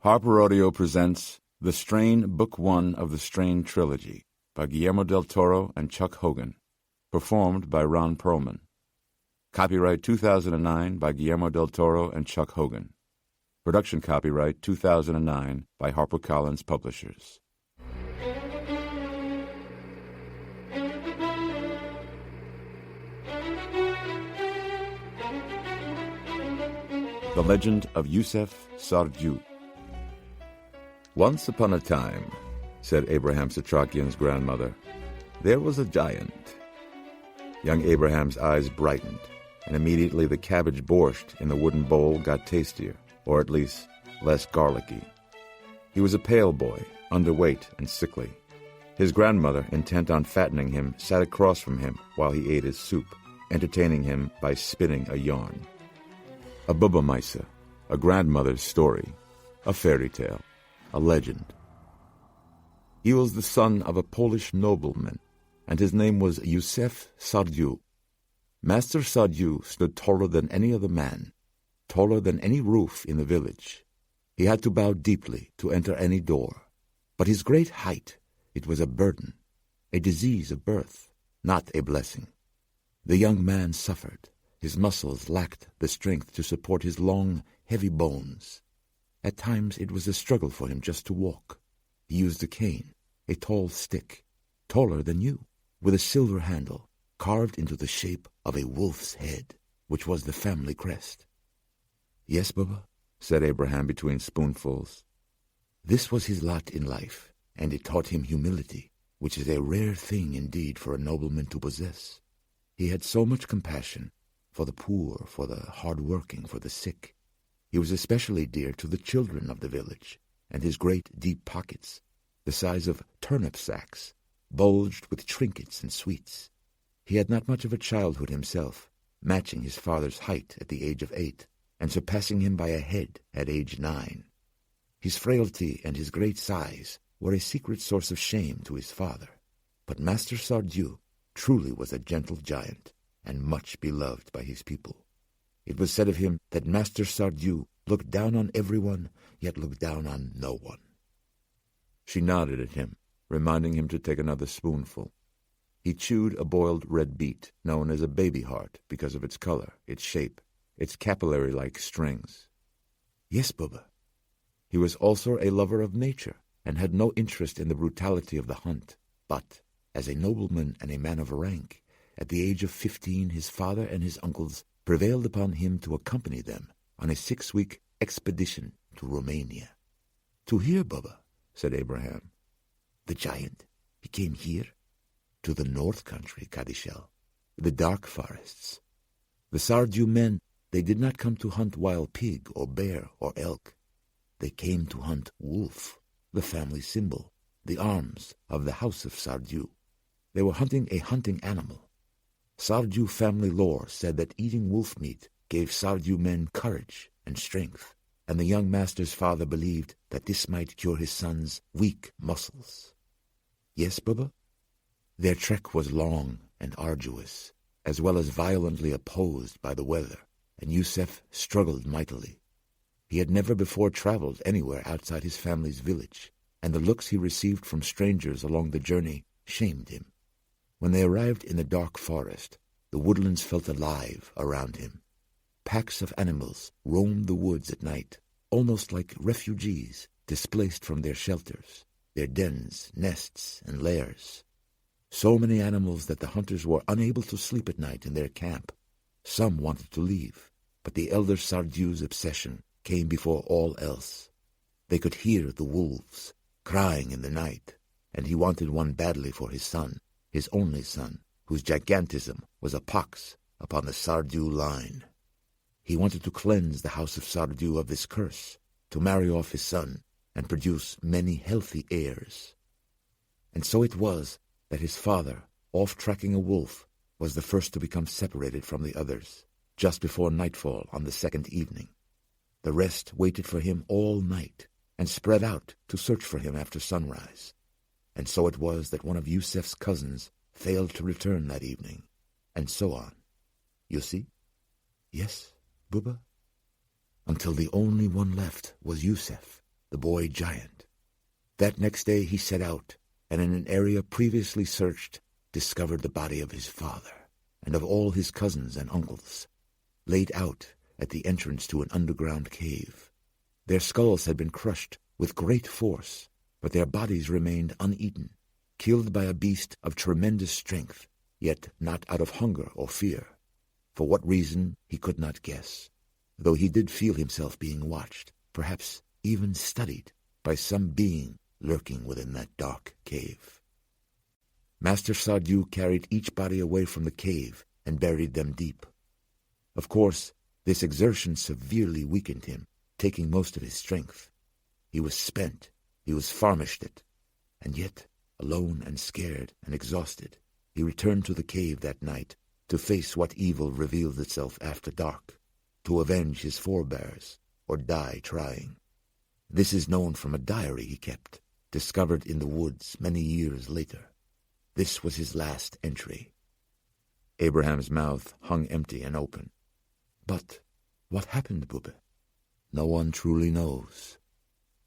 Harper Audio presents The Strain, Book 1 of the Strain Trilogy by Guillermo del Toro and Chuck Hogan, performed by Ron Perlman. Copyright 2009 by Guillermo del Toro and Chuck Hogan. Production copyright 2009 by HarperCollins Publishers. The Legend of Yusef Sardu. Once upon a time, said Abraham Setrakian's grandmother, there was a giant. Young Abraham's eyes brightened, and immediately the cabbage borscht in the wooden bowl got tastier, or at least less garlicky. He was a pale boy, underweight and sickly. His grandmother, intent on fattening him, sat across from him while he ate his soup, entertaining him by spinning a yarn. A Bubamaisa, a grandmother's story, a fairy tale, a legend. He was the son of a Polish nobleman, and his name was Yusef Sardu. Master Sardu stood taller than any other man, taller than any roof in the village. He had to bow deeply to enter any door. But his great height, it was a burden, a disease of birth, not a blessing. The young man suffered. His muscles lacked the strength to support his long, heavy bones. At times it was a struggle for him just to walk. He used a cane, a tall stick, taller than you, with a silver handle, carved into the shape of a wolf's head, which was the family crest. Yes, Baba, said Abraham between spoonfuls. This was his lot in life, and it taught him humility, which is a rare thing indeed for a nobleman to possess. He had so much compassion for the poor, for the hard-working, for the sick. He was especially dear to the children of the village, and his great deep pockets, the size of turnip sacks, bulged with trinkets and sweets. He had not much of a childhood himself, matching his father's height at the age of 8, and surpassing him by a head at age 9. His frailty and his great size were a secret source of shame to his father, but Master Sardu truly was a gentle giant, and much beloved by his people. It was said of him that Master Sardu looked down on everyone, yet looked down on no one. She nodded at him, reminding him to take another spoonful. He chewed a boiled red beet, known as a baby heart because of its color, its shape, its capillary-like strings. Yes, Baba. He was also a lover of nature, and had no interest in the brutality of the hunt. But, as a nobleman and a man of rank, at the age of 15 his father and his uncles prevailed upon him to accompany them on a 6-week expedition to Romania. To here, Baba, said Abraham. The giant, he came here? To the north country, Kadishel, the dark forests. The Sardu men, they did not come to hunt wild pig or bear or elk. They came to hunt wolf, the family symbol, the arms of the house of Sardu. They were hunting a hunting animal. Sardu family lore said that eating wolf meat gave Sardu men courage and strength, and the young master's father believed that this might cure his son's weak muscles. Yes, Baba? Their trek was long and arduous, as well as violently opposed by the weather, and Yusef struggled mightily. He had never before traveled anywhere outside his family's village, and the looks he received from strangers along the journey shamed him. When they arrived in the dark forest, the woodlands felt alive around him. Packs of animals roamed the woods at night, almost like refugees displaced from their shelters, their dens, nests, and lairs. So many animals that the hunters were unable to sleep at night in their camp. Some wanted to leave, but the elder Sardu's obsession came before all else. They could hear the wolves crying in the night, and he wanted one badly for his son, his only son, whose gigantism was a pox upon the Sardu line. He wanted to cleanse the house of Sardu of this curse, to marry off his son, and produce many healthy heirs. And so it was that his father, off tracking a wolf, was the first to become separated from the others, just before nightfall on the second evening. The rest waited for him all night, and spread out to search for him after sunrise. And so it was that one of Yusef's cousins failed to return that evening, and so on. You see? Yes, Baba? Until the only one left was Yusef, the boy giant. That next day he set out, and in an area previously searched, discovered the body of his father, and of all his cousins and uncles, laid out at the entrance to an underground cave. Their skulls had been crushed with great force, but their bodies remained uneaten, killed by a beast of tremendous strength, yet not out of hunger or fear. For what reason he could not guess, though he did feel himself being watched, perhaps even studied, by some being lurking within that dark cave. Master Sardieu carried each body away from the cave and buried them deep. Of course, this exertion severely weakened him, taking most of his strength. He was spent, he was famished, and yet, alone and scared and exhausted, he returned to the cave that night to face what evil revealed itself after dark, to avenge his forebears or die trying. This is known from a diary he kept, discovered in the woods many years later. This was his last entry. Abraham's mouth hung empty and open. But what happened, Bube? No one truly knows.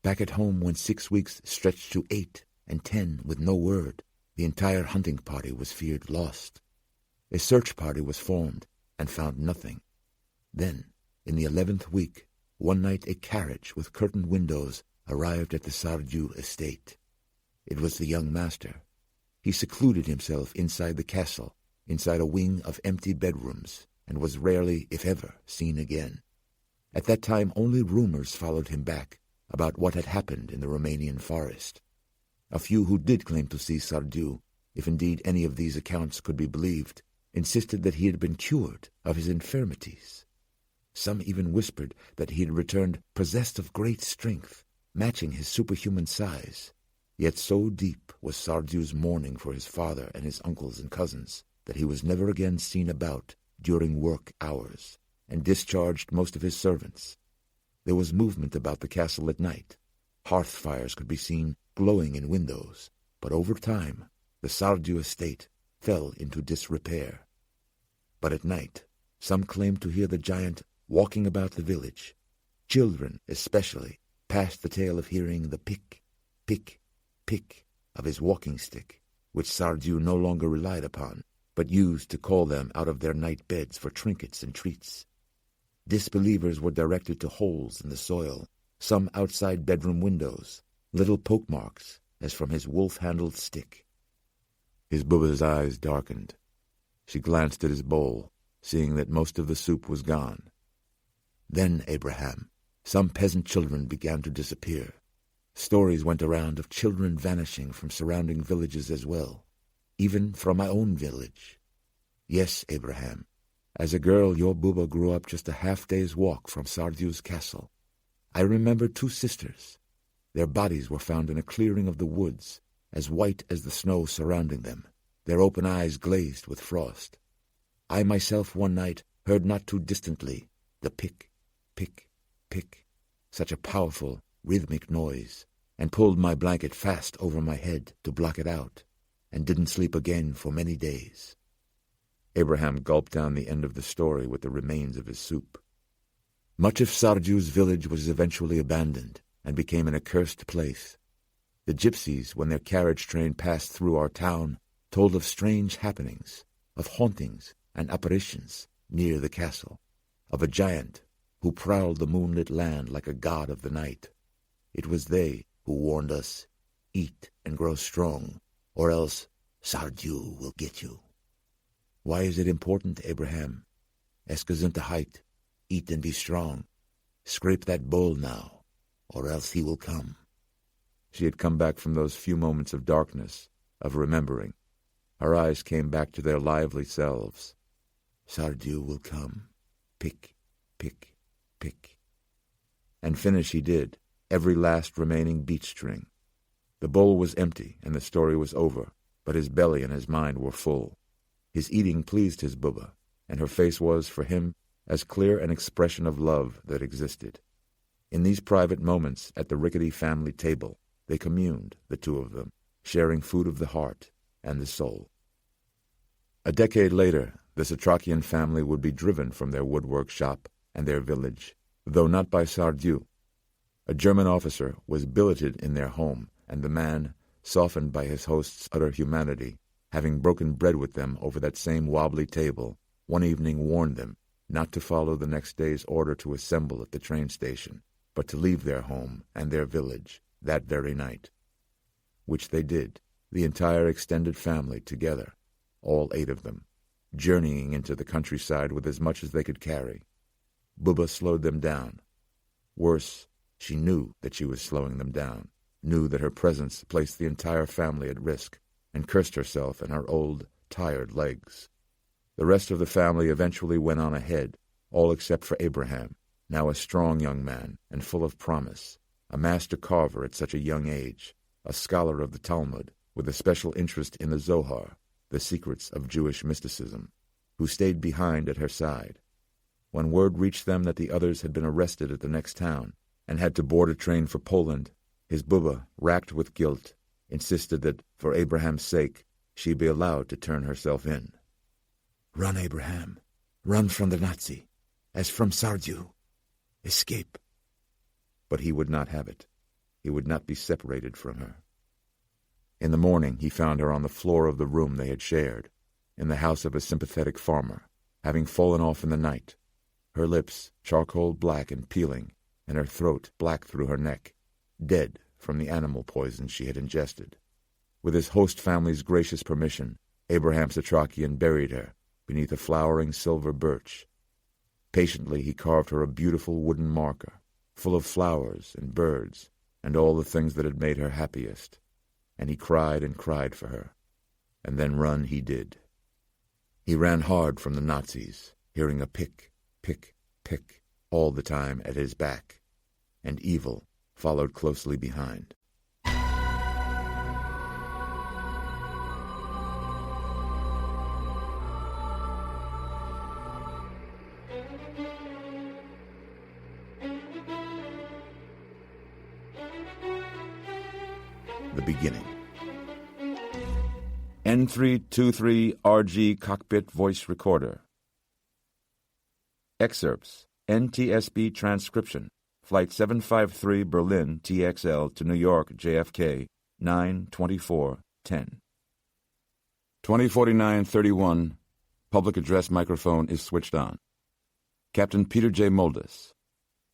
Back at home, when 6 weeks stretched to 8 and 10 with no word, the entire hunting party was feared lost. A search party was formed and found nothing. Then, in the 11th week, one night a carriage with curtained windows arrived at the Sardieu estate. It was the young master. He secluded himself inside the castle, inside a wing of empty bedrooms, and was rarely, if ever, seen again. At that time only rumors followed him back about what had happened in the Romanian forest. A few who did claim to see Sardieu, if indeed any of these accounts could be believed, insisted that he had been cured of his infirmities. Some even whispered that he had returned possessed of great strength, matching his superhuman size. Yet so deep was Sardieu's mourning for his father and his uncles and cousins that he was never again seen about during work hours, and discharged most of his servants. There was movement about the castle at night. Hearth fires could be seen glowing in windows, but over time the Sardieu estate fell into disrepair. But at night some claimed to hear the giant walking about the village. Children, especially, passed the tale of hearing the pick, pick, pick of his walking stick, which Sardieu no longer relied upon, but used to call them out of their night beds for trinkets and treats. Disbelievers were directed to holes in the soil, some outside bedroom windows, little poke marks, as from his wolf-handled stick. His Buba's eyes darkened. She glanced at his bowl, seeing that most of the soup was gone. Then, Abraham, some peasant children began to disappear. Stories went around of children vanishing from surrounding villages as well, even from my own village. Yes, Abraham, as a girl your Buba grew up just a half-day's walk from Sardieu's castle. I remember 2 sisters. Their bodies were found in a clearing of the woods, as white as the snow surrounding them, their open eyes glazed with frost. I myself one night heard not too distantly the pick, pick, pick, such a powerful, rhythmic noise, and pulled my blanket fast over my head to block it out, and didn't sleep again for many days. Abraham gulped down the end of the story with the remains of his soup. Much of Sardieu's village was eventually abandoned and became an accursed place. The gypsies, when their carriage train passed through our town, told of strange happenings, of hauntings and apparitions near the castle, of a giant who prowled the moonlit land like a god of the night. It was they who warned us, eat and grow strong, or else Sardieu will get you. Why is it important, Abraham? Esgesundheit, eat and be strong. Scrape that bowl now, or else he will come. She had come back from those few moments of darkness, of remembering. Her eyes came back to their lively selves. Sardieu will come. Pick, pick, pick. And finish he did, every last remaining beech string. The bowl was empty, and the story was over, but his belly and his mind were full. His eating pleased his Buba, and her face was, for him, as clear an expression of love that existed. In these private moments at the rickety family table, they communed, the two of them, sharing food of the heart and the soul. A decade later, the Setrakian family would be driven from their woodwork shop and their village, though not by Sardieu. A German officer was billeted in their home, and the man, softened by his host's utter humanity, having broken bread with them over that same wobbly table, one evening warned them not to follow the next day's order to assemble at the train station, but to leave their home and their village that very night. Which they did, the entire extended family together, all 8 of them, journeying into the countryside with as much as they could carry. Bubba slowed them down. Worse, she knew that she was slowing them down, knew that her presence placed the entire family at risk, and cursed herself and her old, tired legs. The rest of the family eventually went on ahead, all except for Abraham, now a strong young man and full of promise, a master carver at such a young age, a scholar of the Talmud, with a special interest in the Zohar, the secrets of Jewish mysticism, who stayed behind at her side. When word reached them that the others had been arrested at the next town and had to board a train for Poland, his Bubba, racked with guilt, insisted that, for Abraham's sake, she be allowed to turn herself in. "Run, Abraham. Run from the Nazi, as from Sardiu. Escape." But he would not have it. He would not be separated from her. In the morning he found her on the floor of the room they had shared, in the house of a sympathetic farmer, having fallen off in the night, her lips charcoal black and peeling, and her throat black through her neck, dead from the animal poison she had ingested. With his host family's gracious permission, Abraham Setrakian buried her beneath a flowering silver birch. Patiently he carved her a beautiful wooden marker, full of flowers and birds and all the things that had made her happiest, and he cried and cried for her, and then run he did. He ran hard from the Nazis, hearing a pick, pick, pick all the time at his back, and evil followed closely behind. The beginning. N323RG cockpit voice recorder. Excerpts. NTSB transcription. Flight 753 Berlin TXL to New York JFK 9/24/10. 2049-31. Public address microphone is switched on. Captain Peter J. Moldus.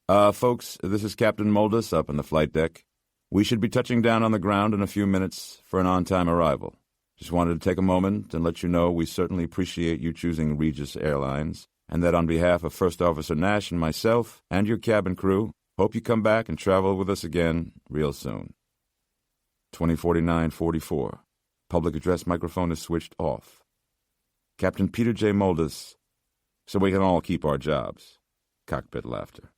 Folks, this is Captain Moldus up on the flight deck. We should be touching down on the ground in a few minutes for an on-time arrival. Just wanted to take a moment and let you know we certainly appreciate you choosing Regis Airlines, and that on behalf of First Officer Nash and myself and your cabin crew, hope you come back and travel with us again real soon. 2049-44. Public address microphone is switched off. Captain Peter J. Moldus, so we can all keep our jobs. Cockpit laughter.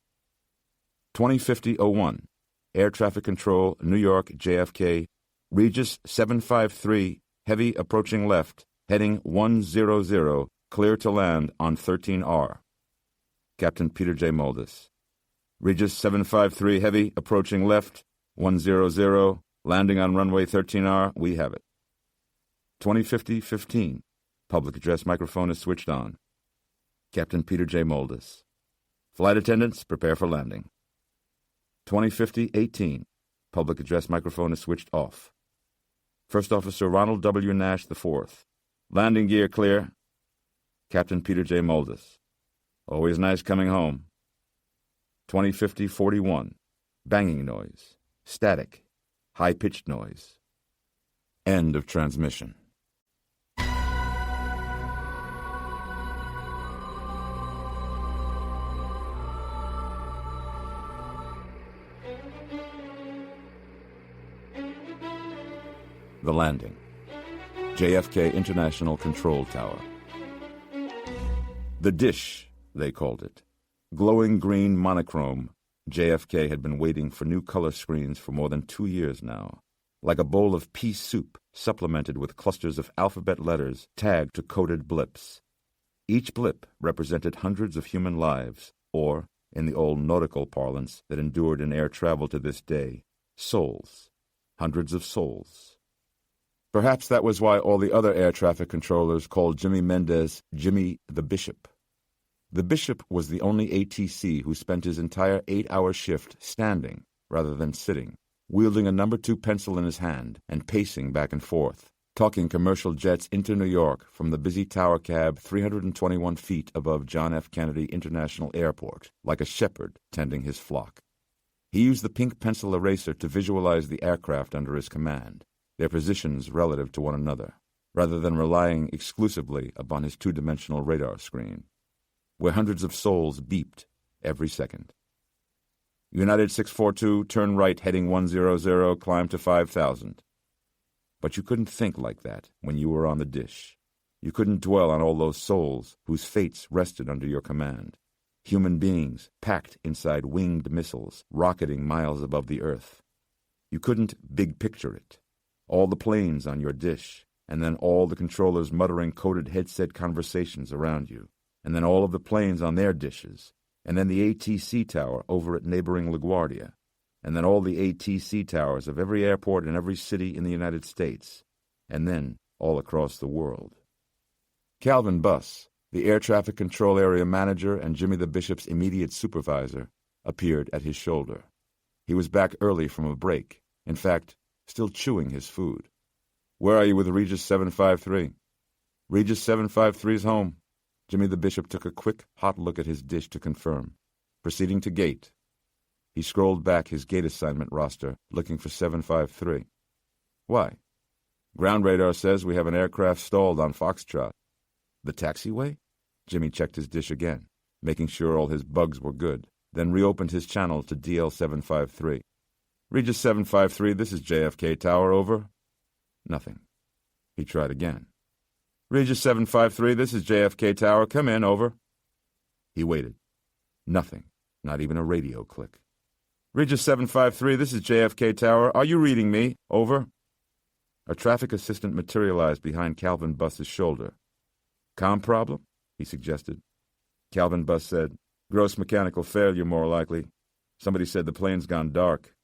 2050-01. Air Traffic Control, New York, JFK, Regis 753, heavy approaching left, heading 100, clear to land on 13R. Captain Peter J. Moldus. Regis 753, heavy approaching left, 100, landing on runway 13R, we have it. 2050-15, public address microphone is switched on. Captain Peter J. Moldus. Flight attendants, prepare for landing. 2050-18. Public address microphone is switched off. First Officer Ronald W. Nash IV. Landing gear clear. Captain Peter J. Moldus. Always nice coming home. 2050-41. Banging noise. Static. High-pitched noise. End of transmission. The landing. JFK International Control Tower. The dish, they called it. Glowing green monochrome. JFK had been waiting for new color screens for more than 2 years now. Like a bowl of pea soup, supplemented with clusters of alphabet letters tagged to coded blips. Each blip represented hundreds of human lives, or, in the old nautical parlance that endured in air travel to this day, souls. Hundreds of souls. Perhaps that was why all the other air traffic controllers called Jimmy Mendez Jimmy the Bishop. The Bishop was the only ATC who spent his entire 8-hour shift standing, rather than sitting, wielding a number 2 pencil in his hand and pacing back and forth, talking commercial jets into New York from the busy tower cab 321 feet above John F. Kennedy International Airport, like a shepherd tending his flock. He used the pink pencil eraser to visualize the aircraft under his command, their positions relative to one another, rather than relying exclusively upon his 2-dimensional radar screen, where hundreds of souls beeped every second. United 642, turn right heading 100, climb to 5,000. But you couldn't think like that when you were on the dish. You couldn't dwell on all those souls whose fates rested under your command. Human beings packed inside winged missiles rocketing miles above the earth. You couldn't big picture it. All the planes on your dish, and then all the controllers muttering coded headset conversations around you, and then all of the planes on their dishes, and then the ATC tower over at neighboring LaGuardia, and then all the ATC towers of every airport in every city in the United States, and then all across the world. Calvin Buss, the air traffic control area manager and Jimmy the Bishop's immediate supervisor, appeared at his shoulder. He was back early from a break, in fact, still chewing his food. "Where are you with Regis 753? "Regis 753's home." Jimmy the Bishop took a quick, hot look at his dish to confirm. "Proceeding to gate." He scrolled back his gate assignment roster, looking for 753. "Why?" "Ground radar says we have an aircraft stalled on Foxtrot." "The taxiway?" Jimmy checked his dish again, making sure all his bugs were good, then reopened his channel to DL 753. "Regis 753, this is JFK Tower, over." Nothing. He tried again. "Regis 753, this is JFK Tower, come in, over." He waited. Nothing, not even a radio click. "Regis 753, this is JFK Tower, are you reading me, over?" A traffic assistant materialized behind Calvin Buss's shoulder. "Comm problem?" he suggested. Calvin Buss said, "Gross mechanical failure, more likely. Somebody said the plane's gone dark."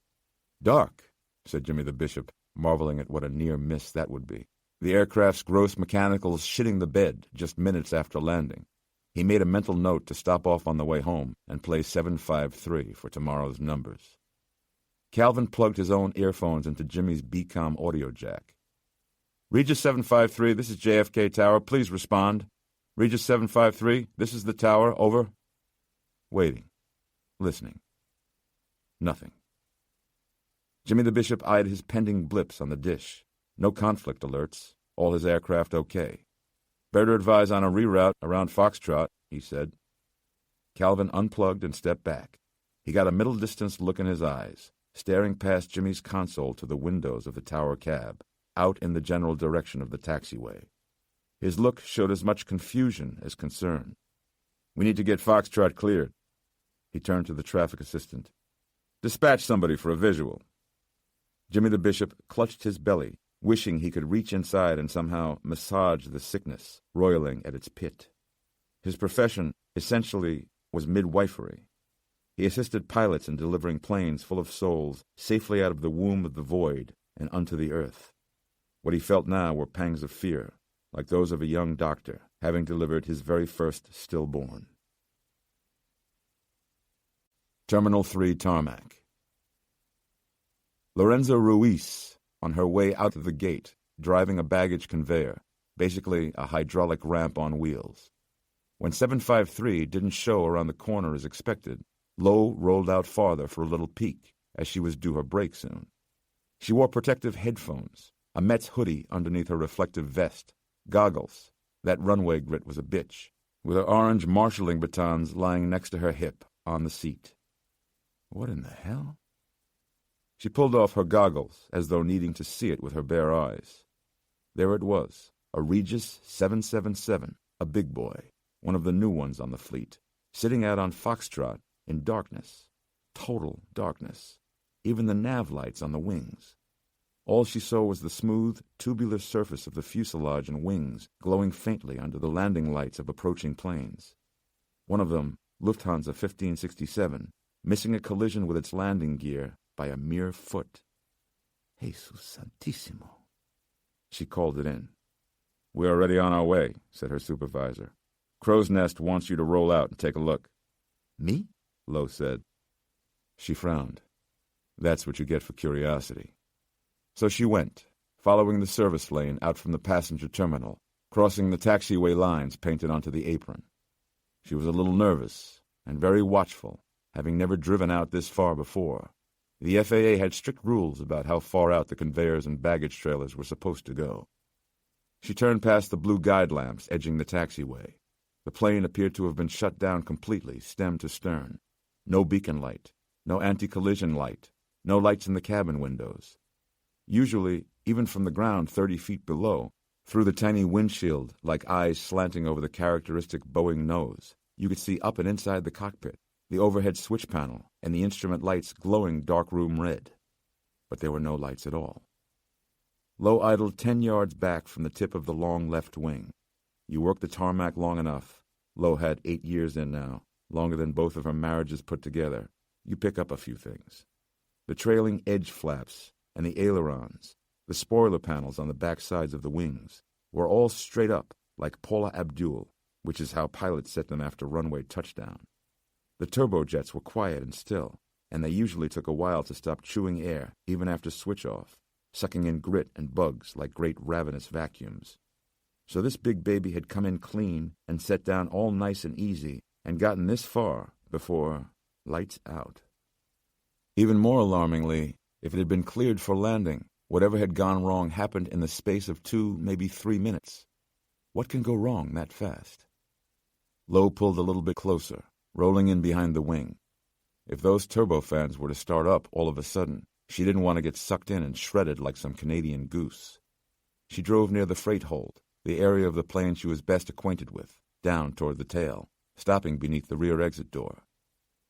"Dark?" said Jimmy the Bishop, marveling at what a near miss that would be. The aircraft's gross mechanicals shitting the bed just minutes after landing. He made a mental note to stop off on the way home and play 753 for tomorrow's numbers. Calvin plugged his own earphones into Jimmy's BCom audio jack. "Regis 753, this is JFK Tower, please respond." "Regis 753, this is the tower, over." Waiting. Listening. Nothing. Jimmy the Bishop eyed his pending blips on the dish. No conflict alerts. All his aircraft okay. "Better advise on a reroute around Foxtrot," he said. Calvin unplugged and stepped back. He got a middle-distance look in his eyes, staring past Jimmy's console to the windows of the tower cab, out in the general direction of the taxiway. His look showed as much confusion as concern. "We need to get Foxtrot cleared." He turned to the traffic assistant. "Dispatch somebody for a visual." Jimmy the Bishop clutched his belly, wishing he could reach inside and somehow massage the sickness roiling at its pit. His profession, essentially, was midwifery. He assisted pilots in delivering planes full of souls safely out of the womb of the void and unto the earth. What he felt now were pangs of fear, like those of a young doctor having delivered his very first stillborn. Terminal 3 Tarmac. Lorenza Ruiz, on her way out of the gate, driving a baggage conveyor, basically a hydraulic ramp on wheels. When 753 didn't show around the corner as expected, Lo rolled out farther for a little peek, as she was due her break soon. She wore protective headphones, a Mets hoodie underneath her reflective vest, goggles. That runway grit was a bitch, with her orange marshalling batons lying next to her hip on the seat. What in the hell? She pulled off her goggles, as though needing to see it with her bare eyes. There it was, a Regis 777, a big boy, one of the new ones on the fleet, sitting out on Foxtrot in darkness, total darkness, even the nav lights on the wings. All she saw was the smooth, tubular surface of the fuselage and wings glowing faintly under the landing lights of approaching planes. One of them, Lufthansa 1567, missing a collision with its landing gear by a mere foot. Jesus Santissimo. She called it in. "We're already on our way," said her supervisor. "Crow's Nest wants you to roll out and take a look." "Me?" Lo said. She frowned. That's what you get for curiosity. So she went, following the service lane out from the passenger terminal, crossing the taxiway lines painted onto the apron. She was a little nervous and very watchful, having never driven out this far before. The FAA had strict rules about how far out the conveyors and baggage trailers were supposed to go. She turned past the blue guide lamps edging the taxiway. The plane appeared to have been shut down completely, stem to stern. No beacon light, no anti-collision light, no lights in the cabin windows. Usually, even from the ground 30 feet below, through the tiny windshield, like eyes slanting over the characteristic Boeing nose, you could see up and inside the cockpit, the overhead switch panel, and the instrument lights glowing dark-room red. But there were no lights at all. Lowe idled 10 yards back from the tip of the long left wing. You work the tarmac long enough. Lowe had 8 years in now, longer than both of her marriages put together. You pick up a few things. The trailing edge flaps and the ailerons, the spoiler panels on the back sides of the wings, were all straight up, like Paula Abdul, which is how pilots set them after runway touchdown. The turbojets were quiet and still, and they usually took a while to stop chewing air, even after switch-off, sucking in grit and bugs like great ravenous vacuums. So this big baby had come in clean and set down all nice and easy and gotten this far before lights out. Even more alarmingly, if it had been cleared for landing, whatever had gone wrong happened in the space of 2, maybe 3 minutes. What can go wrong that fast? Lowe pulled a little bit closer, rolling in behind the wing. If those turbofans were to start up all of a sudden, she didn't want to get sucked in and shredded like some Canadian goose. She drove near the freight hold, the area of the plane she was best acquainted with, down toward the tail, stopping beneath the rear exit door.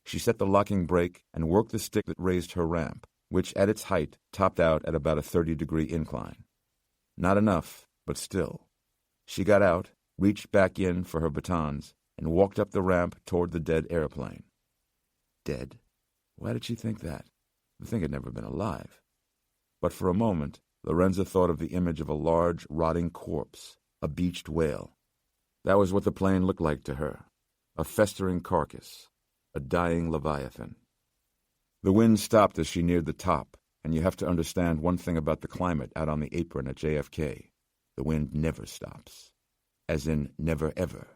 She set the locking brake and worked the stick that raised her ramp, which at its height topped out at about a 30-degree incline. Not enough, but still. She got out, reached back in for her batons, and walked up the ramp toward the dead airplane. Dead? Why did she think that? The thing had never been alive. But for a moment, Lorenza thought of the image of a large, rotting corpse, a beached whale. That was what the plane looked like to her, a festering carcass, a dying leviathan. The wind stopped as she neared the top, and you have to understand one thing about the climate out on the apron at JFK. The wind never stops. As in, never ever.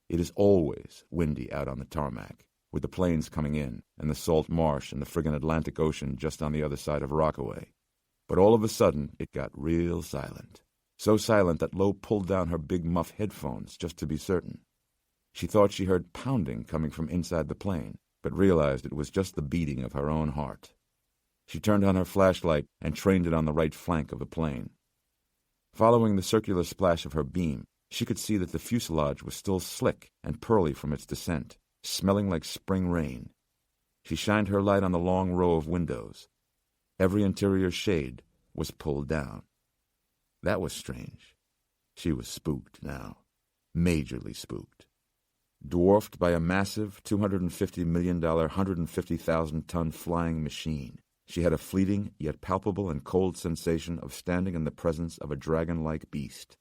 It is always windy out on the tarmac, with the planes coming in, and the salt marsh and the friggin' Atlantic Ocean just on the other side of Rockaway. But all of a sudden, it got real silent. So silent that Lowe pulled down her big muff headphones just to be certain. She thought she heard pounding coming from inside the plane, but realized it was just the beating of her own heart. She turned on her flashlight and trained it on the right flank of the plane. Following the circular splash of her beam, she could see that the fuselage was still slick and pearly from its descent, smelling like spring rain. She shined her light on the long row of windows. Every interior shade was pulled down. That was strange. She was spooked now, majorly spooked. Dwarfed by a massive $250 million, 150,000-ton flying machine, she had a fleeting yet palpable and cold sensation of standing in the presence of a dragon-like beast.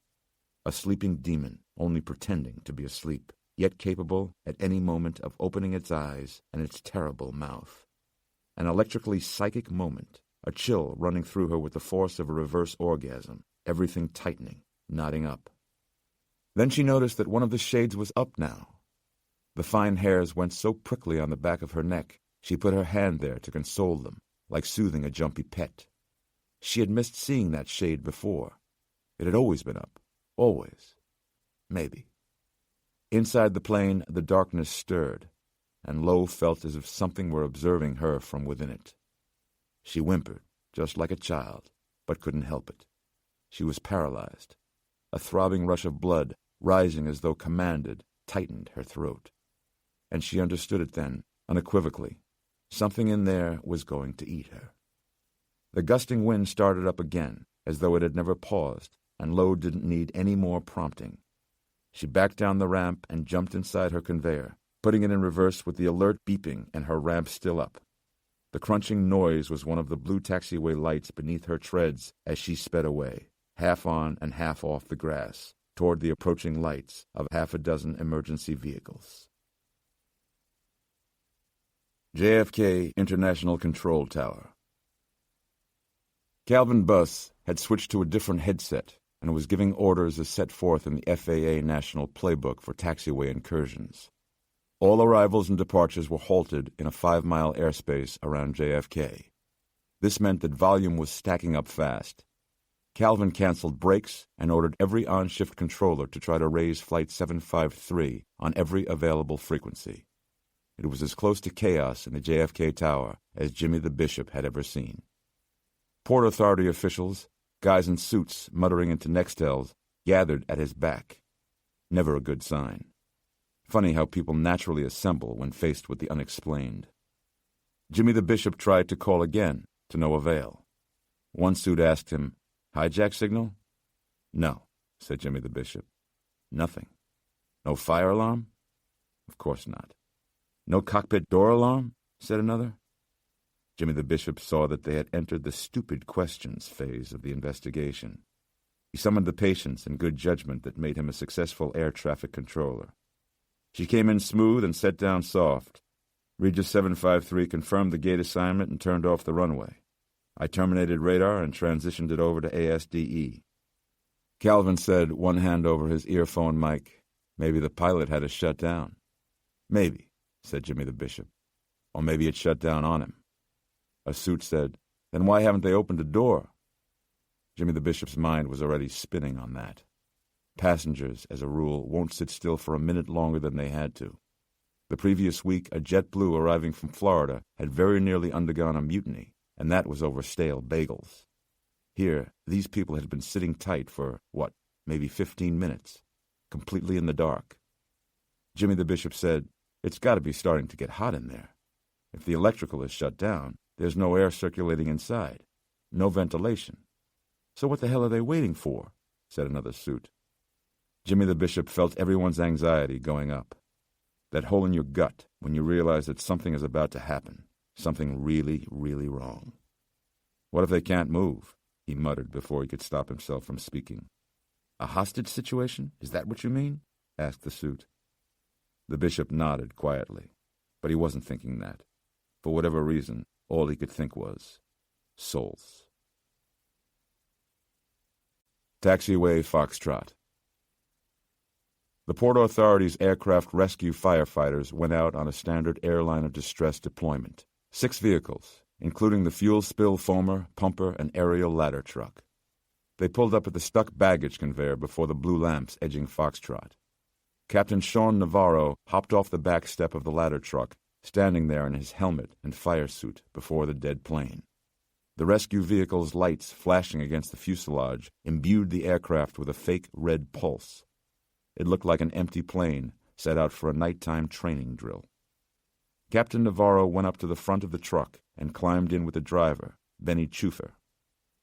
A sleeping demon, only pretending to be asleep, yet capable at any moment of opening its eyes and its terrible mouth. An electrically psychic moment, a chill running through her with the force of a reverse orgasm, everything tightening, knotting up. Then she noticed that one of the shades was up now. The fine hairs went so prickly on the back of her neck, she put her hand there to console them, like soothing a jumpy pet. She had missed seeing that shade before. It had always been up. Always. Maybe. Inside the plane, the darkness stirred, and Lowe felt as if something were observing her from within it. She whimpered, just like a child, but couldn't help it. She was paralyzed. A throbbing rush of blood, rising as though commanded, tightened her throat. And she understood it then, unequivocally. Something in there was going to eat her. The gusting wind started up again, as though it had never paused, and Lowe didn't need any more prompting. She backed down the ramp and jumped inside her conveyor, putting it in reverse with the alert beeping and her ramp still up. The crunching noise was one of the blue taxiway lights beneath her treads as she sped away, half on and half off the grass, toward the approaching lights of half a dozen emergency vehicles. JFK International Control Tower, Calvin Buss had switched to a different headset and was giving orders as set forth in the FAA National Playbook for taxiway incursions. All arrivals and departures were halted in a 5-mile airspace around JFK. This meant that volume was stacking up fast. Calvin canceled brakes and ordered every on-shift controller to try to raise Flight 753 on every available frequency. It was as close to chaos in the JFK Tower as Jimmy the Bishop had ever seen. Port Authority officials, guys in suits muttering into Nextels, gathered at his back. Never a good sign. Funny how people naturally assemble when faced with the unexplained. Jimmy the Bishop tried to call again, to no avail. One suit asked him, "Hijack signal?" "No," said Jimmy the Bishop. "Nothing." "No fire alarm?" "Of course not." "No cockpit door alarm?" said another. Jimmy the Bishop saw that they had entered the stupid questions phase of the investigation. He summoned the patience and good judgment that made him a successful air traffic controller. She came in smooth and set down soft. Regis 753 confirmed the gate assignment and turned off the runway. I terminated radar and transitioned it over to ASDE. Calvin said, one hand over his earphone mic, "Maybe the pilot had us shut down." "Maybe," said Jimmy the Bishop. "Or maybe it shut down on him." A suit said, "Then why haven't they opened a door?" Jimmy the Bishop's mind was already spinning on that. Passengers, as a rule, won't sit still for a minute longer than they had to. The previous week, a JetBlue arriving from Florida had very nearly undergone a mutiny, and that was over stale bagels. Here, these people had been sitting tight for, maybe 15 minutes, completely in the dark. Jimmy the Bishop said, "It's got to be starting to get hot in there. If the electrical is shut down, there's no air circulating inside, no ventilation. So what the hell are they waiting for?" said another suit. Jimmy the Bishop felt everyone's anxiety going up. That hole in your gut when you realize that something is about to happen, something really, really wrong. "What if they can't move?" he muttered before he could stop himself from speaking. "A hostage situation? Is that what you mean?" asked the suit. The bishop nodded quietly, but he wasn't thinking that. For whatever reason, all he could think was souls. Taxiway Foxtrot. The Port Authority's aircraft rescue firefighters went out on a standard airline of distress deployment. 6 vehicles, including the fuel spill foamer, pumper, and aerial ladder truck. They pulled up at the stuck baggage conveyor before the blue lamps edging Foxtrot. Captain Sean Navarro hopped off the back step of the ladder truck, standing there in his helmet and fire suit before the dead plane. The rescue vehicle's lights flashing against the fuselage imbued the aircraft with a fake red pulse. It looked like an empty plane set out for a nighttime training drill. Captain Navarro went up to the front of the truck and climbed in with the driver, Benny Chufer.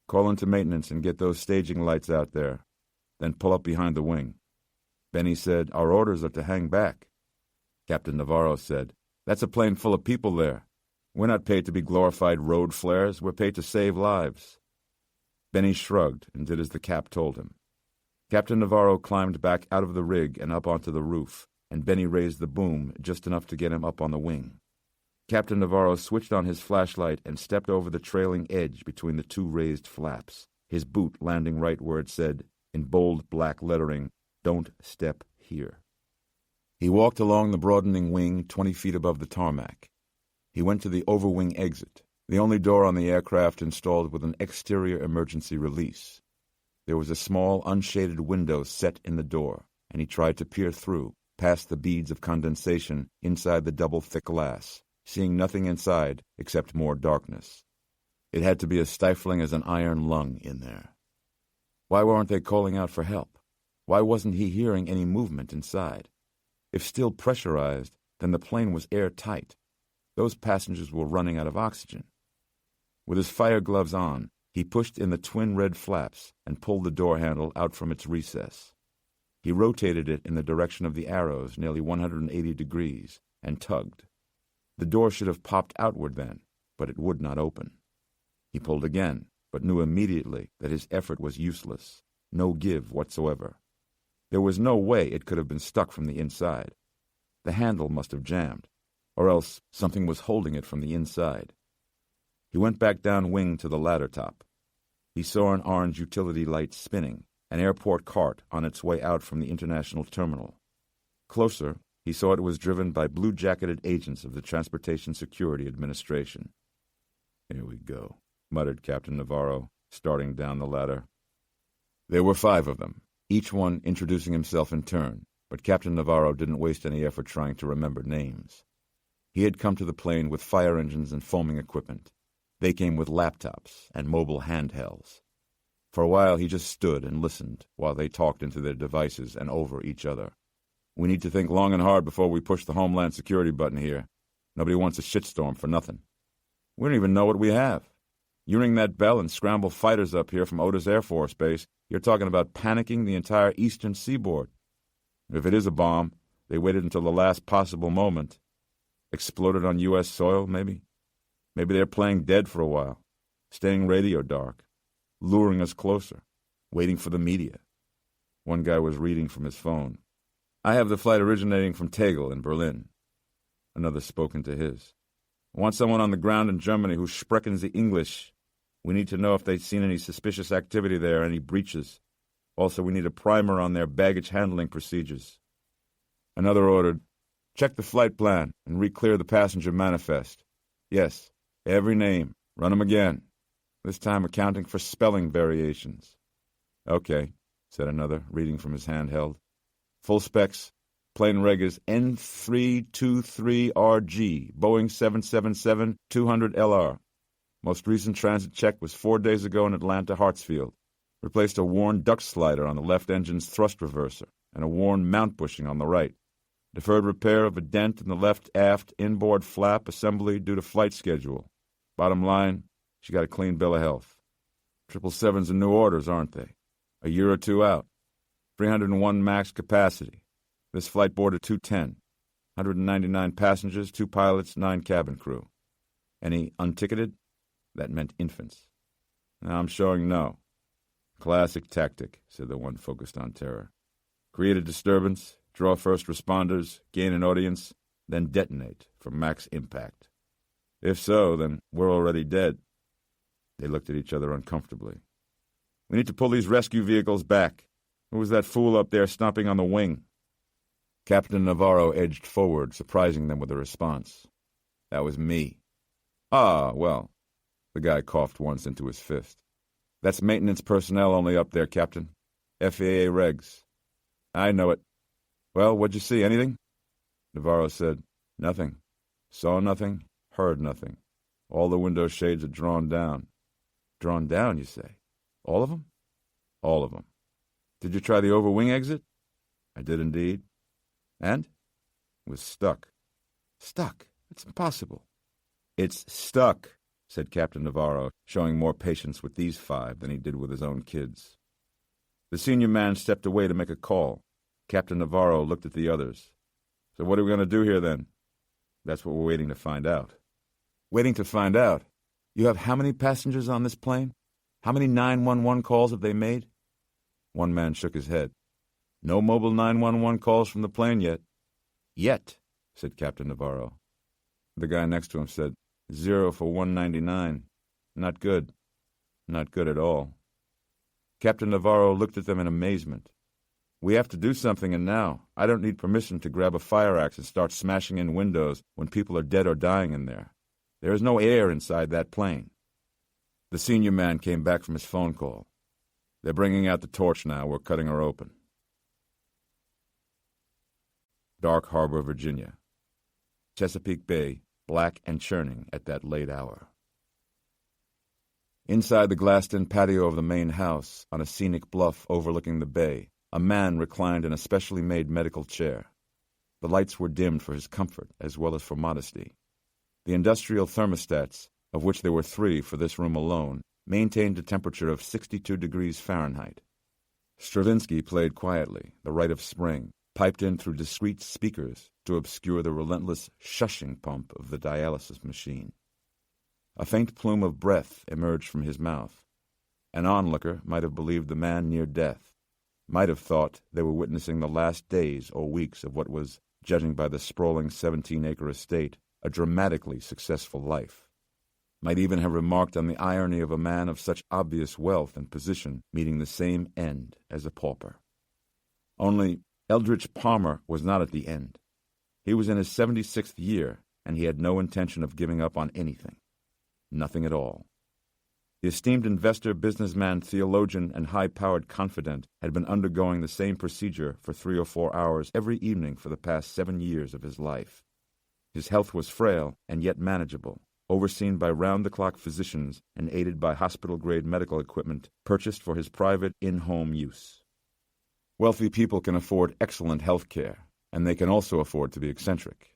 "Call into maintenance and get those staging lights out there. Then pull up behind the wing." Benny said, "Our orders are to hang back." Captain Navarro said, "That's a plane full of people there. We're not paid to be glorified road flares. We're paid to save lives." Benny shrugged and did as the cap told him. Captain Navarro climbed back out of the rig and up onto the roof, and Benny raised the boom just enough to get him up on the wing. Captain Navarro switched on his flashlight and stepped over the trailing edge between the 2 raised flaps, his boot landing right where it said, in bold black lettering, "Don't step here." He walked along the broadening wing 20 feet above the tarmac. He went to the overwing exit, the only door on the aircraft installed with an exterior emergency release. There was a small, unshaded window set in the door, and he tried to peer through, past the beads of condensation inside the double-thick glass, seeing nothing inside except more darkness. It had to be as stifling as an iron lung in there. Why weren't they calling out for help? Why wasn't he hearing any movement inside? If still pressurized, then the plane was airtight. Those passengers were running out of oxygen. With his fire gloves on, he pushed in the twin red flaps and pulled the door handle out from its recess. He rotated it in the direction of the arrows nearly 180 degrees and tugged. The door should have popped outward then, but it would not open. He pulled again, but knew immediately that his effort was useless, no give whatsoever. There was no way it could have been stuck from the inside. The handle must have jammed, or else something was holding it from the inside. He went back downwind to the ladder top. He saw an orange utility light spinning, an airport cart on its way out from the international terminal. Closer, he saw it was driven by blue-jacketed agents of the Transportation Security Administration. "Here we go," muttered Captain Navarro, starting down the ladder. There were 5 of them, each one introducing himself in turn, but Captain Navarro didn't waste any effort trying to remember names. He had come to the plane with fire engines and foaming equipment. They came with laptops and mobile handhelds. For a while he just stood and listened while they talked into their devices and over each other. "We need to think long and hard before we push the Homeland Security button here. Nobody wants a shitstorm for nothing. We don't even know what we have. You ring that bell and scramble fighters up here from Otis Air Force Base, you're talking about panicking the entire eastern seaboard. If it is a bomb, they waited until the last possible moment. Exploded on U.S. soil, maybe? Maybe they're playing dead for a while, staying radio dark, luring us closer, waiting for the media." One guy was reading from his phone. "I have the flight originating from Tegel in Berlin." Another spoke into his. "I want someone on the ground in Germany who sprechen the English. We need to know if they've seen any suspicious activity there, any breaches. Also, we need a primer on their baggage handling procedures." Another ordered, "Check the flight plan and re-clear the passenger manifest. Yes, every name. Run 'em again. This time accounting for spelling variations." "Okay," said another, reading from his handheld. "Full specs. Plane reg is N323RG, Boeing 777-200LR. Most recent transit check was 4 days ago in Atlanta Hartsfield. Replaced a worn duct slider on the left engine's thrust reverser and a worn mount bushing on the right. Deferred repair of a dent in the left aft inboard flap assembly due to flight schedule. Bottom line, she got a clean bill of health. 777s are new orders, aren't they? A year or two out. 301 max capacity. This flight boarded 210. 199 passengers, 2 pilots, 9 cabin crew. Any unticketed? That meant infants. I'm showing no. Classic tactic, said the one focused on terror. Create a disturbance, draw first responders, gain an audience, then detonate for max impact. If so, then we're already dead. They looked at each other uncomfortably. We need to pull these rescue vehicles back. Who was that fool up there stomping on the wing? Captain Navarro edged forward, surprising them with a response. That was me. Ah, well. The guy coughed once into his fist. That's maintenance personnel only up there, Captain. FAA regs. I know it. Well, what'd you see, anything? Navarro said, Nothing. Saw nothing, heard nothing. All the window shades are drawn down. Drawn down, you say? All of them? All of them. Did you try the overwing exit? I did indeed. And? It was stuck. Stuck? It's impossible. It's stuck, said Captain Navarro, showing more patience with these 5 than he did with his own kids. The senior man stepped away to make a call. Captain Navarro looked at the others. So what are we going to do here, then? That's what we're waiting to find out. Waiting to find out? You have how many passengers on this plane? How many 911 calls have they made? One man shook his head. No mobile 911 calls from the plane yet. Yet, said Captain Navarro. The guy next to him said, 0 for 199. Not good. Not good at all. Captain Navarro looked at them in amazement. We have to do something, and now. I don't need permission to grab a fire axe and start smashing in windows when people are dead or dying in there. There is no air inside that plane. The senior man came back from his phone call. They're bringing out the torch now. We're cutting her open. Dark Harbor, Virginia. Chesapeake Bay, black and churning at that late hour. Inside the glassed-in patio of the main house, on a scenic bluff overlooking the bay, a man reclined in a specially made medical chair. The lights were dimmed for his comfort as well as for modesty. The industrial thermostats, of which there were 3 for this room alone, maintained a temperature of 62 degrees Fahrenheit. Stravinsky played quietly, The Rite of Spring, piped in through discreet speakers to obscure the relentless shushing pump of the dialysis machine. A faint plume of breath emerged from his mouth. An onlooker might have believed the man near death, might have thought they were witnessing the last days or weeks of what was, judging by the sprawling 17-acre estate, a dramatically successful life. might even have remarked on the irony of a man of such obvious wealth and position meeting the same end as a pauper. Only Eldridge Palmer was not at the end. He was in his 76th year, and he had no intention of giving up on anything. Nothing at all. The esteemed investor, businessman, theologian, and high-powered confidant had been undergoing the same procedure for 3 or 4 hours every evening for the past 7 years of his life. His health was frail and yet manageable, overseen by round-the-clock physicians and aided by hospital-grade medical equipment purchased for his private in-home use. Wealthy people can afford excellent health care, and they can also afford to be eccentric.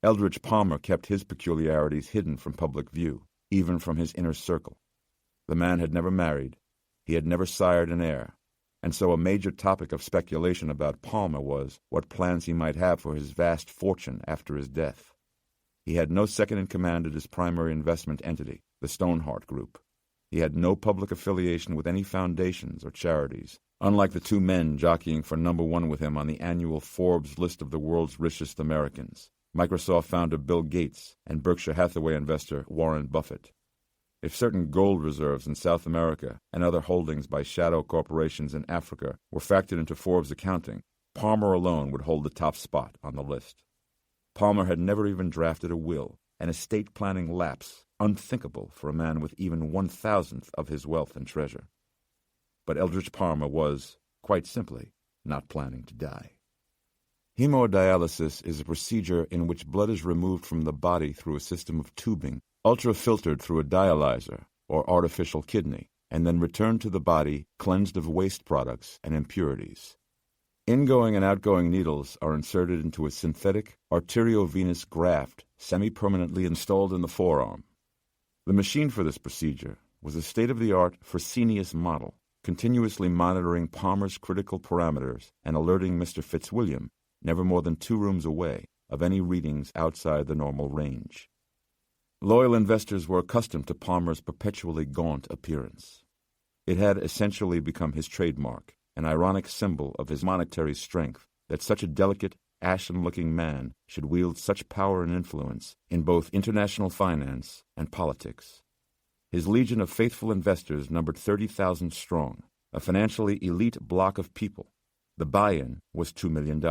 Eldridge Palmer kept his peculiarities hidden from public view, even from his inner circle. The man had never married, he had never sired an heir, and so a major topic of speculation about Palmer was what plans he might have for his vast fortune after his death. He had no second-in-command at his primary investment entity, the Stoneheart Group. He had no public affiliation with any foundations or charities, unlike the 2 men jockeying for number 1 with him on the annual Forbes list of the world's richest Americans, Microsoft founder Bill Gates and Berkshire Hathaway investor Warren Buffett. If certain gold reserves in South America and other holdings by shadow corporations in Africa were factored into Forbes' accounting, Palmer alone would hold the top spot on the list. Palmer had never even drafted a will, an estate planning lapse unthinkable for a man with even 1,000th of his wealth and treasure. But Eldridge Palmer was, quite simply, not planning to die. Hemodialysis is a procedure in which blood is removed from the body through a system of tubing, ultrafiltered through a dialyzer, or artificial kidney, and then returned to the body cleansed of waste products and impurities. Ingoing and outgoing needles are inserted into a synthetic arteriovenous graft semi-permanently installed in the forearm. The machine for this procedure was a state-of-the-art Fresenius model, continuously monitoring Palmer's critical parameters and alerting Mr. Fitzwilliam, never more than 2 rooms away, of any readings outside the normal range. Loyal investors were accustomed to Palmer's perpetually gaunt appearance. It had essentially become his trademark, an ironic symbol of his monetary strength, that such a delicate, ashen-looking man should wield such power and influence in both international finance and politics. His legion of faithful investors numbered 30,000 strong, a financially elite block of people. The buy-in was $2 million,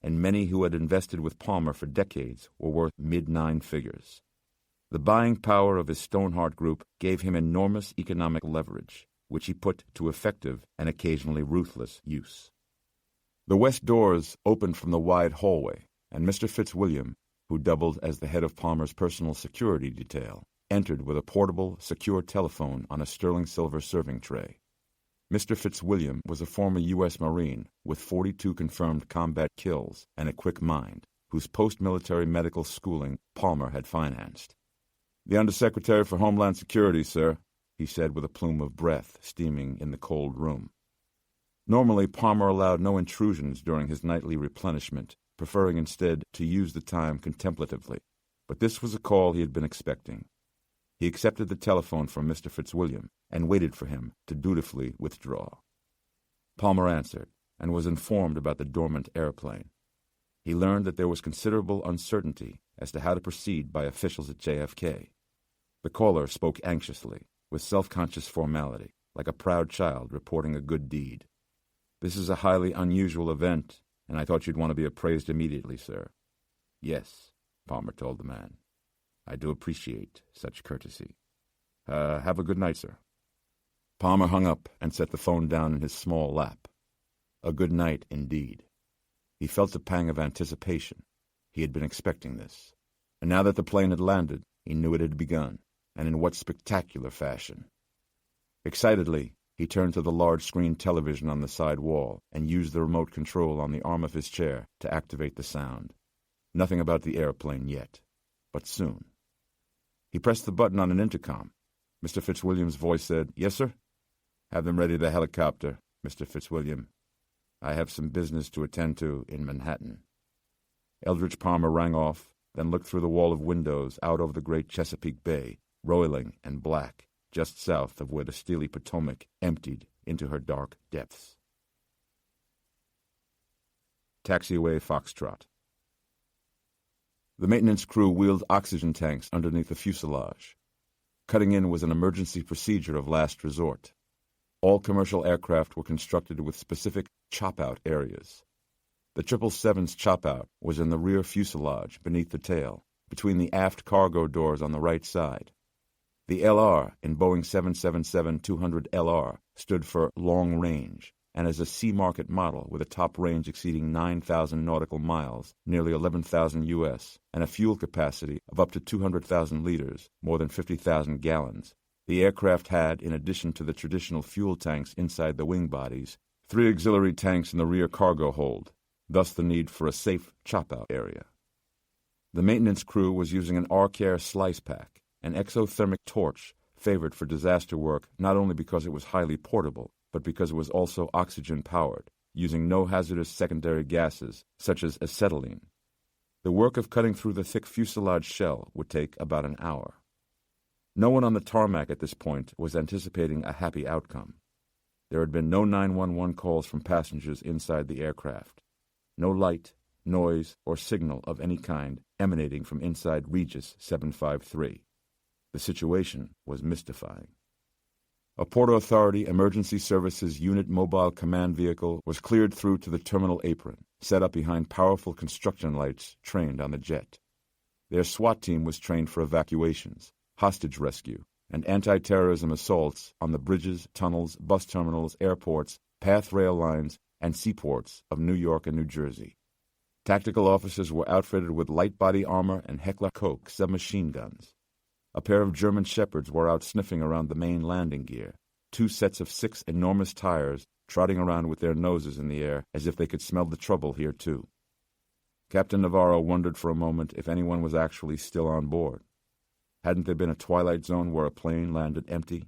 and many who had invested with Palmer for decades were worth mid-9 figures. The buying power of his Stoneheart Group gave him enormous economic leverage, which he put to effective and occasionally ruthless use. The west doors opened from the wide hallway, and Mr. Fitzwilliam, who doubled as the head of Palmer's personal security detail, entered with a portable, secure telephone on a sterling silver serving tray. Mr. Fitzwilliam was a former U.S. Marine with 42 confirmed combat kills and a quick mind, whose post-military medical schooling Palmer had financed. "The Undersecretary for Homeland Security, sir," he said with a plume of breath steaming in the cold room. Normally, Palmer allowed no intrusions during his nightly replenishment, preferring instead to use the time contemplatively, but this was a call he had been expecting. He accepted the telephone from Mr. Fitzwilliam and waited for him to dutifully withdraw. Palmer answered and was informed about the dormant airplane. He learned that there was considerable uncertainty as to how to proceed by officials at JFK. The caller spoke anxiously, with self-conscious formality, like a proud child reporting a good deed. "This is a highly unusual event, and I thought you'd want to be appraised immediately, sir." "Yes," Palmer told the man. "I do appreciate such courtesy. Have a good night, sir." Palmer hung up and set the phone down in his small lap. A good night, indeed. He felt a pang of anticipation. He had been expecting this. And now that the plane had landed, he knew it had begun, and in what spectacular fashion. Excitedly, he turned to the large-screen television on the side wall and used the remote control on the arm of his chair to activate the sound. Nothing about the airplane yet, but soon. He pressed the button on an intercom. Mr. Fitzwilliam's voice said, "Yes, sir?" "Have them ready the helicopter, Mr. Fitzwilliam. I have some business to attend to in Manhattan." Eldridge Palmer rang off, then looked through the wall of windows out over the great Chesapeake Bay, roiling and black, just south of where the steely Potomac emptied into her dark depths. Taxiway Foxtrot. The maintenance crew wheeled oxygen tanks underneath the fuselage. Cutting in was an emergency procedure of last resort. All commercial aircraft were constructed with specific chop-out areas. The 777's chop-out was in the rear fuselage beneath the tail, between the aft cargo doors on the right side. The LR in Boeing 777-200LR stood for long range, and as a C-market model with a top range exceeding 9,000 nautical miles, nearly 11,000 U.S., and a fuel capacity of up to 200,000 liters, more than 50,000 gallons, the aircraft had, in addition to the traditional fuel tanks inside the wing bodies, 3 auxiliary tanks in the rear cargo hold, thus the need for a safe chop-out area. The maintenance crew was using an Arc-Air slice pack, an exothermic torch favored for disaster work not only because it was highly portable, but because it was also oxygen-powered, using no hazardous secondary gases such as acetylene. The work of cutting through the thick fuselage shell would take about an hour. No one on the tarmac at this point was anticipating a happy outcome. There had been no 911 calls from passengers inside the aircraft. No light, noise, or signal of any kind emanating from inside Regis 753. The situation was mystifying. A Port Authority Emergency Services Unit Mobile Command Vehicle was cleared through to the terminal apron, set up behind powerful construction lights trained on the jet. Their SWAT team was trained for evacuations, hostage rescue, and anti-terrorism assaults on the bridges, tunnels, bus terminals, airports, path rail lines, and seaports of New York and New Jersey. Tactical officers were outfitted with light body armor and Heckler Koch submachine guns. A pair of German Shepherds were out sniffing around the main landing gear, 2 sets of 6 enormous tires trotting around with their noses in the air as if they could smell the trouble here too. Captain Navarro wondered for a moment if anyone was actually still on board. Hadn't there been a twilight zone where a plane landed empty?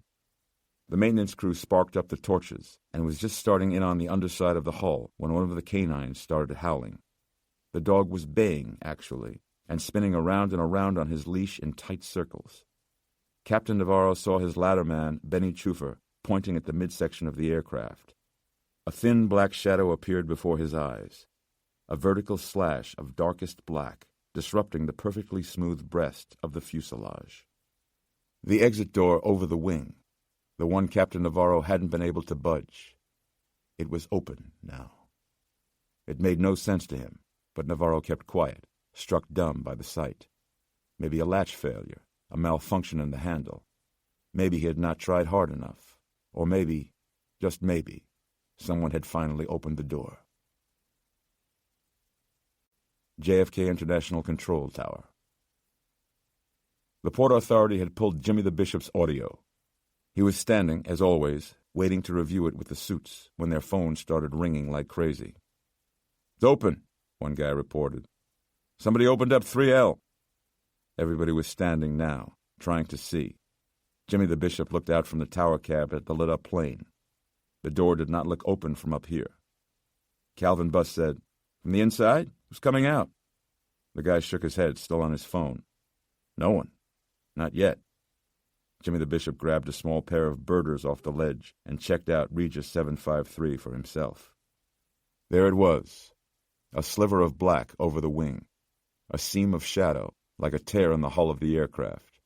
The maintenance crew sparked up the torches and was just starting in on the underside of the hull when one of the canines started howling. The dog was baying, actually, and spinning around and around on his leash in tight circles. Captain Navarro saw his ladderman, Benny Chufer, pointing at the midsection of the aircraft. A thin black shadow appeared before his eyes, a vertical slash of darkest black, disrupting the perfectly smooth breast of the fuselage. The exit door over the wing, the one Captain Navarro hadn't been able to budge. It was open now. It made no sense to him, but Navarro kept quiet, struck dumb by the sight. Maybe a latch failure, a malfunction in the handle. Maybe he had not tried hard enough. Or maybe, just maybe, someone had finally opened the door. JFK International Control Tower. The Port Authority had pulled Jimmy the Bishop's audio. He was standing, as always, waiting to review it with the suits when their phones started ringing like crazy. "It's open," one guy reported. "Somebody opened up 3L. Everybody was standing now, trying to see. Jimmy the Bishop looked out from the tower cab at the lit-up plane. The door did not look open from up here. Calvin Buss said, "From the inside? Who's coming out?" The guy shook his head, still on his phone. "No one. Not yet." Jimmy the Bishop grabbed a small pair of birders off the ledge and checked out Regis 753 for himself. There it was, a sliver of black over the wing, a seam of shadow, like a tear in the hull of the aircraft.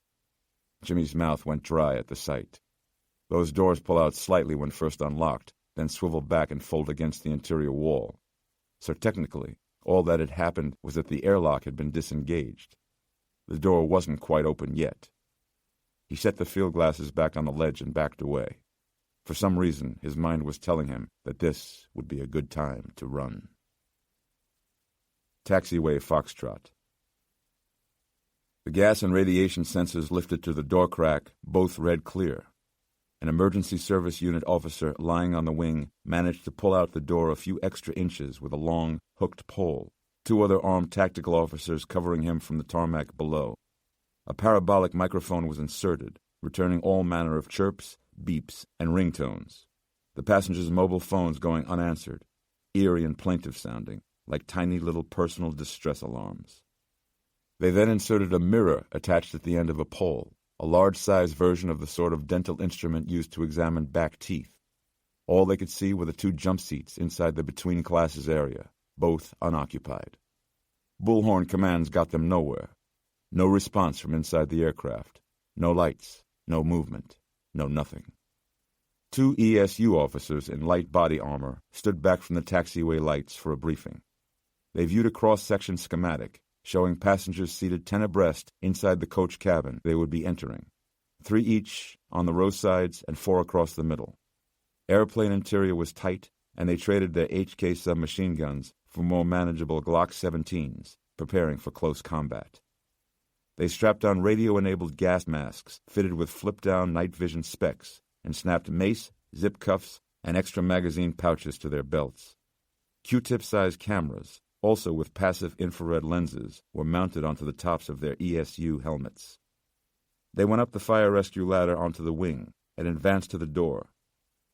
Jimmy's mouth went dry at the sight. Those doors pull out slightly when first unlocked, then swivel back and fold against the interior wall. So technically, all that had happened was that the airlock had been disengaged. The door wasn't quite open yet. He set the field glasses back on the ledge and backed away. For some reason, his mind was telling him that this would be a good time to run. Taxiway Foxtrot. The gas and radiation sensors lifted to the door crack, both read clear. An emergency service unit officer lying on the wing managed to pull out the door a few extra inches with a long, hooked pole, 2 other armed tactical officers covering him from the tarmac below. A parabolic microphone was inserted, returning all manner of chirps, beeps, and ringtones. The passengers' mobile phones going unanswered, eerie and plaintive sounding, like tiny little personal distress alarms. They then inserted a mirror attached at the end of a pole, a large-size version of the sort of dental instrument used to examine back teeth. All they could see were the 2 jump seats inside the between classes area, both unoccupied. Bullhorn commands got them nowhere. No response from inside the aircraft. No lights. No movement. No nothing. 2 ESU officers in light body armor stood back from the taxiway lights for a briefing. They viewed a cross-section schematic showing passengers seated 10 abreast inside the coach cabin they would be entering, 3 each on the row sides and 4 across the middle. Airplane interior was tight, and they traded their HK submachine guns for more manageable Glock 17s, preparing for close combat. They strapped on radio-enabled gas masks fitted with flip-down night vision specs and snapped mace, zip cuffs, and extra magazine pouches to their belts. Q-tip-sized cameras, also with passive infrared lenses, were mounted onto the tops of their ESU helmets. They went up the fire rescue ladder onto the wing and advanced to the door.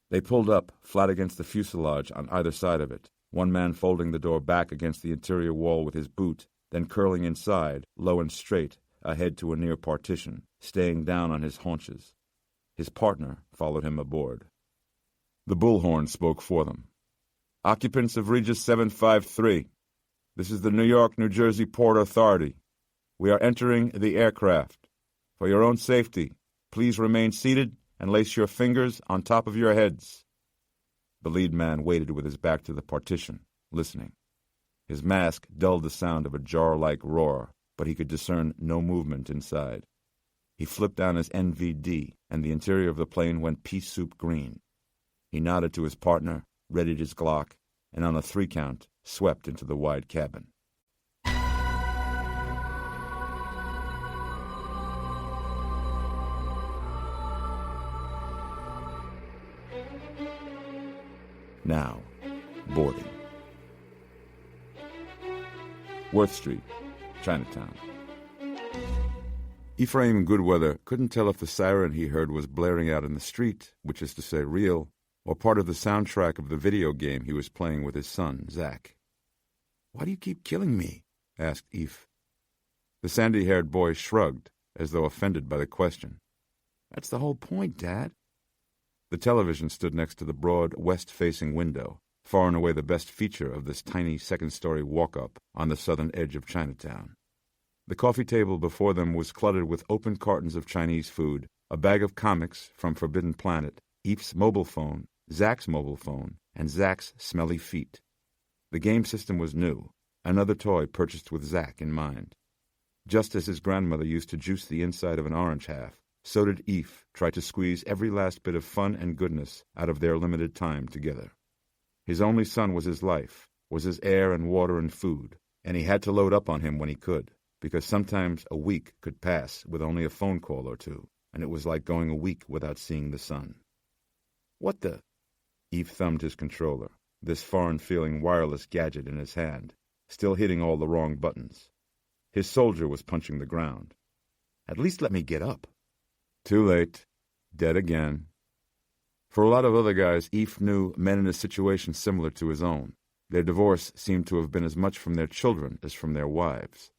They pulled up, flat against the fuselage on either side of it, one man folding the door back against the interior wall with his boot, then curling inside, low and straight, ahead to a near partition, staying down on his haunches. His partner followed him aboard. The bullhorn spoke for them. "Occupants of Regis 753. This is the New York, New Jersey Port Authority. We are entering the aircraft. For your own safety, please remain seated and lace your fingers on top of your heads." The lead man waited with his back to the partition, listening. His mask dulled the sound of a jar-like roar, but he could discern no movement inside. He flipped down his NVD, and the interior of the plane went pea soup green. He nodded to his partner, readied his Glock, and on a 3 count, swept into the wide cabin. Now, boarding. Worth Street, Chinatown. Ephraim Goodweather couldn't tell if the siren he heard was blaring out in the street, which is to say real, or part of the soundtrack of the video game he was playing with his son, Zach. "Why do you keep killing me?" asked Eph. The sandy-haired boy shrugged, as though offended by the question. "That's the whole point, Dad." The television stood next to the broad, west-facing window, far and away the best feature of this tiny second-story walk-up on the southern edge of Chinatown. The coffee table before them was cluttered with open cartons of Chinese food, a bag of comics from Forbidden Planet, Eph's mobile phone, Zach's mobile phone, and Zach's smelly feet. The game system was new, another toy purchased with Zach in mind. Just as his grandmother used to juice the inside of an orange half, so did Eph try to squeeze every last bit of fun and goodness out of their limited time together. His only son was his life, was his air and water and food, and he had to load up on him when he could, because sometimes a week could pass with only a phone call or two, and it was like going a week without seeing the sun. "What the—" Eph thumbed his controller, this foreign-feeling wireless gadget in his hand, still hitting all the wrong buttons. His soldier was punching the ground. "At least let me get up." Too late. Dead again. For a lot of other guys, Eph knew men in a situation similar to his own. Their divorce seemed to have been as much from their children as from their wives.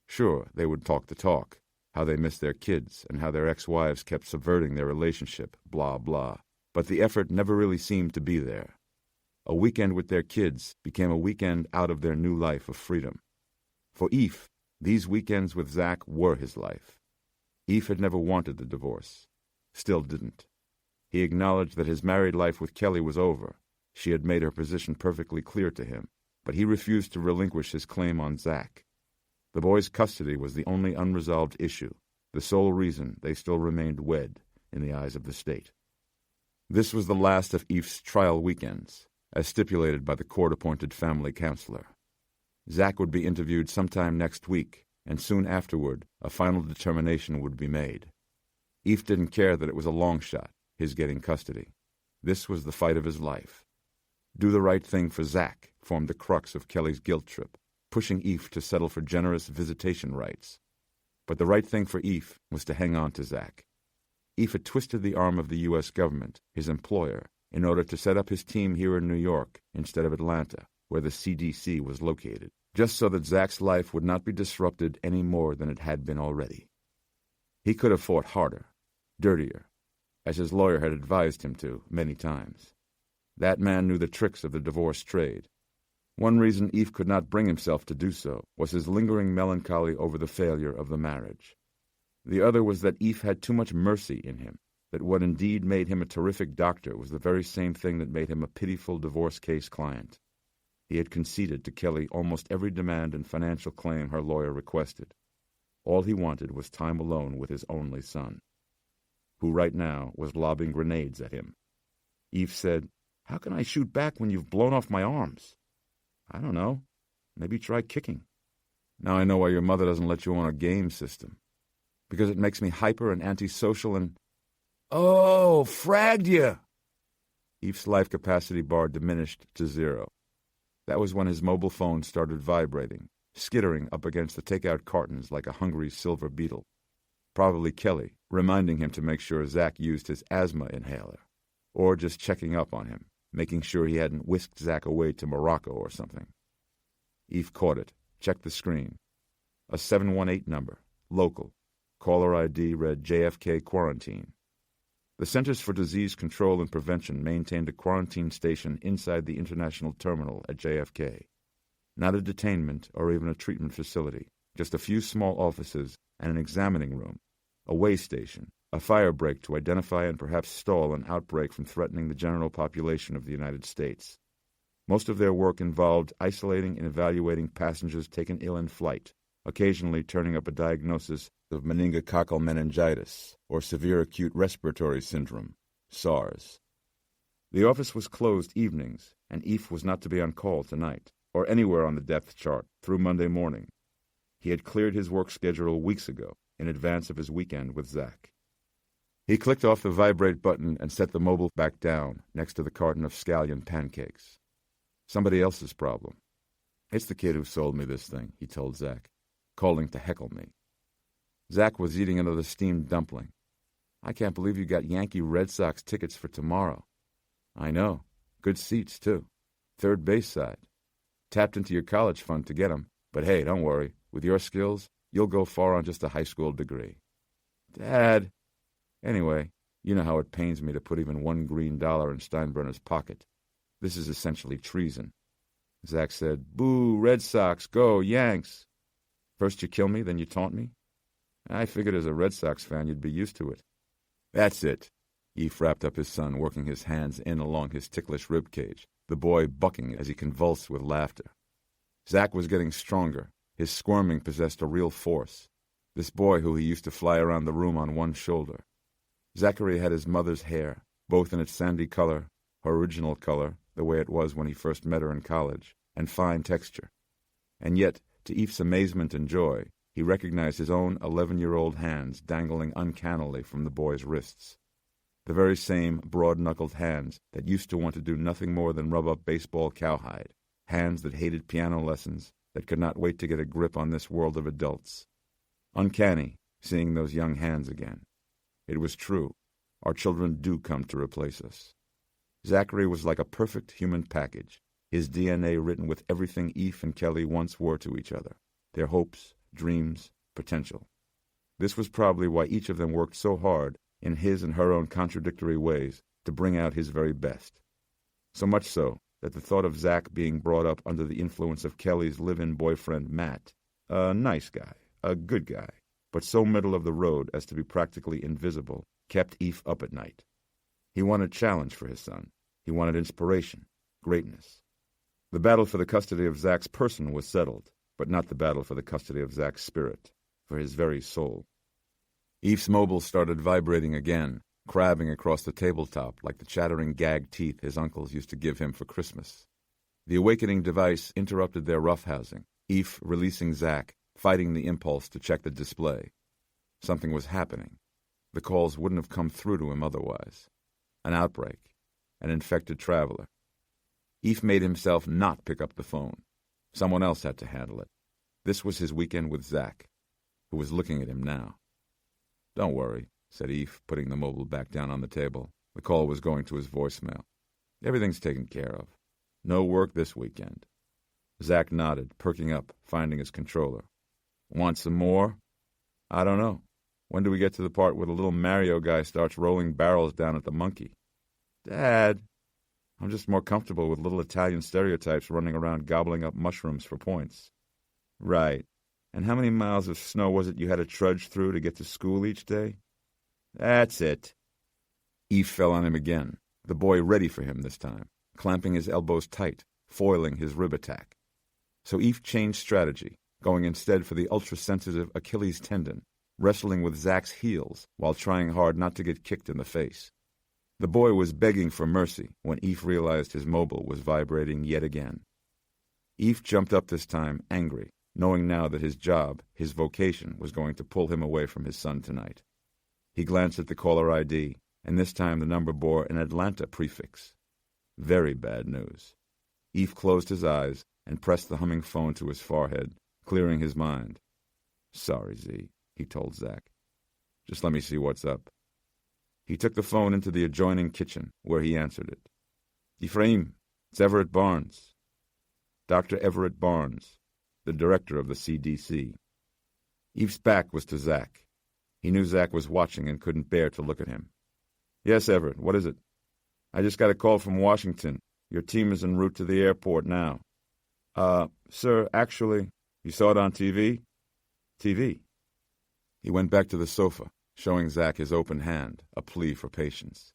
Sure, they would talk the talk, how they missed their kids and how their ex-wives kept subverting their relationship, blah, blah. But the effort never really seemed to be there. A weekend with their kids became a weekend out of their new life of freedom. For Eph, these weekends with Zach were his life. Eph had never wanted the divorce. Still didn't. He acknowledged that his married life with Kelly was over. She had made her position perfectly clear to him, but he refused to relinquish his claim on Zach. The boy's custody was the only unresolved issue, the sole reason they still remained wed in the eyes of the state. This was the last of Eph's trial weekends, as stipulated by the court-appointed family counselor. Zach would be interviewed sometime next week, and soon afterward a final determination would be made. Eph didn't care that it was a long shot, his getting custody. This was the fight of his life. Do the right thing for Zach formed the crux of Kelly's guilt trip, pushing Eph to settle for generous visitation rights. But the right thing for Eph was to hang on to Zach. Eph had twisted the arm of the U.S. government, his employer, in order to set up his team here in New York instead of Atlanta, where the CDC was located, just so that Zach's life would not be disrupted any more than it had been already. He could have fought harder, dirtier, as his lawyer had advised him to many times. That man knew the tricks of the divorce trade. One reason Eph could not bring himself to do so was his lingering melancholy over the failure of the marriage. The other was that Eph had too much mercy in him, that what indeed made him a terrific doctor was the very same thing that made him a pitiful divorce case client. He had conceded to Kelly almost every demand and financial claim her lawyer requested. All he wanted was time alone with his only son, who right now was lobbing grenades at him. Eve said, "How can I shoot back when you've blown off my arms?" "I don't know. Maybe try kicking." "Now I know why your mother doesn't let you on a game system. Because it makes me hyper and antisocial and—" "Oh, fragged ya!" Eve's life capacity bar diminished to 0. That was when his mobile phone started vibrating, skittering up against the takeout cartons like a hungry silver beetle. Probably Kelly, reminding him to make sure Zach used his asthma inhaler. Or just checking up on him, making sure he hadn't whisked Zach away to Morocco or something. Eve caught it, checked the screen. A 718 number, local. Caller ID read JFK Quarantine. The Centers for Disease Control and Prevention maintained a quarantine station inside the international terminal at JFK. Not a detainment or even a treatment facility, just a few small offices and an examining room, a way station, a fire break to identify and perhaps stall an outbreak from threatening the general population of the United States. Most of their work involved isolating and evaluating passengers taken ill in flight, occasionally turning up a diagnosis of meningococcal meningitis or severe acute respiratory syndrome, SARS. The office was closed evenings, and Eph was not to be on call tonight, or anywhere on the depth chart, through Monday morning. He had cleared his work schedule weeks ago, in advance of his weekend with Zach. He clicked off the vibrate button and set the mobile back down next to the carton of scallion pancakes. Somebody else's problem. "It's the kid who sold me this thing," he told Zach, calling to heckle me. Zach was eating another steamed dumpling. "I can't believe you got Yankee Red Sox tickets for tomorrow." "I know. Good seats, too. Third base side. Tapped into your college fund to get 'em, but hey, don't worry. With your skills, you'll go far on just a high school degree." "Dad!" "Anyway, you know how it pains me to put even $1 green in Steinbrenner's pocket. This is essentially treason." Zach said, "Boo, Red Sox, go, Yanks." "First you kill me, then you taunt me?" "I figured as a Red Sox fan you'd be used to it." "That's it." Eph wrapped up his son, working his hands in along his ticklish ribcage, the boy bucking as he convulsed with laughter. Zach was getting stronger. His squirming possessed a real force. This boy who he used to fly around the room on one shoulder. Zachary had his mother's hair, both in its sandy color, her original color, the way it was when he first met her in college, and fine texture. And yet, to Eph's amazement and joy, he recognized his own 11-year-old hands dangling uncannily from the boy's wrists. The very same broad-knuckled hands that used to want to do nothing more than rub up baseball cowhide, hands that hated piano lessons, that could not wait to get a grip on this world of adults. Uncanny, seeing those young hands again. It was true. Our children do come to replace us. Zachary was like a perfect human package, his DNA written with everything Eph and Kelly once were to each other, their hopes, dreams, potential. This was probably why each of them worked so hard, in his and her own contradictory ways, to bring out his very best. So much so that the thought of Zach being brought up under the influence of Kelly's live-in boyfriend Matt, a nice guy, a good guy, but so middle of the road as to be practically invisible, kept Eph up at night. He wanted challenge for his son. He wanted inspiration, greatness. The battle for the custody of Zach's person was settled, but not the battle for the custody of Zach's spirit, for his very soul. Eph's mobile started vibrating again, crabbing across the tabletop like the chattering gag teeth his uncles used to give him for Christmas. The awakening device interrupted their roughhousing, Eph releasing Zach, fighting the impulse to check the display. Something was happening. The calls wouldn't have come through to him otherwise. An outbreak. An infected traveler. Eph made himself not pick up the phone. Someone else had to handle it. This was his weekend with Zach, who was looking at him now. "Don't worry," said Eph, putting the mobile back down on the table. The call was going to his voicemail. "Everything's taken care of. No work this weekend." Zach nodded, perking up, finding his controller. "Want some more?" "I don't know. When do we get to the part where the little Mario guy starts rolling barrels down at the monkey?" "Dad, I'm just more comfortable with little Italian stereotypes running around gobbling up mushrooms for points." "Right. And how many miles of snow was it you had to trudge through to get to school each day? That's it. Eve fell on him again, the boy ready for him this time, clamping his elbows tight, foiling his rib attack. So Eve changed strategy, going instead for the ultra-sensitive Achilles tendon, wrestling with Zach's heels while trying hard not to get kicked in the face. The boy was begging for mercy when Eve realized his mobile was vibrating yet again. Eve jumped up this time, angry, knowing now that his job, his vocation, was going to pull him away from his son tonight. He glanced at the caller ID, and this time the number bore an Atlanta prefix. Very bad news. Eve closed his eyes and pressed the humming phone to his forehead, clearing his mind. Sorry, Z, he told Zach. Just let me see what's up. He took the phone into the adjoining kitchen, where he answered it. Ephraim, it's Everett Barnes. Dr. Everett Barnes, the director of the CDC. Eve's back was to Zach. He knew Zach was watching and couldn't bear to look at him. Yes, Everett, what is it? I just got a call from Washington. Your team is en route to the airport now. Sir, actually, you saw it on TV? TV. He went back to the sofa, showing Zach his open hand, a plea for patience.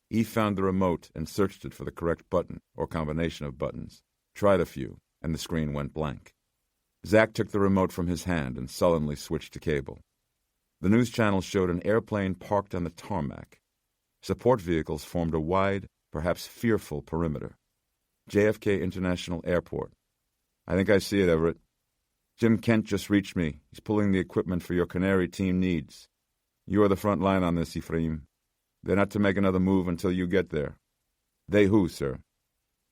Eve found the remote and searched it for the correct button, or combination of buttons, tried a few, and the screen went blank. Zach took the remote from his hand and sullenly switched to cable. The news channel showed an airplane parked on the tarmac. Support vehicles formed a wide, perhaps fearful perimeter. JFK International Airport. I think I see it, Everett. Jim Kent just reached me. He's pulling the equipment for your Canary team needs. You are the front line on this, Ephraim. They're not to make another move until you get there. They who, sir?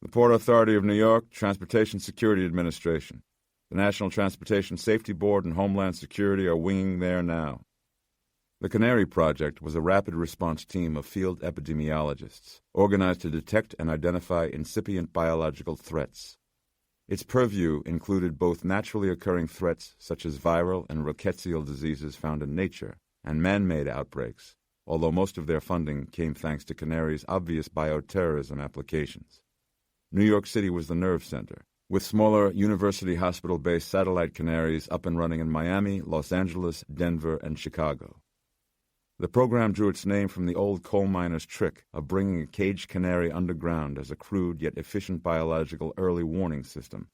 The Port Authority of New York, Transportation Security Administration. The National Transportation Safety Board and Homeland Security are winging there now. The Canary Project was a rapid response team of field epidemiologists organized to detect and identify incipient biological threats. Its purview included both naturally occurring threats such as viral and rickettsial diseases found in nature and man-made outbreaks, although most of their funding came thanks to Canary's obvious bioterrorism applications. New York City was the nerve center, with smaller university hospital-based satellite canaries up and running in Miami, Los Angeles, Denver, and Chicago. The program drew its name from the old coal miner's trick of bringing a caged canary underground as a crude yet efficient biological early warning system.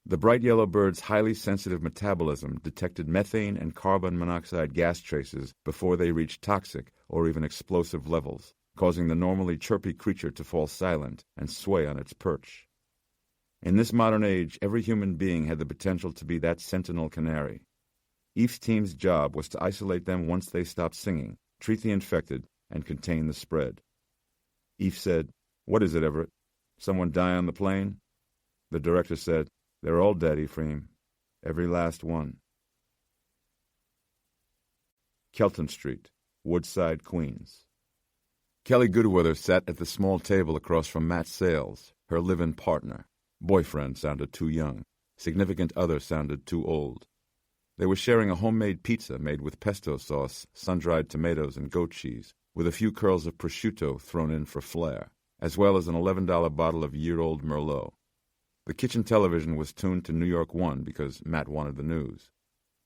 The bright yellow bird's highly sensitive metabolism detected methane and carbon monoxide gas traces before they reached toxic or even explosive levels, causing the normally chirpy creature to fall silent and sway on its perch. In this modern age, every human being had the potential to be that sentinel canary. Each team's job was to isolate them once they stopped singing, treat the infected, and contain the spread. Eve said, "What is it, Everett? Someone die on the plane?" The director said, "They're all dead, Ephraim. Every last one." Kelton Street, Woodside, Queens. Kelly Goodweather sat at the small table across from Matt Sales, her live-in partner. Boyfriend sounded too young. Significant other sounded too old. They were sharing a homemade pizza made with pesto sauce, sun-dried tomatoes, and goat cheese, with a few curls of prosciutto thrown in for flair, as well as an $11 bottle of year-old Merlot. The kitchen television was tuned to New York 1 because Matt wanted the news.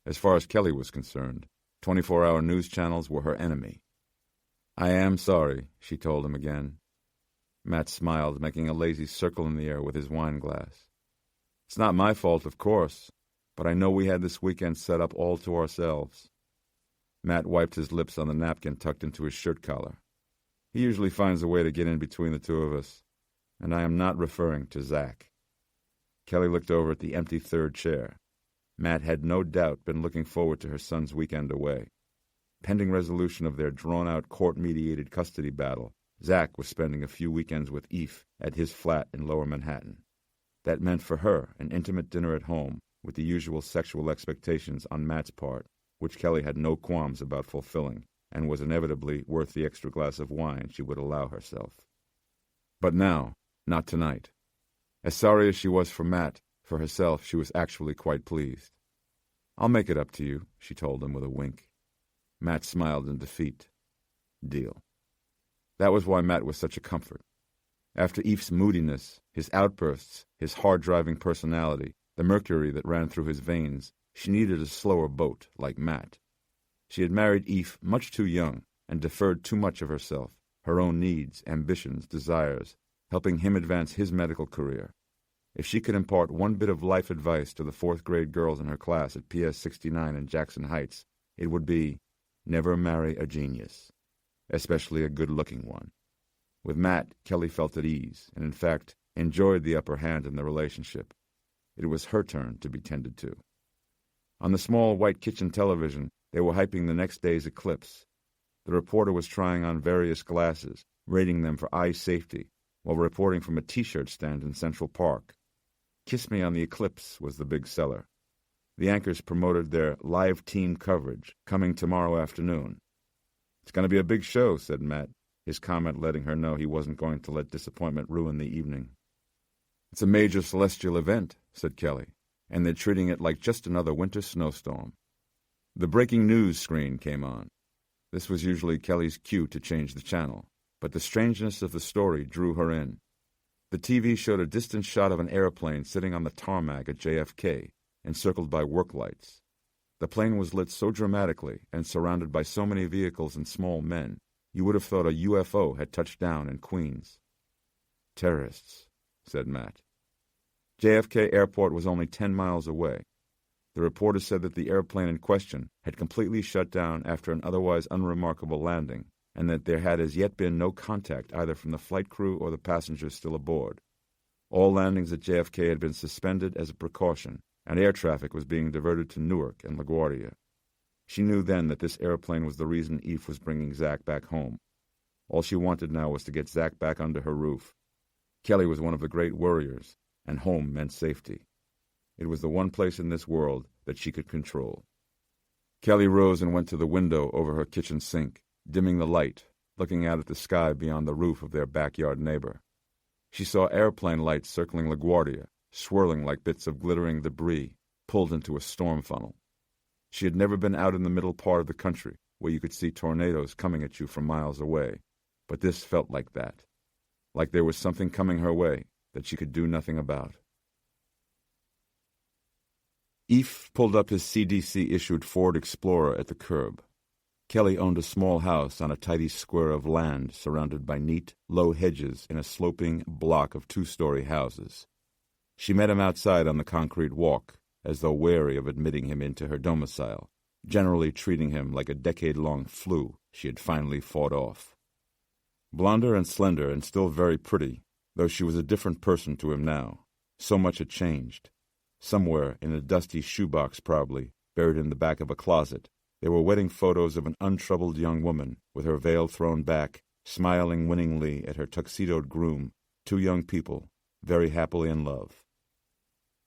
As far as Kelly was concerned, 24-hour news channels were her enemy. "I am sorry," she told him again. Matt smiled, making a lazy circle in the air with his wine glass. "It's not my fault, of course, but I know we had this weekend set up all to ourselves." Matt wiped his lips on the napkin tucked into his shirt collar. "He usually finds a way to get in between the two of us, and I am not referring to Zach." Kelly looked over at the empty third chair. Matt had no doubt been looking forward to her son's weekend away. Pending resolution of their drawn-out court-mediated custody battle, Zach was spending a few weekends with Eve at his flat in Lower Manhattan. That meant for her an intimate dinner at home, with the usual sexual expectations on Matt's part, which Kelly had no qualms about fulfilling, and was inevitably worth the extra glass of wine she would allow herself. But now, not tonight. As sorry as she was for Matt, for herself she was actually quite pleased. "I'll make it up to you," she told him with a wink. Matt smiled in defeat. Deal. That was why Matt was such a comfort. After Eve's moodiness, his outbursts, his hard-driving personality, the mercury that ran through his veins, She needed a slower boat, like Matt. She had married Eve much too young and deferred too much of herself, her own needs, ambitions, desires, helping him advance his medical career. If she could impart one bit of life advice to the fourth-grade girls in her class at PS 69 in Jackson Heights, it would be, never marry a genius, especially a good-looking one. With Matt, Kelly felt at ease, and in fact, enjoyed the upper hand in the relationship. It was her turn to be tended to. On the small white kitchen television, they were hyping the next day's eclipse. The reporter was trying on various glasses, rating them for eye safety, while reporting from a T-shirt stand in Central Park. "Kiss Me on the Eclipse" was the big seller. The anchors promoted their live team coverage, coming tomorrow afternoon. "It's going to be a big show," said Matt, his comment letting her know he wasn't going to let disappointment ruin the evening. "It's a major celestial event," said Kelly, "and they're treating it like just another winter snowstorm." The breaking news screen came on. This was usually Kelly's cue to change the channel, but the strangeness of the story drew her in. The TV showed a distant shot of an airplane sitting on the tarmac at JFK, encircled by work lights. The plane was lit so dramatically and surrounded by so many vehicles and small men, you would have thought a UFO had touched down in Queens. "Terrorists," said Matt. JFK Airport was only 10 miles away. The reporter said that the airplane in question had completely shut down after an otherwise unremarkable landing, and that there had as yet been no contact either from the flight crew or the passengers still aboard. All landings at JFK had been suspended as a precaution, and air traffic was being diverted to Newark and LaGuardia. She knew then that this airplane was the reason Eve was bringing Zach back home. All she wanted now was to get Zach back under her roof. Kelly was one of the great worriers, and home meant safety. It was the one place in this world that she could control. Kelly rose and went to the window over her kitchen sink, dimming the light, looking out at the sky beyond the roof of their backyard neighbor. She saw airplane lights circling LaGuardia, swirling like bits of glittering debris, pulled into a storm funnel. She had never been out in the middle part of the country, where you could see tornadoes coming at you from miles away, but this felt like that, like there was something coming her way that she could do nothing about. Eve pulled up his CDC-issued Ford Explorer at the curb. Kelly owned a small house on a tidy square of land surrounded by neat, low hedges in a sloping block of two-story houses. She met him outside on the concrete walk, as though wary of admitting him into her domicile, generally treating him like a decade-long flu she had finally fought off. Blonder and slender and still very pretty, though she was a different person to him now. So much had changed. Somewhere, in a dusty shoebox probably, buried in the back of a closet, there were wedding photos of an untroubled young woman, with her veil thrown back, smiling winningly at her tuxedoed groom, two young people, very happily in love.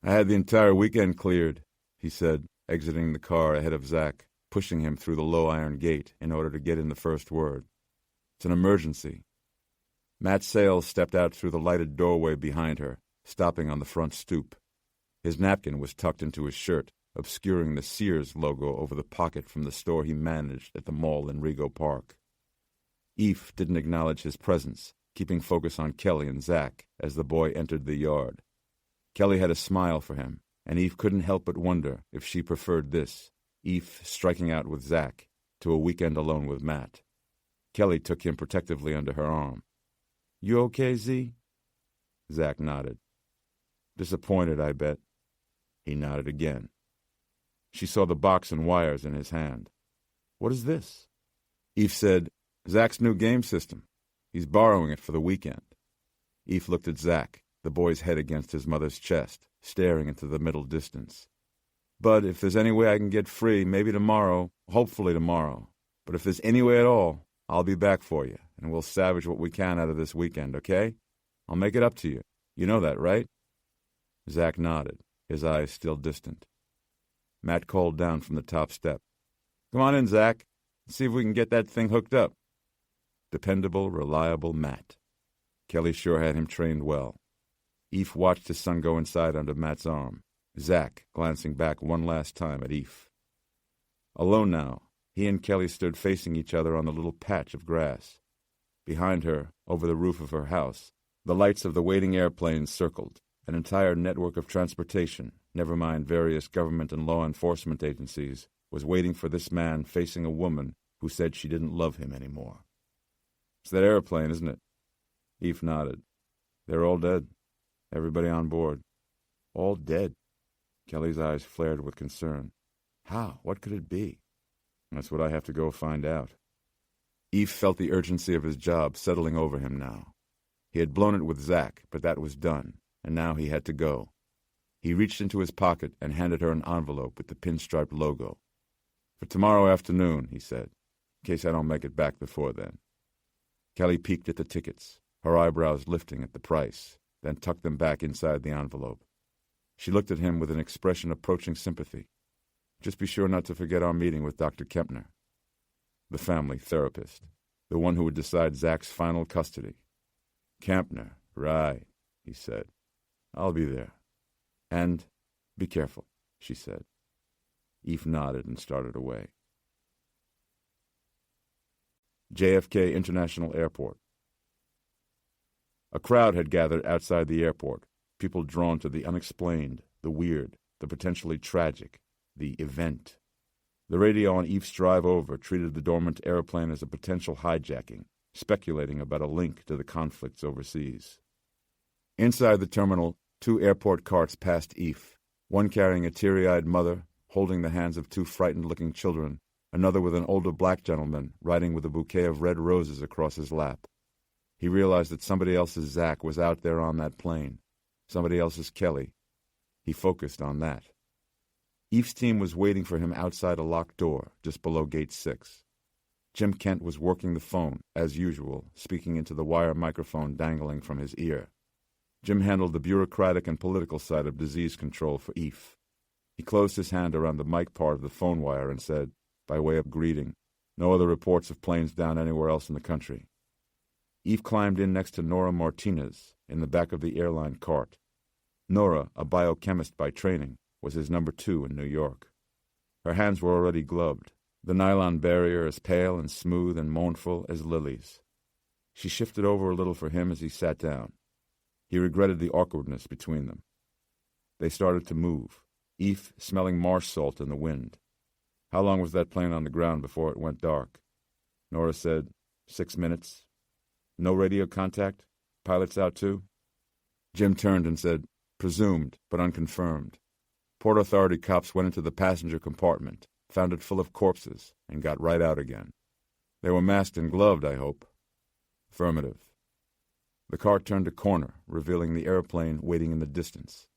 "I had the entire weekend cleared," he said, exiting the car ahead of Zach, pushing him through the low iron gate in order to get in the first word. "It's an emergency." Matt Sales stepped out through the lighted doorway behind her, stopping on the front stoop. His napkin was tucked into his shirt, obscuring the Sears logo over the pocket from the store he managed at the mall in Rego Park. Eve didn't acknowledge his presence, keeping focus on Kelly and Zach as the boy entered the yard. Kelly had a smile for him, and Eve couldn't help but wonder if she preferred this, Eve striking out with Zach, to a weekend alone with Matt. Kelly took him protectively under her arm. "You okay, Z?" Zach nodded. "Disappointed, I bet." He nodded again. She saw the box and wires in his hand. "What is this?" Eve said, "Zach's new game system. He's borrowing it for the weekend." Eve looked at Zach, the boy's head against his mother's chest, staring into the middle distance. "But if there's any way I can get free, maybe tomorrow, hopefully tomorrow. But if there's any way at all, I'll be back for you, and we'll salvage what we can out of this weekend, okay? I'll make it up to you. You know that, right?" Zach nodded, his eyes still distant. Matt called down from the top step. "Come on in, Zach. Let's see if we can get that thing hooked up." Dependable, reliable Matt. Kelly sure had him trained well. Eve watched his son go inside under Matt's arm, Zach glancing back one last time at Eve. Alone now, he and Kelly stood facing each other on the little patch of grass. Behind her, over the roof of her house, the lights of the waiting airplanes circled, An entire network of transportation, never mind various government and law enforcement agencies, was waiting for this man facing a woman who said she didn't love him anymore. It's that airplane, isn't it? Eve nodded. They're all dead. Everybody on board. All dead? Kelly's eyes flared with concern. How? What could it be? That's what I have to go find out. Eve felt the urgency of his job settling over him now. He had blown it with Zach, but that was done, and now he had to go. He reached into his pocket and handed her an envelope with the pinstriped logo. For tomorrow afternoon, he said, in case I don't make it back before then. Kelly peeked at the tickets, her eyebrows lifting at the price, then tucked them back inside the envelope. She looked at him with an expression approaching sympathy. Just be sure not to forget our meeting with Dr. Kempner, the family therapist, the one who would decide Zach's final custody. Kempner, right, he said. I'll be there. And be careful, she said. Eve nodded and started away. JFK International Airport. A crowd had gathered outside the airport, people drawn to the unexplained, the weird, the potentially tragic, the event. The radio on Eve's drive over treated the dormant airplane as a potential hijacking, speculating about a link to the conflicts overseas. Inside the terminal, 2 airport carts passed Eve, one carrying a teary-eyed mother, holding the hands of 2 frightened-looking children, another with an older black gentleman riding with a bouquet of red roses across his lap. He realized that somebody else's Zach was out there on that plane, somebody else's Kelly. He focused on that. Eve's team was waiting for him outside a locked door just below Gate 6. Jim Kent was working the phone, as usual, speaking into the wire microphone dangling from his ear. Jim handled the bureaucratic and political side of disease control for Eve. He closed his hand around the mic part of the phone wire and said, by way of greeting, no other reports of planes down anywhere else in the country. Eve climbed in next to Nora Martinez in the back of the airline cart. Nora, a biochemist by training, was his number 2 in New York. Her hands were already gloved, the nylon barrier as pale and smooth and mournful as lilies. She shifted over a little for him as he sat down. He regretted the awkwardness between them. They started to move, Eve smelling marsh salt in the wind. How long was that plane on the ground before it went dark? Nora said, 6 minutes. No radio contact? Pilots out too? Jim turned and said, presumed, but unconfirmed. Port Authority cops went into the passenger compartment, found it full of corpses, and got right out again. They were masked and gloved, I hope. Affirmative. The car turned a corner, revealing the airplane waiting in the distance.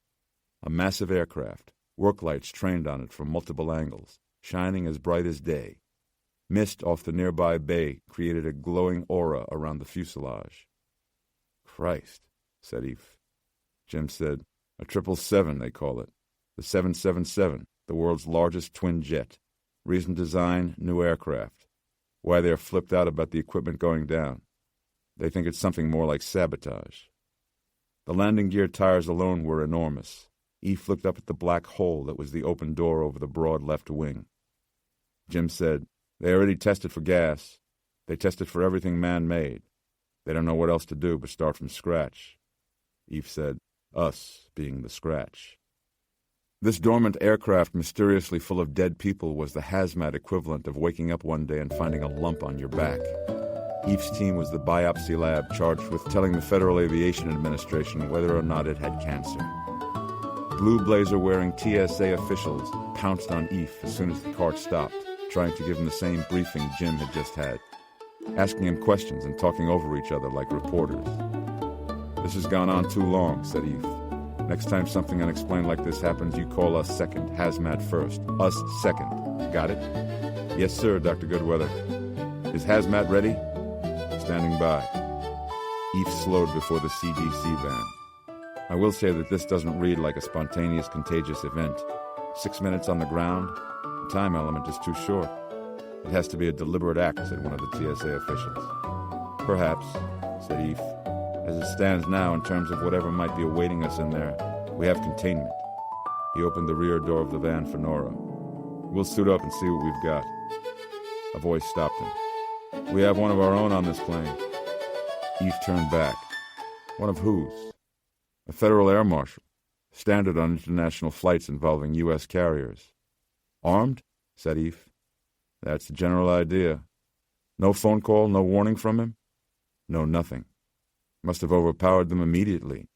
A massive aircraft, work lights trained on it from multiple angles, shining as bright as day. Mist off the nearby bay created a glowing aura around the fuselage. Christ, said Eve. Jim said, a 777, they call it. The 777, the world's largest twin jet. Recent design, new aircraft. Why they're flipped out about the equipment going down. They think it's something more like sabotage. The landing gear tires alone were enormous. Eve looked up at the black hole that was the open door over the broad left wing. Jim said, they already tested for gas. They tested for everything man-made. They don't know what else to do but start from scratch. Eve said, us being the scratch. This dormant aircraft mysteriously full of dead people was the hazmat equivalent of waking up one day and finding a lump on your back. Eve's team was the biopsy lab charged with telling the Federal Aviation Administration whether or not it had cancer. Blue blazer-wearing TSA officials pounced on Eve as soon as the cart stopped, trying to give him the same briefing Jim had just had, asking him questions and talking over each other like reporters. This has gone on too long, said Eve. Next time something unexplained like this happens, you call us second, hazmat first, us second. Got it? Yes, sir, Dr. Goodweather. Is hazmat ready? Standing by. Eve slowed before the CDC van. I will say that this doesn't read like a spontaneous, contagious event. 6 minutes on the ground, the time element is too short. It has to be a deliberate act, said one of the TSA officials. Perhaps, said Eve. As it stands now, in terms of whatever might be awaiting us in there, we have containment. He opened the rear door of the van for Nora. We'll suit up and see what we've got. A voice stopped him. We have one of our own on this plane. Eve turned back. One of whose? A Federal Air Marshal. Standard on international flights involving U.S. carriers. Armed? Said Eve. That's the general idea. No phone call, no warning from him? No, nothing. Must have overpowered them immediately.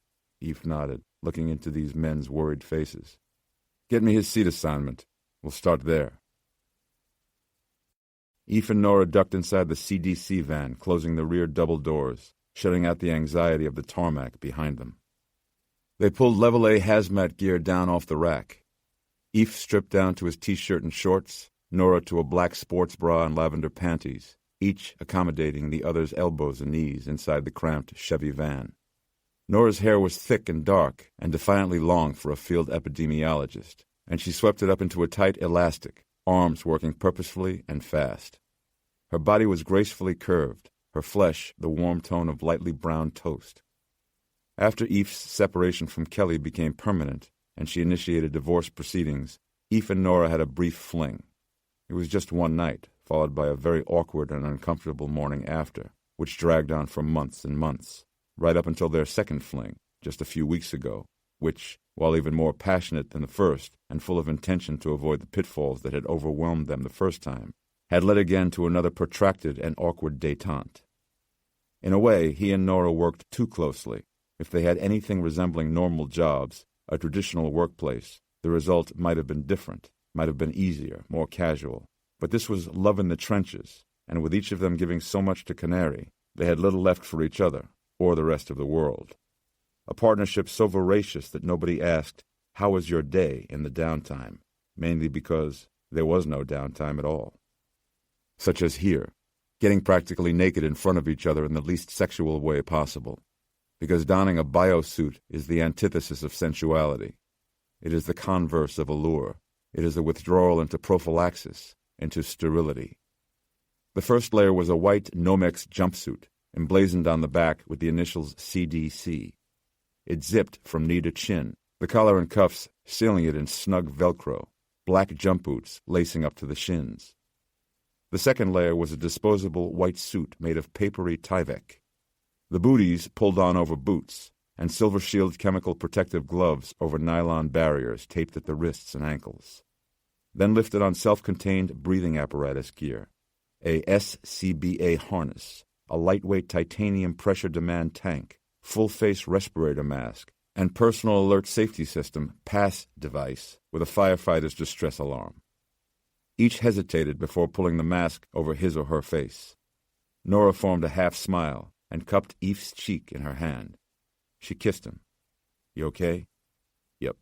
Eve nodded, looking into these men's worried faces. Get me his seat assignment. We'll start there. Eve and Nora ducked inside the CDC van, closing the rear double doors, shutting out the anxiety of the tarmac behind them. They pulled Level A hazmat gear down off the rack. Eve stripped down to his T-shirt and shorts, Nora to a black sports bra and lavender panties, each accommodating the other's elbows and knees inside the cramped Chevy van. Nora's hair was thick and dark and defiantly long for a field epidemiologist, and she swept it up into a tight elastic, arms working purposefully and fast. Her body was gracefully curved, her flesh the warm tone of lightly browned toast. After Eve's separation from Kelly became permanent and she initiated divorce proceedings, Eve and Nora had a brief fling. It was just one night, followed by a very awkward and uncomfortable morning after, which dragged on for months and months, right up until their second fling, just a few weeks ago, which, while even more passionate than the first and full of intention to avoid the pitfalls that had overwhelmed them the first time, had led again to another protracted and awkward détente. In a way, he and Nora worked too closely. If they had anything resembling normal jobs, a traditional workplace, the result might have been different, might have been easier, more casual. But this was love in the trenches, and with each of them giving so much to Canary, they had little left for each other, or the rest of the world. A partnership so voracious that nobody asked, "How was your day?" in the downtime, mainly because there was no downtime at all. Such as here, getting practically naked in front of each other in the least sexual way possible. Because donning a biosuit is the antithesis of sensuality. It is the converse of allure. It is a withdrawal into prophylaxis, into sterility. The first layer was a white Nomex jumpsuit, emblazoned on the back with the initials CDC. It zipped from knee to chin, the collar and cuffs sealing it in snug Velcro, black jump boots lacing up to the shins. The second layer was a disposable white suit made of papery Tyvek. The booties pulled on over boots, and Silver Shield chemical protective gloves over nylon barriers taped at the wrists and ankles. Then lifted on self-contained breathing apparatus gear, a SCBA harness, a lightweight titanium pressure demand tank, full-face respirator mask, and personal alert safety system PASS device with a firefighter's distress alarm. Each hesitated before pulling the mask over his or her face. Nora formed a half smile and cupped Eve's cheek in her hand. She kissed him. "You okay?" "Yep."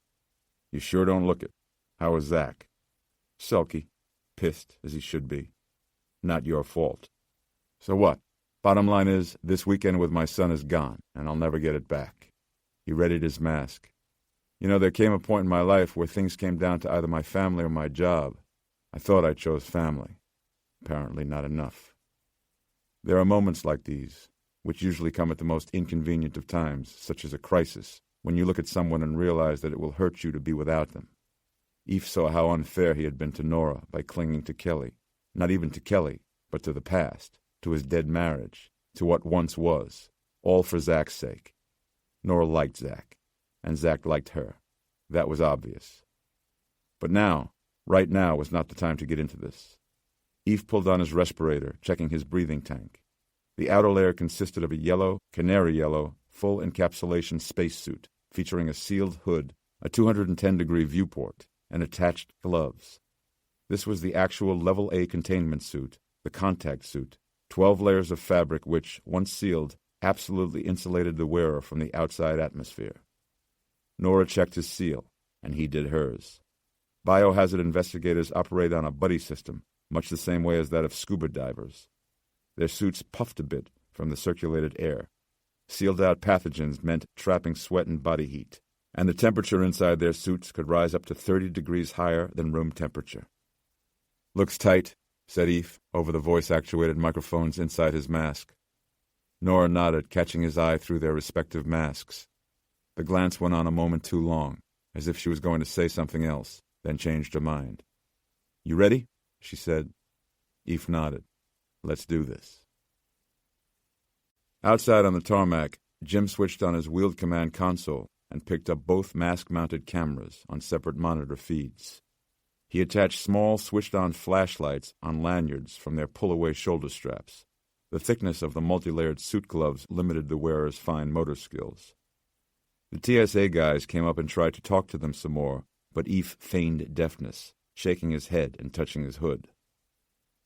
"You sure don't look it. How is Zach?" "Sulky. Pissed, as he should be." "Not your fault." "So what? Bottom line is, this weekend with my son is gone, and I'll never get it back." He readied his mask. "You know, there came a point in my life where things came down to either my family or my job. I thought I chose family. Apparently not enough. There are moments like these, which usually come at the most inconvenient of times, such as a crisis, when you look at someone and realize that it will hurt you to be without them. Eve saw how unfair he had been to Nora by clinging to Kelly, not even to Kelly, but to the past, to his dead marriage, to what once was, all for Zach's sake. Nora liked Zach, and Zach liked her. That was obvious. But now, right now, was not the time to get into this. Eve pulled on his respirator, checking his breathing tank. The outer layer consisted of a yellow, canary yellow, full encapsulation spacesuit, featuring a sealed hood, a 210-degree viewport, and attached gloves. This was the actual Level A containment suit, the contact suit, 12 layers of fabric which, once sealed, absolutely insulated the wearer from the outside atmosphere. Nora checked his seal, and he did hers. Biohazard investigators operate on a buddy system, much the same way as that of scuba divers. Their suits puffed a bit from the circulated air. Sealed-out pathogens meant trapping sweat and body heat, and the temperature inside their suits could rise up to 30 degrees higher than room temperature. "Looks tight," said Eve, over the voice-actuated microphones inside his mask. Nora nodded, catching his eye through their respective masks. The glance went on a moment too long, as if she was going to say something else, then changed her mind. "You ready?" she said. Eve nodded. "Let's do this." Outside on the tarmac, Jim switched on his wheeled command console and picked up both mask-mounted cameras on separate monitor feeds. He attached small switched-on flashlights on lanyards from their pull-away shoulder straps. The thickness of the multi-layered suit gloves limited the wearer's fine motor skills. The TSA guys came up and tried to talk to them some more, but Eph feigned deafness, shaking his head and touching his hood.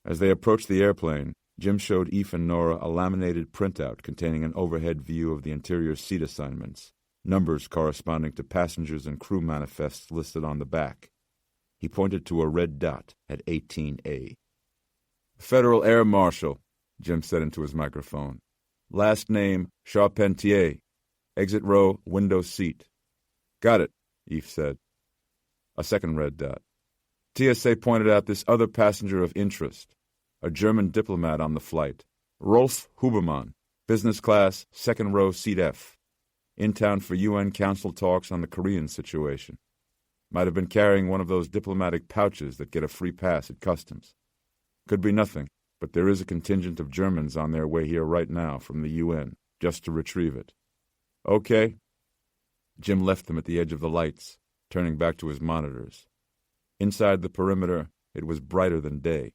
As they approached the airplane, Jim showed Eph and Nora a laminated printout containing an overhead view of the interior seat assignments, numbers corresponding to passengers and crew manifests listed on the back. He pointed to a red dot at 18A. "Federal Air Marshal," Jim said into his microphone. "Last name, Charpentier. Exit row, window seat." "Got it," Eph said. A second red dot. TSA pointed out this other passenger of interest, a German diplomat on the flight, Rolf Hubermann, business class, second row, seat F. In town for UN Council talks on the Korean situation. Might have been carrying one of those diplomatic pouches that get a free pass at customs. Could be nothing, but there is a contingent of Germans on their way here right now from the UN, just to retrieve it. "Okay." Jim left them at the edge of the lights, turning back to his monitors. Inside the perimeter, it was brighter than day.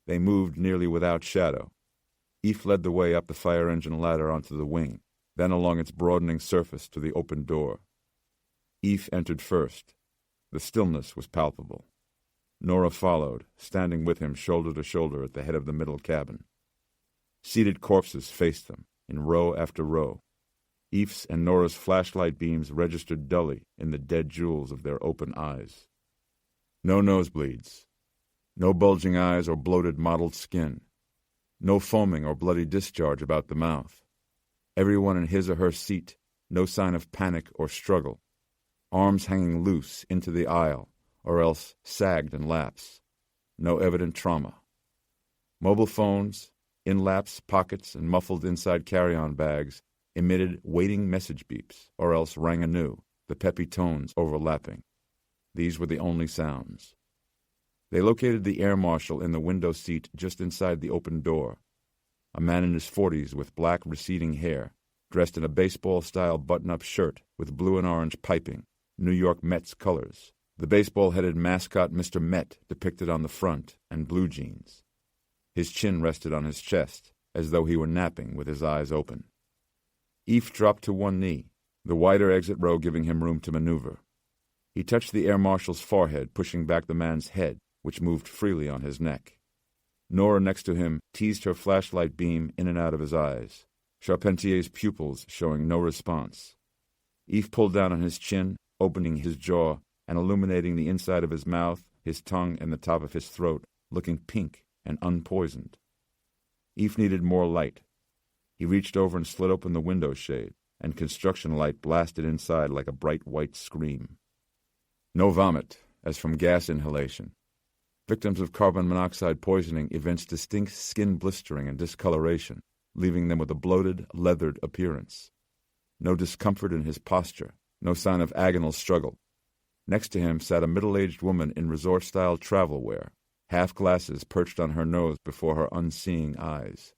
They moved nearly without shadow. Eph led the way up the fire engine ladder onto the wing, then along its broadening surface to the open door. Eph entered first. The stillness was palpable. Nora followed, standing with him shoulder to shoulder at the head of the middle cabin. Seated corpses faced them, in row after row. Eph's and Nora's flashlight beams registered dully in the dead jewels of their open eyes. No nosebleeds. No bulging eyes or bloated mottled skin. No foaming or bloody discharge about the mouth. Everyone in his or her seat, no sign of panic or struggle. Arms hanging loose into the aisle, or else sagged in laps. No evident trauma. Mobile phones, in laps, pockets, and muffled inside carry-on bags emitted waiting message beeps, or else rang anew, the peppy tones overlapping. These were the only sounds. They located the air marshal in the window seat just inside the open door. A man in his 40s with black receding hair, dressed in a baseball-style button-up shirt with blue and orange piping, New York Mets colors, the baseball-headed mascot Mr. Met depicted on the front, and blue jeans. His chin rested on his chest, as though he were napping with his eyes open. Eph dropped to one knee, the wider exit row giving him room to maneuver. He touched the air marshal's forehead, pushing back the man's head, which moved freely on his neck. Nora next to him teased her flashlight beam in and out of his eyes, Charpentier's pupils showing no response. Eph pulled down on his chin, opening his jaw and illuminating the inside of his mouth, his tongue, and the top of his throat, looking pink and unpoisoned. Eph needed more light. He reached over and slid open the window shade, and construction light blasted inside like a bright white scream. No vomit, as from gas inhalation. Victims of carbon monoxide poisoning evince distinct skin blistering and discoloration, leaving them with a bloated, leathered appearance. No discomfort in his posture, no sign of agonal struggle. Next to him sat a middle-aged woman in resort-style travel wear, half-glasses perched on her nose before her unseeing eyes.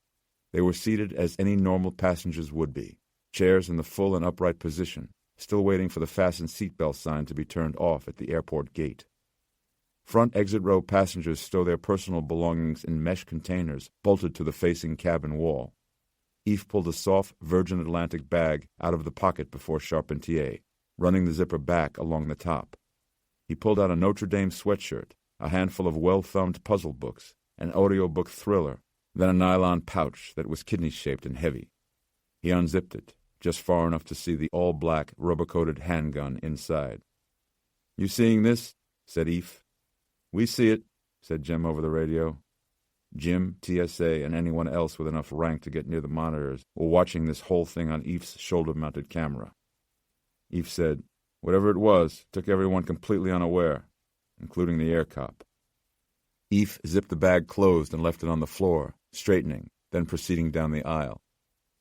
They were seated as any normal passengers would be, chairs in the full and upright position, still waiting for the fasten seatbelt sign to be turned off at the airport gate. Front exit row passengers stow their personal belongings in mesh containers bolted to the facing cabin wall. Eph pulled a soft Virgin Atlantic bag out of the pocket before Charpentier, running the zipper back along the top. He pulled out a Notre Dame sweatshirt, a handful of well-thumbed puzzle books, an audiobook thriller, then a nylon pouch that was kidney-shaped and heavy. He unzipped it, just far enough to see the all-black, rubber-coated handgun inside. "You seeing this?" said Eph. "We see it," said Jim over the radio. Jim, TSA, and anyone else with enough rank to get near the monitors were watching this whole thing on Eph's shoulder-mounted camera. Eph said, "Whatever it was, took everyone completely unaware, including the air cop." Eph zipped the bag closed and left it on the floor, straightening, then proceeding down the aisle.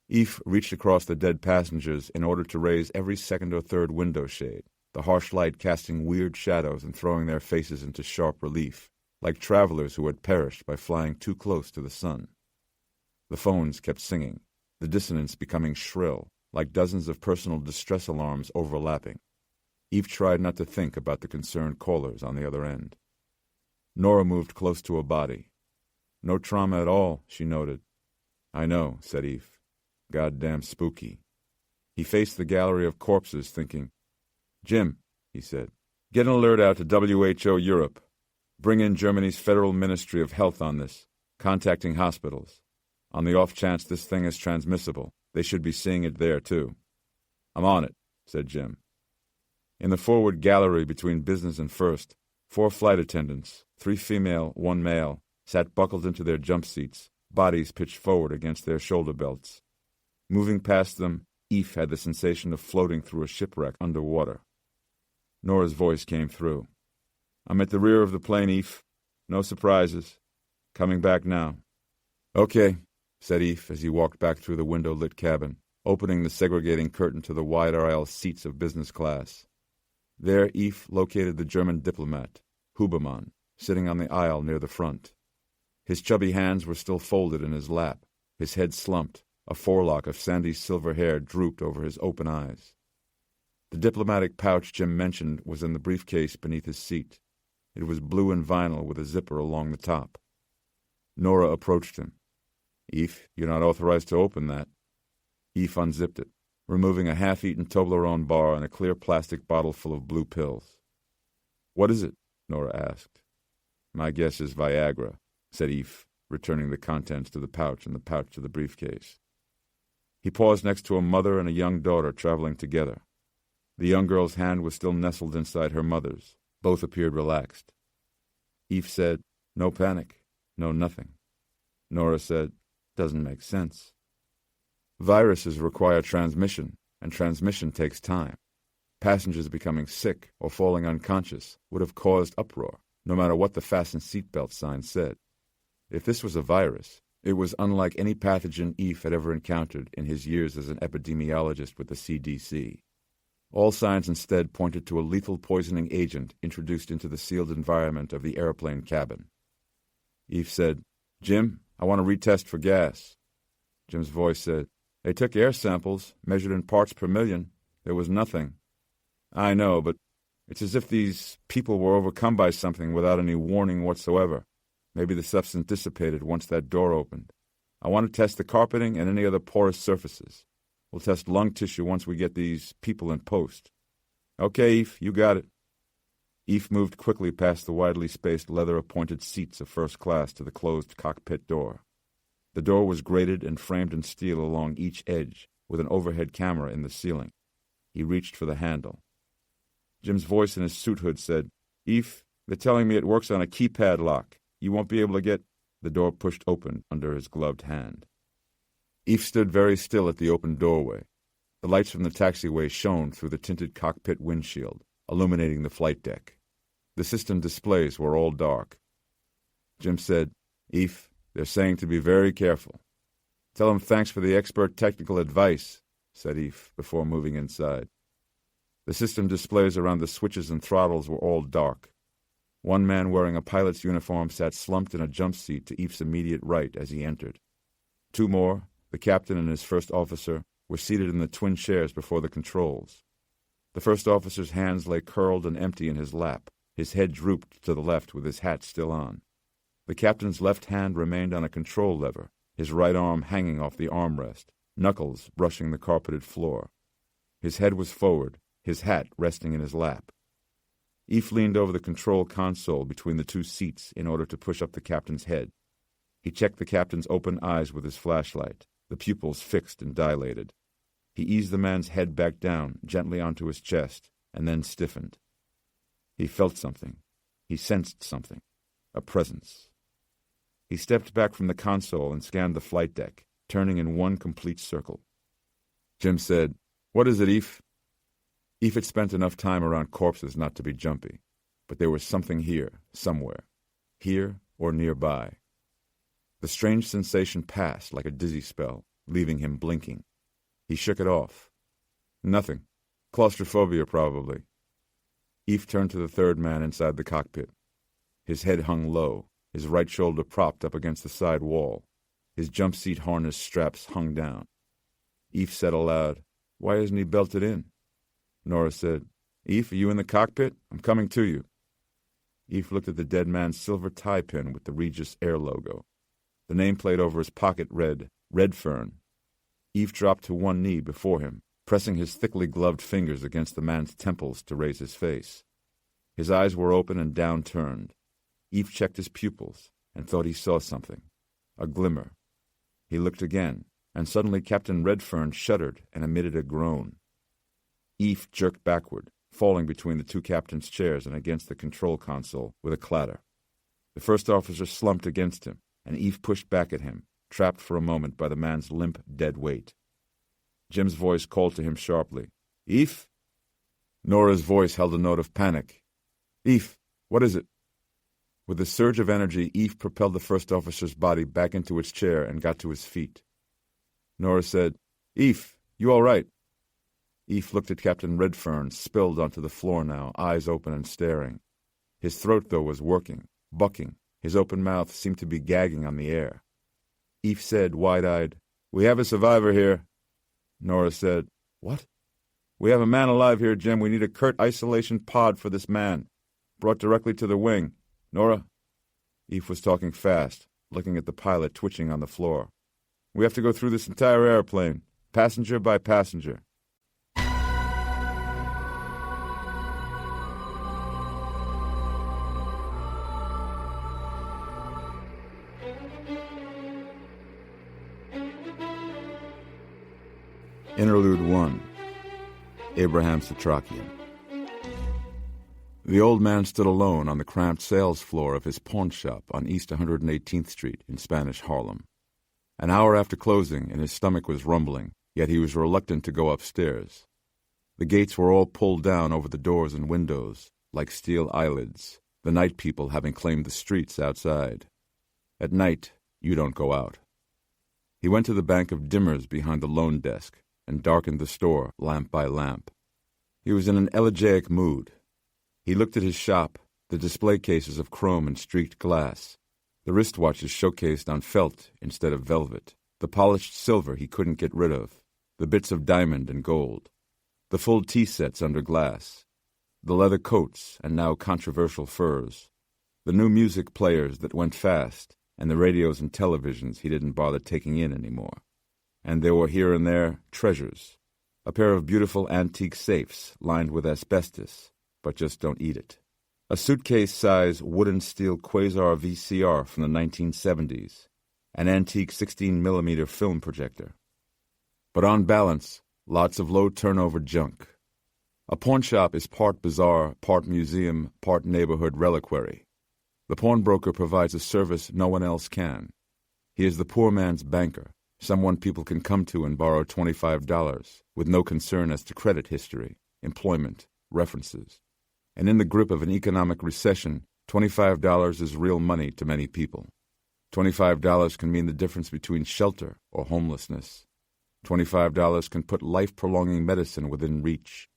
Eph reached across the dead passengers in order to raise every second or third window shade, the harsh light casting weird shadows and throwing their faces into sharp relief, like travelers who had perished by flying too close to the sun. The phones kept singing, the dissonance becoming shrill, like dozens of personal distress alarms overlapping. Eve tried not to think about the concerned callers on the other end. Nora moved close to a body. "No trauma at all," she noted. "I know," said Eve. "Goddamn spooky." He faced the gallery of corpses, thinking. "Jim," he said, "get an alert out to WHO Europe. Bring in Germany's Federal Ministry of Health on this, contacting hospitals. On the off chance this thing is transmissible, they should be seeing it there, too." "I'm on it," said Jim. In the forward gallery between business and first, 4 flight attendants, 3 female, 1 male, sat buckled into their jump seats, bodies pitched forward against their shoulder belts. Moving past them, Eve had the sensation of floating through a shipwreck underwater. Nora's voice came through. "I'm at the rear of the plane, Eve. No surprises. Coming back now." "Okay," said Eve as he walked back through the window-lit cabin, opening the segregating curtain to the wide aisle seats of business class. There Eve located the German diplomat, Hubermann, sitting on the aisle near the front. His chubby hands were still folded in his lap, his head slumped, a forelock of sandy silver hair drooped over his open eyes. The diplomatic pouch Jim mentioned was in the briefcase beneath his seat. It was blue and vinyl with a zipper along the top. Nora approached him. "Eve, you're not authorized to open that." Eve unzipped it, removing a half-eaten Toblerone bar and a clear plastic bottle full of blue pills. "What is it?" Nora asked. "My guess is Viagra," said Eve, returning the contents to the pouch and the pouch to the briefcase. He paused next to a mother and a young daughter traveling together. The young girl's hand was still nestled inside her mother's. Both appeared relaxed. Eve said, "No panic, no nothing." Nora said, "Doesn't make sense." "Viruses require transmission, and transmission takes time. Passengers becoming sick or falling unconscious would have caused uproar, no matter what the fasten seatbelt sign said. If this was a virus, it was unlike any pathogen Eve had ever encountered in his years as an epidemiologist with the CDC. All signs instead pointed to a lethal poisoning agent introduced into the sealed environment of the airplane cabin. Eve said, "Jim, I want to retest for gas." Jim's voice said, "They took air samples, measured in parts per million. There was nothing." "I know, but it's as if these people were overcome by something without any warning whatsoever. Maybe the substance dissipated once that door opened. I want to test the carpeting and any other porous surfaces. We'll test lung tissue once we get these people in post." "Okay, Eve, you got it." Eve moved quickly past the widely spaced leather-appointed seats of first class to the closed cockpit door. The door was grated and framed in steel along each edge, with an overhead camera in the ceiling. He reached for the handle. Jim's voice in his suit hood said, "Eve, they're telling me it works on a keypad lock. You won't be able to get—" The door pushed open under his gloved hand. Eve stood very still at the open doorway. The lights from the taxiway shone through the tinted cockpit windshield, illuminating the flight deck. The system displays were all dark. Jim said, "Eve, they're saying to be very careful." "Tell them thanks for the expert technical advice," said Eve before moving inside. The system displays around the switches and throttles were all dark. One man wearing a pilot's uniform sat slumped in a jump seat to Eve's immediate right as he entered. 2 more, the captain and his first officer, were seated in the twin chairs before the controls. The first officer's hands lay curled and empty in his lap, his head drooped to the left with his hat still on. The captain's left hand remained on a control lever, his right arm hanging off the armrest, knuckles brushing the carpeted floor. His head was forward, his hat resting in his lap. Eve leaned over the control console between the 2 seats in order to push up the captain's head. He checked the captain's open eyes with his flashlight, the pupils fixed and dilated. He eased the man's head back down, gently onto his chest, and then stiffened. He felt something. He sensed something. A presence. He stepped back from the console and scanned the flight deck, turning in one complete circle. Jim said, "What is it, Eve?" Eve had spent enough time around corpses not to be jumpy, but there was something here, somewhere. Here or nearby. The strange sensation passed like a dizzy spell, leaving him blinking. He shook it off. "Nothing. Claustrophobia, probably." Eve turned to the third man inside the cockpit. His head hung low, his right shoulder propped up against the side wall. His jump seat harness straps hung down. Eve said aloud, Why isn't he belted in? Nora said, Eph, are you in the cockpit? I'm coming to you. Eph looked at the dead man's silver tie pin with the Regis Air logo. The nameplate over his pocket read, Redfern. Eph dropped to one knee before him, pressing his thickly gloved fingers against the man's temples to raise his face. His eyes were open and downturned. Eph checked his pupils and thought he saw something, a glimmer. He looked again, and suddenly Captain Redfern shuddered and emitted a groan. Eph jerked backward, falling between the two captains' chairs and against the control console with a clatter. The first officer slumped against him, and Eph pushed back at him, trapped for a moment by the man's limp, dead weight. Jim's voice called to him sharply, Eph? Nora's voice held a note of panic. Eph, what is it? With a surge of energy, Eph propelled the first officer's body back into its chair and got to his feet. Nora said, Eph, you all right? Eph looked at Captain Redfern, spilled onto the floor now, eyes open and staring. His throat, though, was working, bucking. His open mouth seemed to be gagging on the air. Eph said, wide-eyed, We have a survivor here. Nora said, What? We have a man alive here, Jim. We need a curt isolation pod for this man. Brought directly to the wing. Nora? Eph was talking fast, looking at the pilot twitching on the floor. We have to go through this entire airplane, passenger by passenger. Interlude 1. Abraham Setrakian. The old man stood alone on the cramped sales floor of his pawnshop on East 118th Street in Spanish Harlem. An hour after closing, and his stomach was rumbling, yet he was reluctant to go upstairs. The gates were all pulled down over the doors and windows, like steel eyelids, the night people having claimed the streets outside. At night, you don't go out. He went to the bank of dimmers behind the loan desk and darkened the store lamp by lamp. He was in an elegiac mood. He looked at his shop, the display cases of chrome and streaked glass, the wristwatches showcased on felt instead of velvet, the polished silver he couldn't get rid of, the bits of diamond and gold, the full tea sets under glass, the leather coats and now controversial furs, the new music players that went fast, and the radios and televisions he didn't bother taking in anymore. And there were here and there treasures, a pair of beautiful antique safes lined with asbestos, but just don't eat it. A suitcase-size wooden-steel Quasar VCR from the 1970s, an antique 16mm film projector. But on balance, lots of low-turnover junk. A pawnshop is part bazaar, part museum, part neighborhood reliquary. The pawnbroker provides a service no one else can. He is the poor man's banker, someone people can come to and borrow $25, with no concern as to credit history, employment, references. And in the grip of an economic recession, $25 is real money to many people. $25 can mean the difference between shelter or homelessness. $25 can put life-prolonging medicine within reach.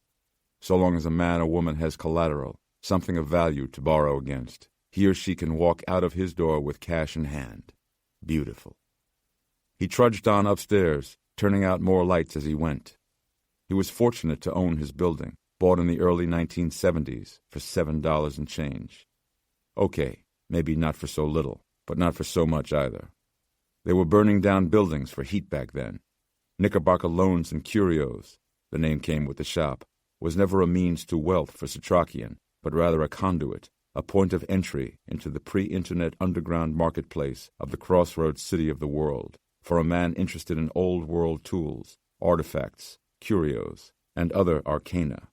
So long as a man or woman has collateral, something of value to borrow against, he or she can walk out of his door with cash in hand. Beautiful. He trudged on upstairs, turning out more lights as he went. He was fortunate to own his building, bought in the early 1970s for $7 and change. Okay, maybe not for so little, but not for so much either. They were burning down buildings for heat back then. Knickerbocker Loans and Curios, the name came with the shop, was never a means to wealth for Setrakian, but rather a conduit, a point of entry into the pre-internet underground marketplace of the crossroads city of the world, for a man interested in old-world tools, artifacts, curios, and other arcana.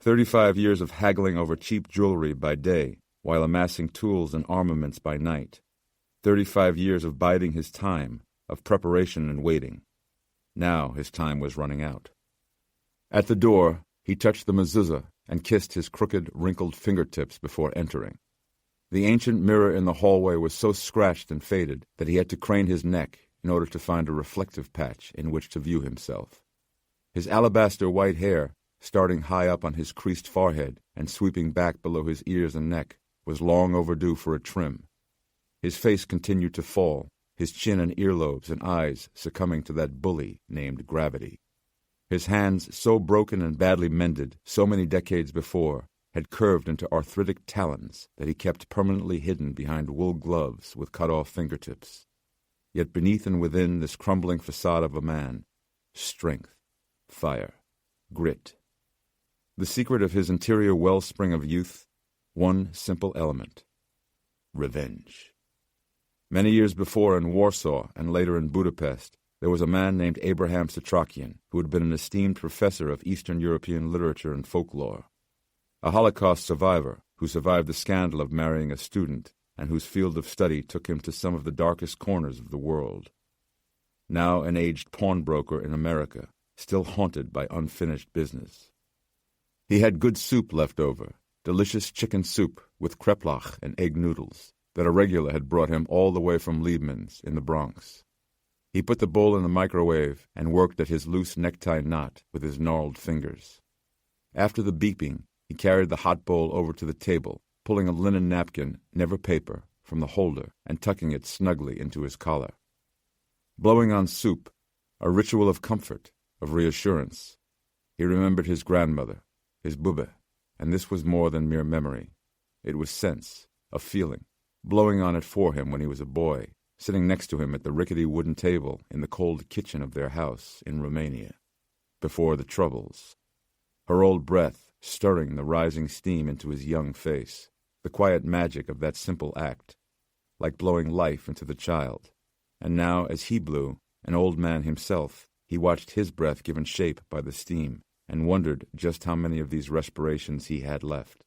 35 years of haggling over cheap jewelry by day, while amassing tools and armaments by night. 35 years of biding his time, of preparation and waiting. Now his time was running out. At the door, he touched the mezuzah and kissed his crooked, wrinkled fingertips before entering. The ancient mirror in the hallway was so scratched and faded that he had to crane his neck in order to find a reflective patch in which to view himself. His alabaster white hair, starting high up on his creased forehead and sweeping back below his ears and neck, was long overdue for a trim. His face continued to fall, his chin and earlobes and eyes succumbing to that bully named gravity. His hands, so broken and badly mended so many decades before, had curved into arthritic talons that he kept permanently hidden behind wool gloves with cut-off fingertips. Yet beneath and within this crumbling facade of a man, strength, fire, grit. The secret of his interior wellspring of youth, one simple element: revenge. Many years before in Warsaw and later in Budapest, there was a man named Abraham Setrakian who had been an esteemed professor of Eastern European literature and folklore. A Holocaust survivor who survived the scandal of marrying a student and whose field of study took him to some of the darkest corners of the world. Now an aged pawnbroker in America, still haunted by unfinished business. He had good soup left over, delicious chicken soup with kreplach and egg noodles that a regular had brought him all the way from Liebman's in the Bronx. He put the bowl in the microwave and worked at his loose necktie knot with his gnarled fingers. After the beeping, he carried the hot bowl over to the table, pulling a linen napkin, never paper, from the holder and tucking it snugly into his collar. Blowing on soup, a ritual of comfort, of reassurance. He remembered his grandmother, his Bube, and this was more than mere memory. It was sense, a feeling, blowing on it for him when he was a boy, sitting next to him at the rickety wooden table in the cold kitchen of their house in Romania, before the Troubles. Her old breath stirring the rising steam into his young face, the quiet magic of that simple act, like blowing life into the child. And now, as he blew, an old man himself, he watched his breath given shape by the steam, and wondered just how many of these respirations he had left.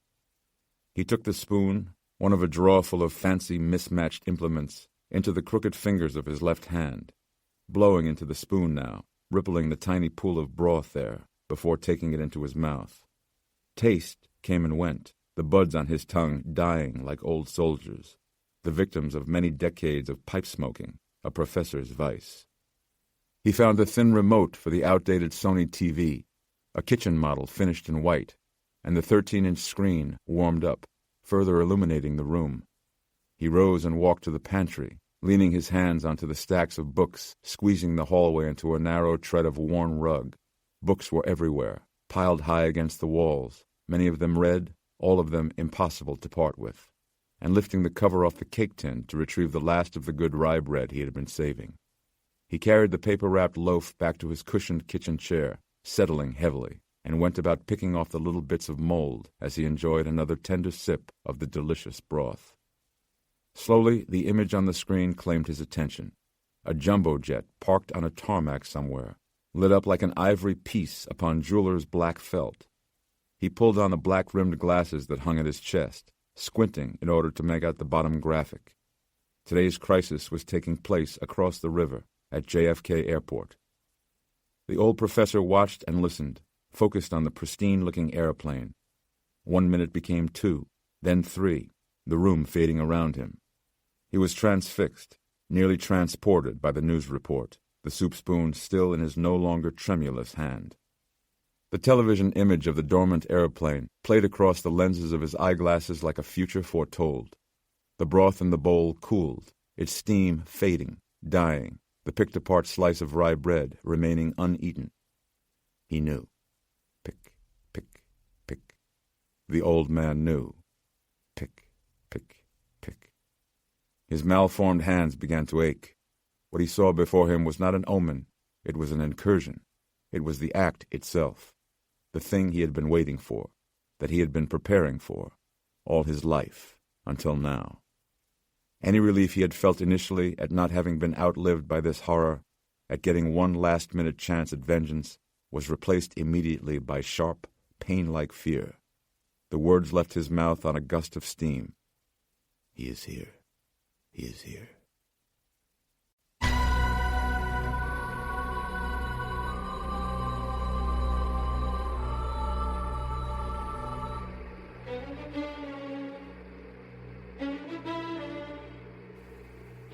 He took the spoon, one of a drawer full of fancy mismatched implements, into the crooked fingers of his left hand, blowing into the spoon now, rippling the tiny pool of broth there, before taking it into his mouth. Taste came and went, the buds on his tongue dying like old soldiers, the victims of many decades of pipe smoking, a professor's vice. He found a thin remote for the outdated Sony TV, a kitchen model finished in white, and the 13-inch screen warmed up, further illuminating the room. He rose and walked to the pantry, leaning his hands onto the stacks of books, squeezing the hallway into a narrow tread of worn rug. Books were everywhere, piled high against the walls, many of them red, all of them impossible to part with, and lifting the cover off the cake tin to retrieve the last of the good rye bread he had been saving. He carried the paper-wrapped loaf back to his cushioned kitchen chair, settling heavily, and went about picking off the little bits of mold as he enjoyed another tender sip of the delicious broth. Slowly, the image on the screen claimed his attention. A jumbo jet parked on a tarmac somewhere, lit up like an ivory piece upon jeweler's black felt. He pulled on the black-rimmed glasses that hung at his chest, squinting in order to make out the bottom graphic. Today's crisis was taking place across the river at JFK Airport. The old professor watched and listened, focused on the pristine-looking airplane. 1 minute became 2, then 3, the room fading around him. He was transfixed, nearly transported by the news report, the soup spoon still in his no longer tremulous hand. The television image of the dormant airplane played across the lenses of his eyeglasses like a future foretold. The broth in the bowl cooled, its steam fading, dying, the picked-apart slice of rye bread remaining uneaten. He knew. Pick, pick, pick. The old man knew. Pick, pick, pick. His malformed hands began to ache. What he saw before him was not an omen. It was an incursion. It was the act itself. The thing he had been waiting for, that he had been preparing for, all his life, until now. Any relief he had felt initially at not having been outlived by this horror, at getting one last-minute chance at vengeance, was replaced immediately by sharp, pain-like fear. The words left his mouth on a gust of steam. He is here. He is here.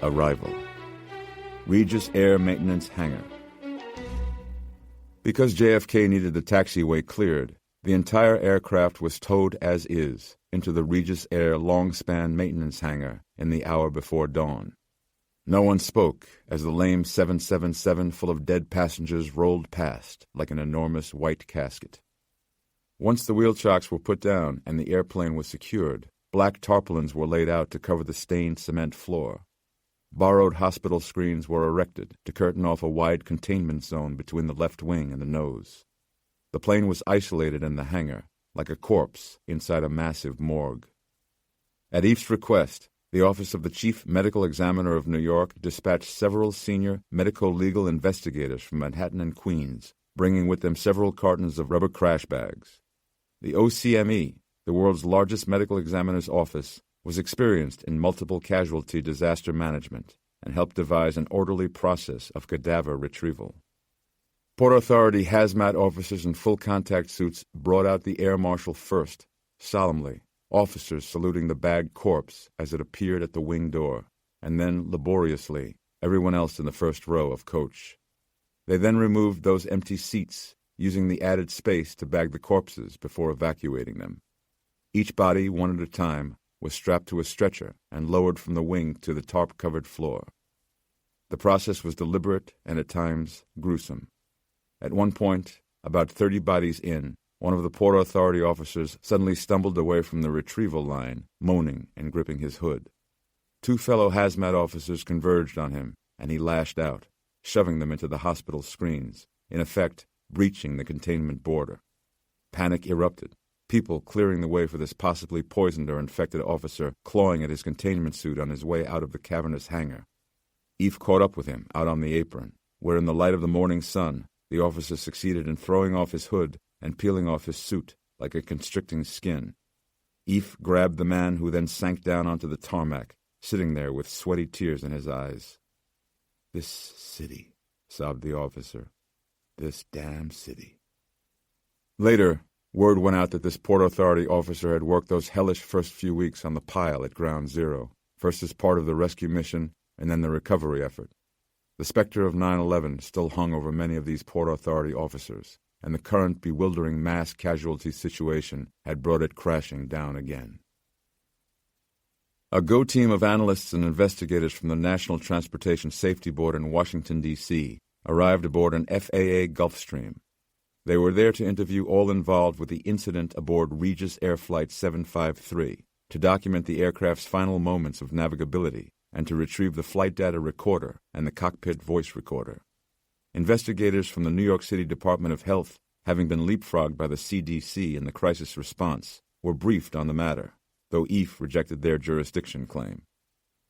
Arrival. Regis Air Maintenance Hangar. Because JFK needed the taxiway cleared, the entire aircraft was towed as is into the Regis Air long-span maintenance hangar in the hour before dawn. No one spoke as the lame 777 full of dead passengers rolled past like an enormous white casket. Once the wheel chocks were put down and the airplane was secured, black tarpaulins were laid out to cover the stained cement floor. Borrowed hospital screens were erected to curtain off a wide containment zone between the left wing and the nose. The plane was isolated in the hangar, like a corpse inside a massive morgue. At Eph's request, the Office of the Chief Medical Examiner of New York dispatched several senior medico-legal investigators from Manhattan and Queens, bringing with them several cartons of rubber crash bags. The OCME, the world's largest medical examiner's office, was experienced in multiple casualty disaster management and helped devise an orderly process of cadaver retrieval. Port Authority hazmat officers in full contact suits brought out the air marshal first, solemnly, officers saluting the bagged corpse as it appeared at the wing door, and then, laboriously, everyone else in the first row of coach. They then removed those empty seats, using the added space to bag the corpses before evacuating them. Each body, one at a time, was strapped to a stretcher and lowered from the wing to the tarp-covered floor. The process was deliberate and at times gruesome. At one point, about 30 bodies in, one of the Port Authority officers suddenly stumbled away from the retrieval line, moaning and gripping his hood. Two fellow hazmat officers converged on him, and he lashed out, shoving them into the hospital screens, in effect breaching the containment border. Panic erupted, people clearing the way for this possibly poisoned or infected officer clawing at his containment suit on his way out of the cavernous hangar. Eph caught up with him out on the apron, where in the light of the morning sun the officer succeeded in throwing off his hood and peeling off his suit like a constricting skin. Eph grabbed the man, who then sank down onto the tarmac, sitting there with sweaty tears in his eyes. "This city," sobbed the officer. "This damn city." Later, word went out that this Port Authority officer had worked those hellish first few weeks on the pile at Ground Zero, first as part of the rescue mission and then the recovery effort. The specter of 9/11 still hung over many of these Port Authority officers, and the current bewildering mass casualty situation had brought it crashing down again. A GO team of analysts and investigators from the National Transportation Safety Board in Washington, D.C., arrived aboard an FAA Gulfstream. They were there to interview all involved with the incident aboard Regis Air Flight 753, to document the aircraft's final moments of navigability, and to retrieve the flight data recorder and the cockpit voice recorder. Investigators from the New York City Department of Health, having been leapfrogged by the CDC in the crisis response, were briefed on the matter, though Eph rejected their jurisdiction claim.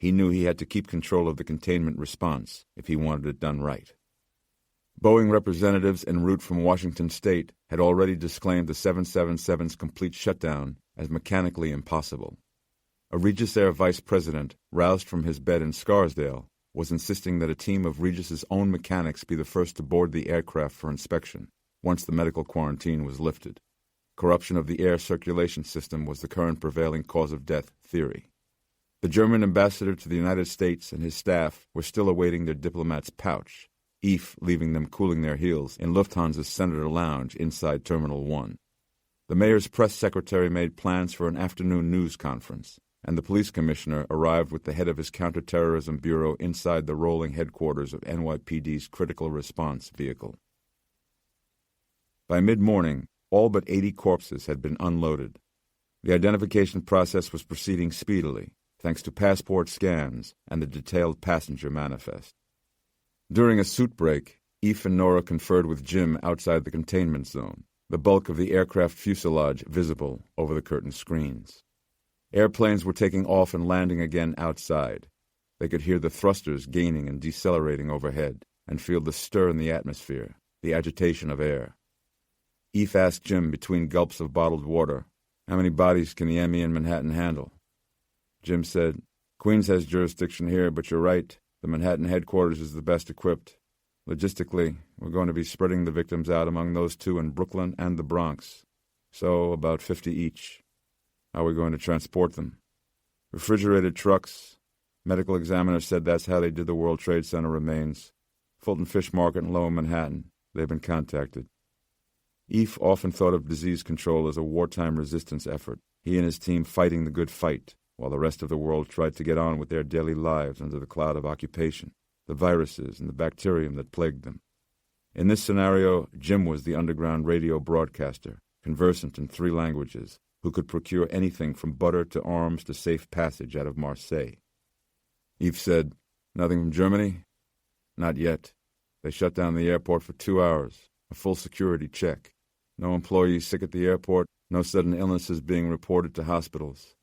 He knew he had to keep control of the containment response if he wanted it done right. Boeing representatives en route from Washington State had already disclaimed the 777's complete shutdown as mechanically impossible. A Regis Air vice president, roused from his bed in Scarsdale, was insisting that a team of Regis's own mechanics be the first to board the aircraft for inspection, once the medical quarantine was lifted. Corruption of the air circulation system was the current prevailing cause of death theory. The German ambassador to the United States and his staff were still awaiting their diplomat's pouch, Eph leaving them cooling their heels in Lufthansa's Senator Lounge inside Terminal 1. The mayor's press secretary made plans for an afternoon news conference, and the police commissioner arrived with the head of his counterterrorism bureau inside the rolling headquarters of NYPD's critical response vehicle. By mid-morning, all but 80 corpses had been unloaded. The identification process was proceeding speedily, thanks to passport scans and the detailed passenger manifest. During a suit break, Eph and Nora conferred with Jim outside the containment zone, the bulk of the aircraft fuselage visible over the curtain screens. Airplanes were taking off and landing again outside. They could hear the thrusters gaining and decelerating overhead, and feel the stir in the atmosphere, the agitation of air. Eph asked Jim between gulps of bottled water, "How many bodies can the ME in Manhattan handle?" Jim said, "Queens has jurisdiction here, but you're right. The Manhattan headquarters is the best equipped. Logistically, we're going to be spreading the victims out among those two in Brooklyn and the Bronx. So, about 50 each. How are we going to transport them? Refrigerated trucks. Medical examiner said that's how they did the World Trade Center remains. Fulton Fish Market in Lower Manhattan. They've been contacted." Eph often thought of disease control as a wartime resistance effort, he and his team fighting the good fight, while the rest of the world tried to get on with their daily lives under the cloud of occupation, the viruses and the bacterium that plagued them. In this scenario, Jim was the underground radio broadcaster, conversant in 3 languages, who could procure anything from butter to arms to safe passage out of Marseille. Yves said, "Nothing from Germany?" "Not yet. They shut down the airport for 2 hours, a full security check. No employees sick at the airport, no sudden illnesses being reported to hospitals."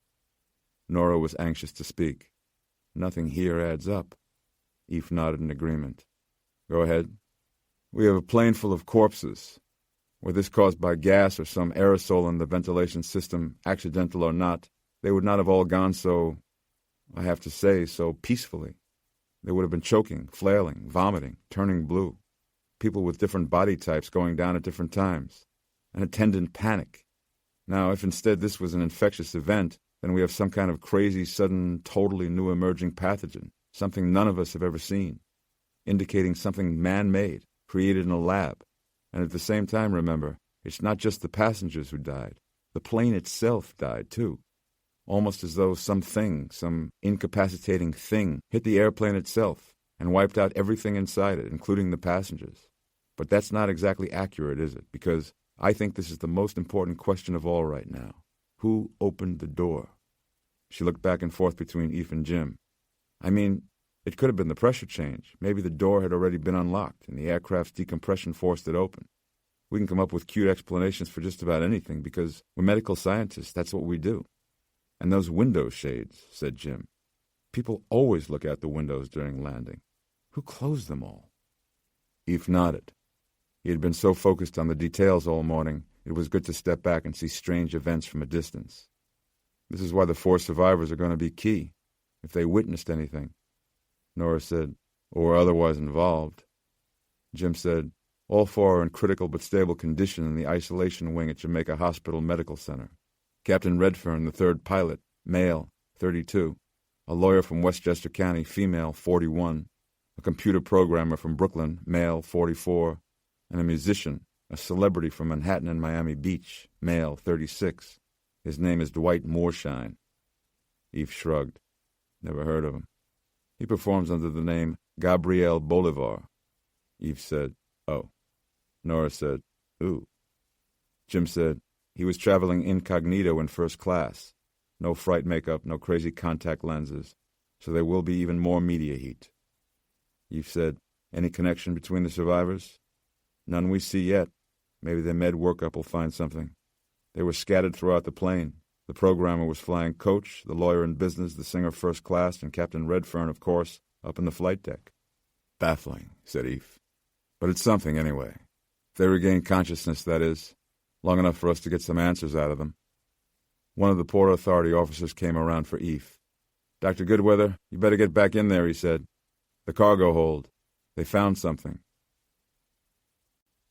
Nora was anxious to speak. "Nothing here adds up." Yves nodded in agreement. "Go ahead." "We have a plane full of corpses. Were this caused by gas or some aerosol in the ventilation system, accidental or not, they would not have all gone so, I have to say, so peacefully. They would have been choking, flailing, vomiting, turning blue. People with different body types going down at different times. An attendant panic. Now, if instead this was an infectious event, then we have some kind of crazy, sudden, totally new emerging pathogen, something none of us have ever seen, indicating something man-made, created in a lab. And at the same time, remember, it's not just the passengers who died. The plane itself died, too. Almost as though something, some incapacitating thing, hit the airplane itself and wiped out everything inside it, including the passengers. But that's not exactly accurate, is it? Because I think this is the most important question of all right now. Who opened the door? She looked back and forth between Eve and Jim. I mean, it could have been the pressure change. Maybe the door had already been unlocked, and the aircraft's decompression forced it open. We can come up with cute explanations for just about anything, because we're medical scientists. That's what we do. And those window shades, said Jim. People always look out the windows during landing. Who closed them all? Eve nodded. He had been so focused on the details all morning, it was good to step back and see strange events from a distance. This is why the 4 survivors are going to be key, if they witnessed anything. Nora said, or otherwise involved. Jim said, all 4 are in critical but stable condition in the isolation wing at Jamaica Hospital Medical Center. Captain Redfern, the 3rd pilot, male, 32. A lawyer from Westchester County, female, 41. A computer programmer from Brooklyn, male, 44. And a musician, a celebrity from Manhattan and Miami Beach, male, 36. His name is Dwight Moorshine. Eve shrugged. Never heard of him. He performs under the name Gabriel Bolivar. Eve said, oh. Nora said, ooh. Jim said, he was traveling incognito in first class. No fright makeup, no crazy contact lenses. So there will be even more media heat. Eve said, any connection between the survivors? None we see yet. Maybe the med workup will find something. They were scattered throughout the plane. The programmer was flying coach, the lawyer in business, the singer first class, and Captain Redfern, of course, up in the flight deck. Baffling, said Eve. But it's something anyway. If they regain consciousness, that is, long enough for us to get some answers out of them. One of the Port Authority officers came around for Eve. Dr. Goodweather, you better get back in there, he said. The cargo hold. They found something.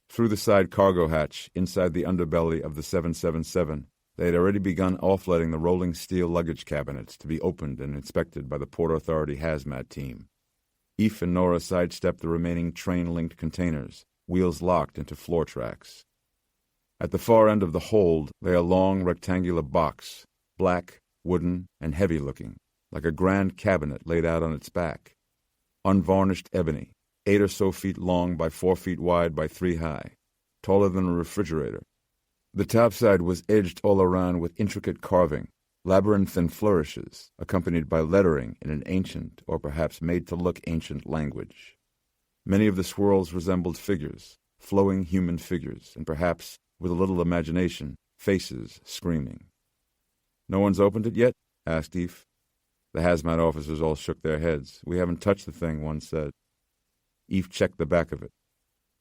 Through the side cargo hatch, inside the underbelly of the 777, they had already begun offloading the rolling steel luggage cabinets to be opened and inspected by the Port Authority hazmat team. Eve and Nora sidestepped the remaining train-linked containers, wheels locked into floor tracks. At the far end of the hold lay a long rectangular box, black, wooden, and heavy-looking, like a grand cabinet laid out on its back. Unvarnished ebony, 8 or so feet long by 4 feet wide by 3 high, taller than a refrigerator. The topside was edged all around with intricate carving, labyrinthine flourishes, accompanied by lettering in an ancient, or perhaps made-to-look ancient language. Many of the swirls resembled figures, flowing human figures, and perhaps, with a little imagination, faces screaming. No one's opened it yet? Asked Eve. The hazmat officers all shook their heads. We haven't touched the thing, one said. Eve checked the back of it.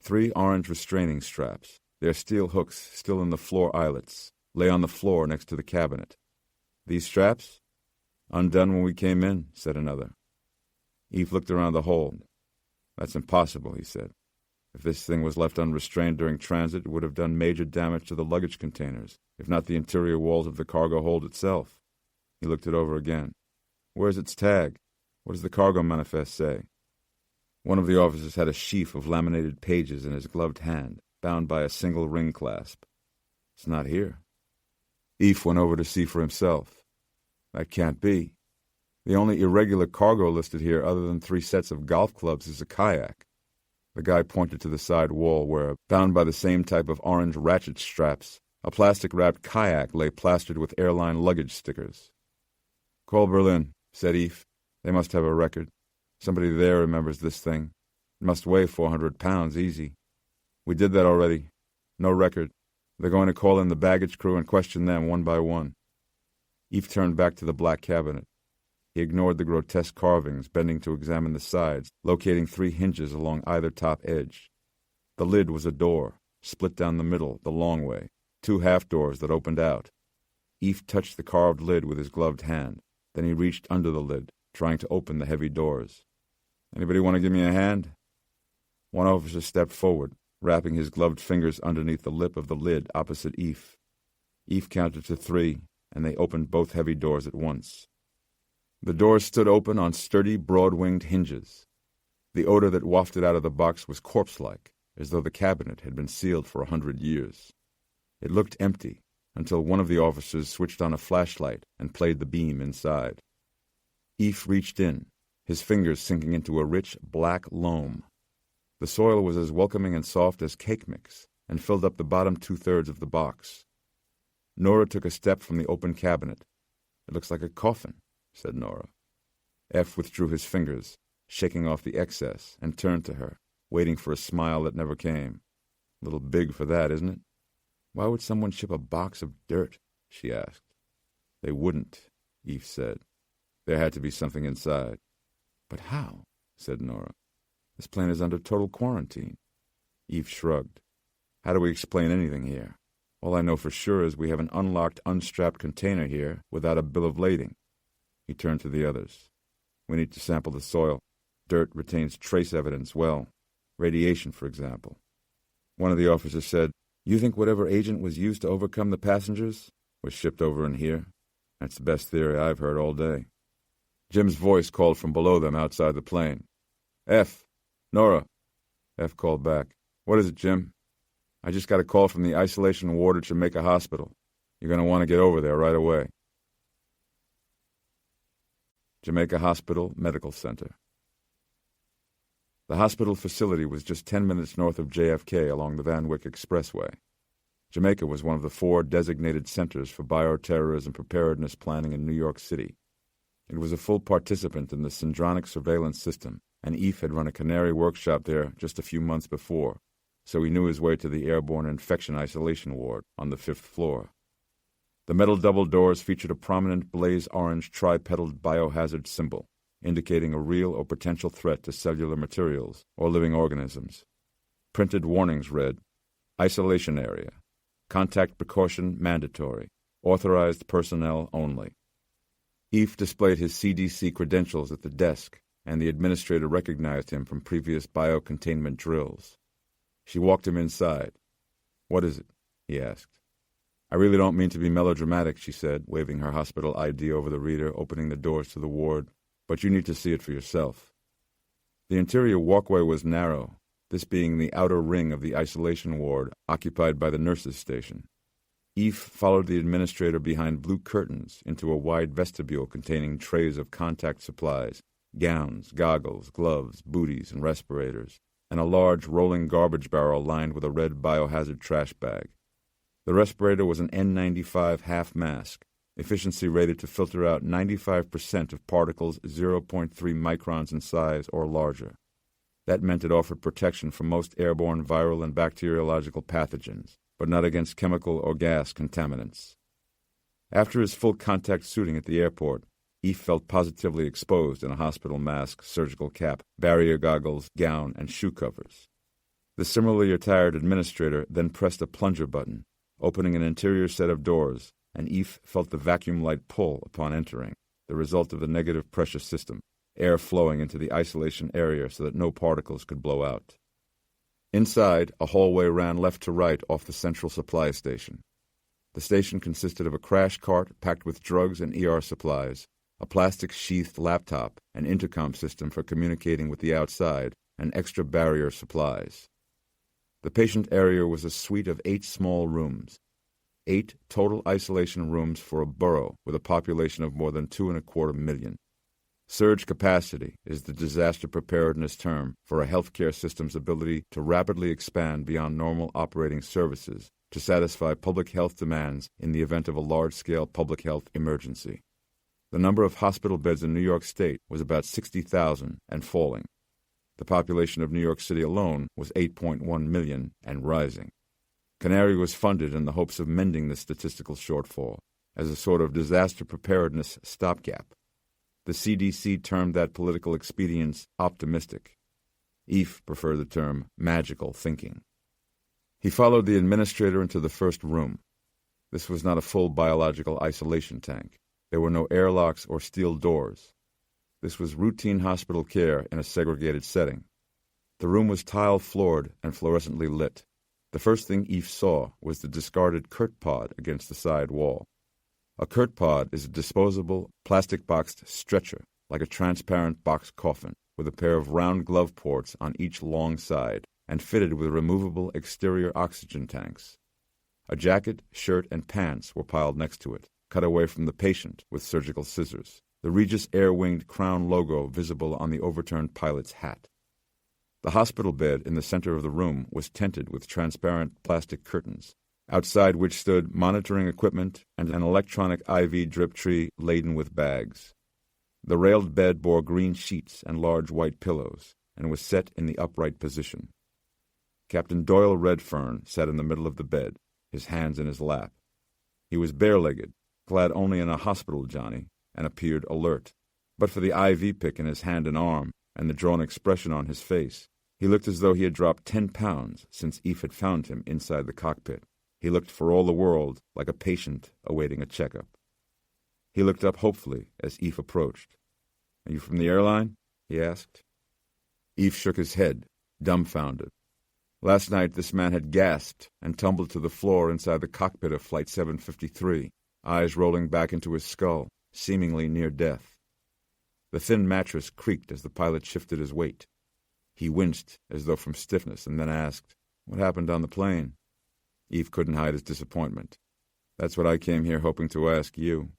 3 orange restraining straps, their steel hooks still in the floor eyelets, lay on the floor next to the cabinet. These straps? Undone when we came in, said another. Eve looked around the hold. That's impossible, he said. If this thing was left unrestrained during transit, it would have done major damage to the luggage containers, if not the interior walls of the cargo hold itself. He looked it over again. Where's its tag? What does the cargo manifest say? One of the officers had a sheaf of laminated pages in his gloved hand, bound by a single ring clasp. It's not here. Eve went over to see for himself. That can't be. The only irregular cargo listed here other than 3 sets of golf clubs is a kayak. The guy pointed to the side wall where, bound by the same type of orange ratchet straps, a plastic-wrapped kayak lay plastered with airline luggage stickers. "Call Berlin," said Eve. "They must have a record. Somebody there remembers this thing. It must weigh 400 pounds easy. We did that already. No record. They're going to call in the baggage crew and question them one by one." Eve turned back to the black cabinet. He ignored the grotesque carvings, bending to examine the sides, locating 3 hinges along either top edge. The lid was a door, split down the middle, the long way, 2 half-doors that opened out. Eve touched the carved lid with his gloved hand. Then he reached under the lid, trying to open the heavy doors. "Anybody want to give me a hand?" One officer stepped forward, wrapping his gloved fingers underneath the lip of the lid opposite Eve. Eve counted to 3, and they opened both heavy doors at once. The doors stood open on sturdy, broad-winged hinges. The odor that wafted out of the box was corpse-like, as though the cabinet had been sealed for 100 years. It looked empty, until one of the officers switched on a flashlight and played the beam inside. Eve reached in, his fingers sinking into a rich, black loam. The soil was as welcoming and soft as cake mix, and filled up the bottom 2/3 of the box. Nora took a step from the open cabinet. "It looks like a coffin," said Nora. F withdrew his fingers, shaking off the excess, and turned to her, waiting for a smile that never came. "A little big for that, isn't it?" "Why would someone ship a box of dirt?" she asked. "They wouldn't," Eve said. "There had to be something inside." "But how?" said Nora. "This plane is under total quarantine." Eve shrugged. "How do we explain anything here? All I know for sure is we have an unlocked, unstrapped container here without a bill of lading." He turned to the others. "We need to sample the soil. Dirt retains trace evidence well. Radiation, for example." One of the officers said, "You think whatever agent was used to overcome the passengers was shipped over in here? That's the best theory I've heard all day." Jim's voice called from below them outside the plane. "F. Nora." F called back. "What is it, Jim?" "I just got a call from the isolation ward at Jamaica Hospital. You're going to want to get over there right away." Jamaica Hospital Medical Center. The hospital facility was just 10 minutes north of JFK along the Van Wyck Expressway. Jamaica was one of the 4 designated centers for bioterrorism preparedness planning in New York City. It was a full participant in the syndronic surveillance system, and Eve had run a Canary workshop there just a few months before, so he knew his way to the airborne infection isolation ward on the 5th floor. The metal double doors featured a prominent blaze-orange tri-petaled biohazard symbol, indicating a real or potential threat to cellular materials or living organisms. Printed warnings read, "Isolation area. Contact precaution mandatory. Authorized personnel only." Eve displayed his CDC credentials at the desk, and the administrator recognized him from previous biocontainment drills. She walked him inside. "What is it?" he asked. "I really don't mean to be melodramatic," she said, waving her hospital ID over the reader, opening the doors to the ward, "but you need to see it for yourself." The interior walkway was narrow, this being the outer ring of the isolation ward occupied by the nurses' station. Eve followed the administrator behind blue curtains into a wide vestibule containing trays of contact supplies, gowns, goggles, gloves, booties, and respirators, and a large rolling garbage barrel lined with a red biohazard trash bag. The respirator was an N95 half mask, efficiency rated to filter out 95% of particles 0.3 microns in size or larger. That meant it offered protection from most airborne viral and bacteriological pathogens, but not against chemical or gas contaminants. After his full contact suiting at the airport, Eve felt positively exposed in a hospital mask, surgical cap, barrier goggles, gown, and shoe covers. The similarly attired administrator then pressed a plunger button, opening an interior set of doors, and Eve felt the vacuum light pull upon entering, the result of the negative pressure system, air flowing into the isolation area so that no particles could blow out. Inside, a hallway ran left to right off the central supply station. The station consisted of a crash cart packed with drugs and ER supplies, a plastic-sheathed laptop, an intercom system for communicating with the outside, and extra barrier supplies. The patient area was a suite of 8 small rooms. 8 total isolation rooms for a borough with a population of more than 2.25 million. Surge capacity is the disaster preparedness term for a healthcare system's ability to rapidly expand beyond normal operating services to satisfy public health demands in the event of a large-scale public health emergency. The number of hospital beds in New York State was about 60,000 and falling. The population of New York City alone was 8.1 million and rising. Canary was funded in the hopes of mending the statistical shortfall as a sort of disaster preparedness stopgap. The CDC termed that political expedience optimistic. Eph preferred the term magical thinking. He followed the administrator into the first room. This was not a full biological isolation tank. There were no airlocks or steel doors. This was routine hospital care in a segregated setting. The room was tile-floored and fluorescently lit. The first thing Eph saw was the discarded Kurt pod against the side wall. A Kurt pod is a disposable, plastic-boxed stretcher, like a transparent box coffin, with a pair of round glove ports on each long side, and fitted with removable exterior oxygen tanks. A jacket, shirt, and pants were piled next to it, cut away from the patient with surgical scissors, the Regis Air-winged crown logo visible on the overturned pilot's hat. The hospital bed in the center of the room was tented with transparent plastic curtains, outside which stood monitoring equipment and an electronic IV drip tree laden with bags. The railed bed bore green sheets and large white pillows, and was set in the upright position. Captain Doyle Redfern sat in the middle of the bed, his hands in his lap. He was bare-legged, clad only in a hospital johnny, and appeared alert. But for the IV pick in his hand and arm, and the drawn expression on his face, he looked as though he had dropped 10 pounds since Eph had found him inside the cockpit. He looked for all the world like a patient awaiting a checkup. He looked up hopefully as Eph approached. "Are you from the airline?" he asked. Eph shook his head, dumbfounded. Last night this man had gasped and tumbled to the floor inside the cockpit of Flight 753, eyes rolling back into his skull, seemingly near death. The thin mattress creaked as the pilot shifted his weight. He winced as though from stiffness and then asked, "What happened on the plane?" Eph couldn't hide his disappointment. "That's what I came here hoping to ask you."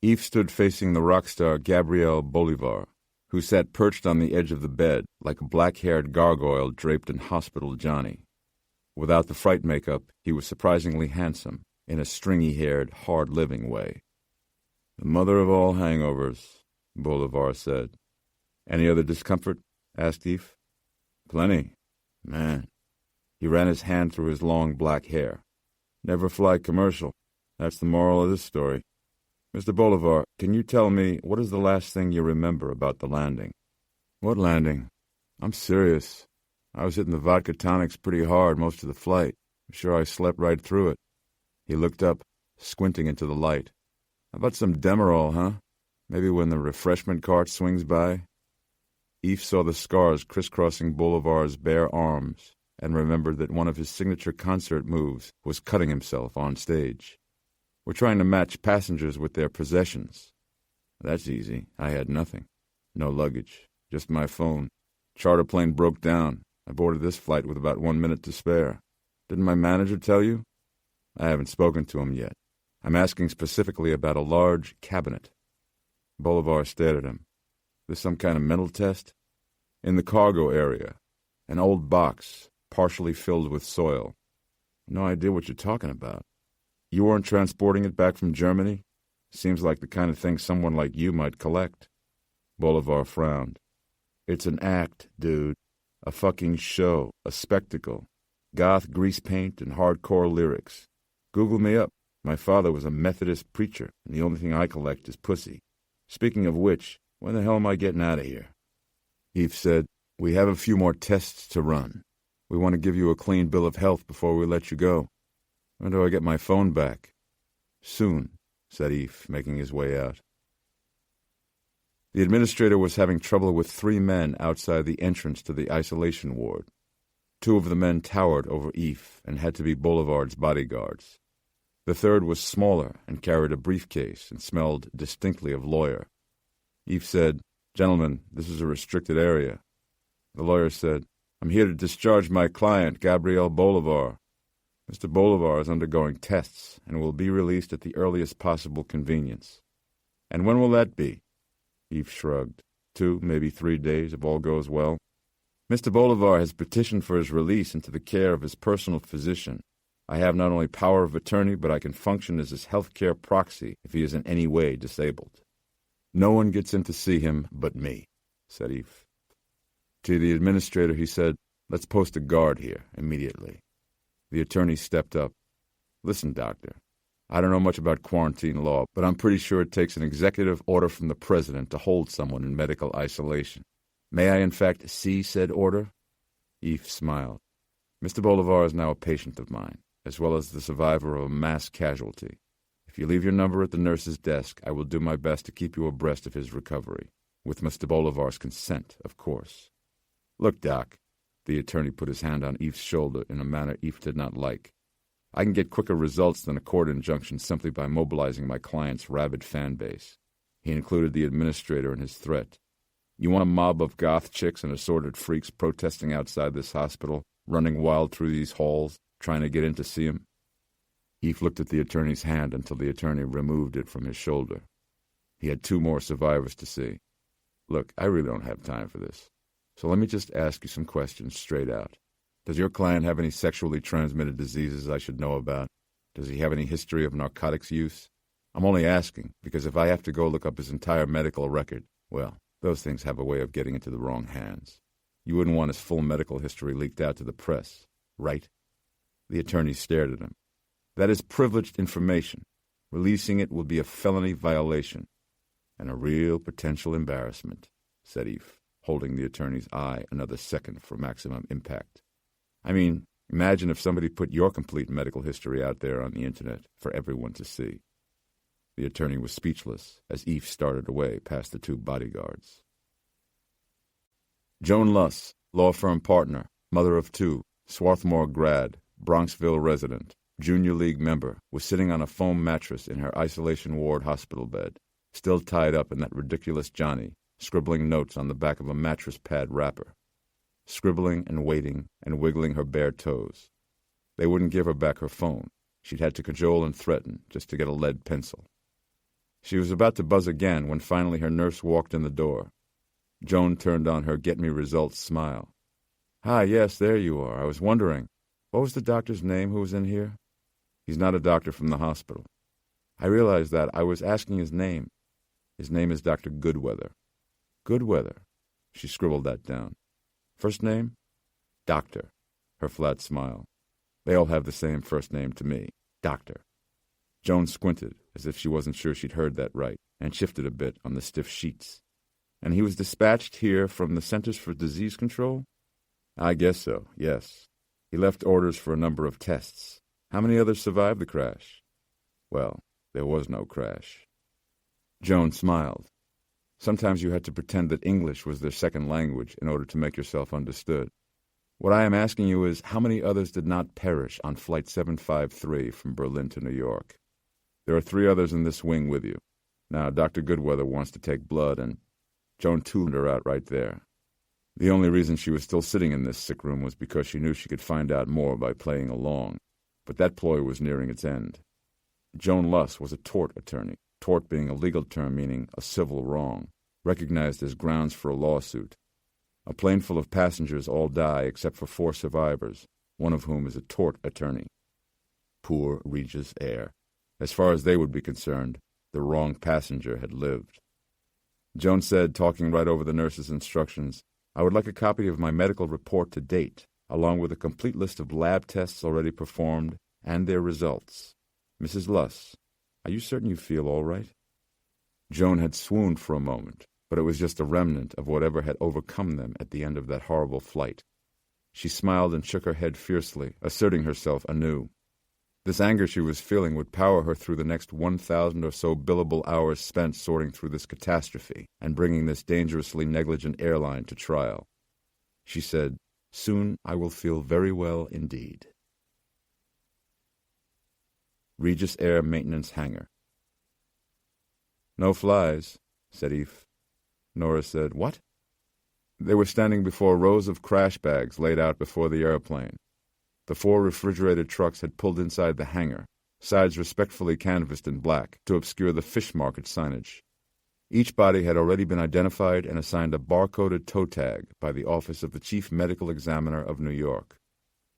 Eph stood facing the rock star Gabrielle Bolivar, who sat perched on the edge of the bed like a black-haired gargoyle draped in hospital johnny. Without the fright makeup, he was surprisingly handsome, in a stringy-haired, hard-living way. "The mother of all hangovers," Bolivar said. "Any other discomfort?" asked Eph. "Plenty. Man." He ran his hand through his long black hair. "Never fly commercial. That's the moral of this story. Mr. Bolivar, can you tell me what is the last thing you remember about the landing?" "What landing? I'm serious. I was hitting the vodka tonics pretty hard most of the flight. I'm sure I slept right through it." He looked up, squinting into the light. "How about some Demerol, huh? Maybe when the refreshment cart swings by?" Eph saw the scars crisscrossing Bolivar's bare arms and remembered that one of his signature concert moves was cutting himself on stage. "We're trying to match passengers with their possessions." "That's easy. I had nothing. No luggage. Just my phone. Charter plane broke down. I boarded this flight with about 1 minute to spare. Didn't my manager tell you?" "I haven't spoken to him yet. I'm asking specifically about a large cabinet." Bolivar stared at him. "This some kind of mental test?" "In the cargo area. An old box, partially filled with soil." "No idea what you're talking about. You weren't transporting it back from Germany? Seems like the kind of thing someone like you might collect." Bolivar frowned. "It's an act, dude. A fucking show. A spectacle. Goth grease paint and hardcore lyrics. Google me up. My father was a Methodist preacher, and the only thing I collect is pussy. Speaking of which, when the hell am I getting out of here?" Eph said, "We have a few more tests to run. We want to give you a clean bill of health before we let you go. When do I get my phone back?" "Soon," said Eph, making his way out. The administrator was having trouble with 3 men outside the entrance to the isolation ward. 2 of the men towered over Eph and had to be Bolivar's bodyguards. The third was smaller and carried a briefcase and smelled distinctly of lawyer. Eph said, "Gentlemen, this is a restricted area." The lawyer said, "I'm here to discharge my client, Gabrielle Bolivar." Mr. Bolivar is undergoing tests and will be released at the earliest possible convenience. And when will that be? Eve shrugged. 2, maybe 3 days, if all goes well. Mr. Bolivar has petitioned for his release into the care of his personal physician. I have not only power of attorney, but I can function as his health care proxy if he is in any way disabled. No one gets in to see him but me, said Eve. To the administrator, he said, let's post a guard here immediately. The attorney stepped up. Listen, doctor, I don't know much about quarantine law, but I'm pretty sure it takes an executive order from the president to hold someone in medical isolation. May I, in fact, see said order? Eve smiled. Mr. Bolivar is now a patient of mine, as well as the survivor of a mass casualty. If you leave your number at the nurse's desk, I will do my best to keep you abreast of his recovery, with Mr. Bolivar's consent, of course. Look, Doc, the attorney put his hand on Eve's shoulder in a manner Eve did not like. I can get quicker results than a court injunction simply by mobilizing my client's rabid fan base. He included the administrator in his threat. You want a mob of goth chicks and assorted freaks protesting outside this hospital, running wild through these halls, trying to get in to see him? Eve looked at the attorney's hand until the attorney removed it from his shoulder. He had 2 more survivors to see. Look, I really don't have time for this. So let me just ask you some questions straight out. Does your client have any sexually transmitted diseases I should know about? Does he have any history of narcotics use? I'm only asking because if I have to go look up his entire medical record, well, those things have a way of getting into the wrong hands. You wouldn't want his full medical history leaked out to the press, right? The attorney stared at him. That is privileged information. Releasing it will be a felony violation and a real potential embarrassment, said Eve, holding the attorney's eye another second for maximum impact. I mean, imagine if somebody put your complete medical history out there on the internet for everyone to see. The attorney was speechless as Eve started away past the 2 bodyguards. Joan Luss, law firm partner, mother of 2, Swarthmore grad, Bronxville resident, junior league member, was sitting on a foam mattress in her isolation ward hospital bed, still tied up in that ridiculous Johnny, scribbling notes on the back of a mattress pad wrapper. Scribbling and waiting and wiggling her bare toes. They wouldn't give her back her phone. She'd had to cajole and threaten just to get a lead pencil. She was about to buzz again when finally her nurse walked in the door. Joan turned on her get-me-results smile. Hi, yes, there you are. I was wondering, what was the doctor's name who was in here? He's not a doctor from the hospital. I realized that. I was asking his name. His name is Dr. Goodweather. Goodweather. She scribbled that down. First name? Doctor. Her flat smile. They all have the same first name to me. Doctor. Joan squinted, as if she wasn't sure she'd heard that right, and shifted a bit on the stiff sheets. And he was dispatched here from the Centers for Disease Control? I guess so, yes. He left orders for a number of tests. How many others survived the crash? Well, there was no crash. Joan smiled. Sometimes you had to pretend that English was their second language in order to make yourself understood. What I am asking you is, how many others did not perish on Flight 753 from Berlin to New York? There are 3 others in this wing with you. Now, Dr. Goodweather wants to take blood, and Joan tuned her out right there. The only reason she was still sitting in this sick room was because she knew she could find out more by playing along. But that ploy was nearing its end. Joan Luss was a tort attorney, tort being a legal term meaning a civil wrong, recognized as grounds for a lawsuit. A plane full of passengers all die except for 4 survivors, one of whom is a tort attorney. Poor Regis Eyre. As far as they would be concerned, the wrong passenger had lived. Joan said, talking right over the nurse's instructions, I would like a copy of my medical report to date, along with a complete list of lab tests already performed and their results. Mrs. Luss, are you certain you feel all right? Joan had swooned for a moment, but it was just a remnant of whatever had overcome them at the end of that horrible flight. She smiled and shook her head fiercely, asserting herself anew. This anger she was feeling would power her through the next 1,000 or so billable hours spent sorting through this catastrophe and bringing this dangerously negligent airline to trial. She said, Soon I will feel very well indeed. Regis Air Maintenance Hangar. No flies, said Eve. Nora said, What? They were standing before rows of crash bags laid out before the airplane. The 4 refrigerated trucks had pulled inside the hangar, sides respectfully canvassed in black to obscure the fish market signage. Each body had already been identified and assigned a barcoded toe tag by the Office of the Chief Medical Examiner of New York.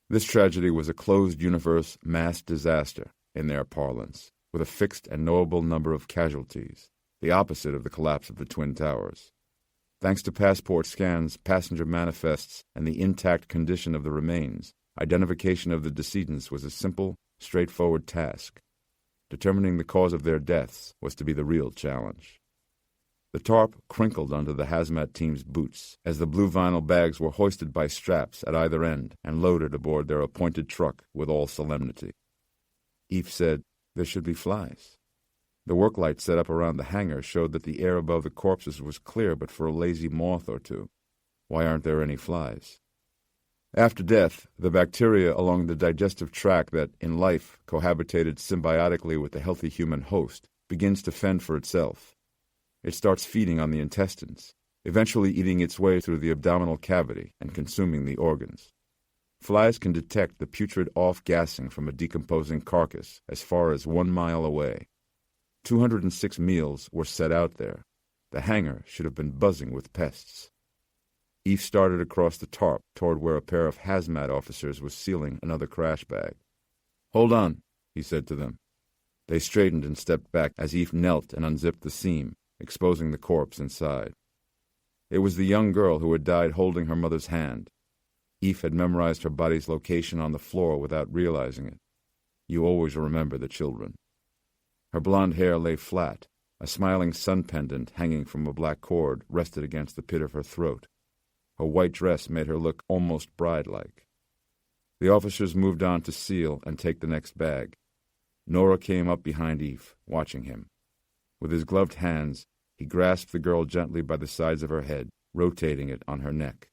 This tragedy was a closed-universe mass disaster, in their parlance, with a fixed and knowable number of casualties, the opposite of the collapse of the Twin Towers. Thanks to passport scans, passenger manifests, and the intact condition of the remains, identification of the decedents was a simple, straightforward task. Determining the cause of their deaths was to be the real challenge. The tarp crinkled under the hazmat team's boots as the blue vinyl bags were hoisted by straps at either end and loaded aboard their appointed truck with all solemnity. Eve said, "There should be flies." The work light set up around the hangar showed that the air above the corpses was clear but for a lazy moth or two. Why aren't there any flies? After death, the bacteria along the digestive tract that, in life, cohabitated symbiotically with the healthy human host begins to fend for itself. It starts feeding on the intestines, eventually eating its way through the abdominal cavity and consuming the organs. Flies can detect the putrid off-gassing from a decomposing carcass as far as 1 mile away. 206 meals were set out there. The hangar should have been buzzing with pests. Eve started across the tarp toward where a pair of hazmat officers was sealing another crash bag. "Hold on," he said to them. They straightened and stepped back as Eve knelt and unzipped the seam, exposing the corpse inside. It was the young girl who had died holding her mother's hand. Eve had memorized her body's location on the floor without realizing it. You always remember the children. Her blonde hair lay flat. A smiling sun pendant hanging from a black cord rested against the pit of her throat. Her white dress made her look almost bride-like. The officers moved on to seal and take the next bag. Nora came up behind Eve, watching him. With his gloved hands, he grasped the girl gently by the sides of her head, rotating it on her neck.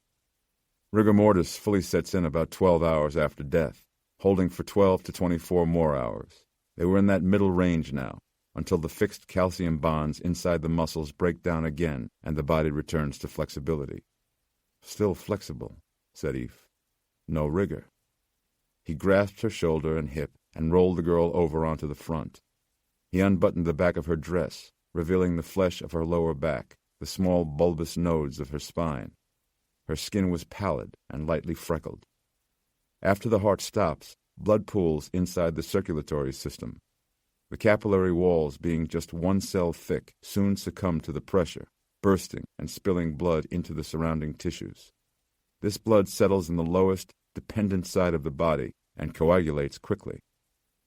Rigor mortis fully sets in about 12 hours after death, holding for 12 to 24 more hours. They were in that middle range now, until the fixed calcium bonds inside the muscles break down again and the body returns to flexibility. "Still flexible," said Eve. "No rigor." He grasped her shoulder and hip and rolled the girl over onto the front. He unbuttoned the back of her dress, revealing the flesh of her lower back, the small bulbous nodes of her spine. Her skin was pallid and lightly freckled. After the heart stops, blood pools inside the circulatory system. The capillary walls, being just 1 cell thick, soon succumb to the pressure, bursting and spilling blood into the surrounding tissues. This blood settles in the lowest, dependent side of the body and coagulates quickly.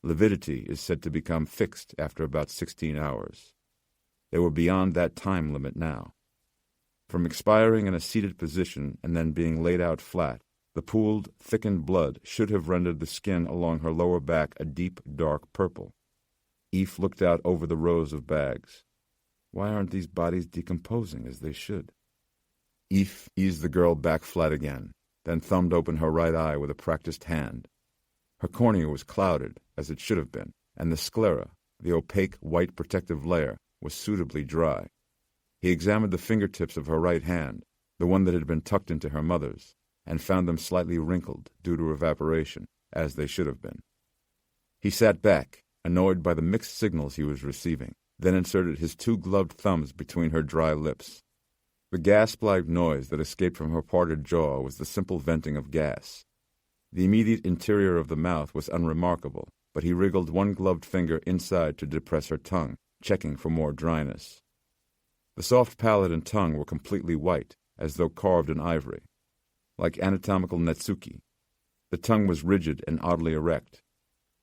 Lividity is said to become fixed after about 16 hours. They were beyond that time limit now. From expiring in a seated position and then being laid out flat, the pooled, thickened blood should have rendered the skin along her lower back a deep, dark purple. Eve looked out over the rows of bags. Why aren't these bodies decomposing as they should? Eve eased the girl back flat again, then thumbed open her right eye with a practiced hand. Her cornea was clouded, as it should have been, and the sclera, the opaque white protective layer, was suitably dry. He examined the fingertips of her right hand, the one that had been tucked into her mother's, and found them slightly wrinkled due to evaporation, as they should have been. He sat back, annoyed by the mixed signals he was receiving, then inserted his 2 gloved thumbs between her dry lips. The gasp-like noise that escaped from her parted jaw was the simple venting of gas. The immediate interior of the mouth was unremarkable, but he wriggled 1 gloved finger inside to depress her tongue, checking for more dryness. The soft palate and tongue were completely white, as though carved in ivory. Like anatomical netsuki. The tongue was rigid and oddly erect.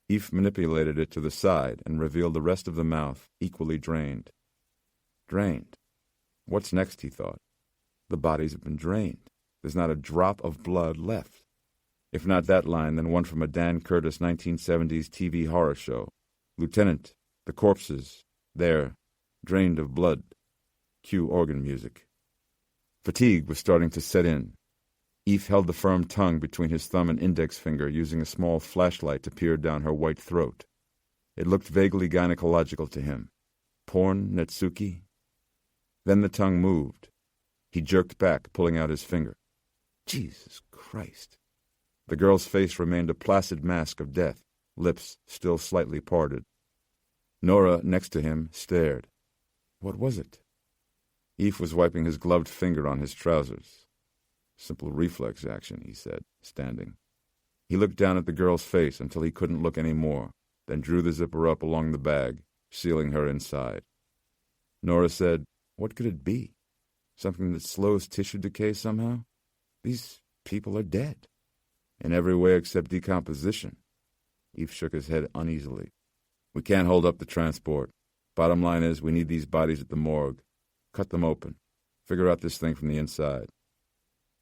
Eve manipulated it to the side and revealed the rest of the mouth equally drained. Drained. What's next, he thought. The bodies have been drained. There's not a drop of blood left. If not that line, then one from a Dan Curtis 1970s TV horror show. Lieutenant, the corpses, there, drained of blood. Cue organ music. Fatigue was starting to set in. Eve held the firm tongue between his thumb and index finger, using a small flashlight to peer down her white throat. It looked vaguely gynecological to him. Porn, netsuki? Then the tongue moved. He jerked back, pulling out his finger. Jesus Christ. The girl's face remained a placid mask of death, lips still slightly parted. Nora, next to him, stared. What was it? Eve was wiping his gloved finger on his trousers. Simple reflex action, he said, standing. He looked down at the girl's face until he couldn't look any more, then drew the zipper up along the bag, sealing her inside. Nora said, What could it be? Something that slows tissue decay somehow? These people are dead. In every way except decomposition. Eve shook his head uneasily. We can't hold up the transport. Bottom line is, we need these bodies at the morgue. Cut them open. Figure out this thing from the inside.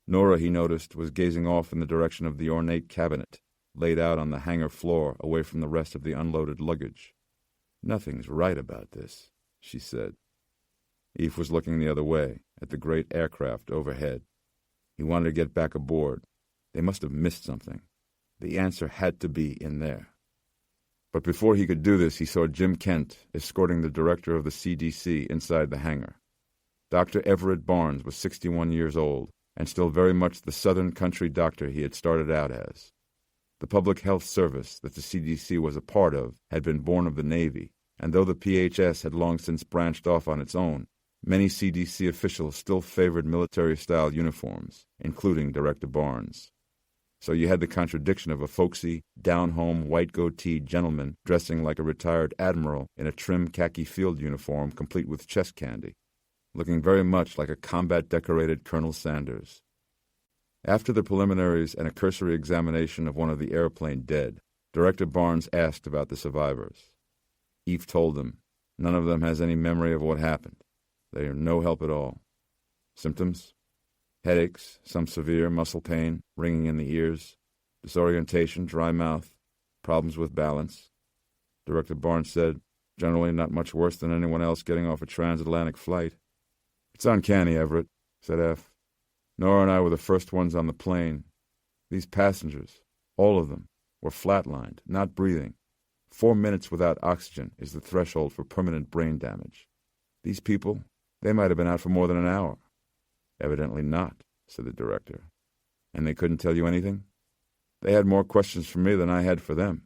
Nora, he noticed, was gazing off in the direction of the ornate cabinet, laid out on the hangar floor away from the rest of the unloaded luggage. Nothing's right about this, she said. Eve was looking the other way, at the great aircraft overhead. He wanted to get back aboard. They must have missed something. The answer had to be in there. But before he could do this, he saw Jim Kent escorting the director of the CDC inside the hangar. Dr. Everett Barnes was 61 years old, and still very much the southern country doctor he had started out as. The public health service that the CDC was a part of had been born of the Navy, and though the PHS had long since branched off on its own, many CDC officials still favored military-style uniforms, including Director Barnes. So you had the contradiction of a folksy, down-home, white-goateed gentleman dressing like a retired admiral in a trim khaki field uniform complete with chest candy, looking very much like a combat-decorated Colonel Sanders. After the preliminaries and a cursory examination of one of the airplane dead, Director Barnes asked about the survivors. Eve told him, none of them has any memory of what happened. They are no help at all. Symptoms? Headaches, some severe muscle pain, ringing in the ears, disorientation, dry mouth, problems with balance. Director Barnes said, generally not much worse than anyone else getting off a transatlantic flight. It's uncanny, Everett, said F. Nora and I were the first ones on the plane. These passengers, all of them, were flatlined, not breathing. 4 minutes without oxygen is the threshold for permanent brain damage. These people, they might have been out for more than an hour. Evidently not, said the director. And they couldn't tell you anything? They had more questions for me than I had for them.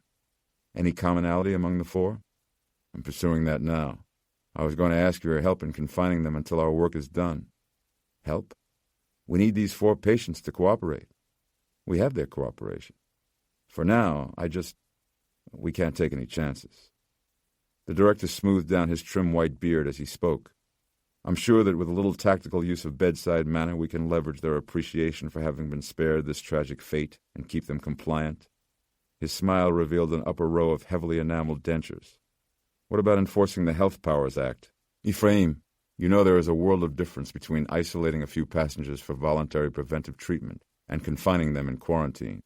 Any commonality among the four? I'm pursuing that now. I was going to ask your help in confining them until our work is done. Help? We need these 4 patients to cooperate. We have their cooperation. For now, we can't take any chances. The director smoothed down his trim white beard as he spoke. I'm sure that with a little tactical use of bedside manner we can leverage their appreciation for having been spared this tragic fate and keep them compliant. His smile revealed an upper row of heavily enameled dentures. What about enforcing the Health Powers Act? Ephraim, you know there is a world of difference between isolating a few passengers for voluntary preventive treatment and confining them in quarantine.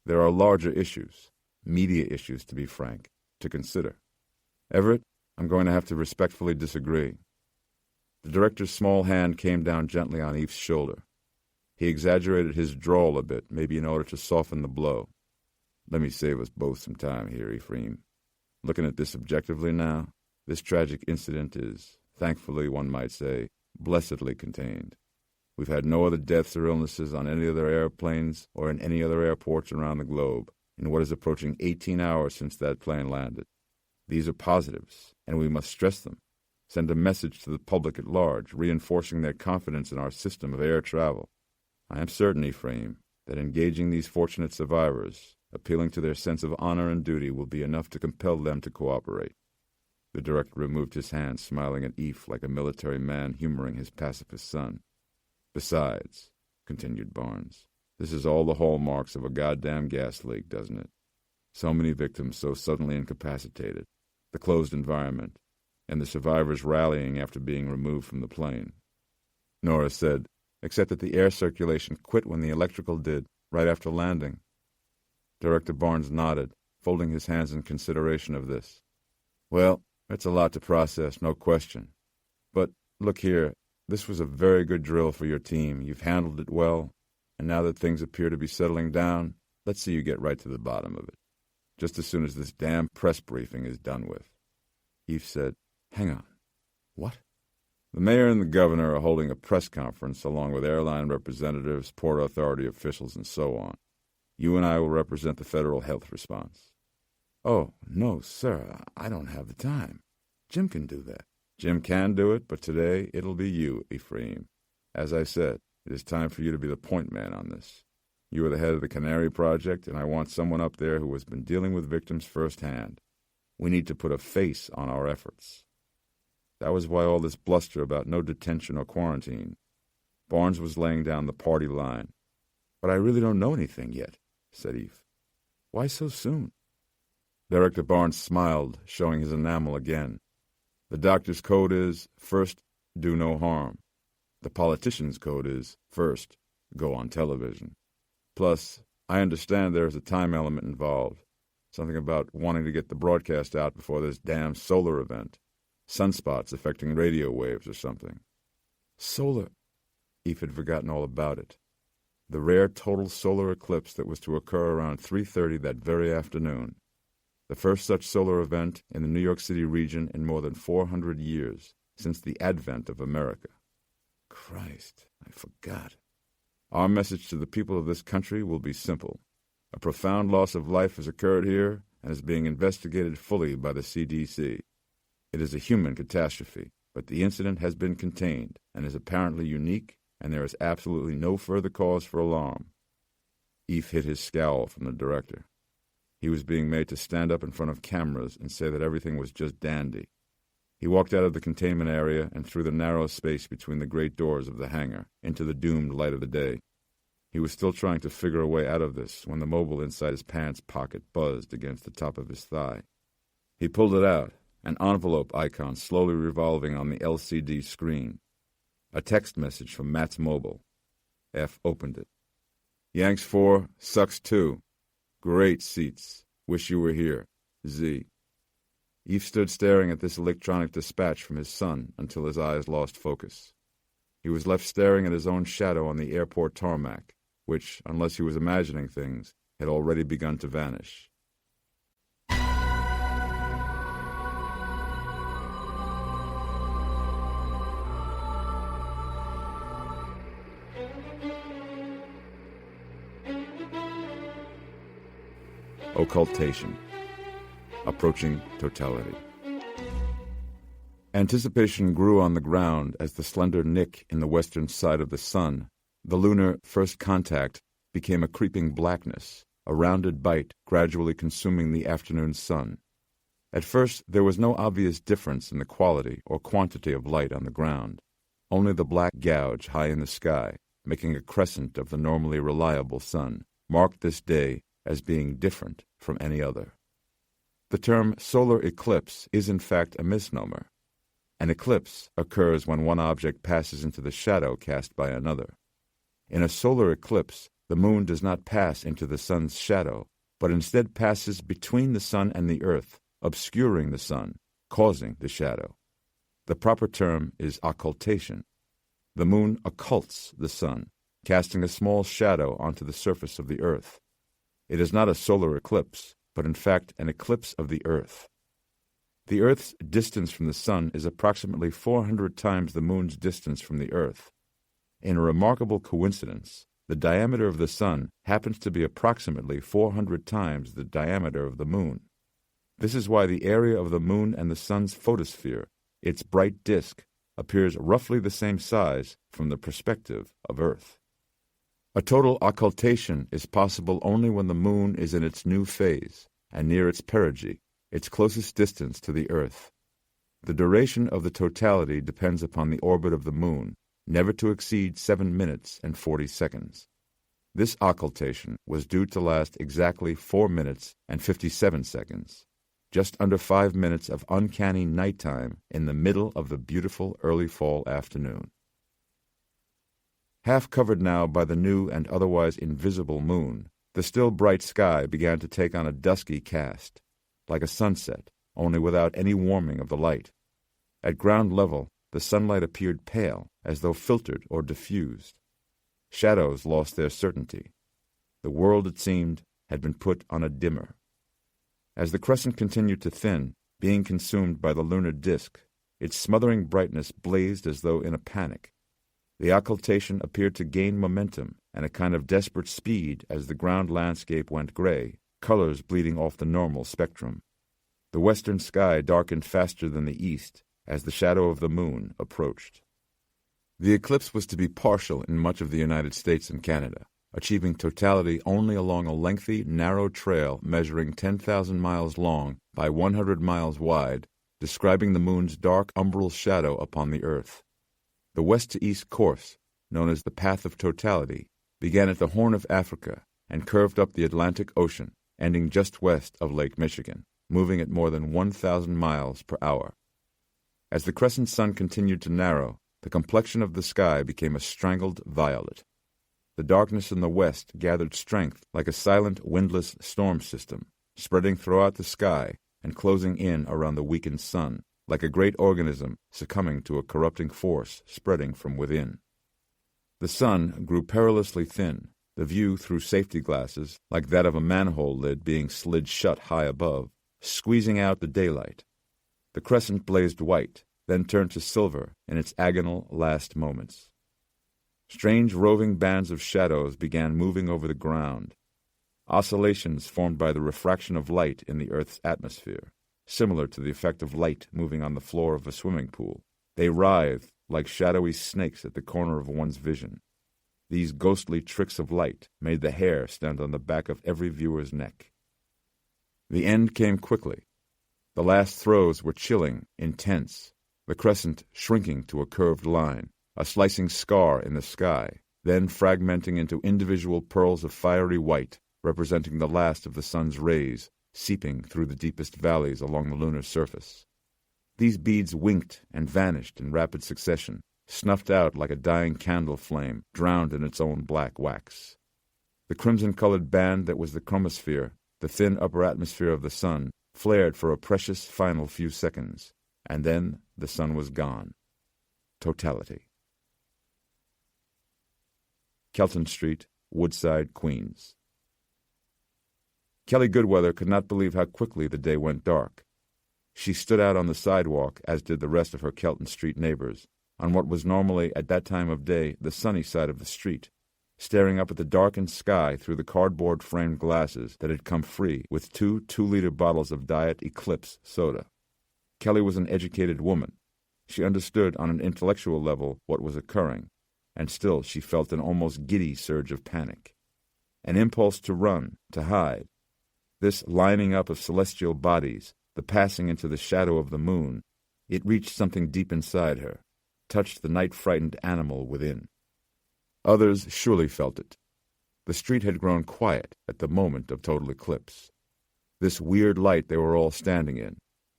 There are larger issues, media issues to be frank, to consider. Everett, I'm going to have to respectfully disagree. The director's small hand came down gently on Eve's shoulder. He exaggerated his drawl a bit, maybe in order to soften the blow. Let me save us both some time here, Ephraim. Looking at this objectively now, this tragic incident is, thankfully one might say, blessedly contained. We've had no other deaths or illnesses on any other airplanes or in any other airports around the globe in what is approaching 18 hours since that plane landed. These are positives, and we must stress them. Send a message to the public at large, reinforcing their confidence in our system of air travel. I am certain, Ephraim, that engaging these fortunate survivors, appealing to their sense of honor and duty, will be enough to compel them to cooperate. The director removed his hand, smiling at Eve like a military man humoring his pacifist son. Besides, continued Barnes, this is all the hallmarks of a goddamn gas leak, doesn't it? So many victims so suddenly incapacitated, the closed environment, and the survivors rallying after being removed from the plane. Nora said, except that the air circulation quit when the electrical did, right after landing. Director Barnes nodded, folding his hands in consideration of this. Well, it's a lot to process, no question. But, look here, this was a very good drill for your team. You've handled it well, and now that things appear to be settling down, let's see you get right to the bottom of it. Just as soon as this damn press briefing is done with. Eve said, Hang on. What? The mayor and the governor are holding a press conference along with airline representatives, port authority officials, and so on. You and I will represent the federal health response." "Oh, no, sir, I don't have the time. Jim can do that." "Jim can do it, but today it'll be you, Ephraim. As I said, it is time for you to be the point man on this. You are the head of the Canary Project, and I want someone up there who has been dealing with victims firsthand. We need to put a face on our efforts." That was why all this bluster about no detention or quarantine. Barnes was laying down the party line. "But I really don't know anything yet," said Eve. "Why so soon?" Director Barnes smiled, showing his enamel again. "The doctor's code is, first, do no harm. The politician's code is, first, go on television. Plus, I understand there is a time element involved. Something about wanting to get the broadcast out before this damn solar event. Sunspots affecting radio waves or something." "Solar?" Eve had forgotten all about it. The rare total solar eclipse that was to occur around 3:30 that very afternoon. The first such solar event in the New York City region in more than 400 years, since the advent of America. Christ, I forgot. Our message to the people of this country will be simple. A profound loss of life has occurred here and is being investigated fully by the CDC. It is a human catastrophe, but the incident has been contained and is apparently unique, and there is absolutely no further cause for alarm. Eve hid his scowl from the director. He was being made to stand up in front of cameras and say that everything was just dandy. He walked out of the containment area and through the narrow space between the great doors of the hangar into the doomed light of the day. He was still trying to figure a way out of this when the mobile inside his pants pocket buzzed against the top of his thigh. He pulled it out, an envelope icon slowly revolving on the LCD screen. A text message from Matt's mobile. F opened it. "Yanks 4, sucks 2. Great seats. Wish you were here. Z." Eve stood staring at this electronic dispatch from his son until his eyes lost focus. He was left staring at his own shadow on the airport tarmac, which, unless he was imagining things, had already begun to vanish. Occultation. Approaching totality. Anticipation grew on the ground as the slender nick in the western side of the sun, the lunar first contact, became a creeping blackness, a rounded bite gradually consuming the afternoon sun. At first there was no obvious difference in the quality or quantity of light on the ground, only the black gouge high in the sky, making a crescent of the normally reliable sun, marked this day as being different from any other. The term solar eclipse is in fact a misnomer. An eclipse occurs when one object passes into the shadow cast by another. In a solar eclipse, the moon does not pass into the sun's shadow, but instead passes between the sun and the earth, obscuring the sun, causing the shadow. The proper term is occultation. The moon occults the sun, casting a small shadow onto the surface of the earth. It is not a solar eclipse, but in fact an eclipse of the earth. The earth's distance from the sun is approximately 400 times the moon's distance from the earth. In a remarkable coincidence, the diameter of the sun happens to be approximately 400 times the diameter of the moon. This is why the area of the moon and the sun's photosphere, its bright disk, appears roughly the same size from the perspective of Earth. A total occultation is possible only when the moon is in its new phase and near its perigee, its closest distance to the Earth. The duration of the totality depends upon the orbit of the moon, never to exceed 7 minutes and 40 seconds. This occultation was due to last exactly 4 minutes and 57 seconds, just under 5 minutes of uncanny nighttime in the middle of the beautiful early fall afternoon. Half covered now by the new and otherwise invisible moon, the still bright sky began to take on a dusky cast, like a sunset, only without any warming of the light. At ground level, the sunlight appeared pale, as though filtered or diffused. Shadows lost their certainty. The world, it seemed, had been put on a dimmer. As the crescent continued to thin, being consumed by the lunar disk, its smothering brightness blazed as though in a panic. The occultation appeared to gain momentum and a kind of desperate speed as the ground landscape went gray, colors bleeding off the normal spectrum. The western sky darkened faster than the east as the shadow of the moon approached. The eclipse was to be partial in much of the United States and Canada, achieving totality only along a lengthy, narrow trail measuring 10,000 miles long by 100 miles wide, describing the moon's dark umbral shadow upon the Earth. The west-to-east course, known as the Path of Totality, began at the Horn of Africa and curved up the Atlantic Ocean, ending just west of Lake Michigan, moving at more than 1,000 miles per hour. As the crescent sun continued to narrow, the complexion of the sky became a strangled violet. The darkness in the west gathered strength like a silent, windless storm system, spreading throughout the sky and closing in around the weakened sun, like a great organism succumbing to a corrupting force spreading from within. The sun grew perilously thin, the view through safety glasses like that of a manhole lid being slid shut high above, squeezing out the daylight. The crescent blazed white, then turned to silver in its agonal last moments. Strange roving bands of shadows began moving over the ground, oscillations formed by the refraction of light in the Earth's atmosphere, similar to the effect of light moving on the floor of a swimming pool. They writhed like shadowy snakes at the corner of one's vision. These ghostly tricks of light made the hair stand on the back of every viewer's neck. The end came quickly. The last throes were chilling, intense, the crescent shrinking to a curved line, a slicing scar in the sky, then fragmenting into individual pearls of fiery white, representing the last of the sun's rays, seeping through the deepest valleys along the lunar surface. These beads winked and vanished in rapid succession, snuffed out like a dying candle flame drowned in its own black wax. The crimson-colored band that was the chromosphere, the thin upper atmosphere of the sun, flared for a precious final few seconds, and then the sun was gone. Totality. Kelton Street, Woodside, Queens. Kelly Goodweather could not believe how quickly the day went dark. She stood out on the sidewalk, as did the rest of her Kelton Street neighbors, on what was normally, at that time of day, the sunny side of the street, staring up at the darkened sky through the cardboard-framed glasses that had come free with 2 2-liter bottles of Diet Eclipse soda. Kelly was an educated woman. She understood on an intellectual level what was occurring, and still she felt an almost giddy surge of panic. An impulse to run, to hide. This lining up of celestial bodies, the passing into the shadow of the moon, it reached something deep inside her, touched the night-frightened animal within. Others surely felt it. The street had grown quiet at the moment of total eclipse. This weird light they were all standing in,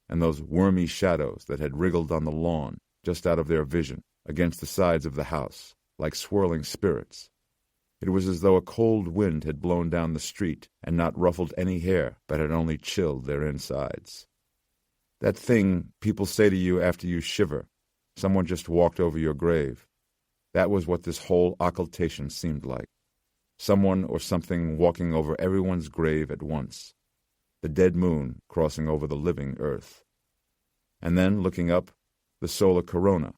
and those wormy shadows that had wriggled on the lawn, just out of their vision, against the sides of the house, like swirling spirits. It was as though a cold wind had blown down the street and not ruffled any hair, but had only chilled their insides. That thing people say to you after you shiver, someone just walked over your grave. That was what this whole occultation seemed like. Someone or something walking over everyone's grave at once. The dead moon crossing over the living earth. And then, looking up, the solar corona,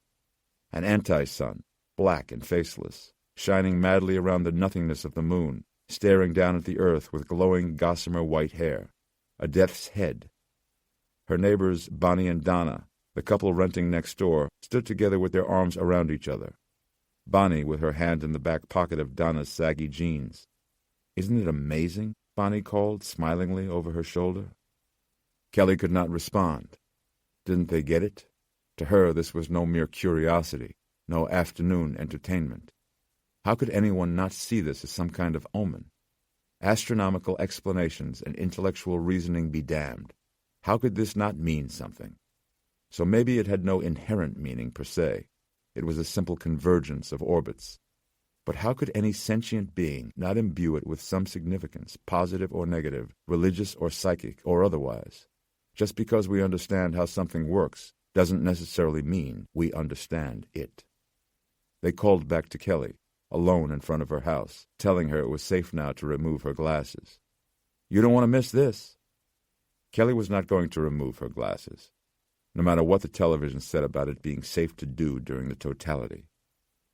an anti-sun, black and faceless, shining madly around the nothingness of the moon, staring down at the earth with glowing gossamer white hair, a death's head. Her neighbors, Bonnie and Donna, the couple renting next door, stood together with their arms around each other. Bonnie with her hand in the back pocket of Donna's saggy jeans. "Isn't it amazing?" Bonnie called smilingly over her shoulder. Kelly could not respond. Didn't they get it? To her this was no mere curiosity, no afternoon entertainment. How could anyone not see this as some kind of omen? Astronomical explanations and intellectual reasoning be damned. How could this not mean something? So maybe it had no inherent meaning per se. It was a simple convergence of orbits. But how could any sentient being not imbue it with some significance, positive or negative, religious or psychic or otherwise? Just because we understand how something works doesn't necessarily mean we understand it. They called back to Kelly, alone in front of her house, telling her it was safe now to remove her glasses. "You don't want to miss this." Kelly was not going to remove her glasses, no matter what the television said about it being safe to do during the totality.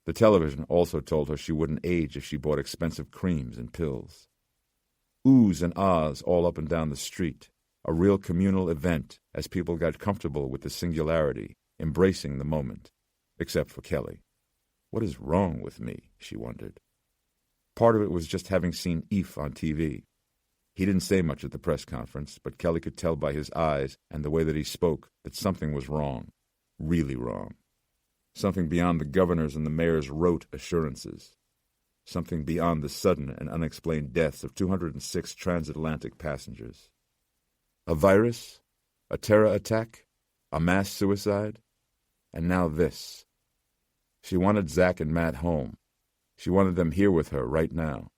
The television also told her she wouldn't age if she bought expensive creams and pills. Oohs and ahs all up and down the street, a real communal event as people got comfortable with the singularity, embracing the moment, except for Kelly. What is wrong with me, she wondered. Part of it was just having seen Eph on TV. He didn't say much at the press conference, but Kelly could tell by his eyes and the way that he spoke that something was wrong, really wrong. Something beyond the governor's and the mayor's rote assurances. Something beyond the sudden and unexplained deaths of 206 transatlantic passengers. A virus? A terror attack? A mass suicide? And now this. She wanted Zach and Matt home. She wanted them here with her right now.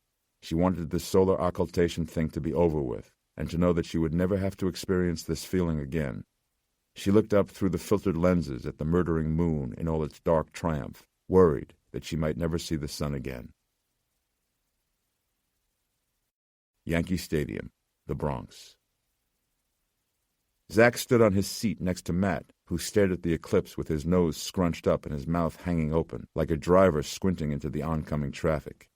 She wanted this solar occultation thing to be over with, and to know that she would never have to experience this feeling again. She looked up through the filtered lenses at the murdering moon in all its dark triumph, worried that she might never see the sun again. Yankee Stadium, the Bronx. Zach stood on his seat next to Matt, who stared at the eclipse with his nose scrunched up and his mouth hanging open, like a driver squinting into the oncoming traffic.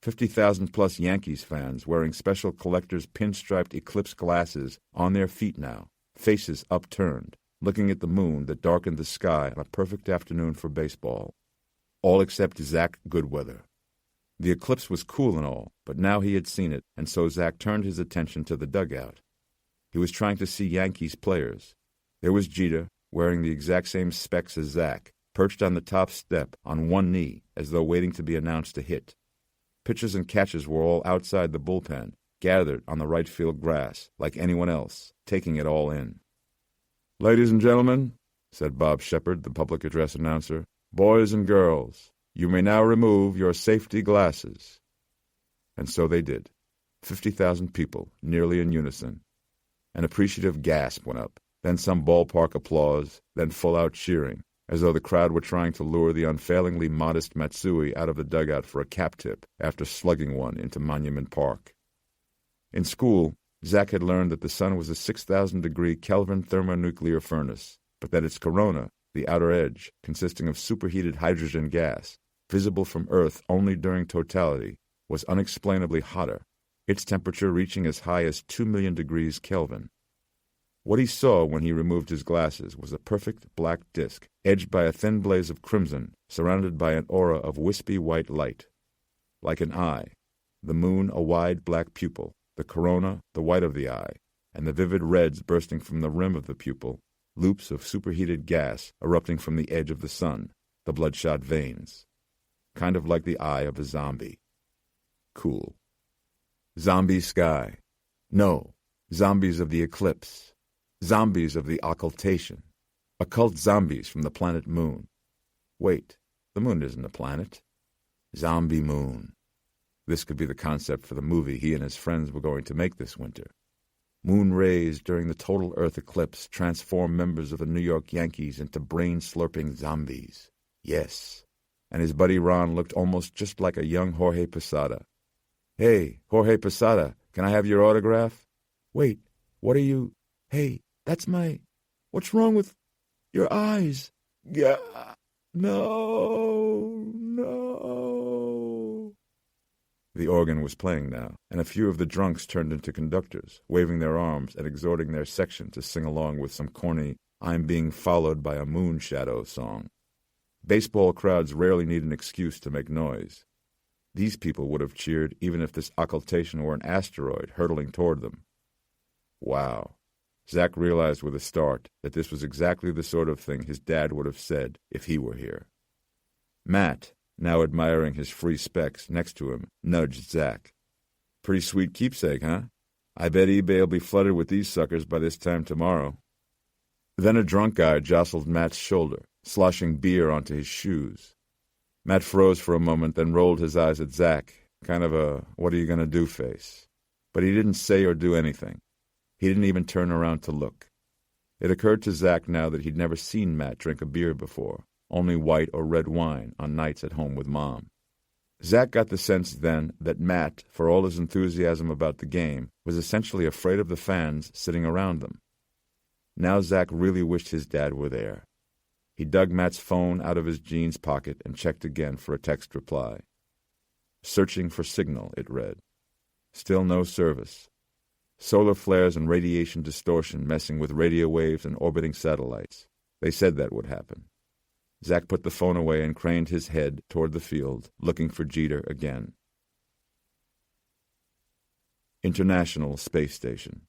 50,000-plus Yankees fans wearing special collector's pinstriped eclipse glasses on their feet now, faces upturned, looking at the moon that darkened the sky on a perfect afternoon for baseball. All except Zach Goodweather. The eclipse was cool and all, but now he had seen it, and so Zach turned his attention to the dugout. He was trying to see Yankees players. There was Jeter, wearing the exact same specs as Zach, perched on the top step on one knee as though waiting to be announced a hit. Pitchers and catchers were all outside the bullpen, gathered on the right field grass, like anyone else, taking it all in. "Ladies and gentlemen," said Bob Shepard, the public address announcer, "boys and girls, you may now remove your safety glasses." And so they did. 50,000 people, nearly in unison. An appreciative gasp went up, then some ballpark applause, then full-out cheering, as though the crowd were trying to lure the unfailingly modest Matsui out of the dugout for a cap tip after slugging one into Monument Park. In school, Zach had learned that the sun was a 6,000-degree Kelvin thermonuclear furnace, but that its corona, the outer edge, consisting of superheated hydrogen gas, visible from Earth only during totality, was unexplainably hotter, its temperature reaching as high as 2 million degrees Kelvin. What he saw when he removed his glasses was a perfect black disk, edged by a thin blaze of crimson, surrounded by an aura of wispy white light. Like an eye, the moon a wide black pupil, the corona the white of the eye, and the vivid reds bursting from the rim of the pupil, loops of superheated gas erupting from the edge of the sun, the bloodshot veins. Kind of like the eye of a zombie. Cool. Zombie sky. No, zombies of the eclipse. Zombies of the occultation. Occult zombies from the planet Moon. Wait, the moon isn't a planet. Zombie moon. This could be the concept for the movie he and his friends were going to make this winter. Moon rays during the total Earth eclipse transform members of the New York Yankees into brain-slurping zombies. Yes. And his buddy Ron looked almost just like a young Jorge Posada. "Hey, Jorge Posada, can I have your autograph?" "Wait, what are you... Hey, that's my... What's wrong with your eyes?" "Gah! No. The organ was playing now, and a few of the drunks turned into conductors, waving their arms and exhorting their section to sing along with some corny "I'm being followed by a moon shadow" song. Baseball crowds rarely need an excuse to make noise. These people would have cheered even if this occultation were an asteroid hurtling toward them. Wow. Zach realized with a start that this was exactly the sort of thing his dad would have said if he were here. Matt, now admiring his free specs next to him, nudged Zach. "Pretty sweet keepsake, huh? I bet eBay'll be flooded with these suckers by this time tomorrow." Then a drunk guy jostled Matt's shoulder, sloshing beer onto his shoes. Matt froze for a moment, then rolled his eyes at Zach, kind of a what-are-you-gonna-do face. But he didn't say or do anything. He didn't even turn around to look. It occurred to Zach now that he'd never seen Matt drink a beer before, only white or red wine on nights at home with Mom. Zach got the sense then that Matt, for all his enthusiasm about the game, was essentially afraid of the fans sitting around them. Now Zach really wished his dad were there. He dug Matt's phone out of his jeans pocket and checked again for a text reply. Searching for signal, it read. Still no service. Solar flares and radiation distortion messing with radio waves and orbiting satellites. They said that would happen. Zach put the phone away and craned his head toward the field, looking for Jeter again. International Space Station.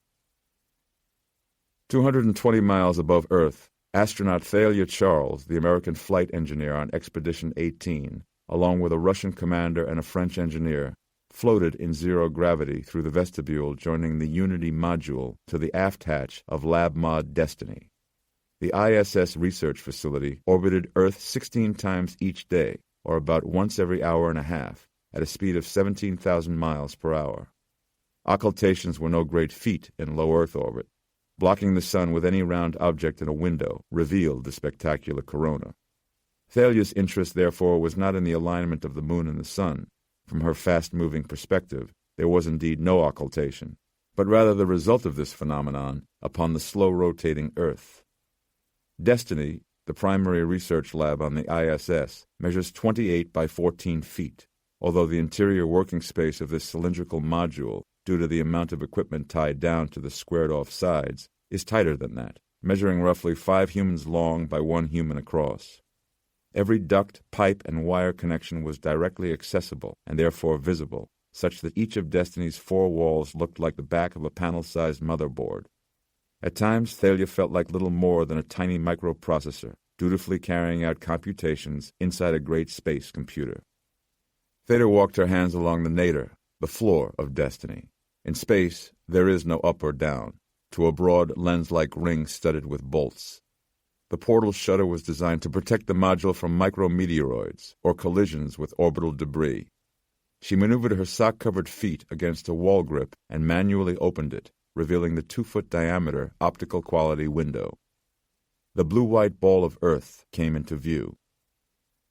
220 miles above Earth, astronaut Thalia Charles, the American flight engineer on Expedition 18, along with a Russian commander and a French engineer, floated in zero gravity through the vestibule joining the Unity module to the aft hatch of Lab Mod Destiny. The ISS research facility orbited Earth 16 times each day, or about once every hour and a half, at a speed of 17,000 miles per hour. Occultations were no great feat in low Earth orbit. Blocking the sun with any round object in a window revealed the spectacular corona. Thalia's interest, therefore, was not in the alignment of the moon and the sun. From her fast-moving perspective, there was indeed no occultation, but rather the result of this phenomenon upon the slow-rotating Earth. Destiny, the primary research lab on the ISS, measures 28 by 14 feet, although the interior working space of this cylindrical module, due to the amount of equipment tied down to the squared-off sides, is tighter than that, measuring roughly 5 humans long by 1 human across. Every duct, pipe, and wire connection was directly accessible and therefore visible, such that each of Destiny's 4 walls looked like the back of a panel-sized motherboard. At times, Thalia felt like little more than a tiny microprocessor, dutifully carrying out computations inside a great space computer. Theta walked her hands along the nadir, the floor of Destiny. In space, there is no up or down, to a broad lens-like ring studded with bolts. The portal shutter was designed to protect the module from micrometeoroids or collisions with orbital debris. She maneuvered her sock-covered feet against a wall grip and manually opened it, revealing the 2-foot diameter optical quality window. The blue-white ball of Earth came into view.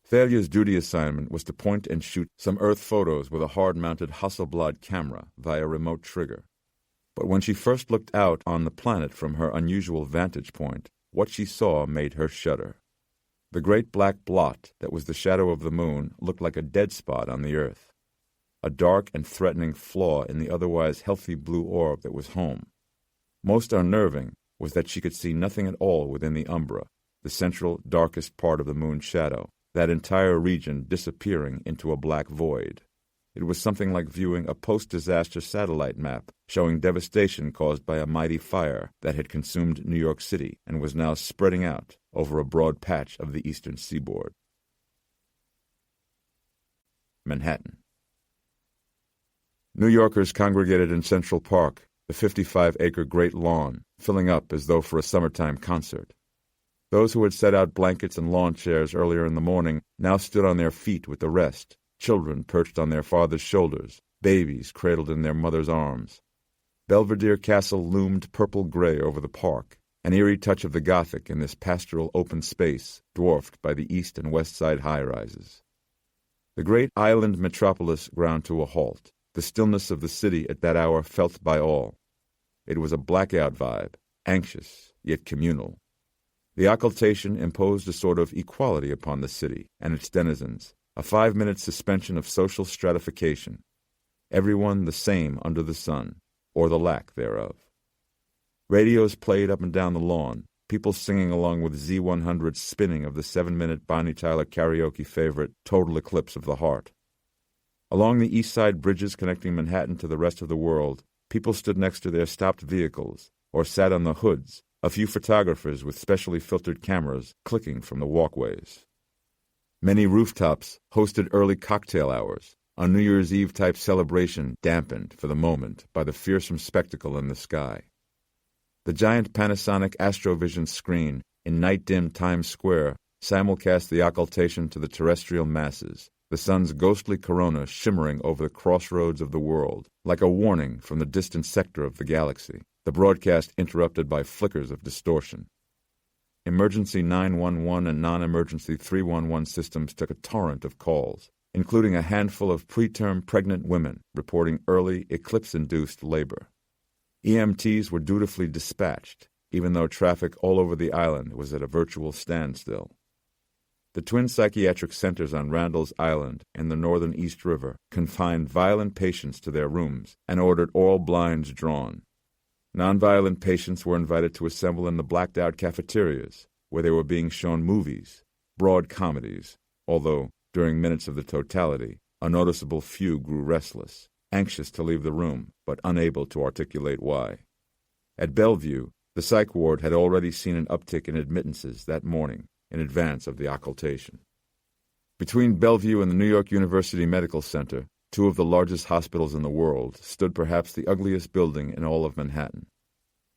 Thalia's duty assignment was to point and shoot some Earth photos with a hard-mounted Hasselblad camera via remote trigger. But when she first looked out on the planet from her unusual vantage point, what she saw made her shudder. The great black blot that was the shadow of the moon looked like a dead spot on the Earth, a dark and threatening flaw in the otherwise healthy blue orb that was home. Most unnerving was that she could see nothing at all within the umbra, the central, darkest part of the moon's shadow, that entire region disappearing into a black void. It was something like viewing a post-disaster satellite map showing devastation caused by a mighty fire that had consumed New York City and was now spreading out over a broad patch of the eastern seaboard. Manhattan. New Yorkers congregated in Central Park, the 55-acre Great Lawn, filling up as though for a summertime concert. Those who had set out blankets and lawn chairs earlier in the morning now stood on their feet with the rest, children perched on their father's shoulders, babies cradled in their mother's arms. Belvedere Castle loomed purple-gray over the park, an eerie touch of the Gothic in this pastoral open space, dwarfed by the east and west side high-rises. The great island metropolis ground to a halt, the stillness of the city at that hour felt by all. It was a blackout vibe, anxious, yet communal. The occultation imposed a sort of equality upon the city and its denizens, a 5-minute suspension of social stratification. Everyone the same under the sun, or the lack thereof. Radios played up and down the lawn, people singing along with Z100's spinning of the 7-minute Bonnie Tyler karaoke favorite, Total Eclipse of the Heart. Along the east side bridges connecting Manhattan to the rest of the world, people stood next to their stopped vehicles, or sat on the hoods, a few photographers with specially filtered cameras clicking from the walkways. Many rooftops hosted early cocktail hours, a New Year's Eve-type celebration dampened, for the moment, by the fearsome spectacle in the sky. The giant Panasonic Astrovision screen in night-dimmed Times Square simulcast the occultation to the terrestrial masses, the sun's ghostly corona shimmering over the crossroads of the world, like a warning from the distant sector of the galaxy, the broadcast interrupted by flickers of distortion. Emergency 911 and non-emergency 311 systems took a torrent of calls, including a handful of preterm pregnant women reporting early eclipse-induced labor. EMTs were dutifully dispatched, even though traffic all over the island was at a virtual standstill. The twin psychiatric centers on Randall's Island and the northern East River confined violent patients to their rooms and ordered all blinds drawn. Nonviolent patients were invited to assemble in the blacked-out cafeterias, where they were being shown movies, broad comedies, although, during minutes of the totality, a noticeable few grew restless, anxious to leave the room, but unable to articulate why. At Bellevue, the psych ward had already seen an uptick in admittances that morning, in advance of the occultation. Between Bellevue and the New York University Medical Center, two of the largest hospitals in the world, stood perhaps the ugliest building in all of Manhattan.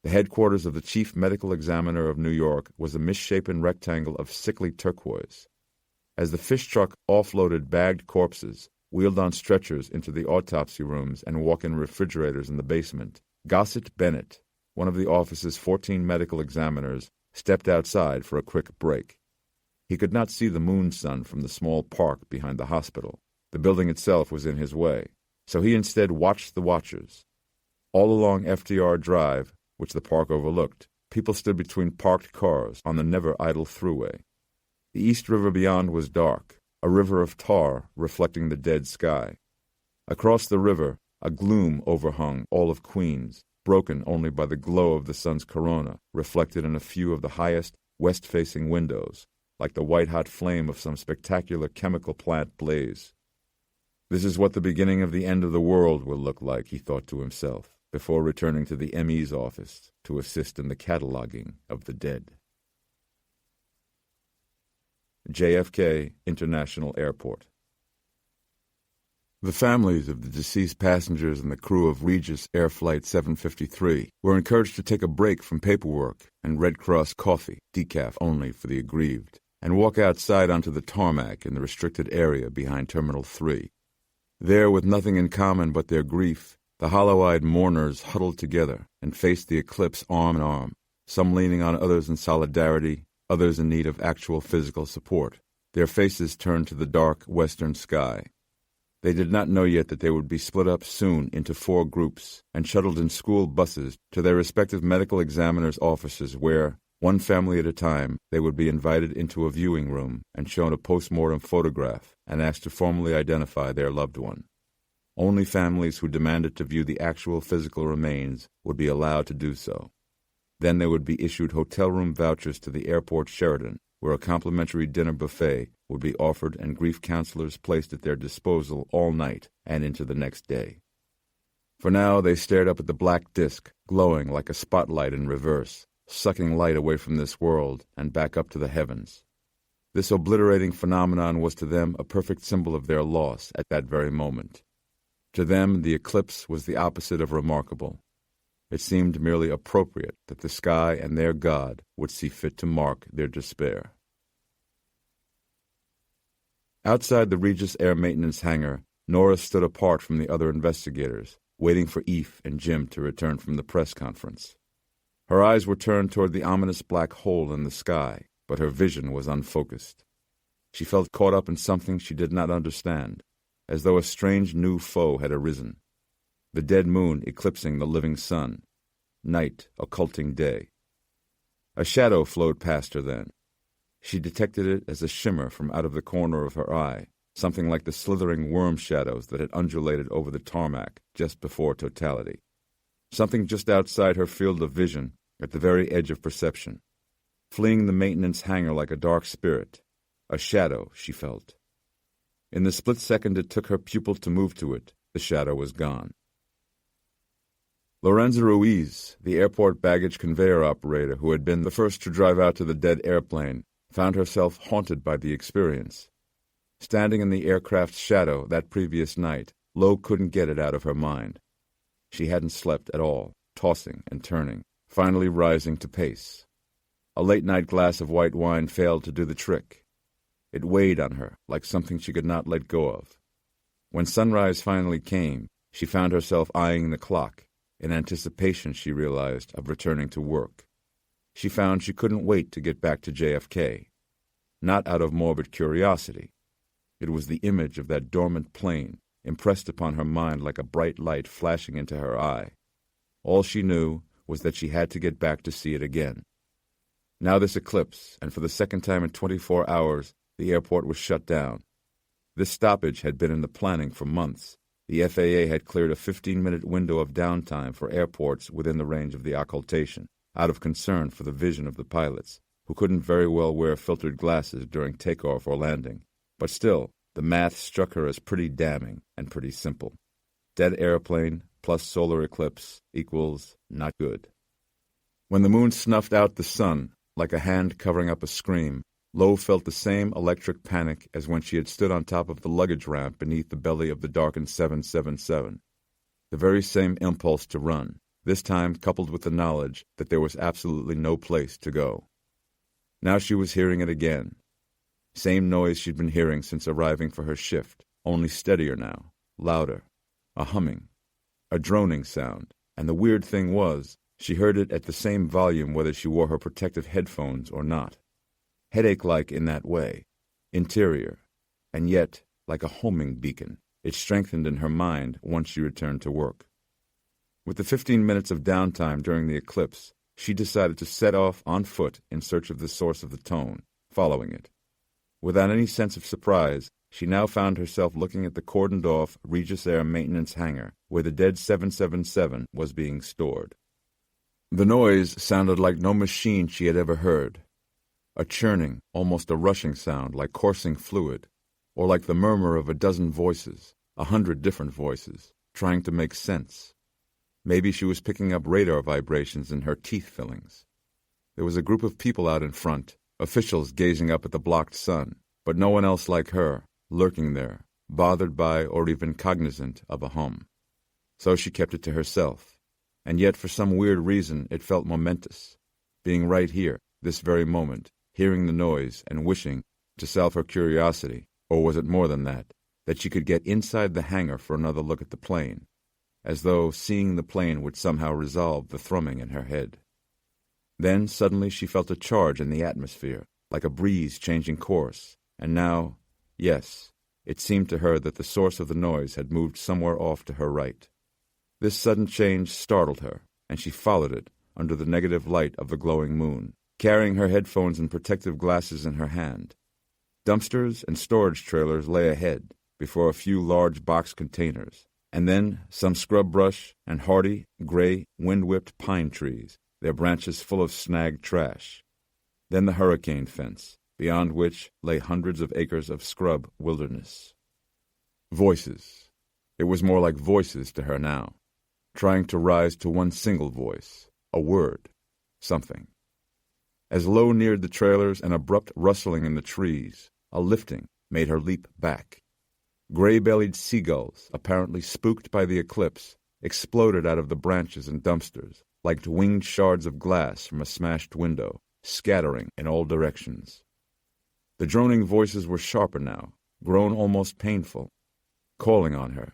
The headquarters of the chief medical examiner of New York was a misshapen rectangle of sickly turquoise. As the fish truck offloaded bagged corpses, wheeled on stretchers into the autopsy rooms and walk-in refrigerators in the basement, Gossett Bennett, one of the office's 14 medical examiners, stepped outside for a quick break. He could not see the moon sun from the small park behind the hospital. The building itself was in his way, so he instead watched the watchers. All along FDR Drive, which the park overlooked, people stood between parked cars on the never-idle thruway. The East River beyond was dark, a river of tar reflecting the dead sky. Across the river, a gloom overhung all of Queens, broken only by the glow of the sun's corona, reflected in a few of the highest, west-facing windows, like the white-hot flame of some spectacular chemical plant blaze. This is what the beginning of the end of the world will look like, he thought to himself, before returning to the ME's office to assist in the cataloging of the dead. JFK International Airport. The families of the deceased passengers and the crew of Regis Air Flight 753 were encouraged to take a break from paperwork and Red Cross coffee, decaf only for the aggrieved, and walk outside onto the tarmac in the restricted area behind Terminal 3. There, with nothing in common but their grief, the hollow-eyed mourners huddled together and faced the eclipse arm in arm, some leaning on others in solidarity, others in need of actual physical support, their faces turned to the dark western sky. They did not know yet that they would be split up soon into 4 groups and shuttled in school buses to their respective medical examiners' offices where, one family at a time, they would be invited into a viewing room and shown a post-mortem photograph and asked to formally identify their loved one. Only families who demanded to view the actual physical remains would be allowed to do so. Then they would be issued hotel room vouchers to the airport Sheraton, where a complimentary dinner buffet would be offered and grief counselors placed at their disposal all night and into the next day. For now they stared up at the black disk, glowing like a spotlight in reverse, sucking light away from this world and back up to the heavens. This obliterating phenomenon was to them a perfect symbol of their loss at that very moment. To them the eclipse was the opposite of remarkable. It seemed merely appropriate that the sky and their God would see fit to mark their despair. Outside the Regis Air Maintenance hangar, Nora stood apart from the other investigators, waiting for Eve and Jim to return from the press conference. Her eyes were turned toward the ominous black hole in the sky, but her vision was unfocused. She felt caught up in something she did not understand, as though a strange new foe had arisen. The dead moon eclipsing the living sun, night occulting day. A shadow flowed past her then. She detected it as a shimmer from out of the corner of her eye, something like the slithering worm shadows that had undulated over the tarmac just before totality. Something just outside her field of vision, at the very edge of perception. Fleeing the maintenance hangar like a dark spirit. A shadow, she felt. In the split second it took her pupil to move to it, the shadow was gone. Lorenza Ruiz, the airport baggage conveyor operator who had been the first to drive out to the dead airplane, found herself haunted by the experience. Standing in the aircraft's shadow that previous night, Lo couldn't get it out of her mind. She hadn't slept at all, tossing and turning, finally rising to pace. A late-night glass of white wine failed to do the trick. It weighed on her like something she could not let go of. When sunrise finally came, she found herself eyeing the clock, in anticipation, she realized, of returning to work. She found she couldn't wait to get back to JFK. Not out of morbid curiosity. It was the image of that dormant plane, impressed upon her mind like a bright light flashing into her eye. All she knew was that she had to get back to see it again. Now this eclipse, and for the second time in 24 hours, The airport was shut down. This stoppage had been in the planning for months. The FAA had cleared a 15-minute window of downtime for airports within the range of the occultation, out of concern for the vision of the pilots, who couldn't very well wear filtered glasses during takeoff or landing. But still, the math struck her as pretty damning and pretty simple. Dead airplane plus solar eclipse equals not good. When the moon snuffed out the sun, like a hand covering up a scream, Lo felt the same electric panic as when she had stood on top of the luggage ramp beneath the belly of the darkened 777. The very same impulse to run, this time coupled with the knowledge that there was absolutely no place to go. Now she was hearing it again. Same noise she'd been hearing since arriving for her shift, only steadier now, louder. A humming, a droning sound, and the weird thing was, she heard it at the same volume whether she wore her protective headphones or not. Headache-like in that way, interior, and yet, like a homing beacon, it strengthened in her mind once she returned to work. With the 15 minutes of downtime during the eclipse, she decided to set off on foot in search of the source of the tone, following it. Without any sense of surprise, she now found herself looking at the cordoned-off Regis Air maintenance hangar where the dead 777 was being stored. The noise sounded like no machine she had ever heard. A churning, almost a rushing sound like coursing fluid, or like the murmur of a dozen voices, 100 different voices, trying to make sense. Maybe she was picking up radar vibrations in her teeth fillings. There was a group of people out in front, officials gazing up at the blocked sun, but no one else like her, lurking there, bothered by or even cognizant of a hum. So she kept it to herself, and yet for some weird reason it felt momentous, being right here, this very moment, hearing the noise and wishing, to salve her curiosity, or was it more than that she could get inside the hangar for another look at the plane, as though seeing the plane would somehow resolve the thrumming in her head. Then suddenly she felt a charge in the atmosphere, like a breeze changing course, and now, yes, it seemed to her that the source of the noise had moved somewhere off to her right. This sudden change startled her, and she followed it under the negative light of the glowing moon, carrying her headphones and protective glasses in her hand. Dumpsters and storage trailers lay ahead, before a few large box containers, and then some scrub brush and hardy, gray, wind-whipped pine trees, their branches full of snagged trash. Then the hurricane fence, beyond which lay hundreds of acres of scrub wilderness. Voices. It was more like voices to her now, trying to rise to one single voice, a word, something. As Lo neared the trailers, an abrupt rustling in the trees, a lifting, made her leap back. Gray-bellied seagulls, apparently spooked by the eclipse, exploded out of the branches and dumpsters, like winged shards of glass from a smashed window, scattering in all directions. The droning voices were sharper now, grown almost painful, calling on her,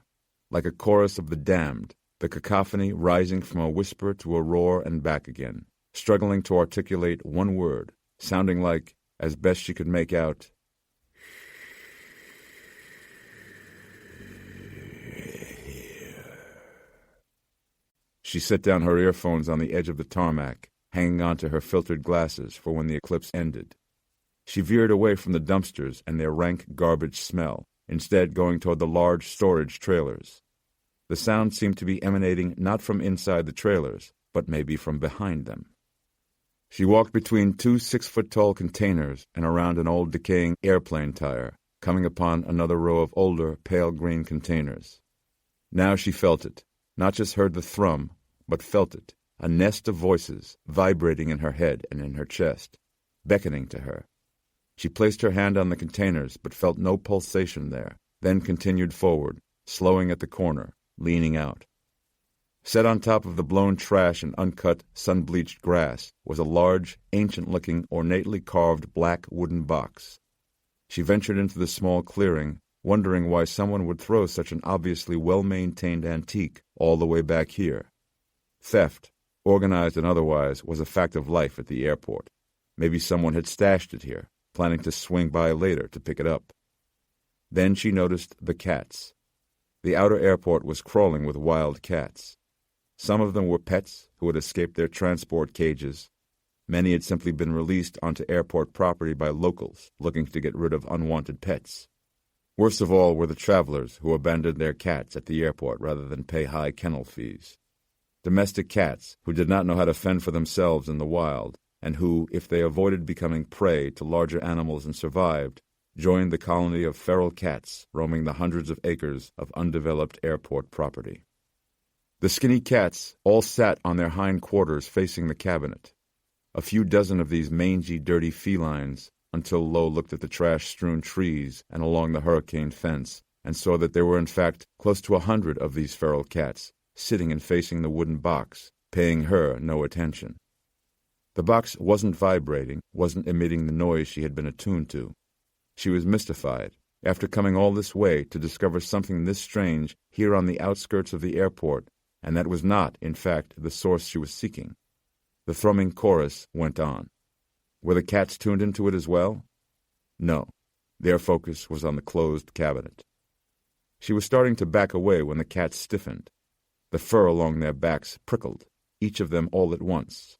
like a chorus of the damned, the cacophony rising from a whisper to a roar and back again, struggling to articulate one word, sounding like, as best she could make out, She set down her earphones on the edge of the tarmac, hanging on to her filtered glasses for when the eclipse ended. She veered away from the dumpsters and their rank garbage smell, instead going toward the large storage trailers. The sound seemed to be emanating not from inside the trailers, but maybe from behind them. She walked between two 6-foot-tall containers and around an old decaying airplane tire, coming upon another row of older, pale green containers. Now she felt it, not just heard the thrum, but felt it, a nest of voices vibrating in her head and in her chest, beckoning to her. She placed her hand on the containers but felt no pulsation there, then continued forward, slowing at the corner, leaning out. Set on top of the blown trash and uncut, sun-bleached grass was a large, ancient-looking, ornately carved black wooden box. She ventured into the small clearing, wondering why someone would throw such an obviously well-maintained antique all the way back here. Theft, organized and otherwise, was a fact of life at the airport. Maybe someone had stashed it here, planning to swing by later to pick it up. Then she noticed the cats. The outer airport was crawling with wild cats. Some of them were pets who had escaped their transport cages. Many had simply been released onto airport property by locals looking to get rid of unwanted pets. Worst of all were the travelers who abandoned their cats at the airport rather than pay high kennel fees. Domestic cats who did not know how to fend for themselves in the wild, and who, if they avoided becoming prey to larger animals and survived, joined the colony of feral cats roaming the hundreds of acres of undeveloped airport property. The skinny cats all sat on their hind quarters facing the cabinet. A few dozen of these mangy, dirty felines, until Lowe looked at the trash-strewn trees and along the hurricane fence, and saw that there were in fact close to 100 of these feral cats, sitting and facing the wooden box, paying her no attention. The box wasn't vibrating, wasn't emitting the noise she had been attuned to. She was mystified, after coming all this way to discover something this strange here on the outskirts of the airport, and that was not, in fact, the source she was seeking. The thrumming chorus went on. Were the cats tuned into it as well? No. Their focus was on the closed cabinet. She was starting to back away when the cats stiffened. The fur along their backs prickled, each of them all at once.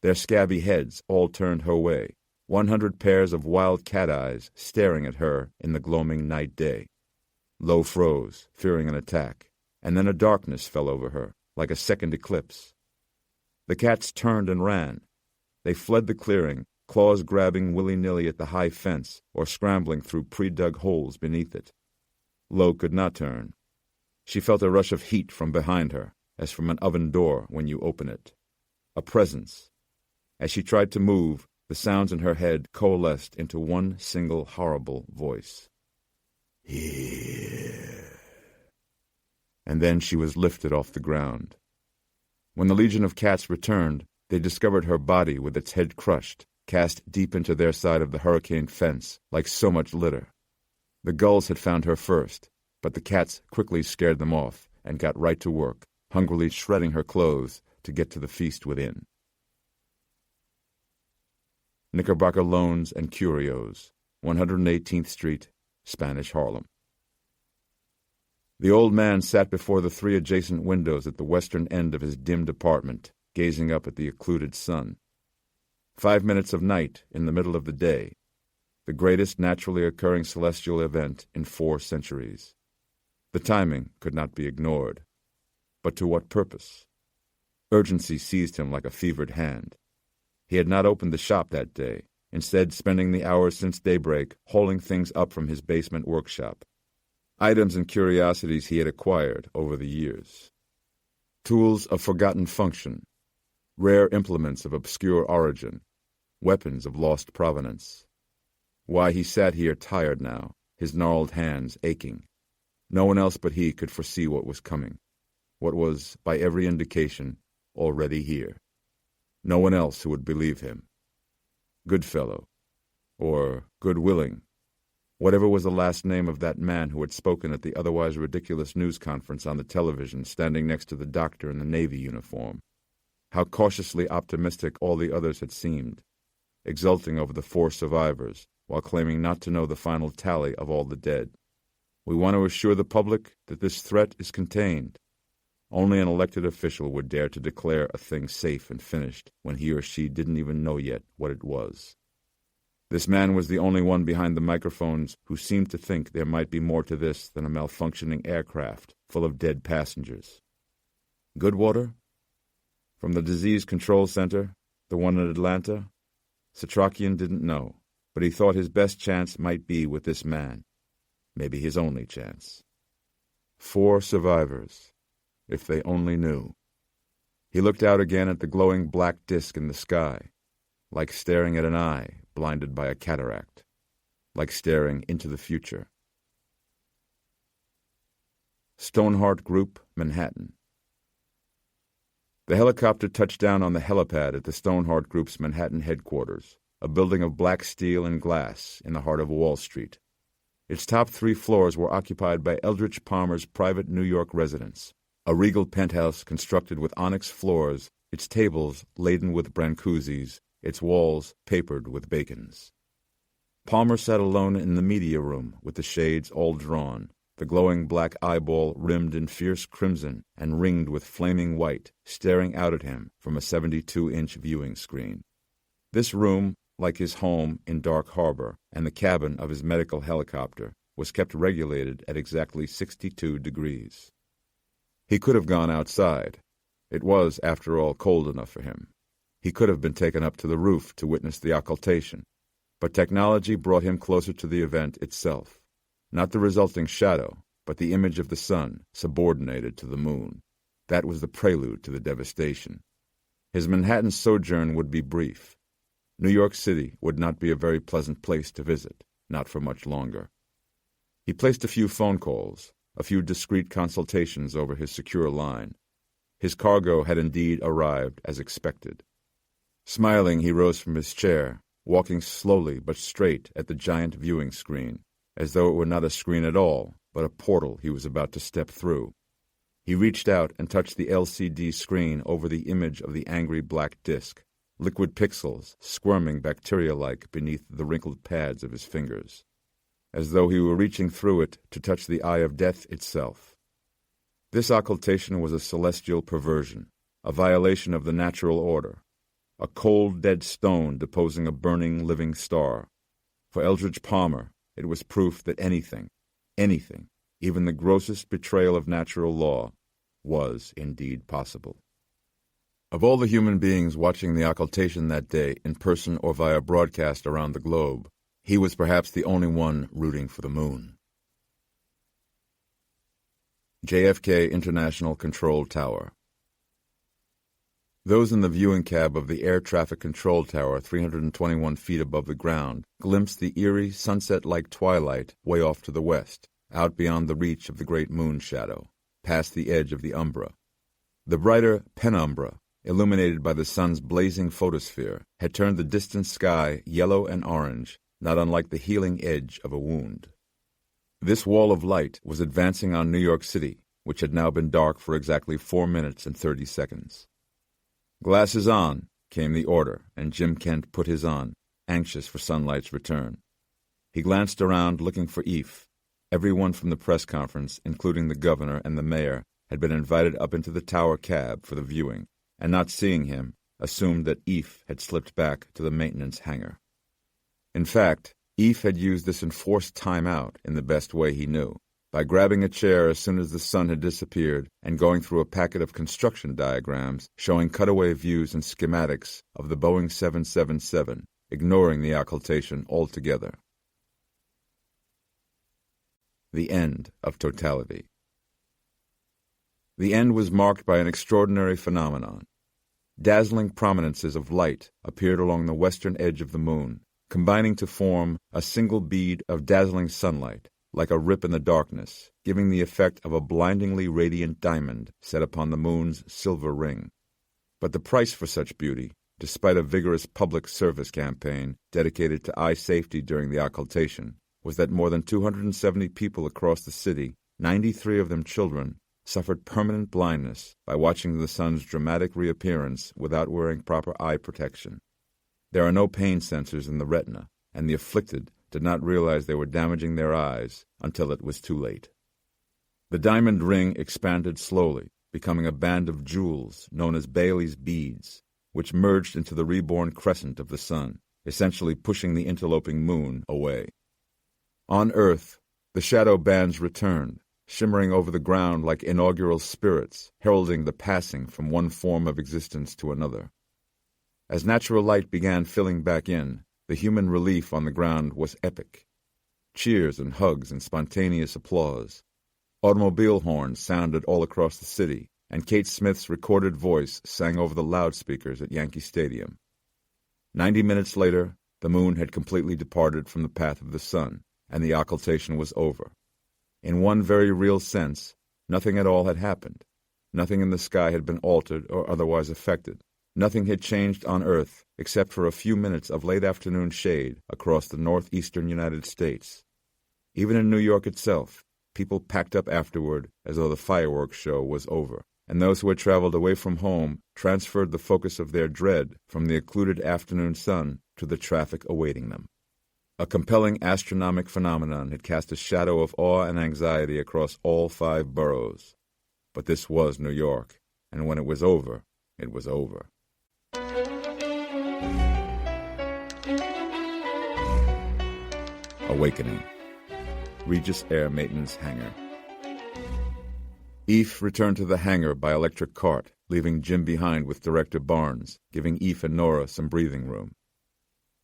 Their scabby heads all turned her way, 100 pairs of wild cat eyes staring at her in the gloaming night day. Lowe froze, fearing an attack, and then a darkness fell over her, like a second eclipse. The cats turned and ran. They fled the clearing, claws grabbing willy-nilly at the high fence or scrambling through pre-dug holes beneath it. Lowe could not turn. She felt a rush of heat from behind her, as from an oven door when you open it. A presence. As she tried to move, the sounds in her head coalesced into one single horrible voice. Here. And then she was lifted off the ground. When the legion of cats returned, they discovered her body with its head crushed, cast deep into their side of the hurricane fence, like so much litter. The gulls had found her first, but the cats quickly scared them off and got right to work, hungrily shredding her clothes to get to the feast within. Knickerbocker Loans and Curios, 118th Street, Spanish Harlem. The old man sat before the 3 adjacent windows at the western end of his dimmed apartment, gazing up at the occluded sun. 5 minutes of night in the middle of the day, the greatest naturally occurring celestial event in 4 centuries. The timing could not be ignored. But to what purpose? Urgency seized him like a fevered hand. He had not opened the shop that day, instead spending the hours since daybreak hauling things up from his basement workshop. Items and curiosities he had acquired over the years. Tools of forgotten function, rare implements of obscure origin, weapons of lost provenance. Why he sat here tired now, his gnarled hands aching. No one else but he could foresee what was coming, what was, by every indication, already here. No one else who would believe him. Goodfellow, or Goodwilling, whatever was the last name of that man who had spoken at the otherwise ridiculous news conference on the television, standing next to the doctor in the Navy uniform. How cautiously optimistic all the others had seemed, exulting over the 4 survivors, while claiming not to know the final tally of all the dead. We want to assure the public that this threat is contained. Only an elected official would dare to declare a thing safe and finished when he or she didn't even know yet what it was. This man was the only one behind the microphones who seemed to think there might be more to this than a malfunctioning aircraft full of dead passengers. Goodweather? From the Disease Control Center, the one in Atlanta? Setrakian didn't know, but he thought his best chance might be with this man. Maybe his only chance. 4 survivors. If they only knew. He looked out again at the glowing black disk in the sky, like staring at an eye blinded by a cataract, like staring into the future. Stoneheart Group, Manhattan. The helicopter touched down on the helipad at the Stoneheart Group's Manhattan headquarters, a building of black steel and glass in the heart of Wall Street. Its top 3 floors were occupied by Eldridge Palmer's private New York residence, a regal penthouse constructed with onyx floors, its tables laden with Brancusis, its walls papered with bacons. Palmer sat alone in the media room with the shades all drawn, the glowing black eyeball rimmed in fierce crimson and ringed with flaming white, staring out at him from a 72-inch viewing screen. This room, like his home in Dark Harbor and the cabin of his medical helicopter, was kept regulated at exactly 62 degrees. He could have gone outside. It was, after all, cold enough for him. He could have been taken up to the roof to witness the occultation, but technology brought him closer to the event itself. Not the resulting shadow, but the image of the sun subordinated to the moon. That was the prelude to the devastation. His Manhattan sojourn would be brief. New York City would not be a very pleasant place to visit, not for much longer. He placed a few phone calls, a few discreet consultations over his secure line. His cargo had indeed arrived as expected. Smiling, he rose from his chair, walking slowly but straight at the giant viewing screen, as though it were not a screen at all, but a portal he was about to step through. He reached out and touched the LCD screen over the image of the angry black disk, liquid pixels squirming bacteria-like beneath the wrinkled pads of his fingers, as though he were reaching through it to touch the eye of death itself. This occultation was a celestial perversion, a violation of the natural order, a cold, dead stone deposing a burning, living star. For Eldridge Palmer, it was proof that anything, even the grossest betrayal of natural law, was indeed possible. Of all the human beings watching the occultation that day, in person or via broadcast around the globe, he was perhaps the only one rooting for the moon. JFK International Control Tower. Those in the viewing cab of the Air Traffic Control Tower 321 feet above the ground glimpsed the eerie, sunset-like twilight way off to the west, out beyond the reach of the great moon shadow, past the edge of the umbra. The brighter penumbra, illuminated by the sun's blazing photosphere, had turned the distant sky yellow and orange, not unlike the healing edge of a wound. This wall of light was advancing on New York City, which had now been dark for exactly 4 minutes and 30 seconds. "Glasses on," came the order, and Jim Kent put his on, anxious for sunlight's return. He glanced around looking for Eph. Everyone from the press conference, including the governor and the mayor, had been invited up into the tower cab for the viewing, and not seeing him, assumed that Eph had slipped back to the maintenance hangar. In fact, Eph had used this enforced time out in the best way he knew, by grabbing a chair as soon as the sun had disappeared and going through a packet of construction diagrams showing cutaway views and schematics of the Boeing 777, ignoring the occultation altogether. The end of totality. The end was marked by an extraordinary phenomenon. Dazzling prominences of light appeared along the western edge of the moon, combining to form a single bead of dazzling sunlight, like a rip in the darkness, giving the effect of a blindingly radiant diamond set upon the moon's silver ring. But the price for such beauty, despite a vigorous public service campaign dedicated to eye safety during the occultation, was that more than 270 people across the city, 93 of them children, suffered permanent blindness by watching the sun's dramatic reappearance without wearing proper eye protection. There are no pain sensors in the retina, and the afflicted did not realize they were damaging their eyes until it was too late. The diamond ring expanded slowly, becoming a band of jewels known as Bailey's beads, which merged into the reborn crescent of the sun, essentially pushing the interloping moon away. On Earth, the shadow bands returned, shimmering over the ground like inaugural spirits, heralding the passing from one form of existence to another. As natural light began filling back in, the human relief on the ground was epic. Cheers and hugs and spontaneous applause. Automobile horns sounded all across the city, and Kate Smith's recorded voice sang over the loudspeakers at Yankee Stadium. 90 minutes later, the moon had completely departed from the path of the sun, and the occultation was over. In one very real sense, nothing at all had happened. Nothing in the sky had been altered or otherwise affected. Nothing had changed on Earth except for a few minutes of late afternoon shade across the northeastern United States. Even in New York itself, people packed up afterward as though the fireworks show was over, and those who had traveled away from home transferred the focus of their dread from the occluded afternoon sun to the traffic awaiting them. A compelling astronomic phenomenon had cast a shadow of awe and anxiety across all 5 boroughs. But this was New York, and when it was over, it was over. Awakening. Regis Air Maintenance Hangar. Eve returned to the hangar by electric cart, leaving Jim behind with Director Barnes, giving Eve and Nora some breathing room.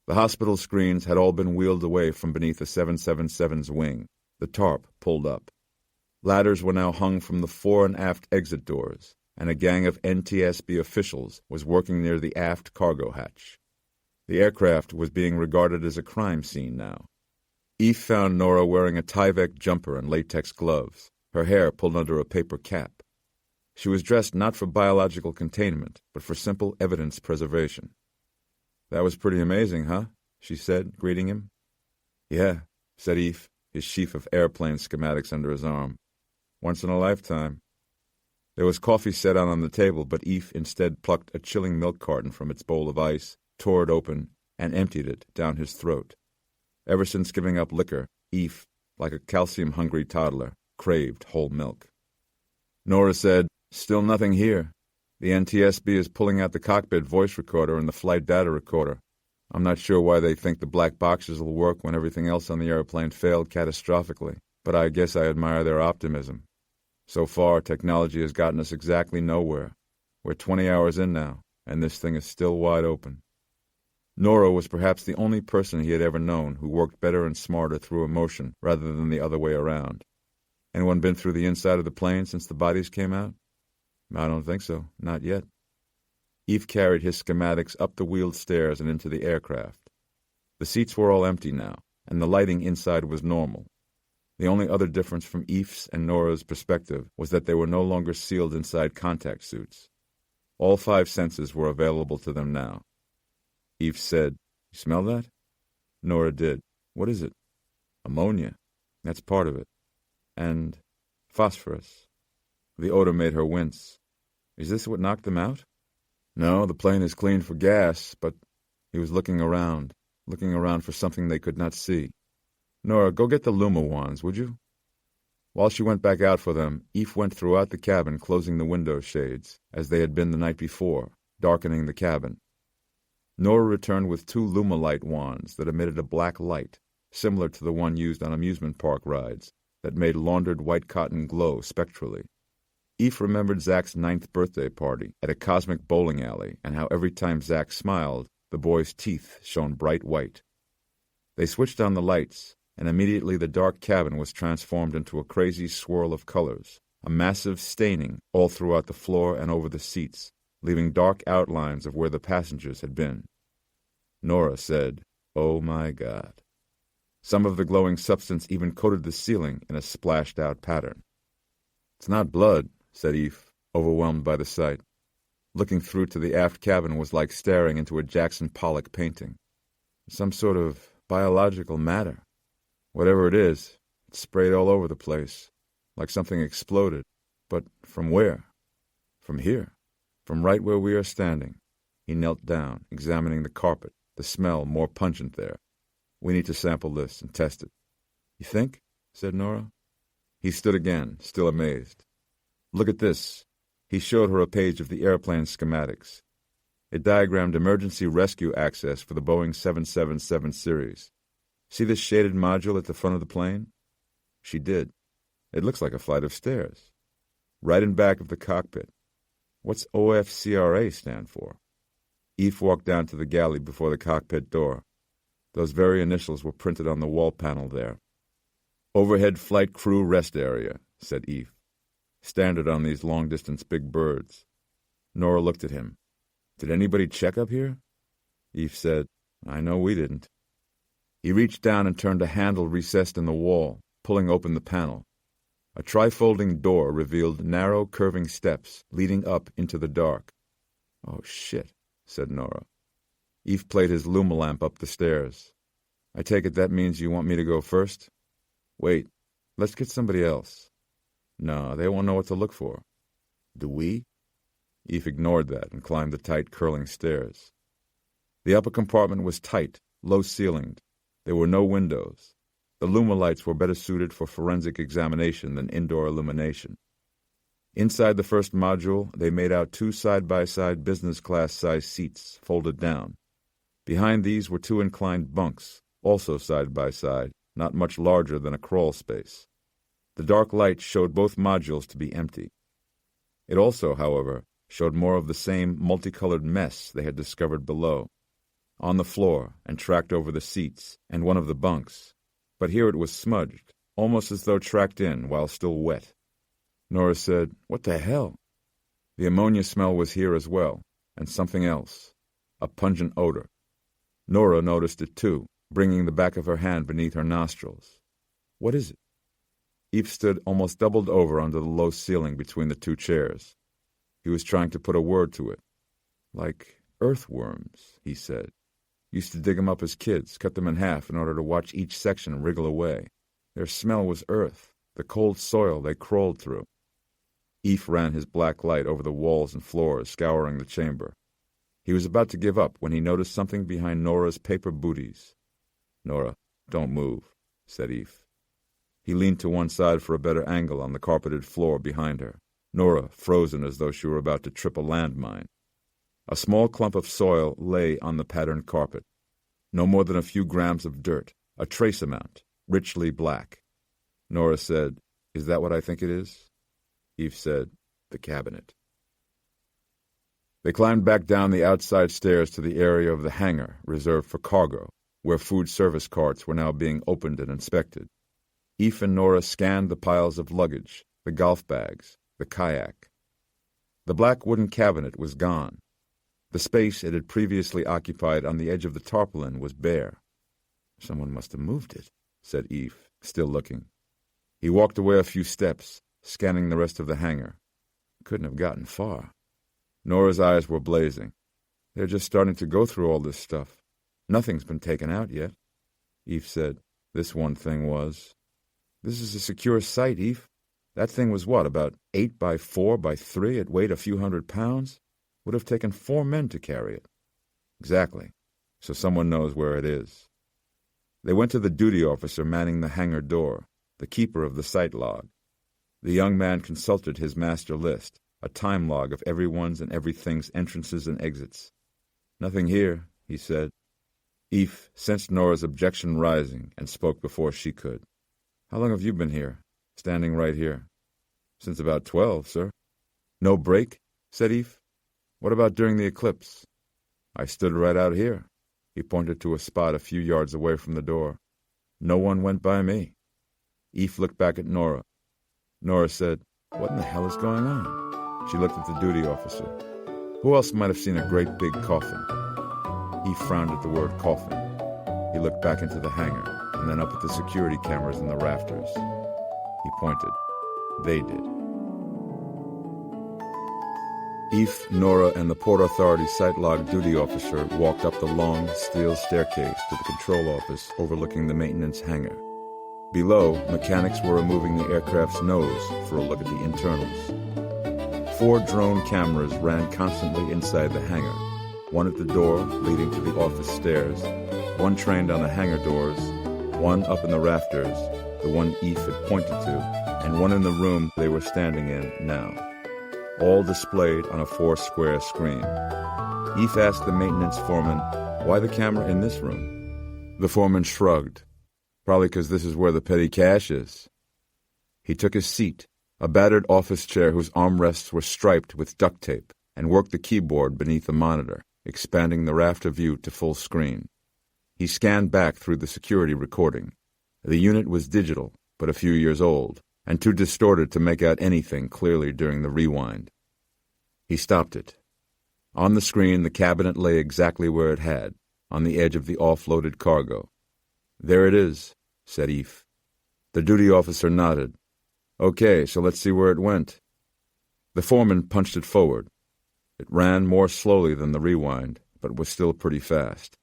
The hospital screens had all been wheeled away from beneath the 777's wing, the tarp pulled up. Ladders were now hung from the fore and aft exit doors, and a gang of NTSB officials was working near the aft cargo hatch. The aircraft was being regarded as a crime scene now. Eve found Nora wearing a Tyvek jumper and latex gloves, her hair pulled under a paper cap. She was dressed not for biological containment, but for simple evidence preservation. "That was pretty amazing, huh?" she said, greeting him. "Yeah," said Eve, his sheaf of airplane schematics under his arm. "Once in a lifetime." There was coffee set out on the table, but Eve instead plucked a chilling milk carton from its bowl of ice, tore it open, and emptied it down his throat. Ever since giving up liquor, Eve, like a calcium-hungry toddler, craved whole milk. Nora said, "Still nothing here. The NTSB is pulling out the cockpit voice recorder and the flight data recorder. I'm not sure why they think the black boxes will work when everything else on the airplane failed catastrophically, but I guess I admire their optimism. So far, technology has gotten us exactly nowhere. We're 20 hours in now, and this thing is still wide open." Nora was perhaps the only person he had ever known who worked better and smarter through emotion rather than the other way around. "Anyone been through the inside of the plane since the bodies came out?" "I don't think so. Not yet." Eve carried his schematics up the wheeled stairs and into the aircraft. The seats were all empty now, and the lighting inside was normal. The only other difference from Eve's and Nora's perspective was that they were no longer sealed inside contact suits. All 5 senses were available to them now. Eve said, "You smell that?" Nora did. "What is it?" "Ammonia. That's part of it. And phosphorus." The odor made her wince. "Is this what knocked them out?" "No, the plane is cleaned for gas, but—" He was looking around for something they could not see. "Nora, go get the Luma wands, would you?" While she went back out for them, Eve went throughout the cabin closing the window shades, as they had been the night before, darkening the cabin. Nora returned with 2 Lumalite wands that emitted a black light, similar to the one used on amusement park rides, that made laundered white cotton glow spectrally. Eve remembered Zach's 9th birthday party at a cosmic bowling alley and how every time Zach smiled, the boy's teeth shone bright white. They switched on the lights, and immediately the dark cabin was transformed into a crazy swirl of colors, a massive staining all throughout the floor and over the seats, leaving dark outlines of where the passengers had been. Nora said, "Oh my God." Some of the glowing substance even coated the ceiling in a splashed-out pattern. "It's not blood," said Eve, overwhelmed by the sight. Looking through to the aft cabin was like staring into a Jackson Pollock painting. Some sort of biological matter. Whatever it is, it's sprayed all over the place, like something exploded. But from where? From here. From right where we are standing. He knelt down, examining the carpet, the smell more pungent there. "We need to sample this and test it." "You think?" said Nora. He stood again, still amazed. "Look at this." He showed her a page of the airplane schematics. It diagrammed emergency rescue access for the Boeing 777 series. "See this shaded module at the front of the plane?" She did. "It looks like a flight of stairs. Right in back of the cockpit. What's OFCRA stand for?" Eve walked down to the galley before the cockpit door. Those very initials were printed on the wall panel there. "Overhead Flight Crew Rest Area," said Eve. "Standard on these long-distance big birds." Nora looked at him. "Did anybody check up here?" Eve said, "I know we didn't." He reached down and turned a handle recessed in the wall, pulling open the panel. A trifolding door revealed narrow, curving steps leading up into the dark. "Oh, shit," said Nora. Eve played his Lumalamp up the stairs. "I take it that means you want me to go first?" "Wait, let's get somebody else." "No, they won't know what to look for." "Do we?" Eve ignored that and climbed the tight, curling stairs. The upper compartment was tight, low-ceilinged. There were no windows. The Lumalights were better suited for forensic examination than indoor illumination. Inside the first module, they made out 2 side-by-side business-class-sized seats, folded down. Behind these were 2 inclined bunks, also side by side, not much larger than a crawl space. The dark light showed both modules to be empty. It also, however, showed more of the same multicolored mess they had discovered below, on the floor and tracked over the seats and one of the bunks, but here it was smudged, almost as though tracked in while still wet. Nora said, "What the hell?" The ammonia smell was here as well, and something else, a pungent odor. Nora noticed it too, bringing the back of her hand beneath her nostrils. "What is it?" Eve stood almost doubled over under the low ceiling between the 2 chairs. He was trying to put a word to it. "Like earthworms," he said. "Used to dig them up as kids, cut them in half in order to watch each section wriggle away. Their smell was earth, the cold soil they crawled through." Eve ran his black light over the walls and floors, scouring the chamber. He was about to give up when he noticed something behind Nora's paper booties. "Nora, don't move," said Eve. He leaned to one side for a better angle on the carpeted floor behind her, Nora frozen as though she were about to trip a landmine. A small clump of soil lay on the patterned carpet. No more than a few grams of dirt, a trace amount, richly black. Nora said, "Is that what I think it is?" Eve said, "The cabinet." They climbed back down the outside stairs to the area of the hangar reserved for cargo, where food service carts were now being opened and inspected. Eve and Nora scanned the piles of luggage, the golf bags, the kayak. The black wooden cabinet was gone. The space it had previously occupied on the edge of the tarpaulin was bare. "Someone must have moved it," said Eve, still looking. He walked away a few steps, scanning the rest of the hangar. Couldn't have gotten far. Nora's eyes were blazing. "They're just starting to go through all this stuff. Nothing's been taken out yet." Eve said, "This one thing was." "This is a secure site, Eve. That thing was what, about 8 by 4 by 3? It weighed a few hundred pounds? Would have taken 4 men to carry it." "Exactly. So someone knows where it is." They went to the duty officer manning the hangar door, the keeper of the site log. The young man consulted his master list, a time log of everyone's and everything's entrances and exits. "Nothing here," he said. Eve sensed Nora's objection rising and spoke before she could. "How long have you been here, standing right here?" "Since about 12, sir." "No break?" said Eve. "What about during the eclipse?" "I stood right out here." He pointed to a spot a few yards away from the door. "No one went by me." Eve looked back at Nora. Nora said, "What in the hell is going on?" She looked at the duty officer. Who else might have seen a great big coffin? Eve frowned at the word coffin. He looked back into the hangar and then up at the security cameras in the rafters. He pointed. They did. Eve, Nora, and the Port Authority site log duty officer walked up the long steel staircase to the control office overlooking the maintenance hangar. Below, mechanics were removing the aircraft's nose for a look at the internals. 4 drone cameras ran constantly inside the hangar, one at the door leading to the office stairs, one trained on the hangar doors, one up in the rafters, the one Eve had pointed to, and one in the room they were standing in now, all displayed on a 4-square screen. Eve asked the maintenance foreman, "Why the camera in this room?" The foreman shrugged. "Probably because this is where the petty cash is." He took his seat, a battered office chair whose armrests were striped with duct tape, and worked the keyboard beneath the monitor, expanding the rafter view to full screen. He scanned back through the security recording. The unit was digital, but a few years old, and too distorted to make out anything clearly during the rewind. He stopped it. On the screen, the cabinet lay exactly where it had, on the edge of the offloaded cargo. "There it is," said Eve. The duty officer nodded. "Okay, so let's see where it went." The foreman punched it forward. It ran more slowly than the rewind, but was still pretty fast.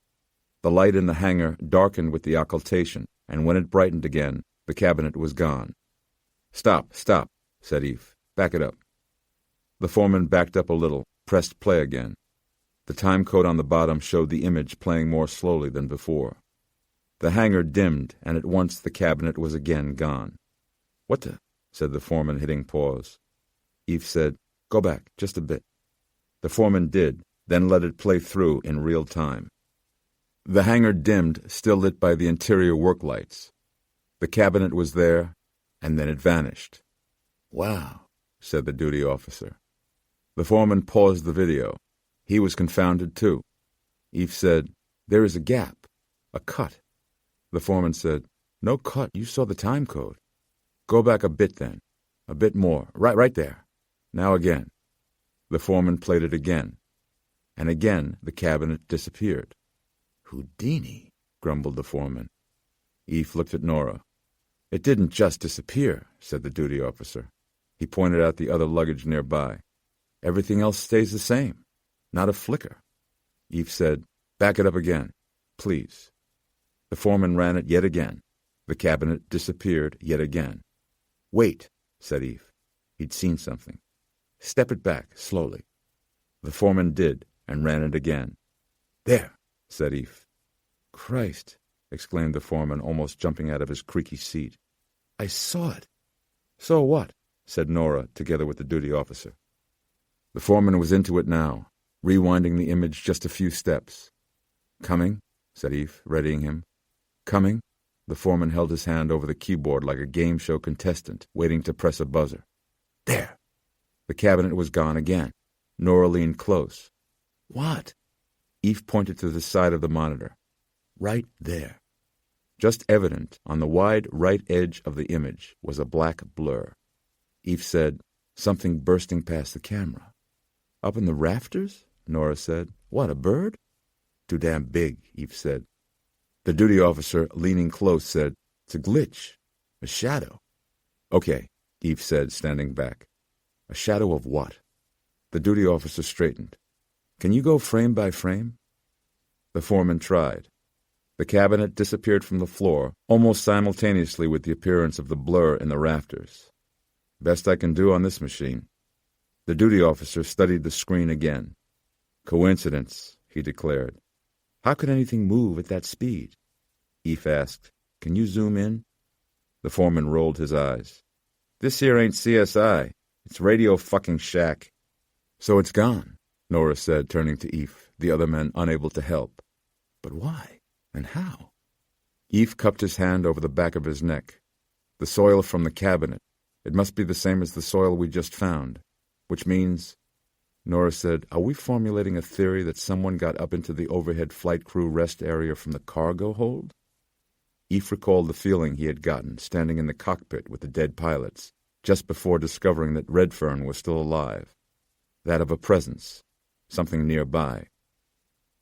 The light in the hangar darkened with the occultation, and when it brightened again, the cabinet was gone. Stop, said Eve. "Back it up." The foreman backed up a little, pressed play again. The time code on the bottom showed the image playing more slowly than before. The hangar dimmed, and at once the cabinet was again gone. "What the?" said the foreman, hitting pause. Eve said, "Go back, just a bit." The foreman did, then let it play through in real time. The hangar dimmed, still lit by the interior work lights. The cabinet was there, and then it vanished. "Wow," said the duty officer. The foreman paused the video. He was confounded, too. Eve said, "There is a gap, a cut." The foreman said, "No cut, you saw the time code." "Go back a bit, then. A bit more. Right there. Now again." The foreman played it again. And again the cabinet disappeared. "Houdini," grumbled the foreman. Eve looked at Nora. "It didn't just disappear," said the duty officer. He pointed out the other luggage nearby. "Everything else stays the same. Not a flicker." Eve said, "Back it up again, please." The foreman ran it yet again. The cabinet disappeared yet again. "Wait," said Eve. He'd seen something. "Step it back, slowly." The foreman did, and ran it again. "There," said Eve. "Christ," exclaimed the foreman, almost jumping out of his creaky seat. "I saw it." "So what?" said Nora, together with the duty officer. The foreman was into it now, rewinding the image just a few steps. "Coming," said Eve, readying him. "Coming." The foreman held his hand over the keyboard like a game show contestant waiting to press a buzzer. "There." The cabinet was gone again. Nora leaned close. "What?" Eve pointed to the side of the monitor. "Right there." Just evident on the wide right edge of the image was a black blur. Eve said, "Something bursting past the camera." "Up in the rafters?" Nora said. "What, a bird?" "Too damn big," Eve said. The duty officer, leaning close, said, "It's a glitch. A shadow." "Okay," Eve said, standing back. "A shadow of what?" The duty officer straightened. "Can you go frame by frame?" The foreman tried. The cabinet disappeared from the floor almost simultaneously with the appearance of the blur in the rafters. "Best I can do on this machine." The duty officer studied the screen again. "Coincidence," he declared. "How could anything move at that speed?" Eve asked, "Can you zoom in?" The foreman rolled his eyes. "This here ain't CSI. It's Radio fucking Shack." "So it's gone," Nora said, turning to Eve, the other men unable to help. "But why? And how?" Eve cupped his hand over the back of his neck. "The soil from the cabinet. It must be the same as the soil we just found. Which means," Nora said, "are we formulating a theory that someone got up into the overhead flight crew rest area from the cargo hold?" Eve recalled the feeling he had gotten standing in the cockpit with the dead pilots, just before discovering that Redfern was still alive. That of a presence, something nearby.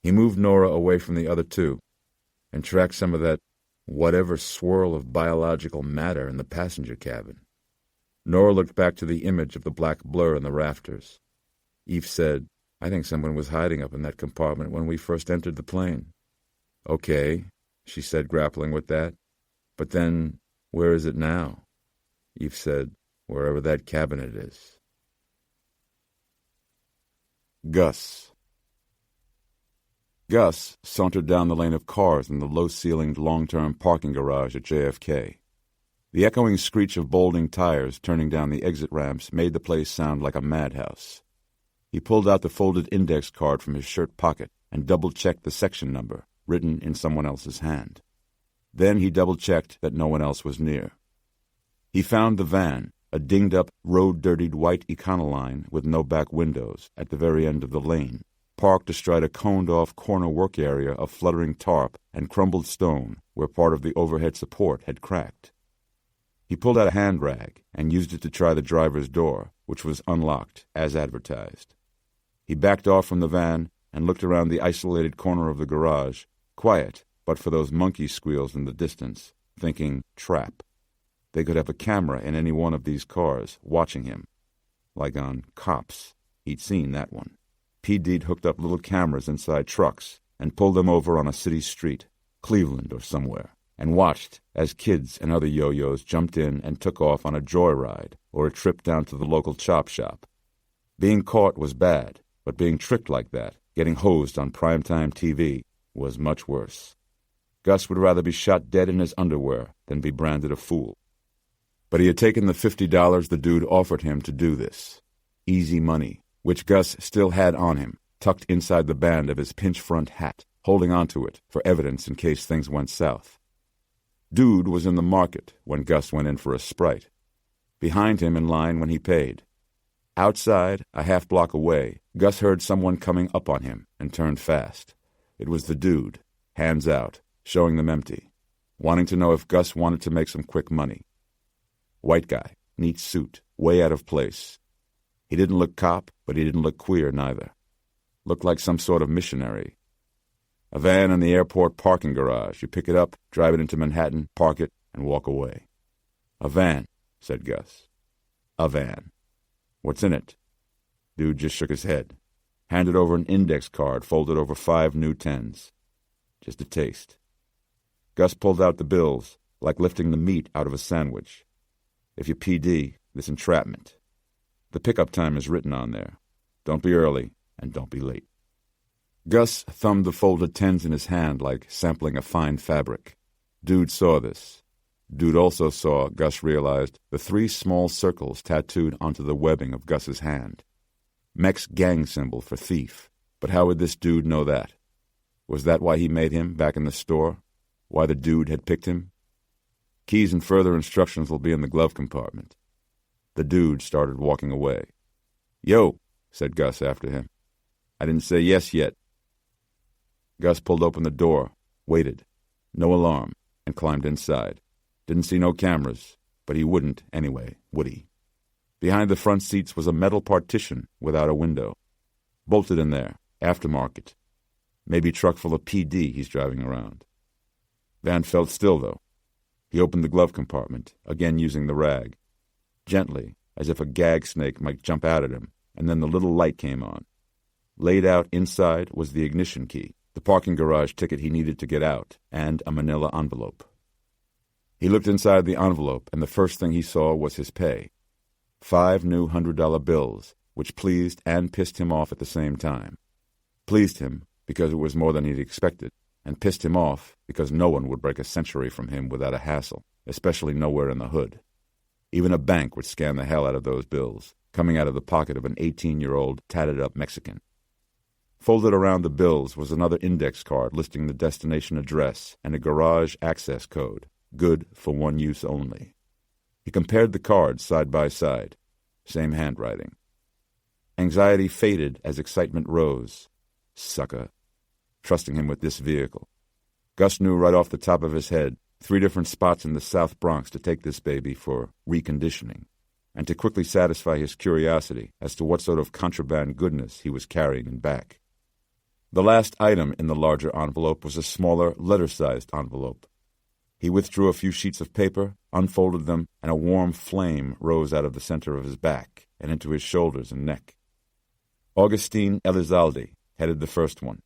He moved Nora away from the other two and tracked some of that whatever swirl of biological matter in the passenger cabin. Nora looked back to the image of the black blur in the rafters. Eve said, "I think someone was hiding up in that compartment when we first entered the plane." "Okay," she said, grappling with that. "But then, where is it now?" Eve said, "Wherever that cabinet is." Gus sauntered down the lane of cars in the low-ceilinged long-term parking garage at JFK. The echoing screech of bolting tires turning down the exit ramps made the place sound like a madhouse. He pulled out the folded index card from his shirt pocket and double-checked the section number, written in someone else's hand. Then he double-checked that no one else was near. He found the van, a dinged-up, road-dirtied white Econoline with no back windows, at the very end of the lane, parked astride a coned-off corner work area of fluttering tarp and crumbled stone where part of the overhead support had cracked. He pulled out a hand rag and used it to try the driver's door, which was unlocked, as advertised. He backed off from the van and looked around the isolated corner of the garage, quiet but for those monkey squeals in the distance, thinking, trap. They could have a camera in any one of these cars, watching him. Like on Cops. He'd seen that one. PD'd hooked up little cameras inside trucks and pulled them over on a city street, Cleveland or somewhere, and watched as kids and other yo-yos jumped in and took off on a joyride or a trip down to the local chop shop. Being caught was bad, but being tricked like that, getting hosed on primetime TV, was much worse. Gus would rather be shot dead in his underwear than be branded a fool. But he had taken the $50 the dude offered him to do this. Easy money, which Gus still had on him, tucked inside the band of his pinch-front hat, holding onto it for evidence in case things went south. Dude was in the market when Gus went in for a Sprite. Behind him in line when he paid. Outside, a half-block away, Gus heard someone coming up on him and turned fast. It was the dude, hands out, showing them empty, wanting to know if Gus wanted to make some quick money. White guy, neat suit, way out of place. He didn't look cop, but he didn't look queer neither. Looked like some sort of missionary. A van in the airport parking garage. You pick it up, drive it into Manhattan, park it, and walk away. A van, said Gus. A van. What's in it? Dude just shook his head. Handed over an index card folded over 5 new 10s. Just a taste. Gus pulled out the bills, like lifting the meat out of a sandwich. If you PD, this entrapment. The pickup time is written on there. Don't be early, and don't be late. Gus thumbed the folded 10s in his hand like sampling a fine fabric. Dude saw this. Dude also saw, Gus realized, the 3 small circles tattooed onto the webbing of Gus's hand. Mech's gang symbol for thief. But how would this dude know that? Was that why he made him back in the store? Why the dude had picked him? Keys and further instructions will be in the glove compartment. The dude started walking away. Yo, said Gus after him. I didn't say yes yet. Gus pulled open the door, waited. No alarm, and climbed inside. Didn't see no cameras, but he wouldn't anyway, would he? Behind the front seats was a metal partition without a window. Bolted in there, aftermarket. Maybe truck full of PD he's driving around. Van felt still, though. He opened the glove compartment, again using the rag. Gently, as if a gag snake might jump out at him, and then the little light came on. Laid out inside was the ignition key, the parking garage ticket he needed to get out, and a manila envelope. He looked inside the envelope, and the first thing he saw was his pay. 5 new $100 bills, which pleased and pissed him off at the same time. Pleased him because it was more than he'd expected, and pissed him off because no one would break a century from him without a hassle, especially nowhere in the hood. Even a bank would scan the hell out of those bills, coming out of the pocket of an 18-year-old tatted-up Mexican. Folded around the bills was another index card listing the destination address and a garage access code, good for one use only. He compared the cards side by side. Same handwriting. Anxiety faded as excitement rose. Sucker. Trusting him with this vehicle. Gus knew right off the top of his head 3 different spots in the South Bronx to take this baby for reconditioning, and to quickly satisfy his curiosity as to what sort of contraband goodness he was carrying in back. The last item in the larger envelope was a smaller, letter-sized envelope. He withdrew a few sheets of paper, unfolded them, and a warm flame rose out of the center of his back and into his shoulders and neck. Augustine Elizalde headed the first one.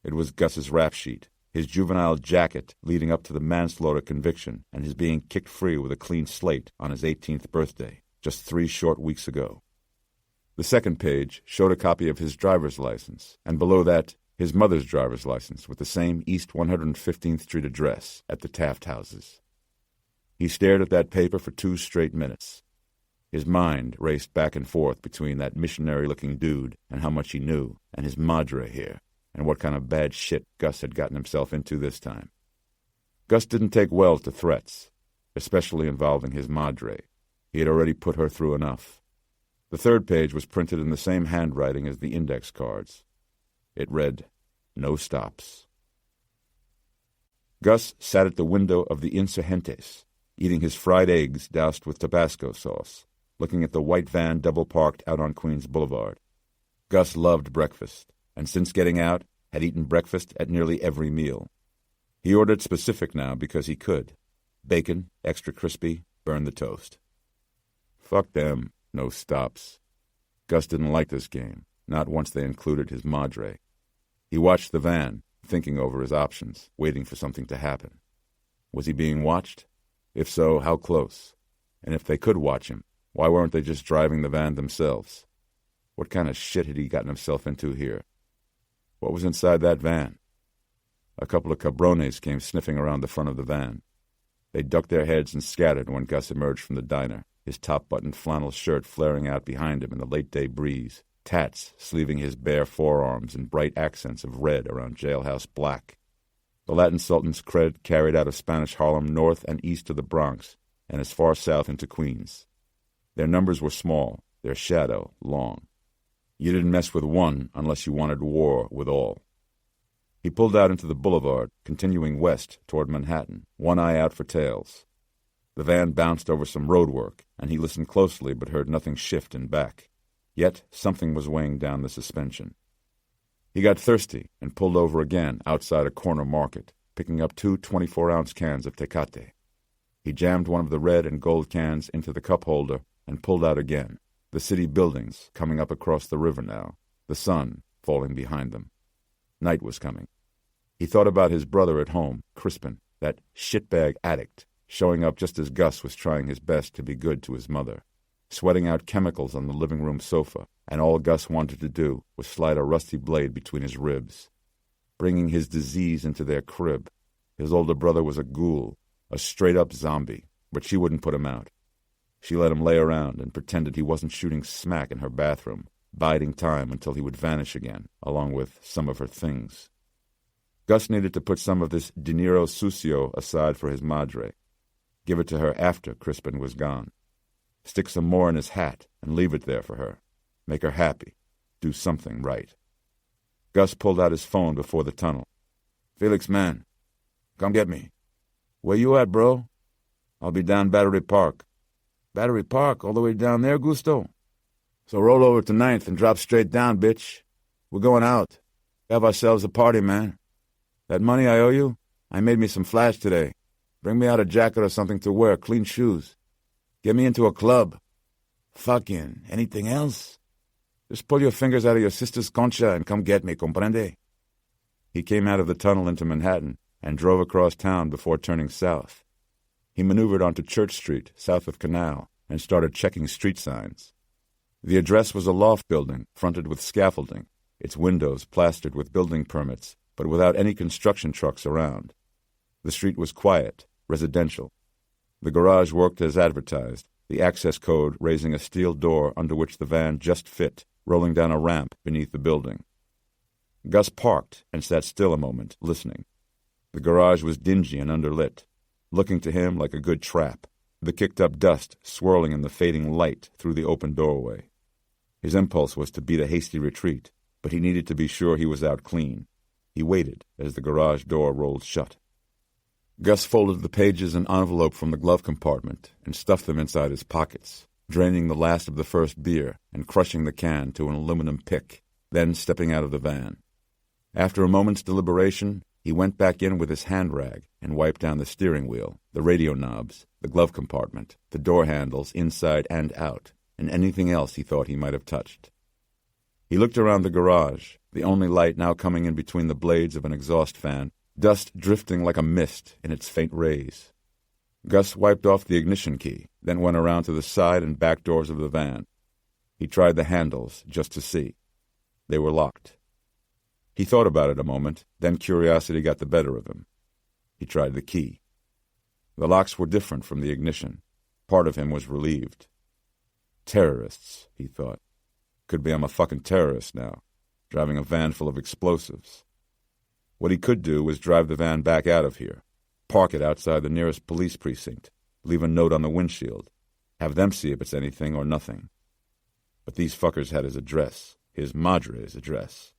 It was Gus's rap sheet, his juvenile jacket leading up to the manslaughter conviction and his being kicked free with a clean slate on his 18th birthday, just 3 short weeks ago. The second page showed a copy of his driver's license, and below that, his mother's driver's license with the same East 115th Street address at the Taft houses. He stared at that paper for 2 straight minutes. His mind raced back and forth between that missionary-looking dude and how much he knew, and his madre here, and what kind of bad shit Gus had gotten himself into this time. Gus didn't take well to threats, especially involving his madre. He had already put her through enough. The third page was printed in the same handwriting as the index cards. It read, "No stops." Gus sat at the window of the Insurgentes, eating his fried eggs doused with Tabasco sauce, looking at the white van double-parked out on Queens Boulevard. Gus loved breakfast, and since getting out, had eaten breakfast at nearly every meal. He ordered specific now because he could. Bacon, extra crispy, burn the toast. Fuck them, no stops. Gus didn't like this game, not once they included his madre. He watched the van, thinking over his options, waiting for something to happen. Was he being watched? If so, how close? And if they could watch him, why weren't they just driving the van themselves? What kind of shit had he gotten himself into here? What was inside that van? A couple of cabrones came sniffing around the front of the van. They ducked their heads and scattered when Gus emerged from the diner, his top-buttoned flannel shirt flaring out behind him in the late-day breeze, tats sleeving his bare forearms in bright accents of red around jailhouse black. The Latin Sultan's cred carried out of Spanish Harlem north and east of the Bronx and as far south into Queens. Their numbers were small, their shadow long. You didn't mess with one unless you wanted war with all. He pulled out into the boulevard, continuing west toward Manhattan, one eye out for tails. The van bounced over some roadwork, and he listened closely but heard nothing shift and back. Yet something was weighing down the suspension. He got thirsty and pulled over again outside a corner market, picking up 2 24-ounce cans of Tecate. He jammed one of the red and gold cans into the cup holder and pulled out again, the city buildings coming up across the river now, the sun falling behind them. Night was coming. He thought about his brother at home, Crispin, that shitbag addict, showing up just as Gus was trying his best to be good to his mother, sweating out chemicals on the living room sofa, and all Gus wanted to do was slide a rusty blade between his ribs. Bringing his disease into their crib. His older brother was a ghoul, a straight-up zombie, but she wouldn't put him out. She let him lay around and pretended he wasn't shooting smack in her bathroom, biding time until he would vanish again, along with some of her things. Gus needed to put some of this dinero sucio aside for his madre. Give it to her after Crispin was gone. Stick some more in his hat and leave it there for her. Make her happy. Do something right. Gus pulled out his phone before the tunnel. "Felix, man, come get me." "Where you at, bro?" "I'll be down Battery Park." "Battery Park? All the way down there, Gusto?" "So roll over to 9th and drop straight down, bitch. We're going out. Have ourselves a party, man. That money I owe you? I made me some flash today. Bring me out a jacket or something to wear, clean shoes. Get me into a club. Fucking anything else? Just pull your fingers out of your sister's concha and come get me, comprende?" He came out of the tunnel into Manhattan and drove across town before turning south. He maneuvered onto Church Street, south of Canal, and started checking street signs. The address was a loft building fronted with scaffolding, its windows plastered with building permits, but without any construction trucks around. The street was quiet, residential. The garage worked as advertised, the access code raising a steel door under which the van just fit, rolling down a ramp beneath the building. Gus parked and sat still a moment, listening. The garage was dingy and underlit, looking to him like a good trap, the kicked-up dust swirling in the fading light through the open doorway. His impulse was to beat a hasty retreat, but he needed to be sure he was out clean. He waited as the garage door rolled shut. Gus folded the pages and envelope from the glove compartment and stuffed them inside his pockets, draining the last of the first beer and crushing the can to an aluminum pick, then stepping out of the van. After a moment's deliberation, he went back in with his hand rag and wiped down the steering wheel, the radio knobs, the glove compartment, the door handles inside and out, and anything else he thought he might have touched. He looked around the garage, the only light now coming in between the blades of an exhaust fan, dust drifting like a mist in its faint rays. Gus wiped off the ignition key, then went around to the side and back doors of the van. He tried the handles just to see. They were locked. He thought about it a moment, then curiosity got the better of him. He tried the key. The locks were different from the ignition. Part of him was relieved. Terrorists, he thought. Could be I'm a fucking terrorist now, driving a van full of explosives. What he could do was drive the van back out of here, park it outside the nearest police precinct, leave a note on the windshield, have them see if it's anything or nothing. But these fuckers had his address, his madre's address.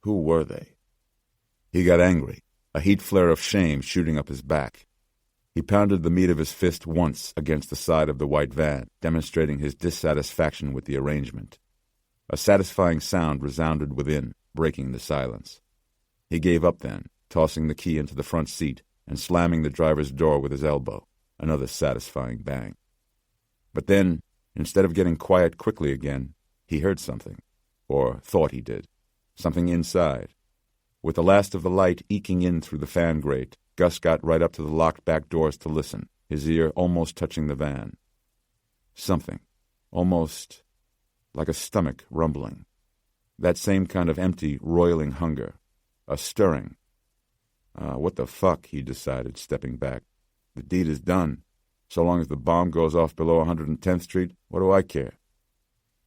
Who were they? He got angry, a heat flare of shame shooting up his back. He pounded the meat of his fist once against the side of the white van, demonstrating his dissatisfaction with the arrangement. A satisfying sound resounded within, breaking the silence. He gave up then, tossing the key into the front seat and slamming the driver's door with his elbow, another satisfying bang. But then, instead of getting quiet quickly again, he heard something, or thought he did, something inside. With the last of the light eking in through the fan grate, Gus got right up to the locked back doors to listen, his ear almost touching the van. Something, almost like a stomach rumbling. That same kind of empty, roiling hunger. A stirring. What the fuck, he decided, stepping back. The deed is done. So long as the bomb goes off below 110th Street, what do I care?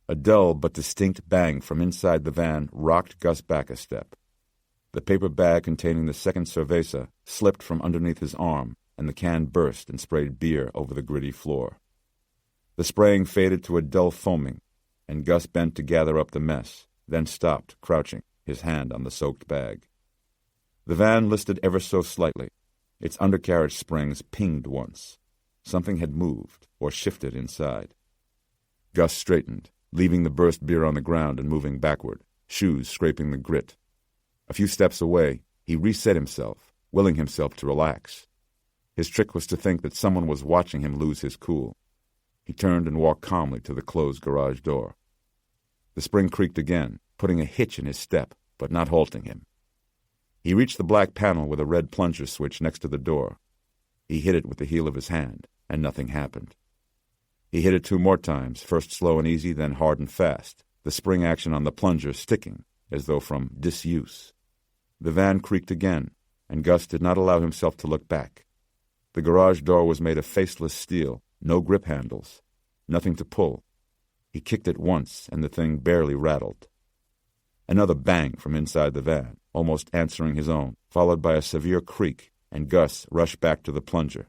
A dull but distinct bang from inside the van rocked Gus back a step. The paper bag containing the second cerveza slipped from underneath his arm, and the can burst and sprayed beer over the gritty floor. The spraying faded to a dull foaming, and Gus bent to gather up the mess, then stopped, crouching, his hand on the soaked bag. The van listed ever so slightly. Its undercarriage springs pinged once. Something had moved or shifted inside. Gus straightened, leaving the burst beer on the ground and moving backward, shoes scraping the grit. A few steps away, he reset himself, willing himself to relax. His trick was to think that someone was watching him lose his cool. He turned and walked calmly to the closed garage door. The spring creaked again, putting a hitch in his step, but not halting him. He reached the black panel with a red plunger switch next to the door. He hit it with the heel of his hand, and nothing happened. He hit it 2 more times, first slow and easy, then hard and fast, the spring action on the plunger sticking, as though from disuse. The van creaked again, and Gus did not allow himself to look back. The garage door was made of faceless steel, no grip handles, nothing to pull. He kicked it once, and the thing barely rattled. Another bang from inside the van, almost answering his own, followed by a severe creak, and Gus rushed back to the plunger.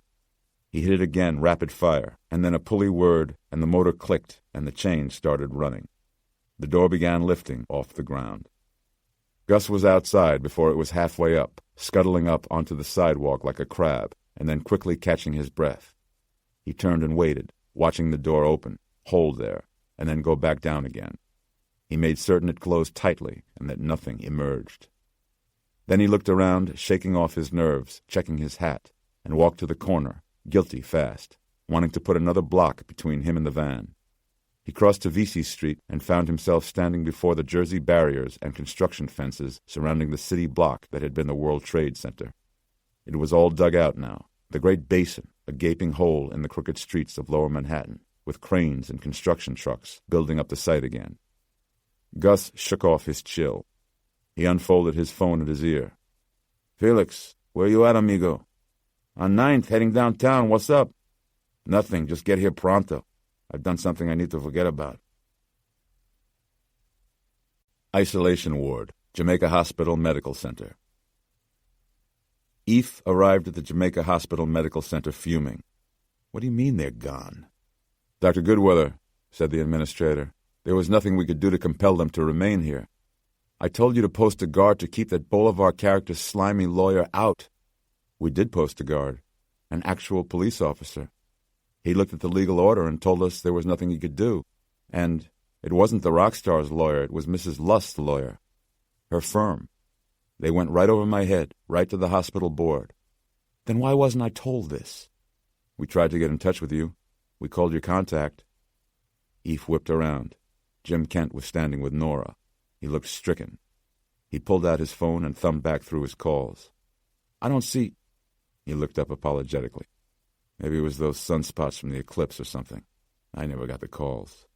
He hit it again, rapid fire, and then a pulley whirred, and the motor clicked, and the chain started running. The door began lifting off the ground. Gus was outside before it was halfway up, scuttling up onto the sidewalk like a crab, and then quickly catching his breath. He turned and waited, watching the door open, hold there, and then go back down again. He made certain it closed tightly and that nothing emerged. Then he looked around, shaking off his nerves, checking his hat, and walked to the corner, guilty fast, wanting to put another block between him and the van. He crossed to Vesey Street and found himself standing before the Jersey barriers and construction fences surrounding the city block that had been the World Trade Center. It was all dug out now, the great basin, a gaping hole in the crooked streets of lower Manhattan, with cranes and construction trucks building up the site again. Gus shook off his chill. He unfolded his phone at his ear. "Felix, where you at, amigo?" "On 9th, heading downtown. What's up?" "Nothing. Just get here pronto. I've done something I need to forget about." Isolation Ward, Jamaica Hospital Medical Center. Eve arrived at the Jamaica Hospital Medical Center fuming. "What do you mean they're gone?" "Dr. Goodweather," said the administrator, "there was nothing we could do to compel them to remain here. I told you to post a guard to keep that Bolivar character's slimy lawyer out." "We did post a guard, an actual police officer. He looked at the legal order and told us there was nothing he could do. And it wasn't the rock star's lawyer, it was Mrs. Lust's lawyer. Her firm. They went right over my head, right to the hospital board." "Then why wasn't I told this?" "We tried to get in touch with you. We called your contact." Eve whipped around. Jim Kent was standing with Nora. He looked stricken. He pulled out his phone and thumbed back through his calls. "I don't see—" He looked up apologetically. "Maybe it was those sunspots from the eclipse or something. I never got the calls."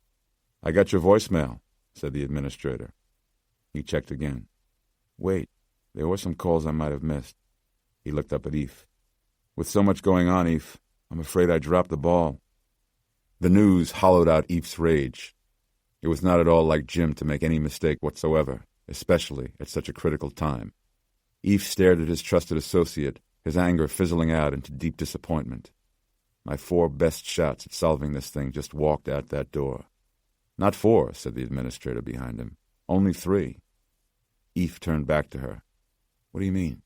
"I got your voicemail," said the administrator. He checked again. "Wait, there were some calls I might have missed." He looked up at Eve. "With so much going on, Eve, I'm afraid I dropped the ball." The news hollowed out Eve's rage. It was not at all like Jim to make any mistake whatsoever, especially at such a critical time. Eve stared at his trusted associate, his anger fizzling out into deep disappointment. My 4 best shots at solving this thing just walked out that door. "Not 4, said the administrator behind him. "Only 3. Eve turned back to her. "What do you mean?"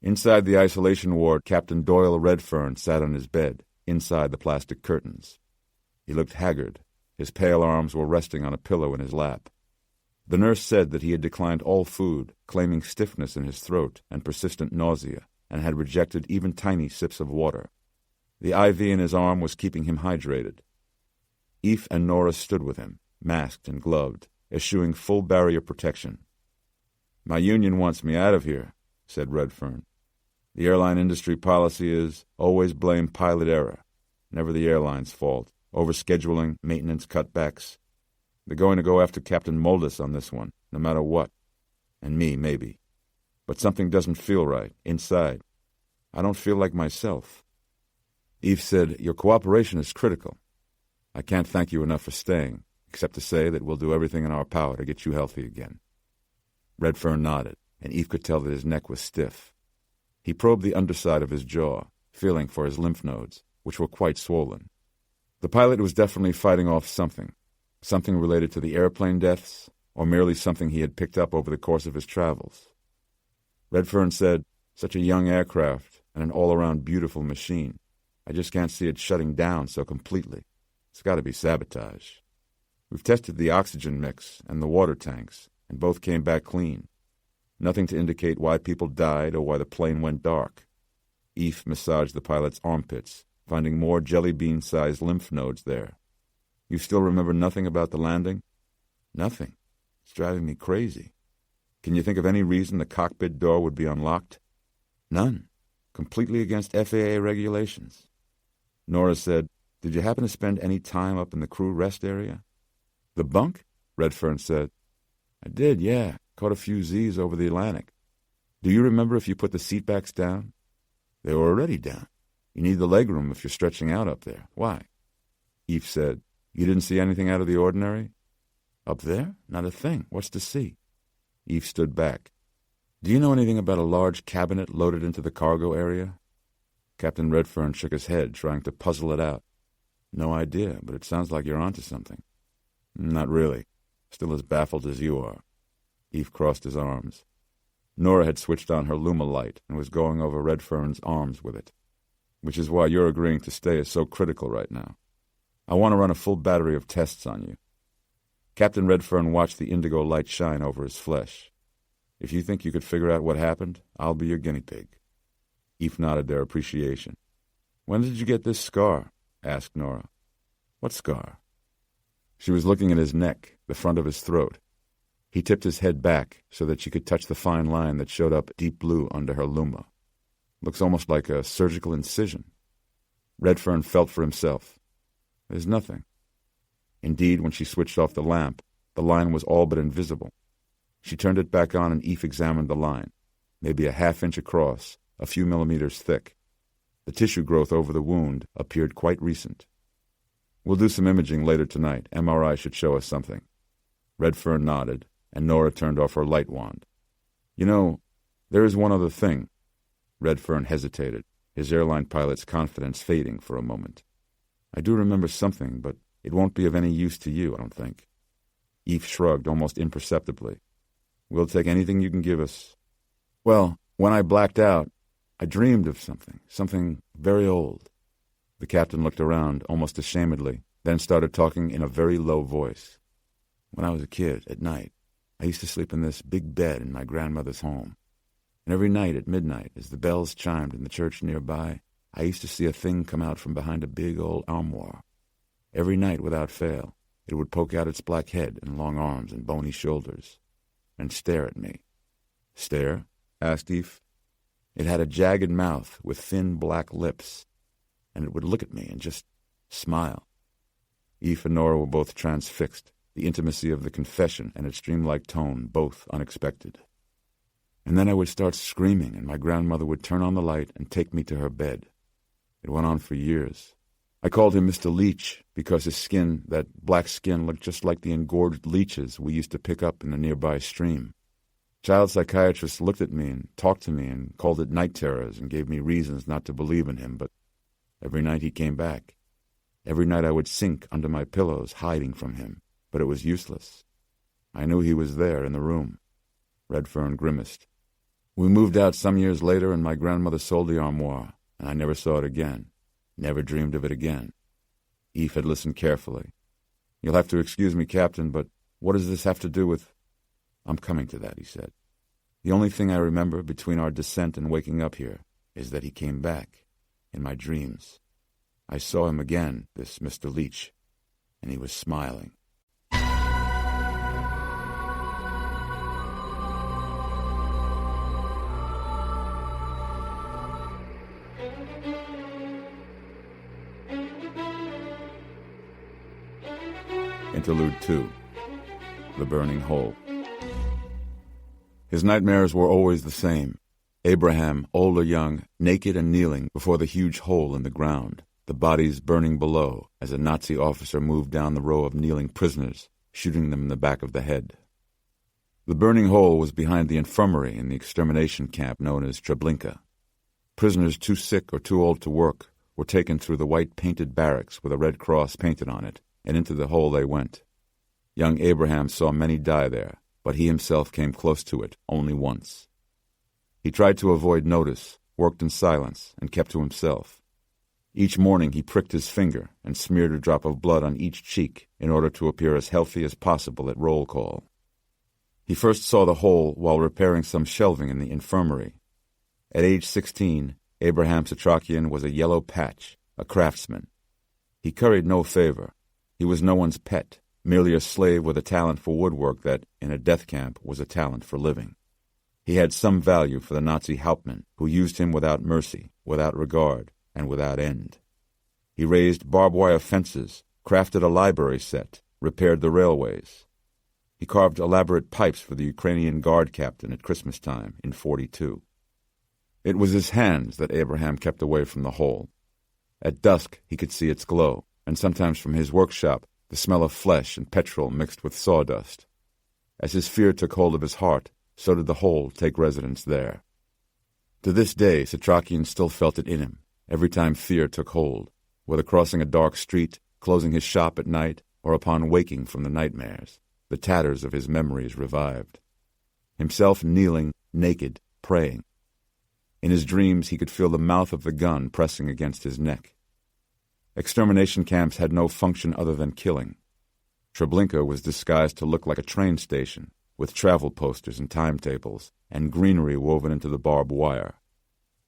Inside the isolation ward, Captain Doyle Redfern sat on his bed, inside the plastic curtains. He looked haggard. His pale arms were resting on a pillow in his lap. The nurse said that he had declined all food, claiming stiffness in his throat and persistent nausea, and had rejected even tiny sips of water. The IV in his arm was keeping him hydrated. Eve and Nora stood with him, masked and gloved, eschewing full barrier protection. "My union wants me out of here," said Redfern. "The airline industry policy is always blame pilot error, never the airline's fault, overscheduling, maintenance cutbacks. They're going to go after Captain Moldus on this one, no matter what. And me, maybe. But something doesn't feel right, inside. I don't feel like myself." Eve said, "Your cooperation is critical." I can't thank you enough for staying, except to say that we'll do everything in our power to get you healthy again." Redfern nodded, and Eve could tell that his neck was stiff. He probed the underside of his jaw, feeling for his lymph nodes, which were quite swollen. The pilot was definitely fighting off something related to the airplane deaths, or merely something he had picked up over the course of his travels. Redfern said, "Such a young aircraft and an all-around beautiful machine. I just can't see it shutting down so completely. It's got to be sabotage. We've tested the oxygen mix and the water tanks, and both came back clean. Nothing to indicate why people died or why the plane went dark." Eve massaged the pilot's armpits, finding more jelly bean-sized lymph nodes there. "You still remember nothing about the landing?" "Nothing. It's driving me crazy." "Can you think of any reason the cockpit door would be unlocked?" "None. Completely against FAA regulations." Nora said, "Did you happen to spend any time up in the crew rest area?" "The bunk?" Redfern said. "I did, yeah. Caught a few Z's over the Atlantic." "Do you remember if you put the seatbacks down?" "They were already down. You need the legroom if you're stretching out up there. Why?" Eve said, "You didn't see anything out of the ordinary?" "Up there? Not a thing. What's to see?" Eve stood back. "Do you know anything about a large cabinet loaded into the cargo area?" Captain Redfern shook his head, trying to puzzle it out. "No idea, but it sounds like you're onto something." "Not really. Still as baffled as you are." Eve crossed his arms. Nora had switched on her Luma light and was going over Redfern's arms with it. "Which is why you're agreeing to stay is so critical right now. I want to run a full battery of tests on you." Captain Redfern watched the indigo light shine over his flesh. "If you think you could figure out what happened, I'll be your guinea pig." Eve nodded their appreciation. "When did you get this scar?" asked Nora. "What scar?" She was looking at his neck, the front of his throat. He tipped his head back so that she could touch the fine line that showed up deep blue under her Luma. "Looks almost like a surgical incision." Redfern felt for himself. "There's nothing." Indeed, when she switched off the lamp, the line was all but invisible. She turned it back on and Eve examined the line, maybe a half-inch across, a few millimeters thick. The tissue growth over the wound appeared quite recent. "We'll do some imaging later tonight. MRI should show us something." Redfern nodded, and Nora turned off her light wand. "You know, there is one other thing." Redfern hesitated, his airline pilot's confidence fading for a moment. "I do remember something, but it won't be of any use to you, I don't think." Eve shrugged almost imperceptibly. "We'll take anything you can give us." "Well, when I blacked out, I dreamed of something very old." The captain looked around almost ashamedly, then started talking in a very low voice. "When I was a kid, at night, I used to sleep in this big bed in my grandmother's home. And every night at midnight, as the bells chimed in the church nearby, I used to see a thing come out from behind a big old armoire. Every night without fail, it would poke out its black head and long arms and bony shoulders, and stare at me." "Stare?" asked Eve. "It had a jagged mouth with thin black lips, and it would look at me and just smile." Eve and Nora were both transfixed, the intimacy of the confession and its dreamlike tone both unexpected. "And then I would start screaming, and my grandmother would turn on the light and take me to her bed. It went on for years. I called him Mr. Leech because his skin, that black skin, looked just like the engorged leeches we used to pick up in a nearby stream. Child psychiatrists looked at me and talked to me and called it night terrors and gave me reasons not to believe in him, but every night he came back. Every night I would sink under my pillows, hiding from him, but it was useless. I knew he was there in the room." Redfern grimaced. "We moved out some years later and my grandmother sold the armoire, and I never saw it again. Never dreamed of it again." Eve had listened carefully. "You'll have to excuse me, Captain, but what does this have to do with—" "I'm coming to that," he said. "The only thing I remember between our descent and waking up here is that he came back, in my dreams. I saw him again, this Mr. Leech, and he was smiling." Interlude 2. The Burning Hole. His nightmares were always the same. Abraham, old or young, naked and kneeling before the huge hole in the ground, the bodies burning below as a Nazi officer moved down the row of kneeling prisoners, shooting them in the back of the head. The burning hole was behind the infirmary in the extermination camp known as Treblinka. Prisoners too sick or too old to work were taken through the white painted barracks with a red cross painted on it, and into the hole they went. Young Abraham saw many die there, but he himself came close to it only once. He tried to avoid notice, worked in silence, and kept to himself. Each morning he pricked his finger and smeared a drop of blood on each cheek in order to appear as healthy as possible at roll call. He first saw the hole while repairing some shelving in the infirmary. At age 16, Abraham Setrakian was a yellow patch, a craftsman. He curried no favor. He was no one's pet, merely a slave with a talent for woodwork that, in a death camp, was a talent for living. He had some value for the Nazi Hauptmann, who used him without mercy, without regard, and without end. He raised barbed wire fences, crafted a library set, repaired the railways. He carved elaborate pipes for the Ukrainian guard captain at Christmas time in 1942. It was his hands that Abraham kept away from the hole. At dusk he could see its glow, and sometimes from his workshop the smell of flesh and petrol mixed with sawdust. As his fear took hold of his heart, so did the hole take residence there. To this day, Setrakian still felt it in him, every time fear took hold, whether crossing a dark street, closing his shop at night, or upon waking from the nightmares. The tatters of his memories revived. Himself kneeling, naked, praying. In his dreams he could feel the mouth of the gun pressing against his neck. Extermination camps had no function other than killing. Treblinka was disguised to look like a train station, with travel posters and timetables, and greenery woven into the barbed wire.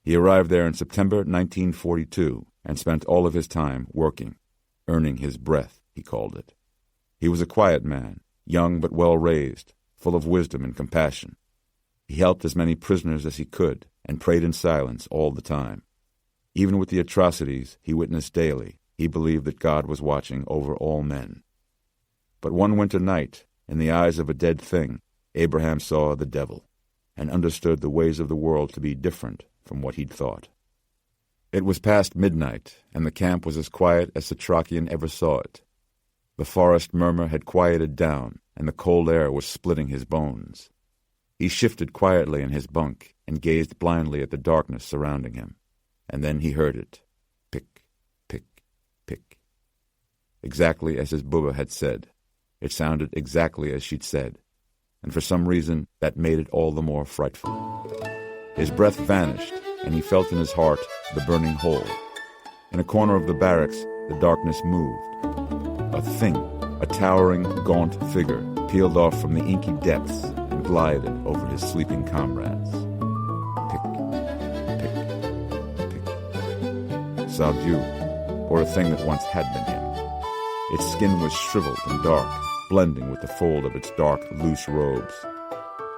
He arrived there in September 1942 and spent all of his time working, earning his breath, he called it. He was a quiet man, young but well-raised, full of wisdom and compassion. He helped as many prisoners as he could and prayed in silence all the time. Even with the atrocities he witnessed daily, he believed that God was watching over all men. But one winter night, in the eyes of a dead thing, Abraham saw the devil and understood the ways of the world to be different from what he'd thought. It was past midnight, and the camp was as quiet as Setrakian ever saw it. The forest murmur had quieted down, and the cold air was splitting his bones. He shifted quietly in his bunk and gazed blindly at the darkness surrounding him. And then he heard it. Pick, pick, pick. Exactly as his Bubba had said. It sounded exactly as she'd said. And for some reason, that made it all the more frightful. His breath vanished, and he felt in his heart the burning hole. In a corner of the barracks, the darkness moved. A thing, a towering, gaunt figure, peeled off from the inky depths and glided over his sleeping comrades. Pick, pick, pick. Saudieu, or a thing that once had been him. Its skin was shriveled and dark, blending with the fold of its dark, loose robes,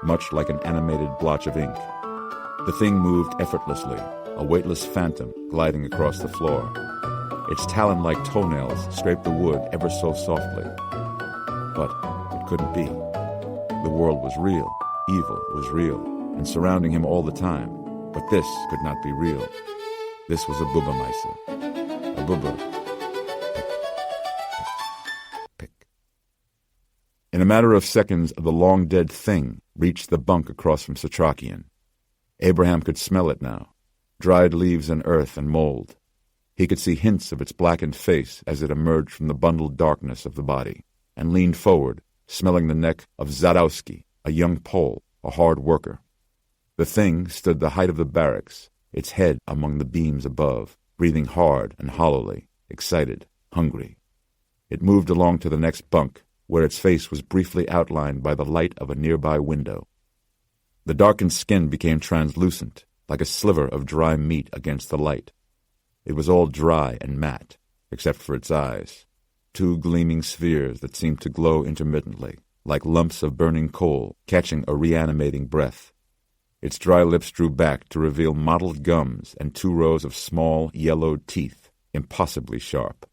much like an animated blotch of ink. The thing moved effortlessly, a weightless phantom gliding across the floor. Its talon-like toenails scraped the wood ever so softly. But it couldn't be. The world was real, evil was real, and surrounding him all the time. But this could not be real. This was a Bubba Maisa. A Bubba. Pick. In a matter of seconds, the long-dead thing reached the bunk across from Setrakian. Abraham could smell it now, dried leaves and earth and mold. He could see hints of its blackened face as it emerged from the bundled darkness of the body, and leaned forward, smelling the neck of Zadowski, a young Pole, a hard worker. The thing stood the height of the barracks, its head among the beams above, breathing hard and hollowly, excited, hungry. It moved along to the next bunk, where its face was briefly outlined by the light of a nearby window. The darkened skin became translucent, like a sliver of dry meat against the light. It was all dry and matte, except for its eyes, two gleaming spheres that seemed to glow intermittently, like lumps of burning coal catching a reanimating breath. Its dry lips drew back to reveal mottled gums and 2 rows of small, yellowed teeth, impossibly sharp.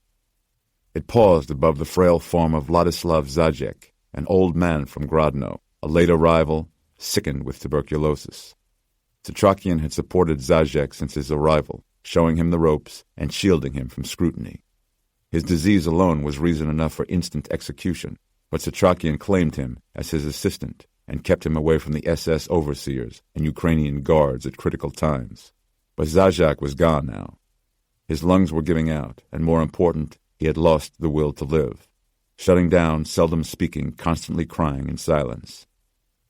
It paused above the frail form of Vladislav Zajek, an old man from Grodno, a late arrival, sickened with tuberculosis. Setrakian had supported Zajek since his arrival, showing him the ropes and shielding him from scrutiny. His disease alone was reason enough for instant execution, but Setrakian claimed him as his assistant and kept him away from the SS overseers and Ukrainian guards at critical times. But Zajac was gone now. His lungs were giving out, and more important, he had lost the will to live. Shutting down, seldom speaking, constantly crying in silence.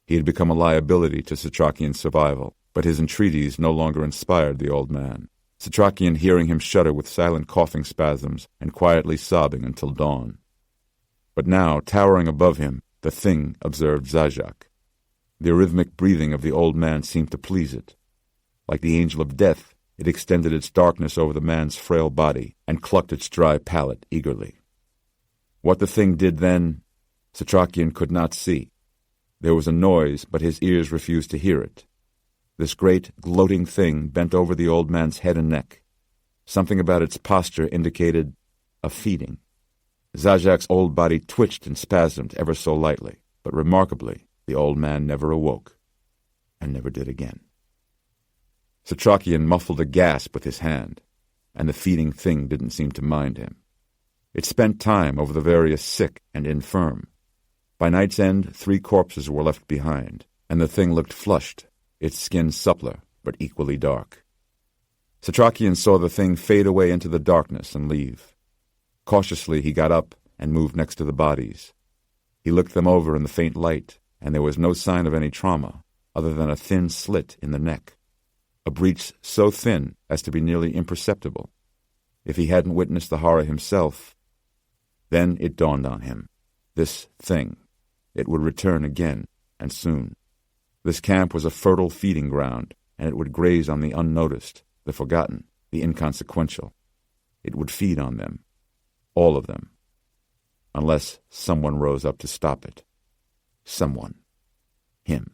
He had become a liability to Setrakian's survival, but his entreaties no longer inspired the old man. Setrakian hearing him shudder with silent coughing spasms and quietly sobbing until dawn. But now, towering above him, the thing observed Zajac. The arrhythmic breathing of the old man seemed to please it. Like the angel of death, it extended its darkness over the man's frail body and clucked its dry palate eagerly. What the thing did then, Setrakian could not see. There was a noise, but his ears refused to hear it. This great, gloating thing bent over the old man's head and neck. Something about its posture indicated a feeding. Zajac's old body twitched and spasmed ever so lightly, but remarkably, the old man never awoke, and never did again. Setrakian muffled a gasp with his hand, and the feeding thing didn't seem to mind him. It spent time over the various sick and infirm. By night's end, 3 corpses were left behind, and the thing looked flushed, its skin suppler, but equally dark. Setrakian saw the thing fade away into the darkness and leave. Cautiously he got up and moved next to the bodies. He looked them over in the faint light, and there was no sign of any trauma, other than a thin slit in the neck. A breach so thin as to be nearly imperceptible. If he hadn't witnessed the horror himself, then it dawned on him. This thing. It would return again, and soon. This camp was a fertile feeding ground, and it would graze on the unnoticed, the forgotten, the inconsequential. It would feed on them. All of them. Unless someone rose up to stop it. Someone. Him.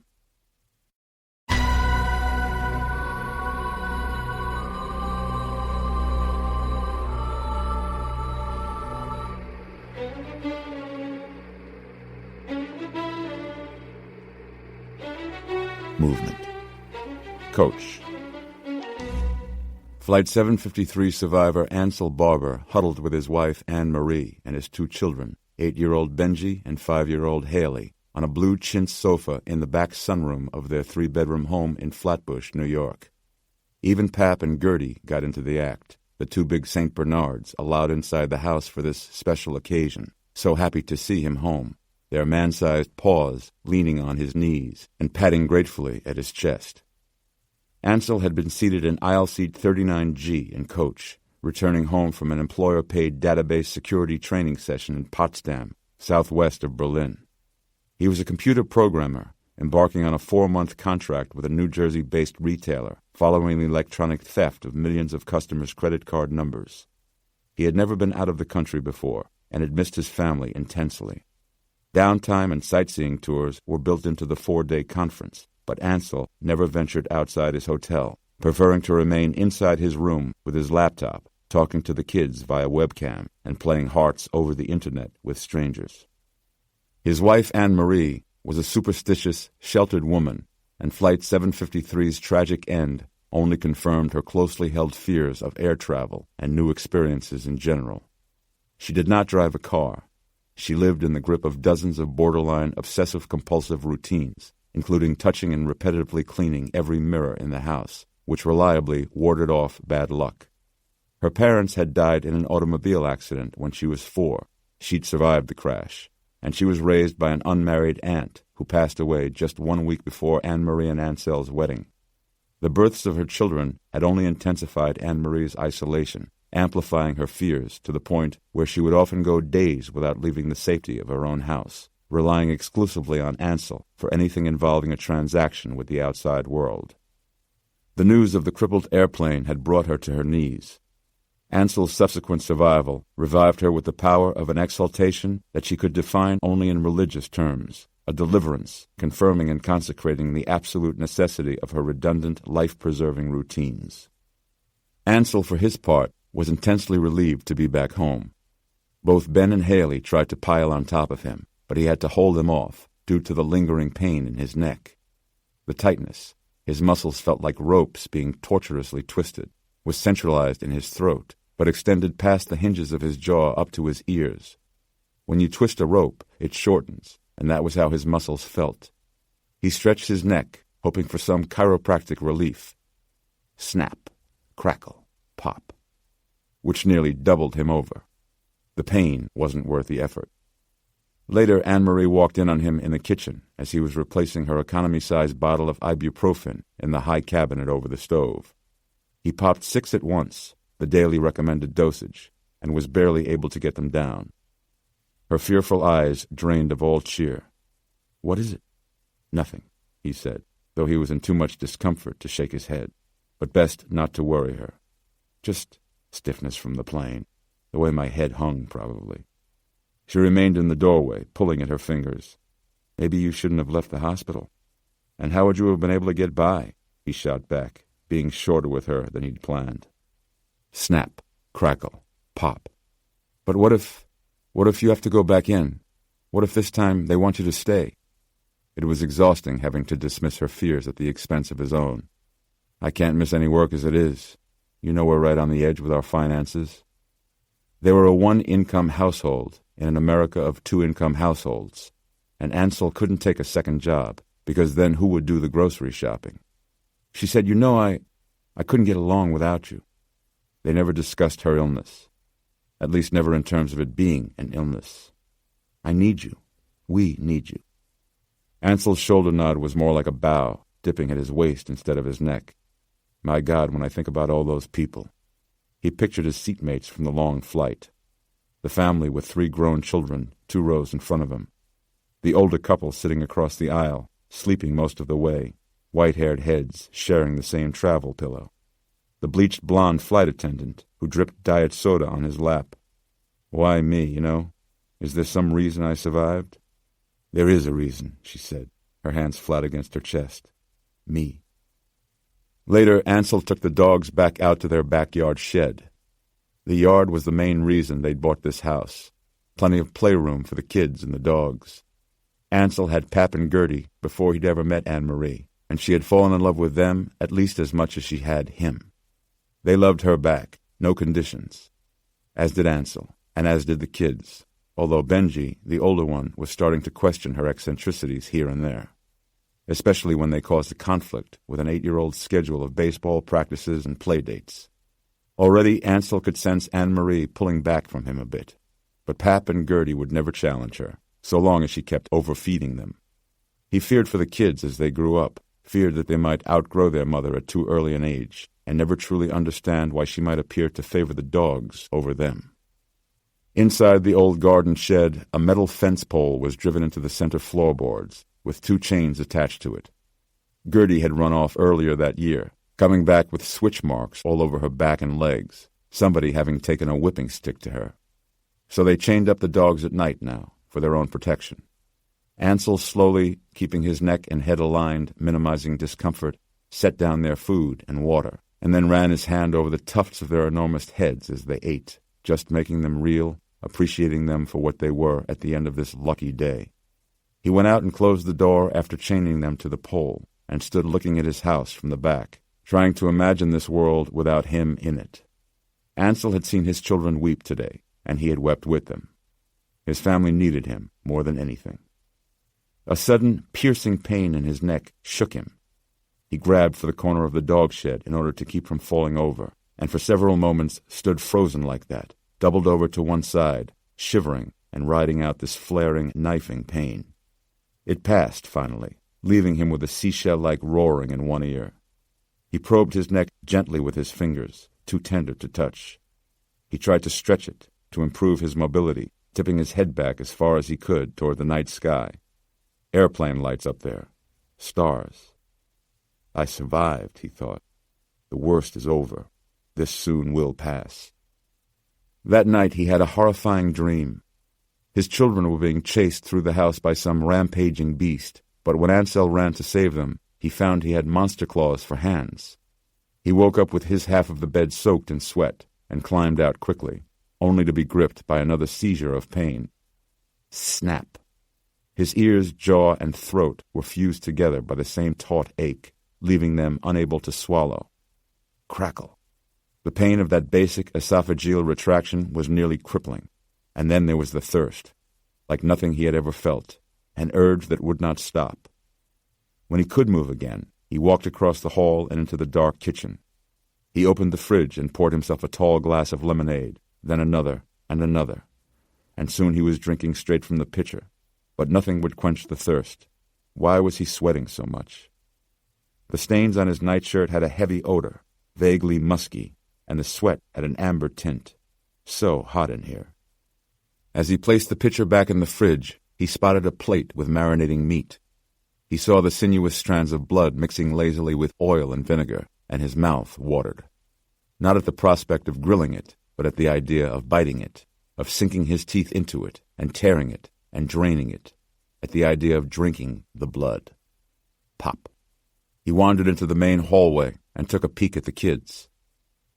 Movement. Coach. Flight 753 survivor Ansel Barber huddled with his wife Anne-Marie and his 2 children, 8-year-old Benji and 5-year-old Haley, on a blue chintz sofa in the back sunroom of their 3-bedroom home in Flatbush, New York. Even Pap and Gertie got into the act, the 2 big St. Bernards allowed inside the house for this special occasion, so happy to see him home, their man-sized paws leaning on his knees and patting gratefully at his chest. Ansel had been seated in aisle seat 39G in coach, returning home from an employer-paid database security training session in Potsdam, southwest of Berlin. He was a computer programmer, embarking on a 4-month contract with a New Jersey-based retailer, following the electronic theft of millions of customers' credit card numbers. He had never been out of the country before, and had missed his family intensely. Downtime and sightseeing tours were built into the 4-day conference, but Ansel never ventured outside his hotel, preferring to remain inside his room with his laptop, talking to the kids via webcam and playing hearts over the internet with strangers. His wife Anne-Marie was a superstitious, sheltered woman, and Flight 753's tragic end only confirmed her closely held fears of air travel and new experiences in general. She did not drive a car. She lived in the grip of dozens of borderline obsessive-compulsive routines, including touching and repetitively cleaning every mirror in the house, which reliably warded off bad luck. Her parents had died in an automobile accident when she was 4. She'd survived the crash, and she was raised by an unmarried aunt who passed away just 1 week before Anne-Marie and Ansel's wedding. The births of her children had only intensified Anne-Marie's isolation, amplifying her fears to the point where she would often go days without leaving the safety of her own house, relying exclusively on Ansel for anything involving a transaction with the outside world. The news of the crippled airplane had brought her to her knees. Ansel's subsequent survival revived her with the power of an exaltation that she could define only in religious terms, a deliverance, confirming and consecrating the absolute necessity of her redundant, life-preserving routines. Ansel, for his part, was intensely relieved to be back home. Both Ben and Haley tried to pile on top of him, but he had to hold them off due to the lingering pain in his neck. The tightness, his muscles felt like ropes being tortuously twisted, was centralized in his throat, but extended past the hinges of his jaw up to his ears. When you twist a rope, it shortens, and that was how his muscles felt. He stretched his neck, hoping for some chiropractic relief. Snap, crackle, pop, which nearly doubled him over. The pain wasn't worth the effort. Later, Anne-Marie walked in on him in the kitchen as he was replacing her economy-sized bottle of ibuprofen in the high cabinet over the stove. He popped 6 at once, the daily recommended dosage, and was barely able to get them down. Her fearful eyes drained of all cheer. "What is it?" "Nothing," he said, though he was in too much discomfort to shake his head, but best not to worry her. "Just stiffness from the plane. The way my head hung, probably." She remained in the doorway, pulling at her fingers. "Maybe you shouldn't have left the hospital." "And how would you have been able to get by?" he shot back, being shorter with her than he'd planned. Snap, crackle, pop. "But what if you have to go back in? What if this time they want you to stay?" It was exhausting having to dismiss her fears at the expense of his own. "I can't miss any work as it is. You know we're right on the edge with our finances." They were a one-income household in an America of two-income households, and Ansel couldn't take a second job, because then who would do the grocery shopping? She said, "You know, I couldn't get along without you." They never discussed her illness, at least never in terms of it being an illness. "I need you. We need you." Ansel's shoulder nod was more like a bow, dipping at his waist instead of his neck. My God, when I think about all those people. He pictured his seatmates from the long flight. The family with 3 grown children, 2 rows in front of him. The older couple sitting across the aisle, sleeping most of the way, white-haired heads sharing the same travel pillow. The bleached blonde flight attendant who dripped diet soda on his lap. "Why me, you know? Is there some reason I survived?" "There is a reason," she said, her hands flat against her chest. "Me." Later, Ansel took the dogs back out to their backyard shed. The yard was the main reason they'd bought this house. Plenty of playroom for the kids and the dogs. Ansel had Pap and Gertie before he'd ever met Anne-Marie, and she had fallen in love with them at least as much as she had him. They loved her back, no conditions. As did Ansel, and as did the kids, although Benji, the older one, was starting to question her eccentricities here and there, especially when they caused a conflict with an 8-year-old's schedule of baseball practices and play dates. Already Ansel could sense Anne-Marie pulling back from him a bit, but Pap and Gertie would never challenge her, so long as she kept overfeeding them. He feared for the kids as they grew up, feared that they might outgrow their mother at too early an age, and never truly understand why she might appear to favor the dogs over them. Inside the old garden shed, a metal fence pole was driven into the center floorboards, with 2 chains attached to it. Gertie had run off earlier that year, coming back with switch marks all over her back and legs, somebody having taken a whipping stick to her. So they chained up the dogs at night now, for their own protection. Ansel, slowly, keeping his neck and head aligned, minimizing discomfort, set down their food and water, and then ran his hand over the tufts of their enormous heads as they ate, just making them real, appreciating them for what they were at the end of this lucky day. He went out and closed the door after chaining them to the pole, and stood looking at his house from the back, trying to imagine this world without him in it. Ansel had seen his children weep today, and he had wept with them. His family needed him more than anything. A sudden, piercing pain in his neck shook him. He grabbed for the corner of the dog shed in order to keep from falling over, and for several moments stood frozen like that, doubled over to one side, shivering and riding out this flaring, knifing pain. It passed, finally, leaving him with a seashell-like roaring in one ear. He probed his neck gently with his fingers, too tender to touch. He tried to stretch it, to improve his mobility, tipping his head back as far as he could toward the night sky. Airplane lights up there. Stars. I survived, he thought. The worst is over. This soon will pass. That night he had a horrifying dream. His children were being chased through the house by some rampaging beast, but when Ansel ran to save them, he found he had monster claws for hands. He woke up with his half of the bed soaked in sweat and climbed out quickly, only to be gripped by another seizure of pain. Snap. His ears, jaw, and throat were fused together by the same taut ache, leaving them unable to swallow. Crackle. The pain of that basic esophageal retraction was nearly crippling. And then there was the thirst, like nothing he had ever felt, an urge that would not stop. When he could move again, he walked across the hall and into the dark kitchen. He opened the fridge and poured himself a tall glass of lemonade, then another and another. And soon he was drinking straight from the pitcher. But nothing would quench the thirst. Why was he sweating so much? The stains on his nightshirt had a heavy odor, vaguely musky, and the sweat had an amber tint. So hot in here. As he placed the pitcher back in the fridge, he spotted a plate with marinating meat. He saw the sinuous strands of blood mixing lazily with oil and vinegar, and his mouth watered. Not at the prospect of grilling it, but at the idea of biting it, of sinking his teeth into it, and tearing it, and draining it, at the idea of drinking the blood. Pop. He wandered into the main hallway and took a peek at the kids.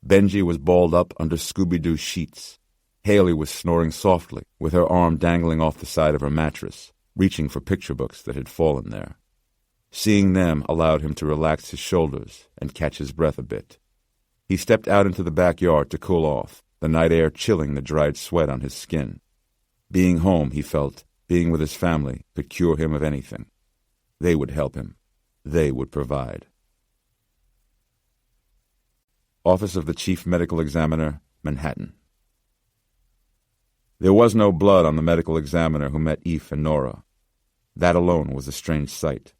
Benji was balled up under Scooby-Doo sheets. Haley was snoring softly, with her arm dangling off the side of her mattress, reaching for picture books that had fallen there. Seeing them allowed him to relax his shoulders and catch his breath a bit. He stepped out into the backyard to cool off, the night air chilling the dried sweat on his skin. Being home, he felt, being with his family, could cure him of anything. They would help him. They would provide. Office of the Chief Medical Examiner, Manhattan. There was no blood on the medical examiner who met Eve and Nora. That alone was a strange sight.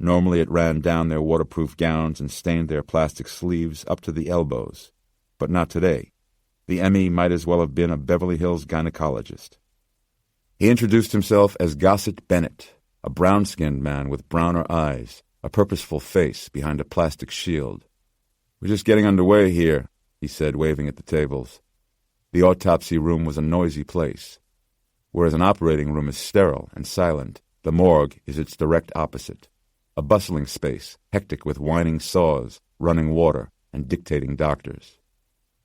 Normally it ran down their waterproof gowns and stained their plastic sleeves up to the elbows. But not today. The Emmy might as well have been a Beverly Hills gynecologist. He introduced himself as Gossett Bennett, a brown-skinned man with browner eyes, a purposeful face behind a plastic shield. "We're just getting underway here," he said, waving at the tables. The autopsy room was a noisy place. Whereas an operating room is sterile and silent, the morgue is its direct opposite. A bustling space, hectic with whining saws, running water, and dictating doctors.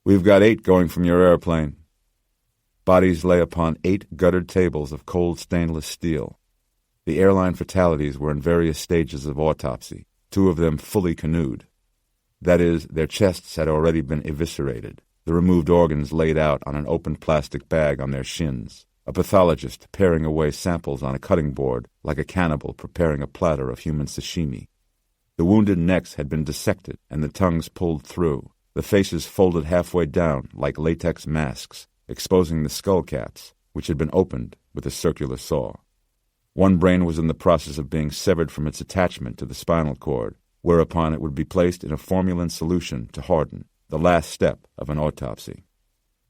"We've got 8 going from your airplane." Bodies lay upon 8 guttered tables of cold stainless steel. The airline fatalities were in various stages of autopsy, 2 of them fully canoed. That is, their chests had already been eviscerated, the removed organs laid out on an open plastic bag on their shins, a pathologist paring away samples on a cutting board like a cannibal preparing a platter of human sashimi. The wounded necks had been dissected and the tongues pulled through, the faces folded halfway down like latex masks, exposing the skull caps, which had been opened with a circular saw. One brain was in the process of being severed from its attachment to the spinal cord, whereupon it would be placed in a formalin solution to harden, the last step of an autopsy.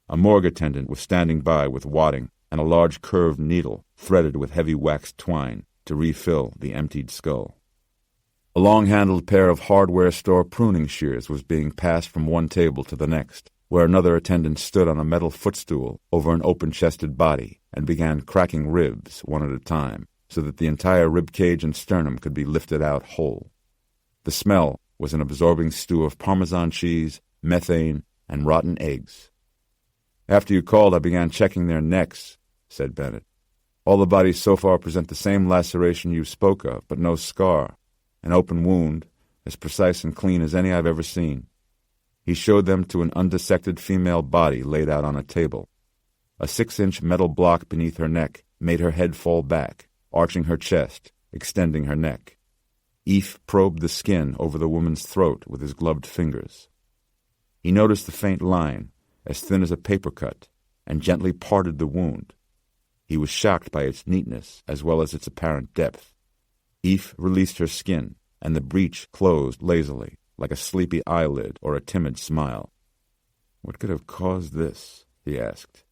A morgue attendant was standing by with wadding and a large curved needle threaded with heavy waxed twine to refill the emptied skull. A long-handled pair of hardware store pruning shears was being passed from one table to the next, where another attendant stood on a metal footstool over an open-chested body and began cracking ribs one at a time, so that the entire rib cage and sternum could be lifted out whole. The smell was an absorbing stew of Parmesan cheese, methane, and rotten eggs. "After you called, I began checking their necks," said Bennett. "All the bodies so far present the same laceration you spoke of, but no scar. An open wound, as precise and clean as any I've ever seen." He showed them to an undissected female body laid out on a table. A 6-inch metal block beneath her neck made her head fall back, arching her chest, extending her neck. Eve probed the skin over the woman's throat with his gloved fingers. He noticed the faint line, as thin as a paper cut, and gently parted the wound. He was shocked by its neatness as well as its apparent depth. Eve released her skin, and the breach closed lazily, like a sleepy eyelid or a timid smile. "What could have caused this?" he asked.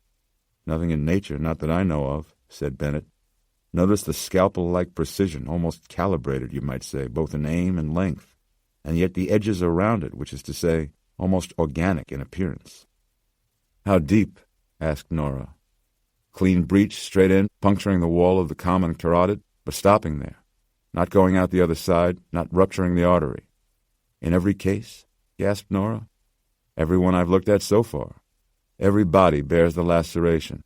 "Nothing in nature, not that I know of," said Bennett. "Notice the scalpel-like precision, almost calibrated, you might say, both in aim and length, and yet the edges are rounded, which is to say, almost organic in appearance." "How deep?" asked Nora. "Clean breach, straight in, puncturing the wall of the common carotid, but stopping there. Not going out the other side, not rupturing the artery." "In every case?" gasped Nora. "Every one I've looked at so far. Every body bears the laceration.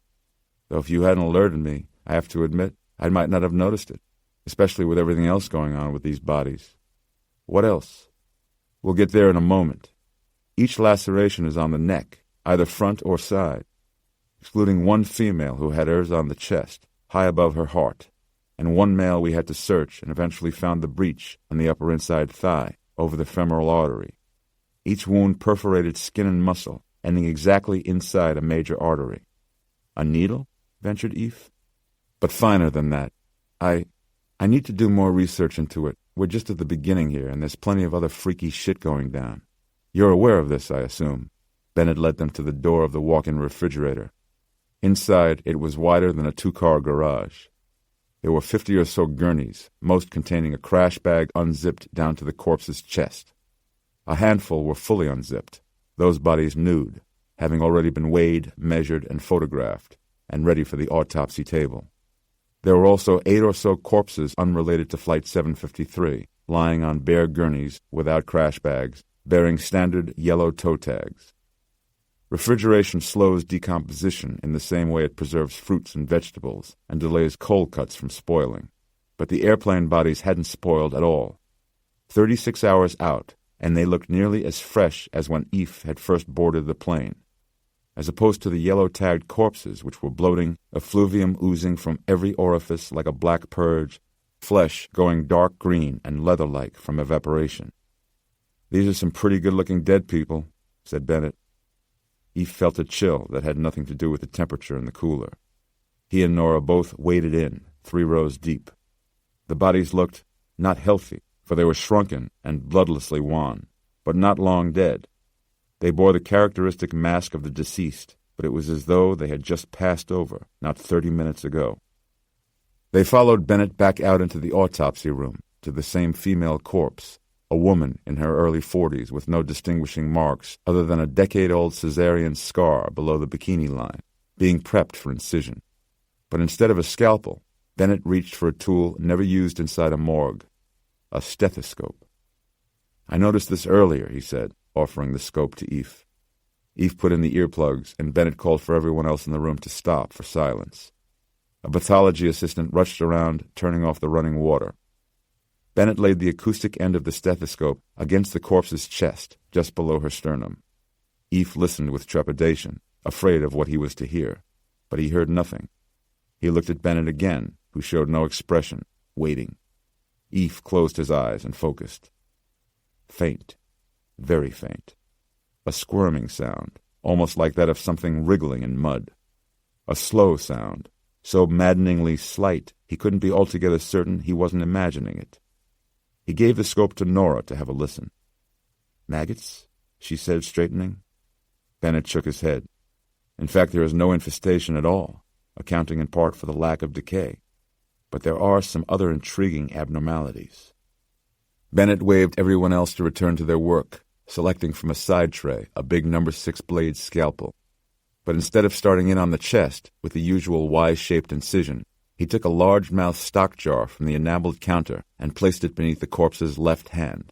Though if you hadn't alerted me, I have to admit, I might not have noticed it, especially with everything else going on with these bodies." "What else?" "We'll get there in a moment." Each laceration is on the neck, either front or side, excluding one female who had hers on the chest, high above her heart, and one male we had to search and eventually found the breach on the upper inside thigh, over the femoral artery. Each wound perforated skin and muscle, ending exactly inside a major artery. "A needle?" ventured Eve. "But finer than that. I need to do more research into it. We're just at the beginning here, and there's plenty of other freaky shit going down. You're aware of this, I assume." Bennett led them to the door of the walk-in refrigerator. Inside, it was wider than a two-car garage. There were 50 or so gurneys, most containing a crash bag unzipped down to the corpse's chest. A handful were fully unzipped, those bodies nude, having already been weighed, measured, and photographed, and ready for the autopsy table. There were also 8 or so corpses unrelated to Flight 753, lying on bare gurneys without crash bags, bearing standard yellow toe tags. Refrigeration slows decomposition in the same way it preserves fruits and vegetables and delays cold cuts from spoiling. But the airplane bodies hadn't spoiled at all. 36 hours out, and they looked nearly as fresh as when Eve had first boarded the plane, as opposed to the yellow-tagged corpses which were bloating, effluvium oozing from every orifice like a black purge, flesh going dark green and leather-like from evaporation. "These are some pretty good-looking dead people," said Bennett. Eve felt a chill that had nothing to do with the temperature in the cooler. He and Nora both waded in, 3 rows deep. The bodies looked not healthy, for they were shrunken and bloodlessly wan, but not long dead. They bore the characteristic mask of the deceased, but it was as though they had just passed over, not 30 minutes ago. They followed Bennett back out into the autopsy room, to the same female corpse, a woman in her early 40s with no distinguishing marks other than a decade-old cesarean scar below the bikini line, being prepped for incision. But instead of a scalpel, Bennett reached for a tool never used inside a morgue, a stethoscope. "I noticed this earlier," he said, offering the scope to Eve. Eve put in the earplugs, and Bennett called for everyone else in the room to stop for silence. A pathology assistant rushed around, turning off the running water. Bennett laid the acoustic end of the stethoscope against the corpse's chest, just below her sternum. Eve listened with trepidation, afraid of what he was to hear, but he heard nothing. He looked at Bennett again, who showed no expression, waiting. Eve closed his eyes and focused. Faint, very faint. A squirming sound, almost like that of something wriggling in mud. A slow sound, so maddeningly slight he couldn't be altogether certain he wasn't imagining it. He gave the scope to Nora to have a listen. "Maggots?" she said, straightening. Bennett shook his head. "In fact, there is no infestation at all, accounting in part for the lack of decay. But there are some other intriguing abnormalities." Bennett waved everyone else to return to their work, selecting from a side tray a big No. 6 blade scalpel. But instead of starting in on the chest with the usual Y-shaped incision, he took a large-mouthed stock jar from the enameled counter and placed it beneath the corpse's left hand.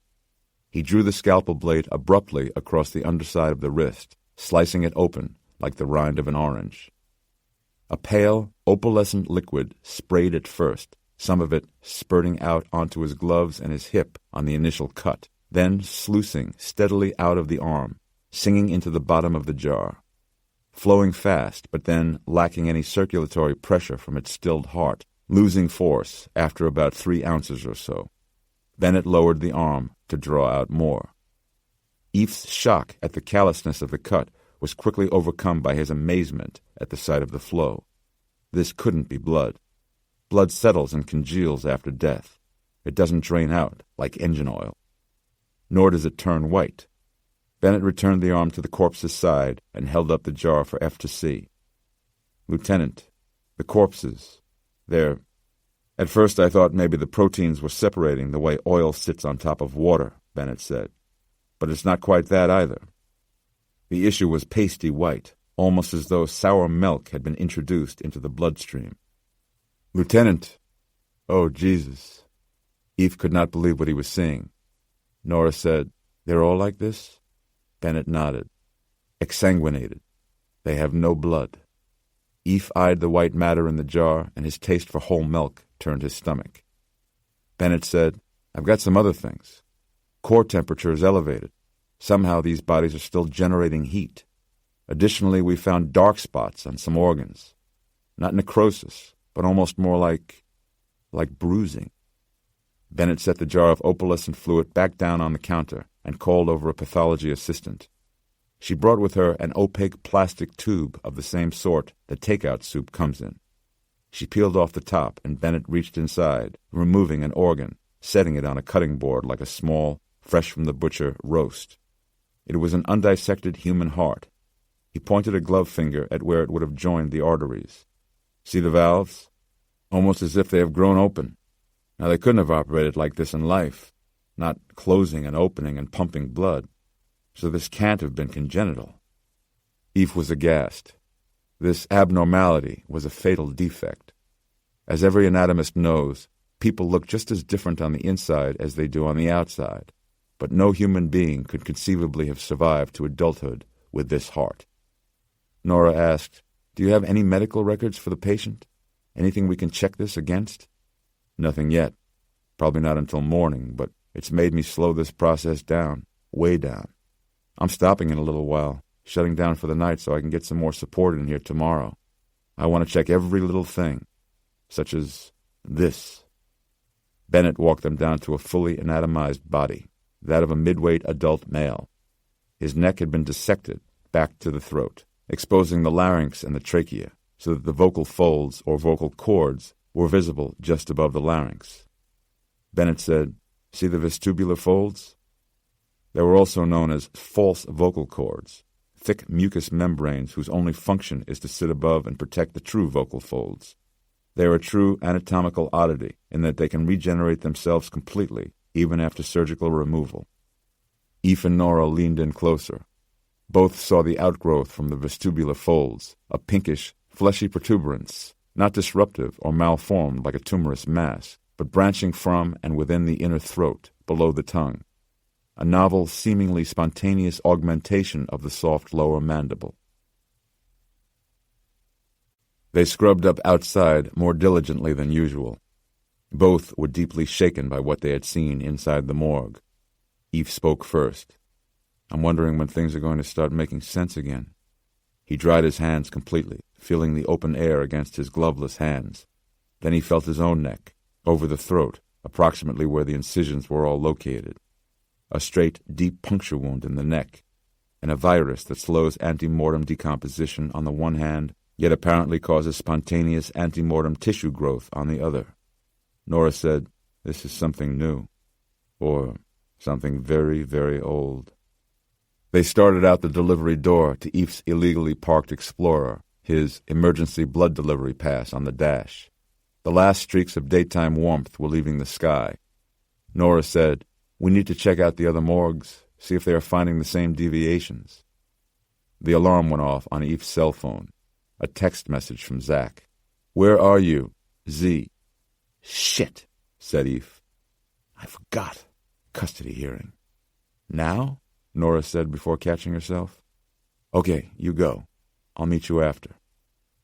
He drew the scalpel blade abruptly across the underside of the wrist, slicing it open like the rind of an orange. A pale, opalescent liquid sprayed at first, some of it spurting out onto his gloves and his hip on the initial cut, then sluicing steadily out of the arm, singing into the bottom of the jar. Flowing fast, but then lacking any circulatory pressure from its stilled heart, losing force after about 3 ounces or so. Bennett lowered the arm to draw out more. Eve's shock at the callousness of the cut was quickly overcome by his amazement at the sight of the flow. This couldn't be blood. Blood settles and congeals after death. It doesn't drain out like engine oil. Nor does it turn white. Bennett returned the arm to the corpse's side and held up the jar for F to see. "Lieutenant, the corpses, they're... At first I thought maybe the proteins were separating the way oil sits on top of water," Bennett said. "But it's not quite that either. The issue was pasty white, almost as though sour milk had been introduced into the bloodstream." "Lieutenant, oh, Jesus." Eve could not believe what he was seeing. Nora said, "They're all like this?" Bennett nodded. "Exsanguinated. They have no blood." Eve eyed the white matter in the jar, and his taste for whole milk turned his stomach. Bennett said, "I've got some other things. Core temperature is elevated. Somehow these bodies are still generating heat. Additionally, we found dark spots on some organs. Not necrosis, but almost more like bruising. Bennett set the jar of opalescent fluid back down on the counter and called over a pathology assistant. She brought with her an opaque plastic tube of the same sort that takeout soup comes in. She peeled off the top, and Bennett reached inside, removing an organ, setting it on a cutting board like a small, fresh-from-the-butcher roast. It was an undissected human heart. He pointed a glove finger at where it would have joined the arteries. See the valves? Almost as if they have grown open. Now, they couldn't have operated like this in life, not closing and opening and pumping blood. So this can't have been congenital. Eve was aghast. This abnormality was a fatal defect. As every anatomist knows, people look just as different on the inside as they do on the outside, but no human being could conceivably have survived to adulthood with this heart. Nora asked, "Do you have any medical records for the patient? Anything we can check this against?" "Nothing yet. Probably not until morning, but it's made me slow this process down, way down. I'm stopping in a little while, shutting down for the night so I can get some more support in here tomorrow. I want to check every little thing, such as this." Bennett walked them down to a fully anatomized body, that of a mid-weight adult male. His neck had been dissected back to the throat, exposing the larynx and the trachea, so that the vocal folds or vocal cords were visible just above the larynx. Bennett said, "See the vestibular folds?" They were also known as false vocal cords, thick mucous membranes whose only function is to sit above and protect the true vocal folds. They are a true anatomical oddity in that they can regenerate themselves completely, even after surgical removal. Eve and Nora leaned in closer. Both saw the outgrowth from the vestibular folds, a pinkish, fleshy protuberance, not disruptive or malformed like a tumorous mass, but branching from and within the inner throat, below the tongue. A novel, seemingly spontaneous augmentation of the soft lower mandible. They scrubbed up outside more diligently than usual. Both were deeply shaken by what they had seen inside the morgue. Eve spoke first. "I'm wondering when things are going to start making sense again." He dried his hands completely, feeling the open air against his gloveless hands. Then he felt his own neck, over the throat, approximately where the incisions were all located. A straight, deep puncture wound in the neck, and a virus that slows ante-mortem decomposition on the one hand, yet apparently causes spontaneous ante-mortem tissue growth on the other. Nora said, "This is something new, or something very, very old." They started out the delivery door to Eve's illegally parked Explorer, his emergency blood delivery pass on the dash. The last streaks of daytime warmth were leaving the sky. Nora said, "We need to check out the other morgues, see if they are finding the same deviations." The alarm went off on Eve's cell phone. A text message from Zach. "Where are you? Z." "Shit," said Eve. "I forgot. Custody hearing." "Now?" Nora said before catching herself. "Okay, you go. I'll meet you after."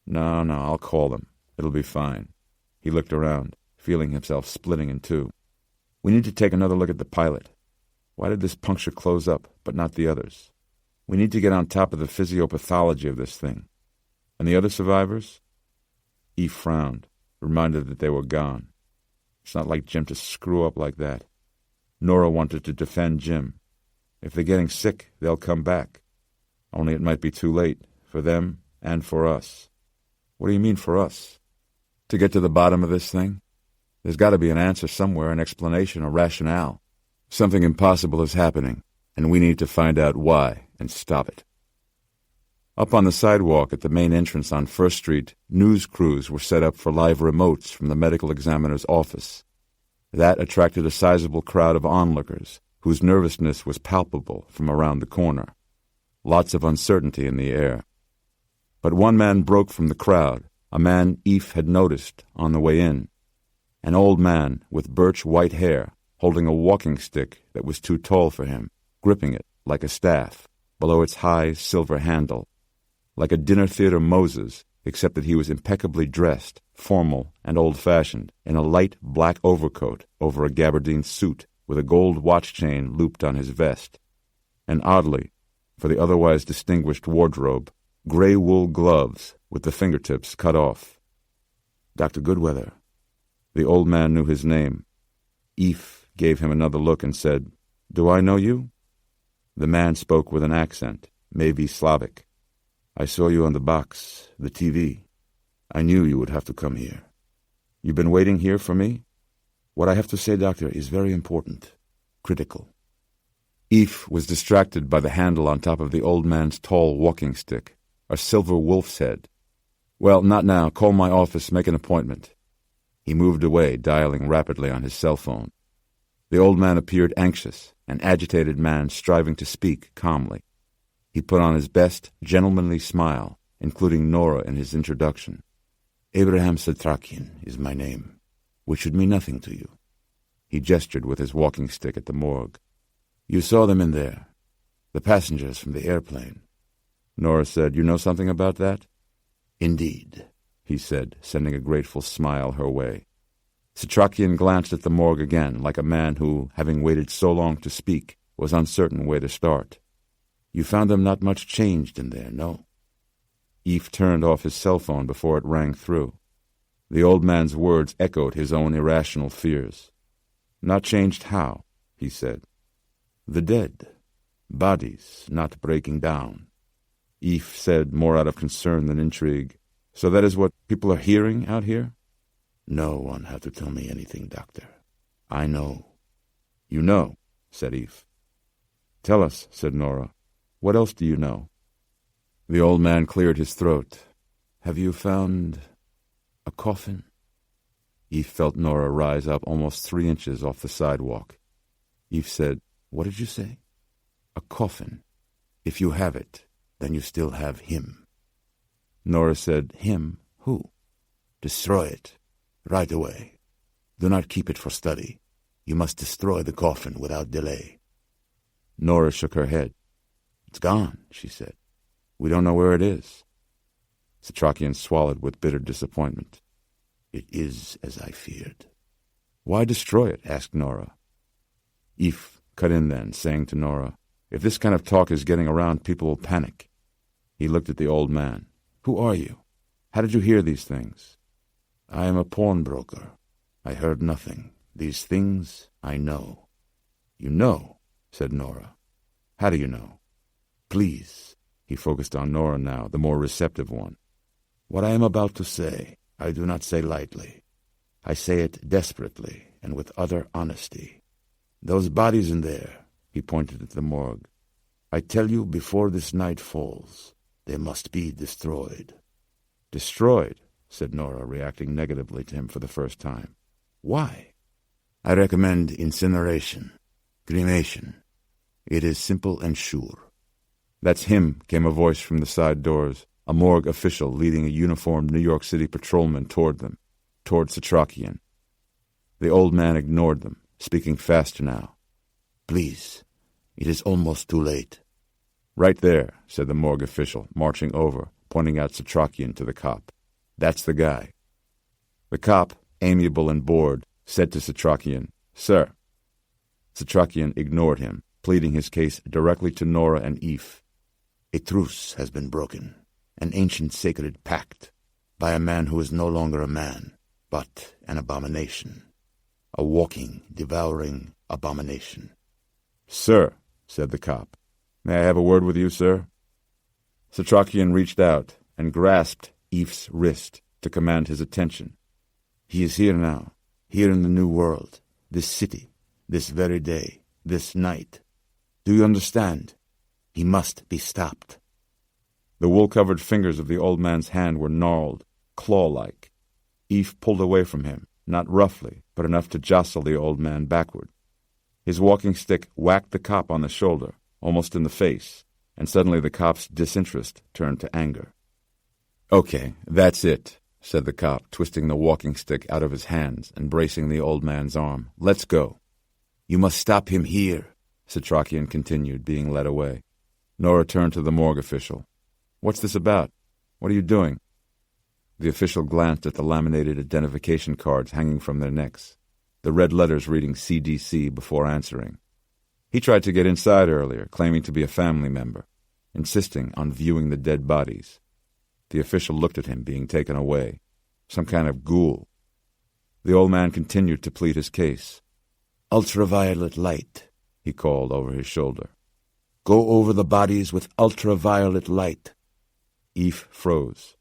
No, I'll call them. It'll be fine." He looked around, feeling himself splitting in two. "We need to take another look at the pilot. Why did this puncture close up, but not the others? We need to get on top of the physiopathology of this thing. And the other survivors?" Eve frowned, reminded that they were gone. It's not like Jim to screw up like that. Nora wanted to defend Jim. If they're getting sick, they'll come back. Only it might be too late, for them and for us. "What do you mean for us?" "To get to the bottom of this thing? There's got to be an answer somewhere, an explanation, a rationale. Something impossible is happening, and we need to find out why and stop it." Up on the sidewalk at the main entrance on First Street, news crews were set up for live remotes from the medical examiner's office. That attracted a sizable crowd of onlookers, whose nervousness was palpable from around the corner. Lots of uncertainty in the air. But one man broke from the crowd, a man Eve had noticed on the way in. An old man with birch white hair, holding a walking stick that was too tall for him, gripping it like a staff, below its high silver handle. Like a dinner theater Moses, except that he was impeccably dressed, formal and old-fashioned, in a light black overcoat over a gabardine suit with a gold watch chain looped on his vest. and oddly, for the otherwise distinguished wardrobe, gray wool gloves with the fingertips cut off. Dr. Goodweather. The old man knew his name. Eve gave him another look and said, "Do I know you?" The man spoke with an accent, maybe Slavic. "I saw you on the box, the TV. I knew you would have to come here." "You've been waiting here for me?" "What I have to say, doctor, is very important, critical." Eve was distracted by the handle on top of the old man's tall walking stick, a silver wolf's head. "Well, not now. Call my office, make an appointment." He moved away, dialing rapidly on his cell phone. The old man appeared anxious, an agitated man striving to speak calmly. He put on his best, gentlemanly smile, including Nora in his introduction. "Abraham Setrakian is my name, which should mean nothing to you." He gestured with his walking stick at the morgue. "You saw them in there, the passengers from the airplane." Nora said, "You know something about that?" "Indeed," he said, sending a grateful smile her way. Setrakian glanced at the morgue again, like a man who, having waited so long to speak, was uncertain where to start. "You found them not much changed in there, no?" Eve turned off his cell phone before it rang through. The old man's words echoed his own irrational fears. "Not changed how?" he said. "The dead. Bodies not breaking down." Eve said, more out of concern than intrigue, "So that is what people are hearing out here?" "No one had to tell me anything, doctor. I know." "You know," said Eve. "Tell us," said Nora. "What else do you know?" The old man cleared his throat. "Have you found a coffin?" Eve felt Nora rise up almost 3 inches off the sidewalk. Eve said, "What did you say?" "A coffin. If you have it, then you still have him." Nora said, "Him? Who?" "Destroy it. Right away. Do not keep it for study. You must destroy the coffin without delay." Nora shook her head. "It's gone," she said. "We don't know where it is." Setrakian swallowed with bitter disappointment. "It is as I feared." "Why destroy it?" asked Nora. Eve cut in then, saying to Nora, "If this kind of talk is getting around, people will panic." He looked at the old man. "Who are you? How did you hear these things?" "I am a pawnbroker. I heard nothing. These things I know." "You know?" said Nora. "How do you know?" "Please," he focused on Nora now, the more receptive one. "What I am about to say, I do not say lightly. I say it desperately and with utter honesty. Those bodies in there," he pointed at the morgue, "I tell you before this night falls, they must be destroyed." "Destroyed?" said Nora, reacting negatively to him for the first time. "Why?" "I recommend incineration, cremation. It is simple and sure." "That's him," came a voice from the side doors, a morgue official leading a uniformed New York City patrolman toward them, toward Setrakian. The old man ignored them, speaking faster now. "Please, it is almost too late." "Right there," said the morgue official, marching over, pointing out Setrakian to the cop. "That's the guy." The cop, amiable and bored, said to Setrakian, "Sir." Setrakian ignored him, pleading his case directly to Nora and Eve. "A truce has been broken, an ancient sacred pact, by a man who is no longer a man, but an abomination. A walking, devouring abomination." "Sir," said the cop. "May I have a word with you, sir?" Setrakian reached out and grasped Eve's wrist to command his attention. "He is here now, here in the New World, this city, this very day, this night. Do you understand? He must be stopped." The wool-covered fingers of the old man's hand were gnarled, claw-like. Eve pulled away from him, not roughly, but enough to jostle the old man backward. His walking stick whacked the cop on the shoulder, almost in the face, and suddenly the cop's disinterest turned to anger. "Okay, that's it," said the cop, twisting the walking stick out of his hands and bracing the old man's arm. "Let's go." "You must stop him here," Setrakian continued, being led away. Nora turned to the morgue official. "What's this about? What are you doing?" The official glanced at the laminated identification cards hanging from their necks, the red letters reading CDC before answering. He tried to get inside earlier, claiming to be a family member, insisting on viewing the dead bodies. The official looked at him being taken away, some kind of ghoul. The old man continued to plead his case. "Ultraviolet light," he called over his shoulder. "Go over the bodies with ultraviolet light." Eve froze.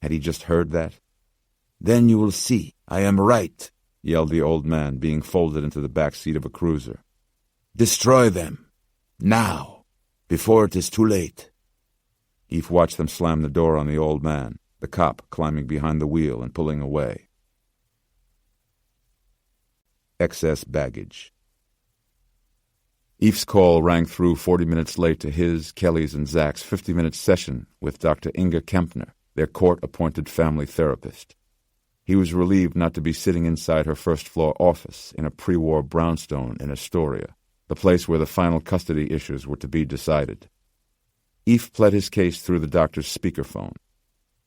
Had he just heard that? "Then you will see I am right," yelled the old man, being folded into the back seat of a cruiser. "Destroy them. Now, before it is too late." Eve watched them slam the door on the old man, the cop climbing behind the wheel and pulling away. Excess baggage. Eve's call rang through 40 minutes late to his, Kelly's, and Zach's 50-minute session with Dr. Inga Kempner, their court-appointed family therapist. He was relieved not to be sitting inside her first-floor office in a pre-war brownstone in Astoria, the place where the final custody issues were to be decided. Eve pled his case through the doctor's speakerphone.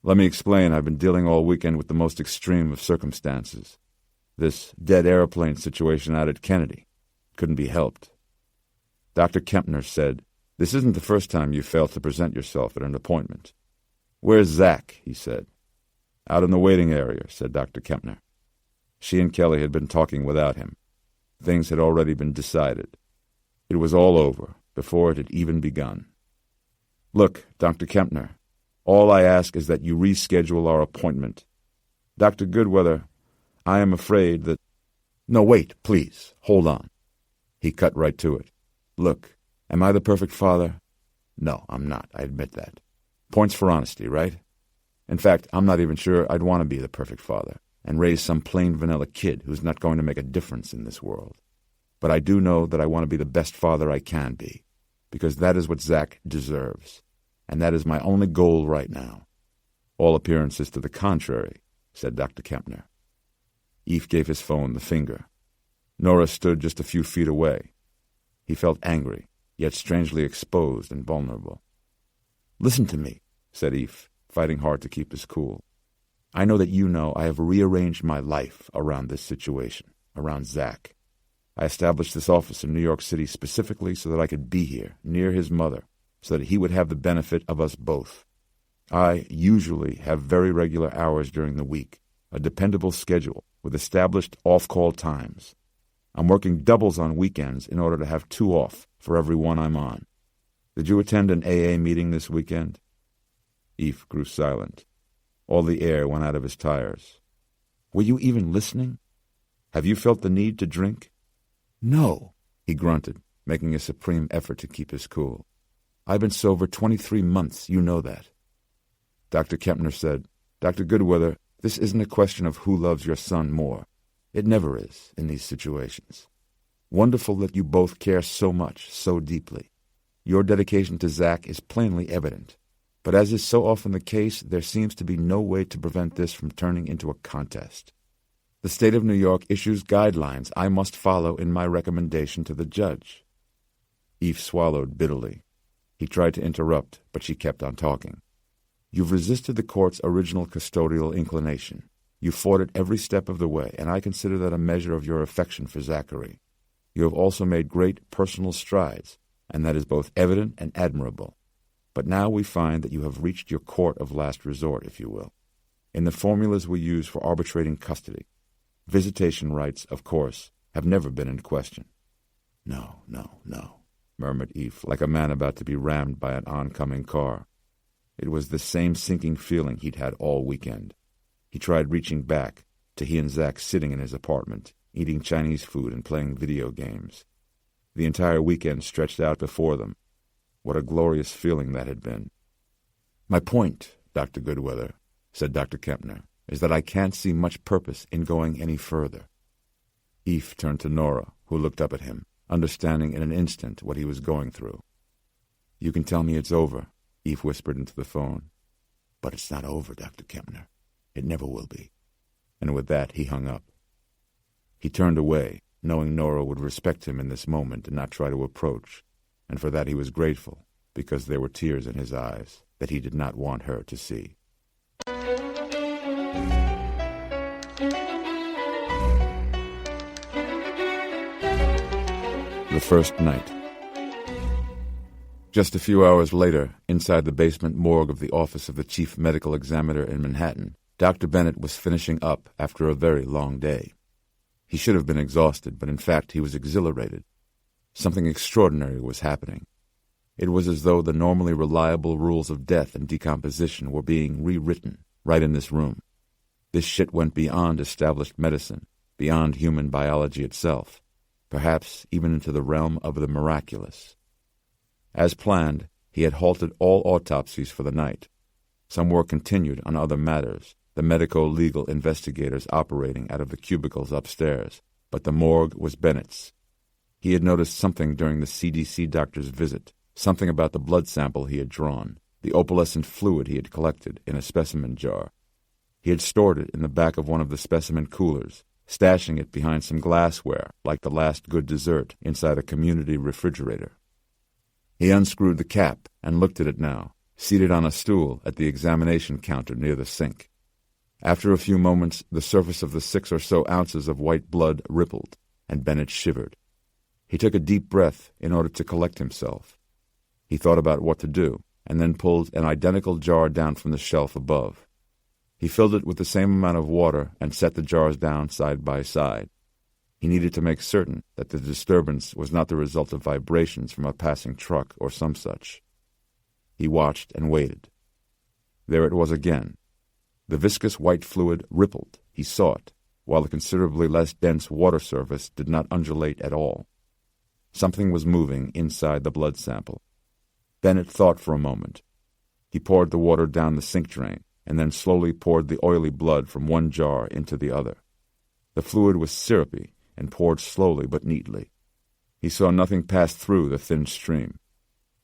"Let me explain. I've been dealing all weekend with the most extreme of circumstances. This dead airplane situation out at Kennedy. Couldn't be helped." Dr. Kempner said, "This isn't the first time you failed to present yourself at an appointment." "Where's Zach?" he said. "Out in the waiting area," said Dr. Kempner. She and Kelly had been talking without him. Things had already been decided. It was all over before it had even begun. "Look, Dr. Kempner, all I ask is that you reschedule our appointment. Dr. Goodweather, I am afraid that—" "No, wait, please, hold on." He cut right to it. "Look, am I the perfect father? No, I'm not, I admit that. Points for honesty, right? In fact, I'm not even sure I'd want to be the perfect father and raise some plain vanilla kid who's not going to make a difference in this world. But I do know that I want to be the best father I can be, because that is what Zach deserves, and that is my only goal right now." "All appearances to the contrary," said Dr. Kempner. Eve gave his phone the finger. Nora stood just a few feet away. He felt angry, yet strangely exposed and vulnerable. "Listen to me," said Eve, fighting hard to keep his cool. "I know that you know I have rearranged my life around this situation, around Zach. I established this office in New York City specifically so that I could be here, near his mother, so that he would have the benefit of us both. I usually have very regular hours during the week, a dependable schedule with established off-call times. I'm working doubles on weekends in order to have 2 off for every one I'm on. Did you attend an AA meeting this weekend?" Eve grew silent. All the air went out of his tires. "Were you even listening? Have you felt the need to drink?" "No," he grunted, making a supreme effort to keep his cool. "I've been sober 23 months, you know that." Dr. Kempner said, "Dr. Goodweather, this isn't a question of who loves your son more. It never is in these situations. Wonderful that you both care so much, so deeply. Your dedication to Zach is plainly evident. But as is so often the case, there seems to be no way to prevent this from turning into a contest. The state of New York issues guidelines I must follow in my recommendation to the judge." Eve swallowed bitterly. He tried to interrupt, but she kept on talking. "You've resisted the court's original custodial inclination. You fought it every step of the way, and I consider that a measure of your affection for Zachary. You have also made great personal strides, and that is both evident and admirable. But now we find that you have reached your court of last resort, if you will, in the formulas we use for arbitrating custody. Visitation rights, of course, have never been in question." "No, no, no," murmured Eve, like a man about to be rammed by an oncoming car. It was the same sinking feeling he'd had all weekend. He tried reaching back to he and Zach sitting in his apartment, eating Chinese food and playing video games. The entire weekend stretched out before them. What a glorious feeling that had been. "My point, Dr. Goodweather," said Dr. Kempner, "is that I can't see much purpose in going any further." Eve turned to Nora, who looked up at him, understanding in an instant what he was going through. "You can tell me it's over," Eve whispered into the phone. "But it's not over, Dr. Kempner. It never will be." And with that he hung up. He turned away, knowing Nora would respect him in this moment and not try to approach, and for that he was grateful, because there were tears in his eyes that he did not want her to see. The first night. Just a few hours later, inside the basement morgue of the office of the chief medical examiner in Manhattan, Dr. Bennett was finishing up after a very long day. He should have been exhausted, but in fact he was exhilarated. Something extraordinary was happening. It was as though the normally reliable rules of death and decomposition were being rewritten right in this room. This shit went beyond established medicine, beyond human biology itself, perhaps even into the realm of the miraculous. As planned, he had halted all autopsies for the night. Some work continued on other matters, the medico-legal investigators operating out of the cubicles upstairs, but the morgue was Bennett's. He had noticed something during the CDC doctor's visit, something about the blood sample he had drawn, the opalescent fluid he had collected in a specimen jar. He had stored it in the back of one of the specimen coolers, stashing it behind some glassware like the last good dessert inside a community refrigerator. He unscrewed the cap and looked at it now, seated on a stool at the examination counter near the sink. After a few moments, the surface of the 6 or so ounces of white blood rippled, and Bennett shivered. He took a deep breath in order to collect himself. He thought about what to do, and then pulled an identical jar down from the shelf above. He filled it with the same amount of water and set the jars down side by side. He needed to make certain that the disturbance was not the result of vibrations from a passing truck or some such. He watched and waited. There it was again. The viscous white fluid rippled, he saw it, while the considerably less dense water surface did not undulate at all. Something was moving inside the blood sample. Bennett thought for a moment. He poured the water down the sink drain, and then slowly poured the oily blood from one jar into the other. The fluid was syrupy and poured slowly but neatly. He saw nothing pass through the thin stream.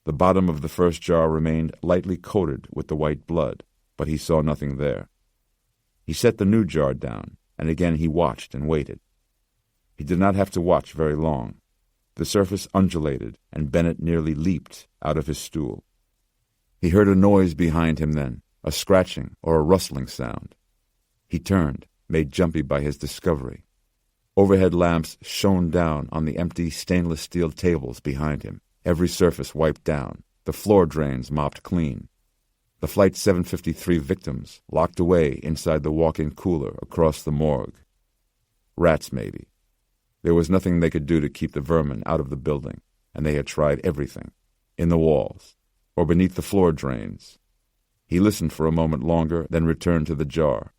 The bottom of the first jar remained lightly coated with the white blood, but he saw nothing there. He set the new jar down, and again he watched and waited. He did not have to watch very long. The surface undulated, and Bennett nearly leaped out of his stool. He heard a noise behind him then, a scratching or a rustling sound. He turned, made jumpy by his discovery. Overhead lamps shone down on the empty stainless steel tables behind him, every surface wiped down, the floor drains mopped clean. The Flight 753 victims locked away inside the walk-in cooler across the morgue. Rats, maybe. There was nothing they could do to keep the vermin out of the building, and they had tried everything, in the walls, or beneath the floor drains. He listened for a moment longer, then returned to the jar.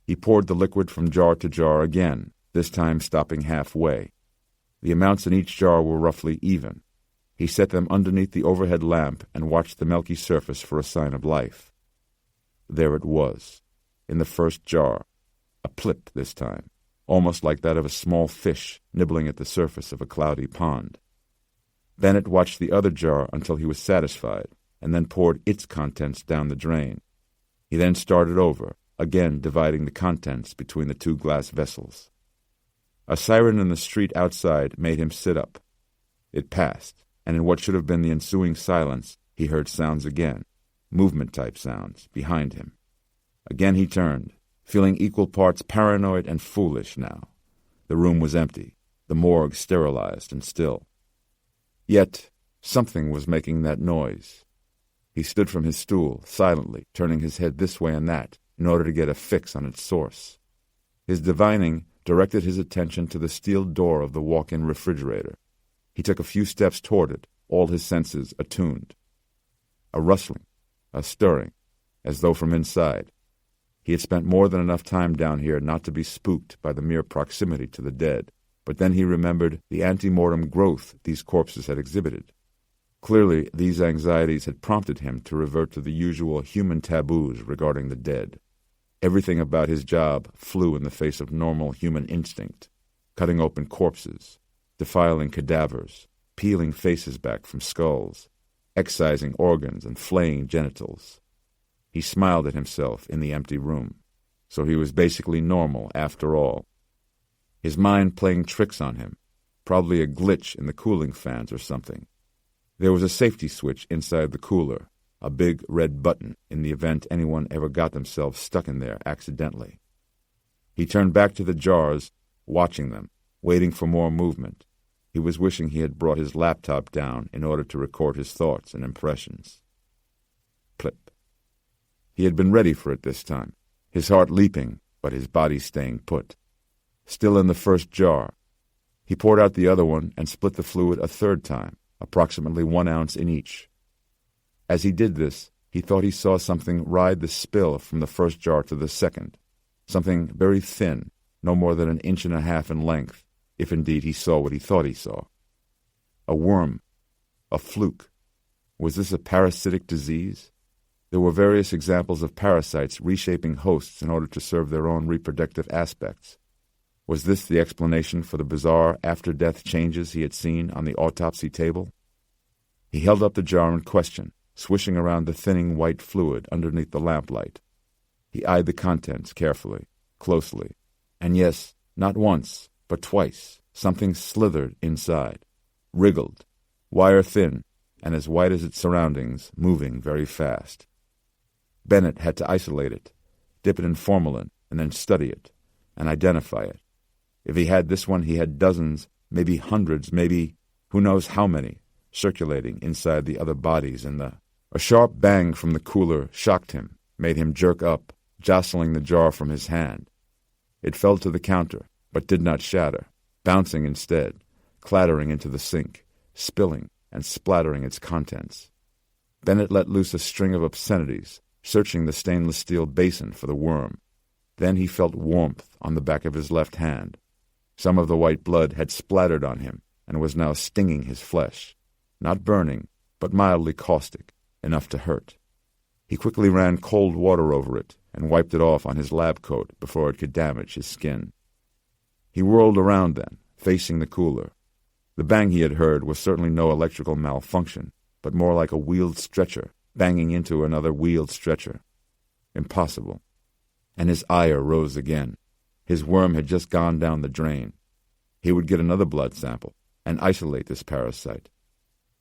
He poured the liquid from jar to jar again, this time stopping halfway. The amounts in each jar were roughly even. He set them underneath the overhead lamp and watched the milky surface for a sign of life. There it was, in the first jar, a plip this time, almost like that of a small fish nibbling at the surface of a cloudy pond. Bennett watched the other jar until he was satisfied, and then poured its contents down the drain. He then started over, again dividing the contents between the 2 glass vessels. A siren in the street outside made him sit up. It passed, and in what should have been the ensuing silence, he heard sounds again, movement-type sounds, behind him. Again he turned, feeling equal parts paranoid and foolish now. The room was empty, the morgue sterilized and still. Yet something was making that noise. He stood from his stool, silently, turning his head this way and that, in order to get a fix on its source. His divining directed his attention to the steel door of the walk-in refrigerator. He took a few steps toward it, all his senses attuned. A rustling, a stirring, as though from inside. He had spent more than enough time down here not to be spooked by the mere proximity to the dead, but then he remembered the ante-mortem growth these corpses had exhibited. Clearly, these anxieties had prompted him to revert to the usual human taboos regarding the dead. Everything about his job flew in the face of normal human instinct, cutting open corpses, defiling cadavers, peeling faces back from skulls, excising organs and flaying genitals. He smiled at himself in the empty room. So he was basically normal after all. His mind playing tricks on him, probably a glitch in the cooling fans or something. There was a safety switch inside the cooler, a big red button in the event anyone ever got themselves stuck in there accidentally. He turned back to the jars, watching them, waiting for more movement. He was wishing he had brought his laptop down in order to record his thoughts and impressions. Clip. He had been ready for it this time, his heart leaping, but his body staying put. Still in the first jar. He poured out the other one and split the fluid a third time, approximately 1 ounce in each. As he did this, he thought he saw something ride the spill from the first jar to the second, something very thin, no more than 1.5 inches in length, if indeed he saw what he thought he saw. A worm. A fluke. Was this a parasitic disease? There were various examples of parasites reshaping hosts in order to serve their own reproductive aspects. Was this the explanation for the bizarre after-death changes he had seen on the autopsy table? He held up the jar in question, swishing around the thinning white fluid underneath the lamplight. He eyed the contents carefully, closely, and yes, not once, but twice, something slithered inside, wriggled, wire-thin, and as white as its surroundings, moving very fast. Bennett had to isolate it, dip it in formalin, and then study it, and identify it. If he had this one, he had dozens, maybe hundreds, maybe who knows how many, circulating inside the other bodies in the... A sharp bang from the cooler shocked him, made him jerk up, jostling the jar from his hand. It fell to the counter, but did not shatter, bouncing instead, clattering into the sink, spilling and splattering its contents. Bennett let loose a string of obscenities, searching the stainless steel basin for the worm. Then he felt warmth on the back of his left hand. Some of the white blood had splattered on him and was now stinging his flesh, not burning, but mildly caustic, enough to hurt. He quickly ran cold water over it and wiped it off on his lab coat before it could damage his skin. He whirled around then, facing the cooler. The bang he had heard was certainly no electrical malfunction, but more like a wheeled stretcher banging into another wheeled stretcher. Impossible. And his ire rose again. His worm had just gone down the drain. He would get another blood sample and isolate this parasite.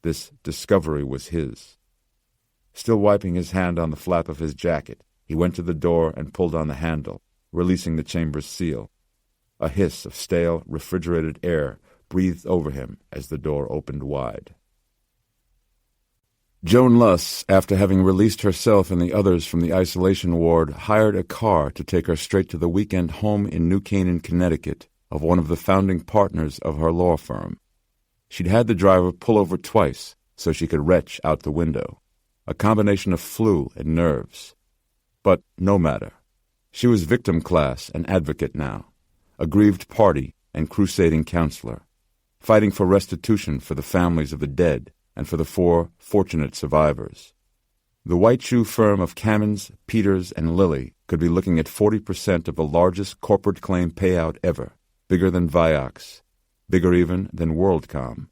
This discovery was his. Still wiping his hand on the flap of his jacket, he went to the door and pulled on the handle, releasing the chamber's seal. A hiss of stale, refrigerated air breathed over him as the door opened wide. Joan Luss, after having released herself and the others from the isolation ward, hired a car to take her straight to the weekend home in New Canaan, Connecticut, of one of the founding partners of her law firm. She'd had the driver pull over twice so she could retch out the window, a combination of flu and nerves. But no matter. She was victim class and advocate now, aggrieved party and crusading counselor, fighting for restitution for the families of the dead and for the 4 fortunate survivors. The white shoe firm of Kamins, Peters, and Lilly could be looking at 40% of the largest corporate claim payout ever, bigger than Vioxx, bigger even than WorldCom.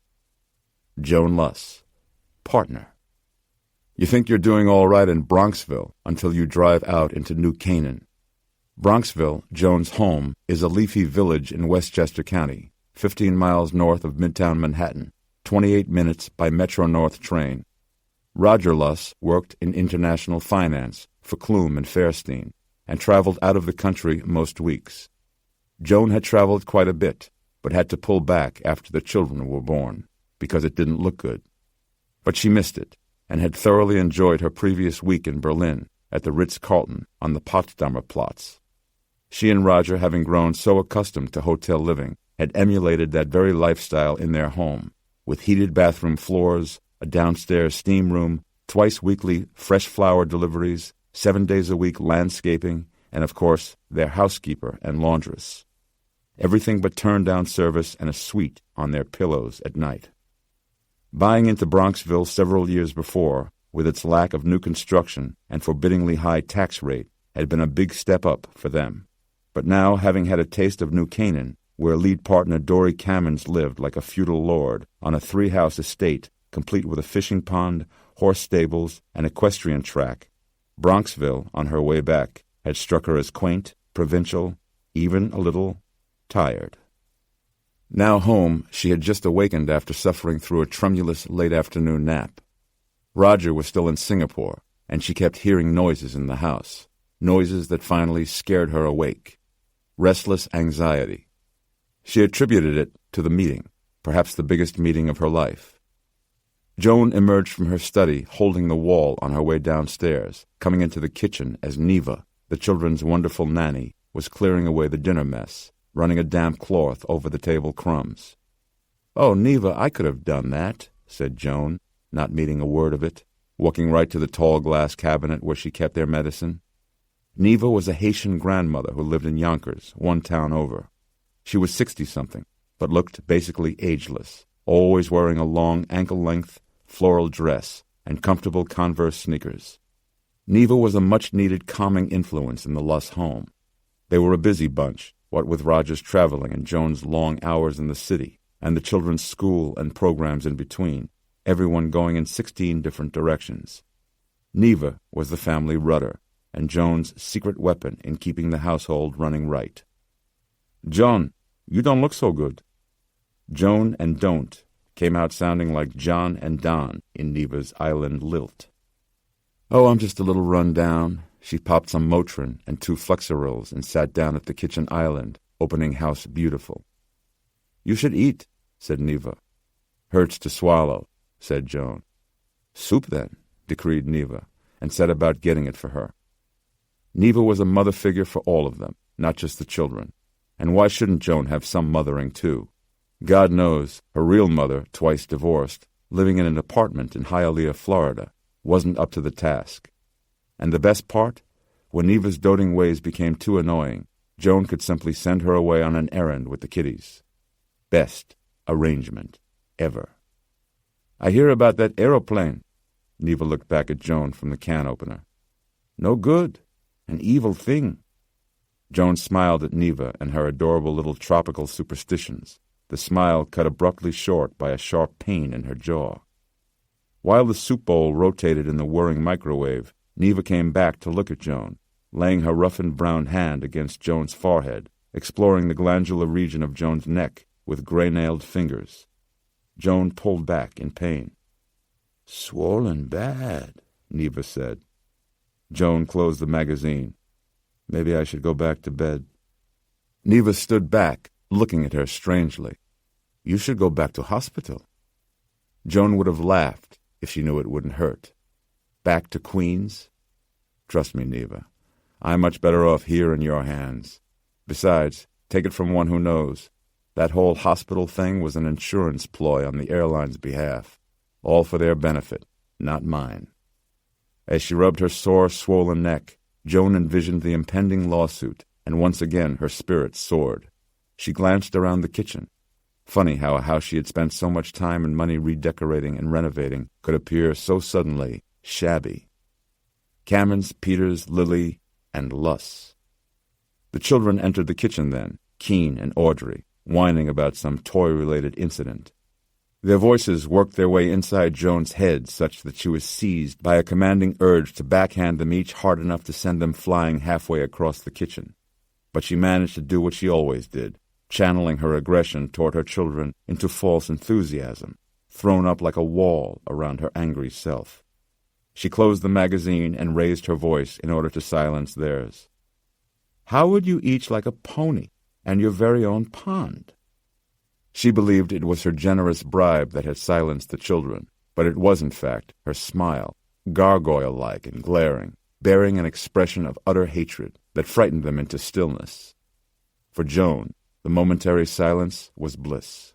Joan Luss, partner. You think you're doing all right in Bronxville until you drive out into New Canaan. Bronxville, Joan's home, is a leafy village in Westchester County, 15 miles north of Midtown Manhattan, 28 minutes by Metro-North train. Roger Luss worked in international finance for Klum and Fairstein and traveled out of the country most weeks. Joan had traveled quite a bit, but had to pull back after the children were born because it didn't look good. But she missed it and had thoroughly enjoyed her previous week in Berlin at the Ritz-Carlton on the Potsdamer Platz. She and Roger, having grown so accustomed to hotel living, had emulated that very lifestyle in their home, with heated bathroom floors, a downstairs steam room, twice weekly fresh flower deliveries, 7 days a week landscaping, and of course, their housekeeper and laundress. Everything but turn-down service and a suite on their pillows at night. Buying into Bronxville several years before, with its lack of new construction and forbiddingly high tax rate, had been a big step up for them. But now, having had a taste of New Canaan, where lead partner Dory Kamins lived like a feudal lord on a 3-house estate complete with a fishing pond, horse stables, and equestrian track, Bronxville, on her way back, had struck her as quaint, provincial, even a little tired. Now home, she had just awakened after suffering through a tremulous late-afternoon nap. Roger was still in Singapore, and she kept hearing noises in the house, noises that finally scared her awake. Restless anxiety. She attributed it to the meeting, perhaps the biggest meeting of her life. Joan emerged from her study, holding the wall on her way downstairs, coming into the kitchen as Neva, the children's wonderful nanny, was clearing away the dinner mess, running a damp cloth over the table crumbs. "Oh, Neva, I could have done that," said Joan, not meaning a word of it, walking right to the tall glass cabinet where she kept their medicine. Neva was a Haitian grandmother who lived in Yonkers, one town over. She was 60-something, but looked basically ageless, always wearing a long ankle-length floral dress and comfortable Converse sneakers. Neva was a much-needed calming influence in the Luss home. They were a busy bunch, what with Roger's traveling and Joan's long hours in the city, and the children's school and programs in between, everyone going in 16 different directions. Neva was the family rudder, and Joan's secret weapon in keeping the household running right. "John, you don't look so good." Joan and Don't came out sounding like John and Don in Neva's island lilt. "Oh, I'm just a little run down." She popped some Motrin and 2 Flexerils and sat down at the kitchen island, opening House Beautiful. "You should eat," said Neva. "Hurts to swallow," said Joan. "Soup, then," decreed Neva, and set about getting it for her. Neva was a mother figure for all of them, not just the children. And why shouldn't Joan have some mothering, too? God knows, her real mother, twice divorced, living in an apartment in Hialeah, Florida, wasn't up to the task. And the best part? When Neva's doting ways became too annoying, Joan could simply send her away on an errand with the kiddies. Best arrangement ever. "I hear about that aeroplane." Neva looked back at Joan from the can opener. "No good. An evil thing." Joan smiled at Neva and her adorable little tropical superstitions, the smile cut abruptly short by a sharp pain in her jaw. While the soup bowl rotated in the whirring microwave, Neva came back to look at Joan, laying her roughened brown hand against Joan's forehead, exploring the glandular region of Joan's neck with gray-nailed fingers. Joan pulled back in pain. "Swollen bad," Neva said. Joan closed the magazine. "Maybe I should go back to bed." Neva stood back, looking at her strangely. "You should go back to hospital." Joan would have laughed if she knew it wouldn't hurt. Back to Queens? Trust me, Neva. I'm much better off here in your hands. Besides, take it from one who knows, that whole hospital thing was an insurance ploy on the airline's behalf, all for their benefit, not mine. As she rubbed her sore, swollen neck, Joan envisioned the impending lawsuit, and once again her spirits soared. She glanced around the kitchen. Funny how a house she had spent so much time and money redecorating and renovating could appear so suddenly shabby. Cammons, Peters, Lily, and Luss. The children entered the kitchen then, Keen and Audrey, whining about some toy-related incident. Their voices worked their way inside Joan's head such that she was seized by a commanding urge to backhand them each hard enough to send them flying halfway across the kitchen. But she managed to do what she always did, channeling her aggression toward her children into false enthusiasm, thrown up like a wall around her angry self. She closed the magazine and raised her voice in order to silence theirs. "How would you each like a pony and your very own pond?" She believed it was her generous bribe that had silenced the children, but it was, in fact, her smile, gargoyle-like and glaring, bearing an expression of utter hatred that frightened them into stillness. For Joan, the momentary silence was bliss.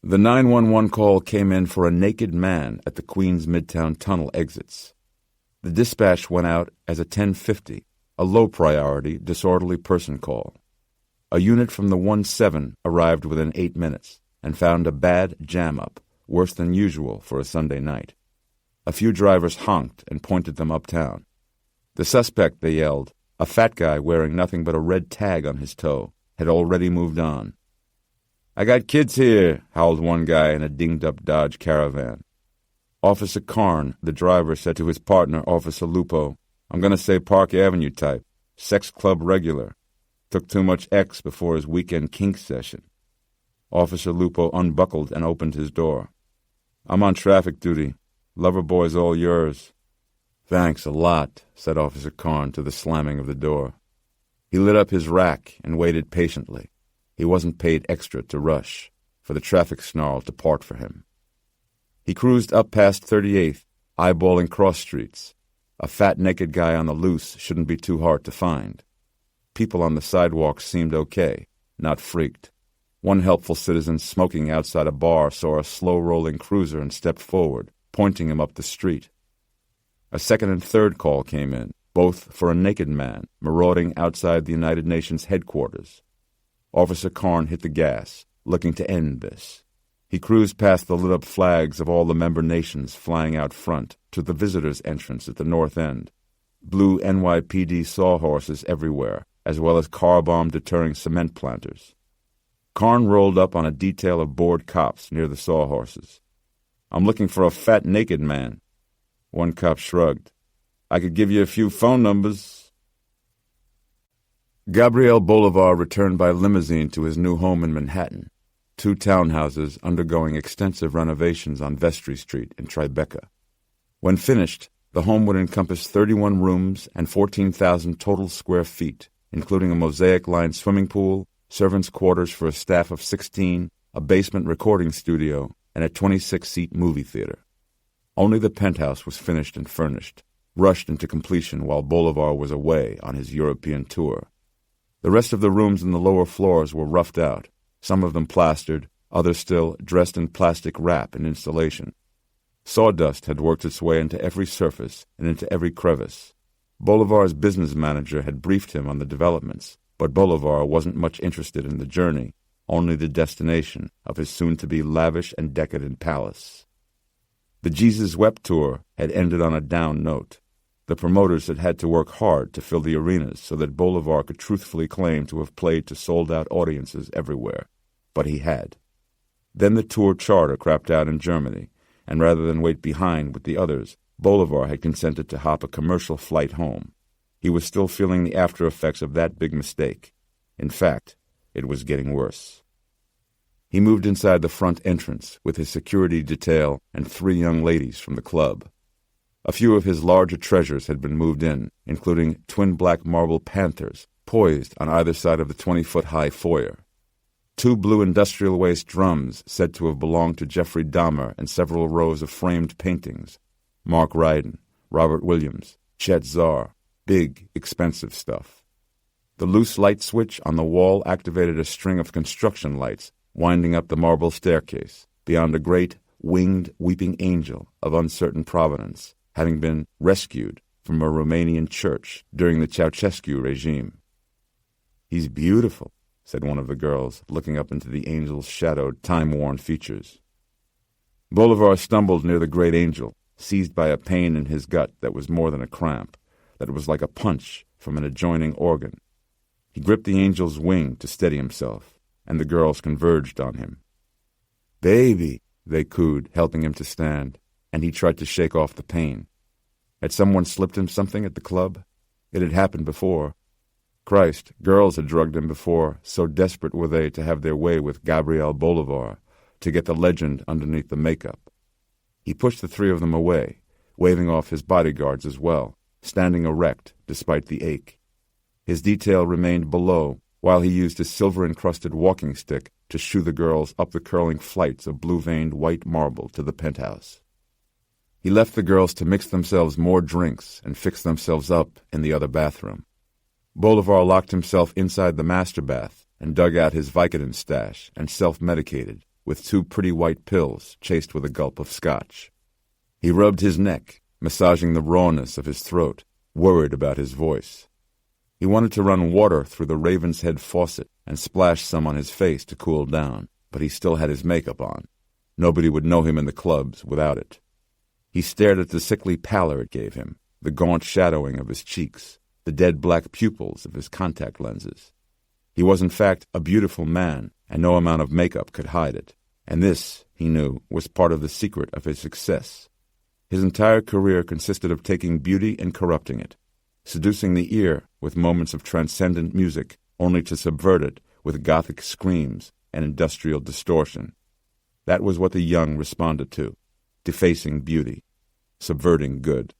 The 911 call came in for a naked man at the Queens Midtown Tunnel exits. The dispatch went out as a 1050, a low-priority, disorderly person call. A unit from the 1-7 arrived within 8 minutes and found a bad jam-up, worse than usual for a Sunday night. A few drivers honked and pointed them uptown. The suspect, they yelled, a fat guy wearing nothing but a red tag on his toe, had already moved on. "I got kids here," howled one guy in a dinged-up Dodge Caravan. Officer Karn, the driver, said to his partner, Officer Lupo, "I'm going to say Park Avenue type. Sex club regular. Took too much X before his weekend kink session." Officer Lupo unbuckled and opened his door. "I'm on traffic duty. Lover boy's all yours." "Thanks a lot," said Officer Karn to the slamming of the door. He lit up his rack and waited patiently. He wasn't paid extra to rush, for the traffic snarled to part for him. He cruised up past 38th, eyeballing cross streets. A fat naked guy on the loose shouldn't be too hard to find. People on the sidewalks seemed okay, not freaked. One helpful citizen smoking outside a bar saw a slow-rolling cruiser and stepped forward, pointing him up the street. A second and third call came in, both for a naked man marauding outside the United Nations headquarters. Officer Karn hit the gas, looking to end this. He cruised past the lit-up flags of all the member nations flying out front to the visitors' entrance at the north end. Blue NYPD sawhorses everywhere, as well as car-bomb-deterring cement planters. Karn rolled up on a detail of bored cops near the sawhorses. "I'm looking for a fat naked man." One cop shrugged. "I could give you a few phone numbers." Gabriel Bolivar returned by limousine to his new home in Manhattan, 2 townhouses undergoing extensive renovations on Vestry Street in Tribeca. When finished, the home would encompass 31 rooms and 14,000 total square feet, including a mosaic-lined swimming pool, servants' quarters for a staff of 16, a basement recording studio, and a 26-seat movie theater. Only the penthouse was finished and furnished, rushed into completion while Bolivar was away on his European tour. The rest of the rooms in the lower floors were roughed out, some of them plastered, others still dressed in plastic wrap and insulation. Sawdust had worked its way into every surface and into every crevice. Bolivar's business manager had briefed him on the developments, but Bolivar wasn't much interested in the journey, only the destination of his soon-to-be lavish and decadent palace. The Jesus Wept tour had ended on a down note. The promoters had had to work hard to fill the arenas so that Bolivar could truthfully claim to have played to sold-out audiences everywhere. But he had. Then the tour charter crapped out in Germany, and rather than wait behind with the others, Bolivar had consented to hop a commercial flight home. He was still feeling the after-effects of that big mistake. In fact, it was getting worse. He moved inside the front entrance with his security detail and 3 young ladies from the club. A few of his larger treasures had been moved in, including twin black marble panthers poised on either side of the 20-foot-high foyer. 2 blue industrial waste drums said to have belonged to Jeffrey Dahmer and several rows of framed paintings. Mark Ryden, Robert Williams, Chet Zar, big, expensive stuff. The loose light switch on the wall activated a string of construction lights winding up the marble staircase beyond a great, winged, weeping angel of uncertain provenance, having been rescued from a Romanian church during the Ceausescu regime. "He's beautiful," said one of the girls, looking up into the angel's shadowed, time-worn features. Bolivar stumbled near the great angel, seized by a pain in his gut that was more than a cramp, that was like a punch from an adjoining organ. He gripped the angel's wing to steady himself, and the girls converged on him. "Baby," they cooed, helping him to stand, and he tried to shake off the pain. Had someone slipped him something at the club? It had happened before. Christ, girls had drugged him before, so desperate were they to have their way with Gabriel Bolivar, to get the legend underneath the makeup. He pushed the 3 of them away, waving off his bodyguards as well, standing erect despite the ache. His detail remained below, while he used his silver-encrusted walking stick to shoo the girls up the curling flights of blue-veined white marble to the penthouse. He left the girls to mix themselves more drinks and fix themselves up in the other bathroom. Bolivar locked himself inside the master bath and dug out his Vicodin stash and self-medicated with 2 pretty white pills chased with a gulp of scotch. He rubbed his neck, massaging the rawness of his throat, worried about his voice. He wanted to run water through the Raven's Head faucet and splash some on his face to cool down, but he still had his makeup on. Nobody would know him in the clubs without it. He stared at the sickly pallor it gave him, the gaunt shadowing of his cheeks, the dead black pupils of his contact lenses. He was in fact a beautiful man, and no amount of makeup could hide it. And this, he knew, was part of the secret of his success. His entire career consisted of taking beauty and corrupting it, seducing the ear with moments of transcendent music, only to subvert it with gothic screams and industrial distortion. That was what the young responded to, defacing beauty, subverting good.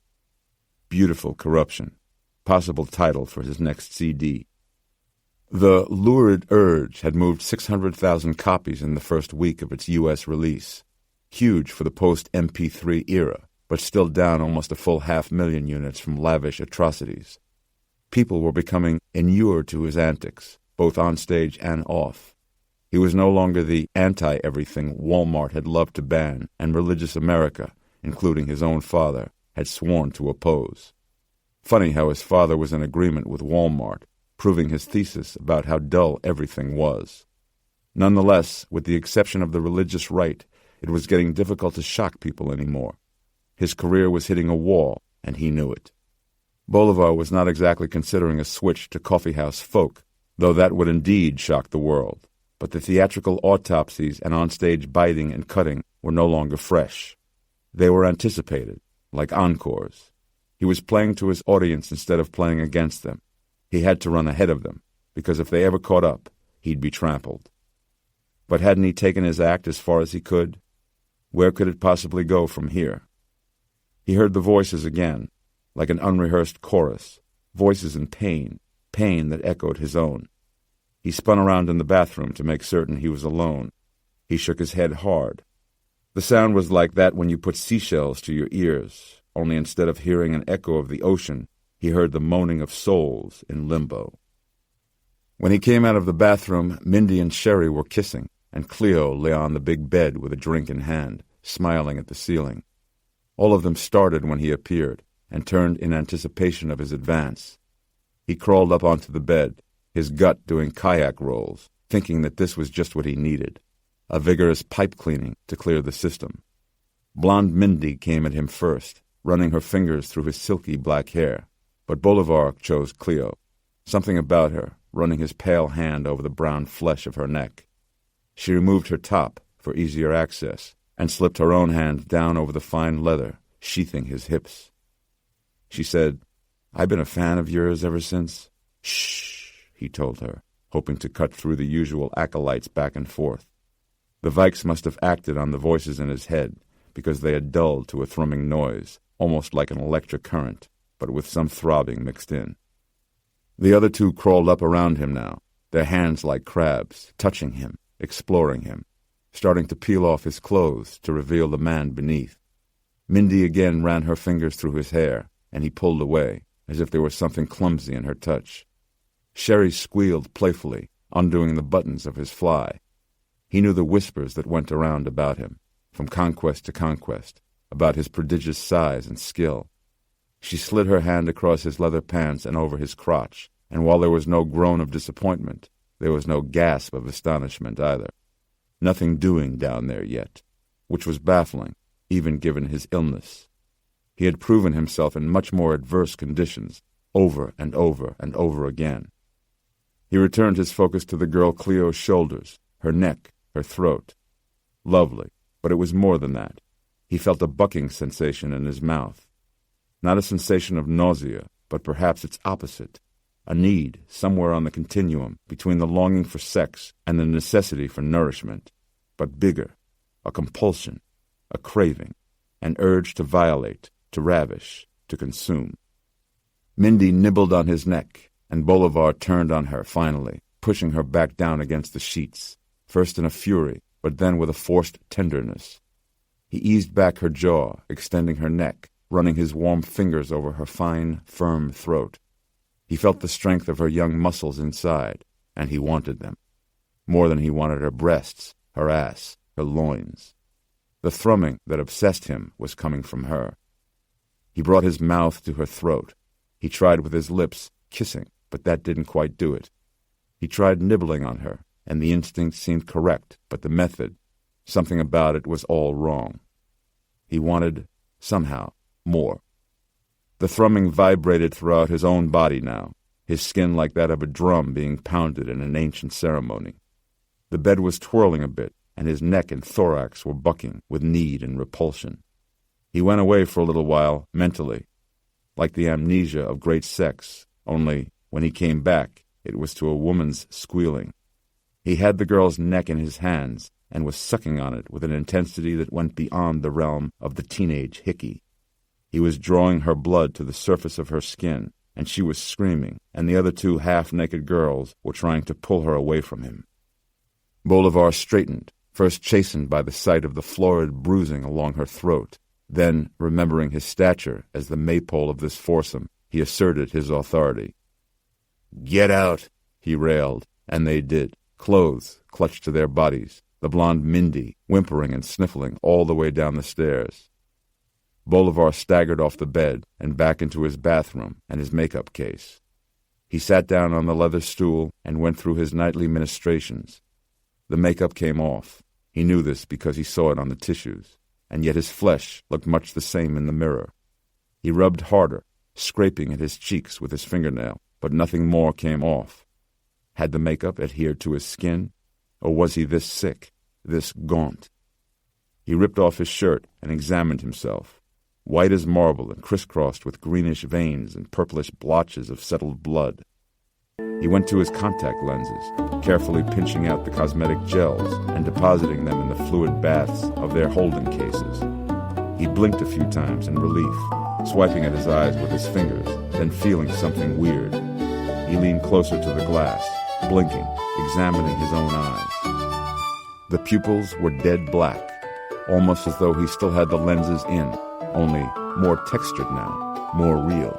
Beautiful corruption, possible title for his next CD. The Lurid Urge had moved 600,000 copies in the first week of its U.S. release, huge for the post-MP3 era, but still down almost a full 500,000 units from lavish atrocities. People were becoming inured to his antics, both on stage and off. He was no longer the anti-everything Walmart had loved to ban and religious America, including his own father, had sworn to oppose. Funny how his father was in agreement with Walmart, proving his thesis about how dull everything was. Nonetheless, with the exception of the religious right, it was getting difficult to shock people anymore. His career was hitting a wall, and he knew it. Bolivar was not exactly considering a switch to coffeehouse folk, though that would indeed shock the world. But the theatrical autopsies and onstage biting and cutting were no longer fresh. They were anticipated, like encores. He was playing to his audience instead of playing against them. He had to run ahead of them, because if they ever caught up, he'd be trampled. But hadn't he taken his act as far as he could? Where could it possibly go from here? He heard the voices again, like an unrehearsed chorus, voices in pain, pain that echoed his own. He spun around in the bathroom to make certain he was alone. He shook his head hard. The sound was like that when you put seashells to your ears, only instead of hearing an echo of the ocean, he heard the moaning of souls in limbo. When he came out of the bathroom, Mindy and Sherry were kissing, and Cleo lay on the big bed with a drink in hand, smiling at the ceiling. All of them started when he appeared, and turned in anticipation of his advance. He crawled up onto the bed, his gut doing kayak rolls, thinking that this was just what he needed, a vigorous pipe cleaning to clear the system. Blonde Mindy came at him first, running her fingers through his silky black hair. But Bolivar chose Cleo, something about her, running his pale hand over the brown flesh of her neck. She removed her top for easier access and slipped her own hand down over the fine leather, sheathing his hips. She said, "I've been a fan of yours ever since." "Shh," he told her, hoping to cut through the usual acolytes back and forth. The Vikes must have acted on the voices in his head, because they had dulled to a thrumming noise, almost like an electric current, but with some throbbing mixed in. The other two crawled up around him now, their hands like crabs, touching him, exploring him, starting to peel off his clothes to reveal the man beneath. Mindy again ran her fingers through his hair, and he pulled away, as if there was something clumsy in her touch. Sherry squealed playfully, undoing the buttons of his fly. He knew the whispers that went around about him, from conquest to conquest, about his prodigious size and skill. She slid her hand across his leather pants and over his crotch, and while there was no groan of disappointment, there was no gasp of astonishment either. Nothing doing down there yet, which was baffling, even given his illness. He had proven himself in much more adverse conditions, over and over and over again. He returned his focus to the girl Cleo's shoulders, her neck, her throat. Lovely, but it was more than that. He felt a bucking sensation in his mouth. Not a sensation of nausea, but perhaps its opposite, a need somewhere on the continuum between the longing for sex and the necessity for nourishment, but bigger, a compulsion, a craving, an urge to violate, to ravish, to consume. Mindy nibbled on his neck, and Bolivar turned on her finally, pushing her back down against the sheets, first in a fury, but then with a forced tenderness. He eased back her jaw, extending her neck, running his warm fingers over her fine, firm throat. He felt the strength of her young muscles inside, and he wanted them. More than he wanted her breasts, her ass, her loins. The thrumming that obsessed him was coming from her. He brought his mouth to her throat. He tried with his lips, kissing, but that didn't quite do it. He tried nibbling on her, and the instinct seemed correct, but the method, something about it was all wrong. He wanted, somehow, more. The thrumming vibrated throughout his own body now, his skin like that of a drum being pounded in an ancient ceremony. The bed was twirling a bit, and his neck and thorax were bucking with need and repulsion. He went away for a little while, mentally, like the amnesia of great sex, only, when he came back, it was to a woman's squealing. He had the girl's neck in his hands, and was sucking on it with an intensity that went beyond the realm of the teenage hickey. He was drawing her blood to the surface of her skin, and she was screaming, and the other two half-naked girls were trying to pull her away from him. Bolivar straightened, first chastened by the sight of the florid bruising along her throat. Then, remembering his stature as the maypole of this foursome, he asserted his authority. "Get out," he railed, and they did, clothes clutched to their bodies, the blonde Mindy whimpering and sniffling all the way down the stairs. Bolivar staggered off the bed and back into his bathroom and his makeup case. He sat down on the leather stool and went through his nightly ministrations. The makeup came off. He knew this because he saw it on the tissues, and yet his flesh looked much the same in the mirror. He rubbed harder, scraping at his cheeks with his fingernail, but nothing more came off. Had the makeup adhered to his skin, or was he this sick, this gaunt? He ripped off his shirt and examined himself, white as marble and crisscrossed with greenish veins and purplish blotches of settled blood. He went to his contact lenses, carefully pinching out the cosmetic gels and depositing them in the fluid baths of their holding cases. He blinked a few times in relief, swiping at his eyes with his fingers, then feeling something weird. He leaned closer to the glass, blinking, examining his own eyes. The pupils were dead black, almost as though he still had the lenses in, only more textured now, more real.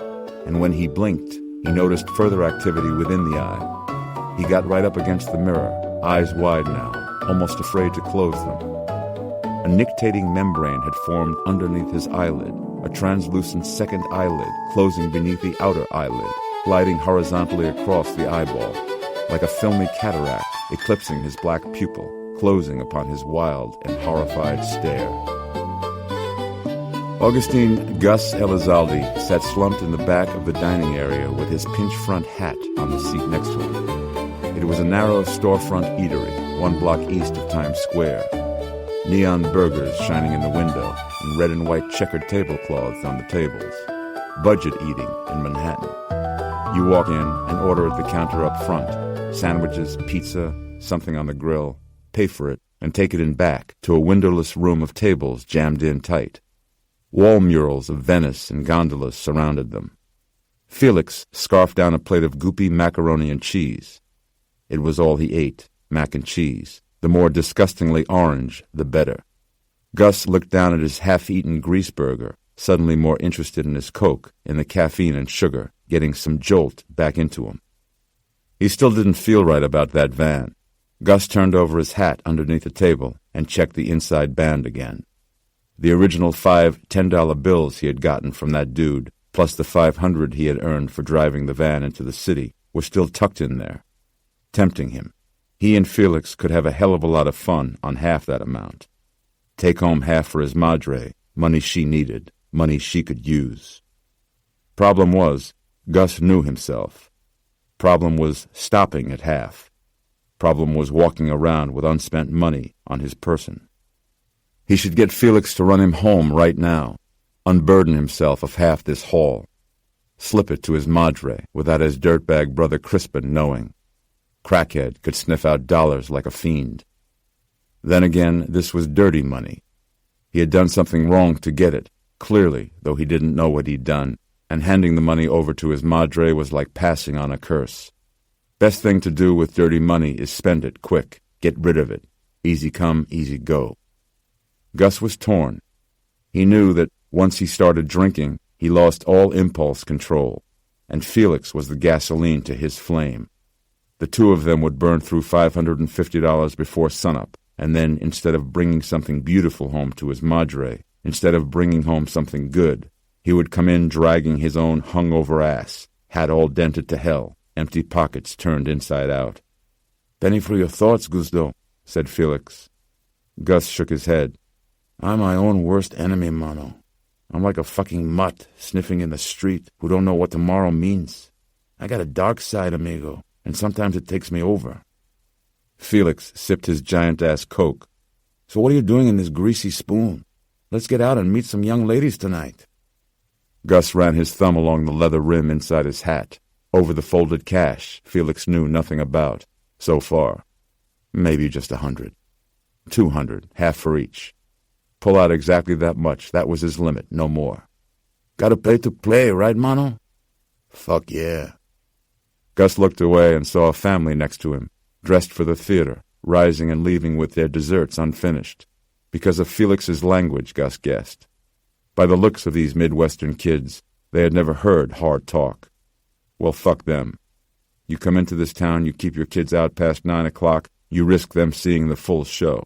And when he blinked, he noticed further activity within the eye. He got right up against the mirror, eyes wide now, almost afraid to close them. A nictating membrane had formed underneath his eyelid, a translucent second eyelid closing beneath the outer eyelid, gliding horizontally across the eyeball, like a filmy cataract eclipsing his black pupil, closing upon his wild and horrified stare. Augustine Gus Elizalde sat slumped in the back of the dining area with his pinch front hat on the seat next to him. It was a narrow storefront eatery, 1 block east of Times Square. Neon burgers shining in the window and red and white checkered tablecloths on the tables. Budget eating in Manhattan. You walk in and order at the counter up front. Sandwiches, pizza, something on the grill. Pay for it and take it in back to a windowless room of tables jammed in tight. Wall murals of Venice and gondolas surrounded them. Felix scarfed down a plate of goopy macaroni and cheese. It was all he ate, mac and cheese. The more disgustingly orange, the better. Gus looked down at his half-eaten grease burger, suddenly more interested in his Coke, in the caffeine and sugar, getting some jolt back into him. He still didn't feel right about that van. Gus turned over his hat underneath the table and checked the inside band again. The original 5 $10 bills he had gotten from that dude, plus the $500 he had earned for driving the van into the city, were still tucked in there, tempting him. He and Felix could have a hell of a lot of fun on half that amount. Take home half for his madre, money she needed, money she could use. Problem was, Gus knew himself. Problem was stopping at half. Problem was walking around with unspent money on his person. He should get Felix to run him home right now, unburden himself of half this haul, slip it to his madre without his dirtbag brother Crispin knowing. Crackhead could sniff out dollars like a fiend. Then again, this was dirty money. He had done something wrong to get it, clearly, though he didn't know what he'd done, and handing the money over to his madre was like passing on a curse. Best thing to do with dirty money is spend it quick, get rid of it. Easy come, easy go. Gus was torn. He knew that once he started drinking, he lost all impulse control, and Felix was the gasoline to his flame. The two of them would burn through $550 before sunup, and then, instead of bringing something beautiful home to his madre, instead of bringing home something good, he would come in dragging his own hungover ass, hat all dented to hell, empty pockets turned inside out. "Penny for your thoughts, Gusto," said Felix. Gus shook his head. "I'm my own worst enemy, mano. I'm like a fucking mutt sniffing in the street who don't know what tomorrow means. I got a dark side, amigo, and sometimes it takes me over." Felix sipped his giant-ass Coke. "So what are you doing in this greasy spoon? Let's get out and meet some young ladies tonight." Gus ran his thumb along the leather rim inside his hat, over the folded cash Felix knew nothing about, so far. Maybe just 100. 200, half for each. Pull out exactly that much, that was his limit, no more. "Gotta pay to play, right, mano?" Fuck yeah. Gus looked away and saw a family next to him, dressed for the theater, rising and leaving with their desserts unfinished. Because of Felix's language, Gus guessed. By the looks of these Midwestern kids, they had never heard hard talk. Well, fuck them. You come into this town, you keep your kids out past 9 o'clock, you risk them seeing the full show.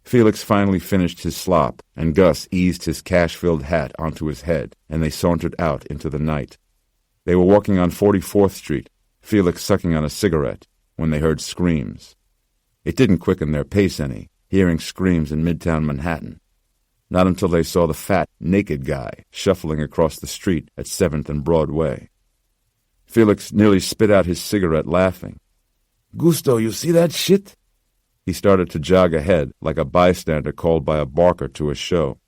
Felix finally finished his slop, and Gus eased his cash-filled hat onto his head, and they sauntered out into the night. They were walking on 44th Street, Felix sucking on a cigarette, when they heard screams. It didn't quicken their pace any, hearing screams in Midtown Manhattan. Not until they saw the fat, naked guy shuffling across the street at 7th and Broadway. Felix nearly spit out his cigarette laughing. Gusto, you see that shit? He started to jog ahead like a bystander called by a barker to a show.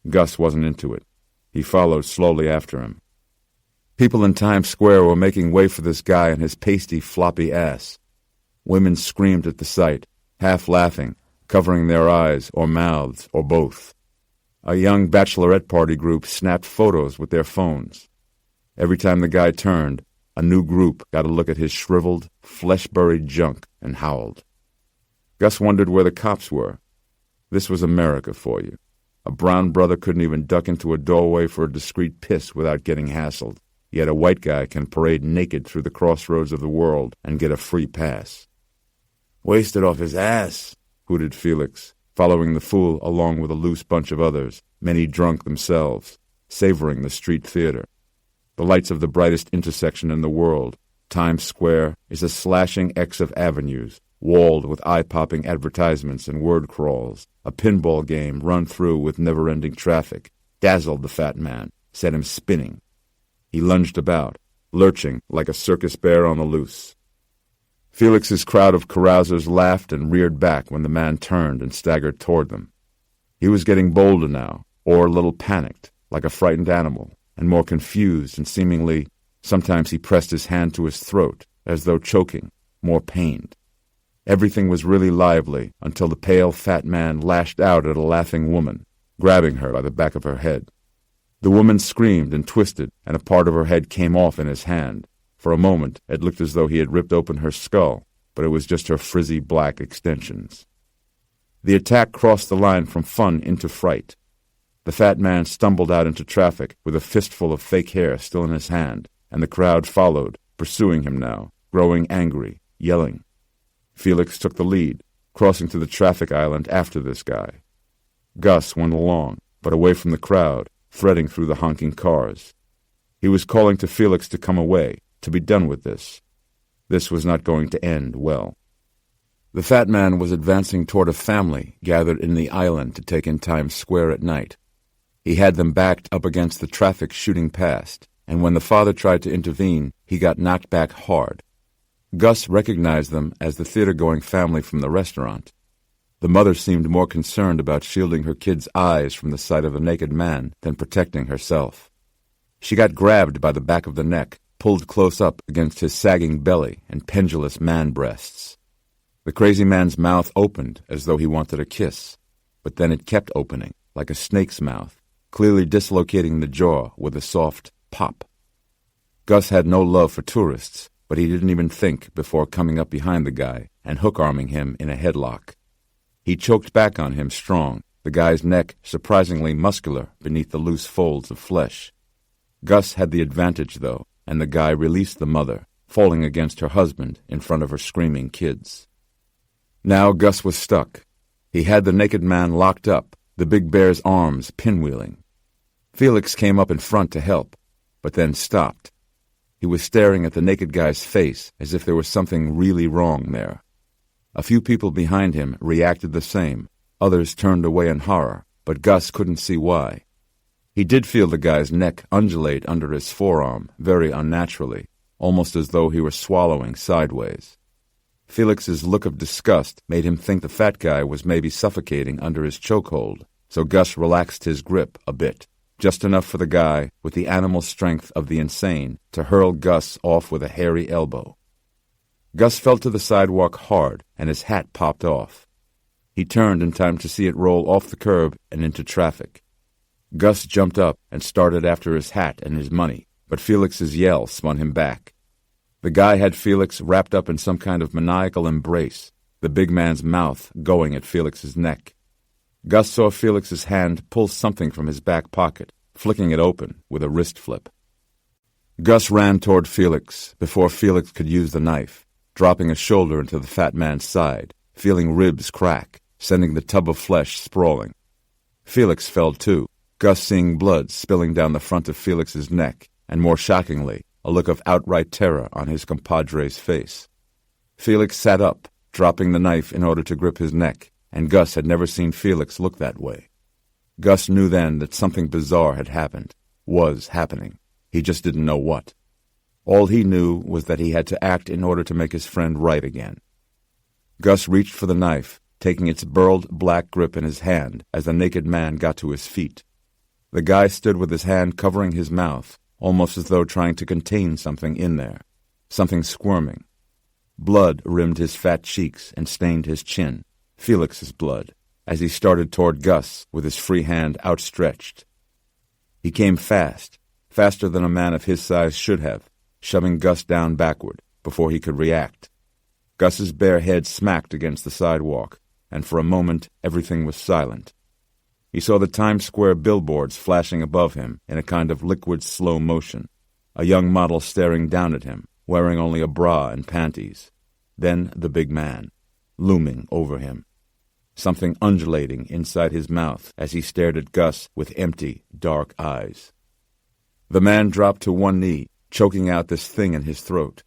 Gus wasn't into it. He followed slowly after him. People in Times Square were making way for this guy and his pasty, floppy ass. Women screamed at the sight, half laughing, covering their eyes or mouths or both. A young bachelorette party group snapped photos with their phones. Every time the guy turned, a new group got a look at his shriveled, flesh-buried junk and howled. Gus wondered where the cops were. This was America for you. A brown brother couldn't even duck into a doorway for a discreet piss without getting hassled. Yet a white guy can parade naked through the crossroads of the world and get a free pass. Wasted off his ass, hooted Felix, following the fool along with a loose bunch of others, many drunk themselves, savoring the street theater. The lights of the brightest intersection in the world, Times Square, is a slashing X of avenues, walled with eye-popping advertisements and word crawls. A pinball game run through with never-ending traffic dazzled the fat man, set him spinning. He lunged about, lurching like a circus bear on the loose. Felix's crowd of carousers laughed and reared back when the man turned and staggered toward them. He was getting bolder now, or a little panicked, like a frightened animal, and more confused and seemingly, sometimes he pressed his hand to his throat, as though choking, more pained. Everything was really lively until the pale, fat man lashed out at a laughing woman, grabbing her by the back of her head. The woman screamed and twisted, and a part of her head came off in his hand. For a moment, it looked as though he had ripped open her skull, but it was just her frizzy black extensions. The attack crossed the line from fun into fright. The fat man stumbled out into traffic with a fistful of fake hair still in his hand, and the crowd followed, pursuing him now, growing angry, yelling. Felix took the lead, crossing to the traffic island after this guy. Gus went along, but away from the crowd, threading through the honking cars. He was calling to Felix to come away, to be done with this. This was not going to end well. The fat man was advancing toward a family gathered in the island to take in Times Square at night. He had them backed up against the traffic shooting past, and when the father tried to intervene, he got knocked back hard. Gus recognized them as the theater-going family from the restaurant. The mother seemed more concerned about shielding her kid's eyes from the sight of a naked man than protecting herself. She got grabbed by the back of the neck, pulled close up against his sagging belly and pendulous man-breasts. The crazy man's mouth opened as though he wanted a kiss, but then it kept opening, like a snake's mouth, clearly dislocating the jaw with a soft pop. Gus had no love for tourists, but he didn't even think before coming up behind the guy and hook-arming him in a headlock. He choked back on him strong, the guy's neck surprisingly muscular beneath the loose folds of flesh. Gus had the advantage, though, and the guy released the mother, falling against her husband in front of her screaming kids. Now Gus was stuck. He had the naked man locked up, the big bear's arms pinwheeling. Felix came up in front to help, but then stopped. He was staring at the naked guy's face as if there was something really wrong there. A few people behind him reacted the same. Others turned away in horror, but Gus couldn't see why. He did feel the guy's neck undulate under his forearm very unnaturally, almost as though he were swallowing sideways. Felix's look of disgust made him think the fat guy was maybe suffocating under his chokehold, so Gus relaxed his grip a bit, just enough for the guy, with the animal strength of the insane, to hurl Gus off with a hairy elbow. Gus fell to the sidewalk hard, and his hat popped off. He turned in time to see it roll off the curb and into traffic. Gus jumped up and started after his hat and his money, but Felix's yell spun him back. The guy had Felix wrapped up in some kind of maniacal embrace, the big man's mouth going at Felix's neck. Gus saw Felix's hand pull something from his back pocket, flicking it open with a wrist flip. Gus ran toward Felix before Felix could use the knife, dropping a shoulder into the fat man's side, feeling ribs crack, sending the tub of flesh sprawling. Felix fell too, Gus seeing blood spilling down the front of Felix's neck, and more shockingly, a look of outright terror on his compadre's face. Felix sat up, dropping the knife in order to grip his neck, and Gus had never seen Felix look that way. Gus knew then that something bizarre had happened, was happening. He just didn't know what. All he knew was that he had to act in order to make his friend right again. Gus reached for the knife, taking its burled black grip in his hand as the naked man got to his feet. The guy stood with his hand covering his mouth, almost as though trying to contain something in there, something squirming. Blood rimmed his fat cheeks and stained his chin, Felix's blood, as he started toward Gus with his free hand outstretched. He came fast, faster than a man of his size should have, shoving Gus down backward before he could react. Gus's bare head smacked against the sidewalk, and for a moment everything was silent. He saw the Times Square billboards flashing above him in a kind of liquid slow motion, a young model staring down at him, wearing only a bra and panties. Then the big man, looming over him, something undulating inside his mouth as he stared at Gus with empty, dark eyes. The man dropped to one knee, choking out this thing in his throat.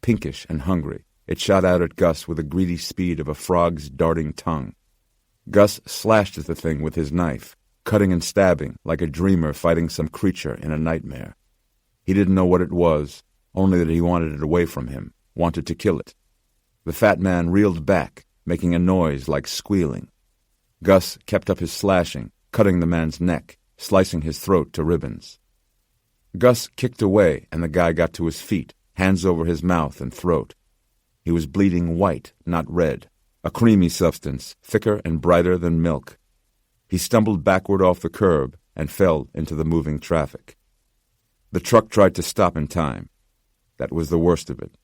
Pinkish and hungry, it shot out at Gus with the greedy speed of a frog's darting tongue. Gus slashed at the thing with his knife, cutting and stabbing like a dreamer fighting some creature in a nightmare. He didn't know what it was, only that he wanted it away from him, wanted to kill it. The fat man reeled back, making a noise like squealing. Gus kept up his slashing, cutting the man's neck, slicing his throat to ribbons. Gus kicked away, and the guy got to his feet, hands over his mouth and throat. He was bleeding white, not red, a creamy substance, thicker and brighter than milk. He stumbled backward off the curb and fell into the moving traffic. The truck tried to stop in time. That was the worst of it.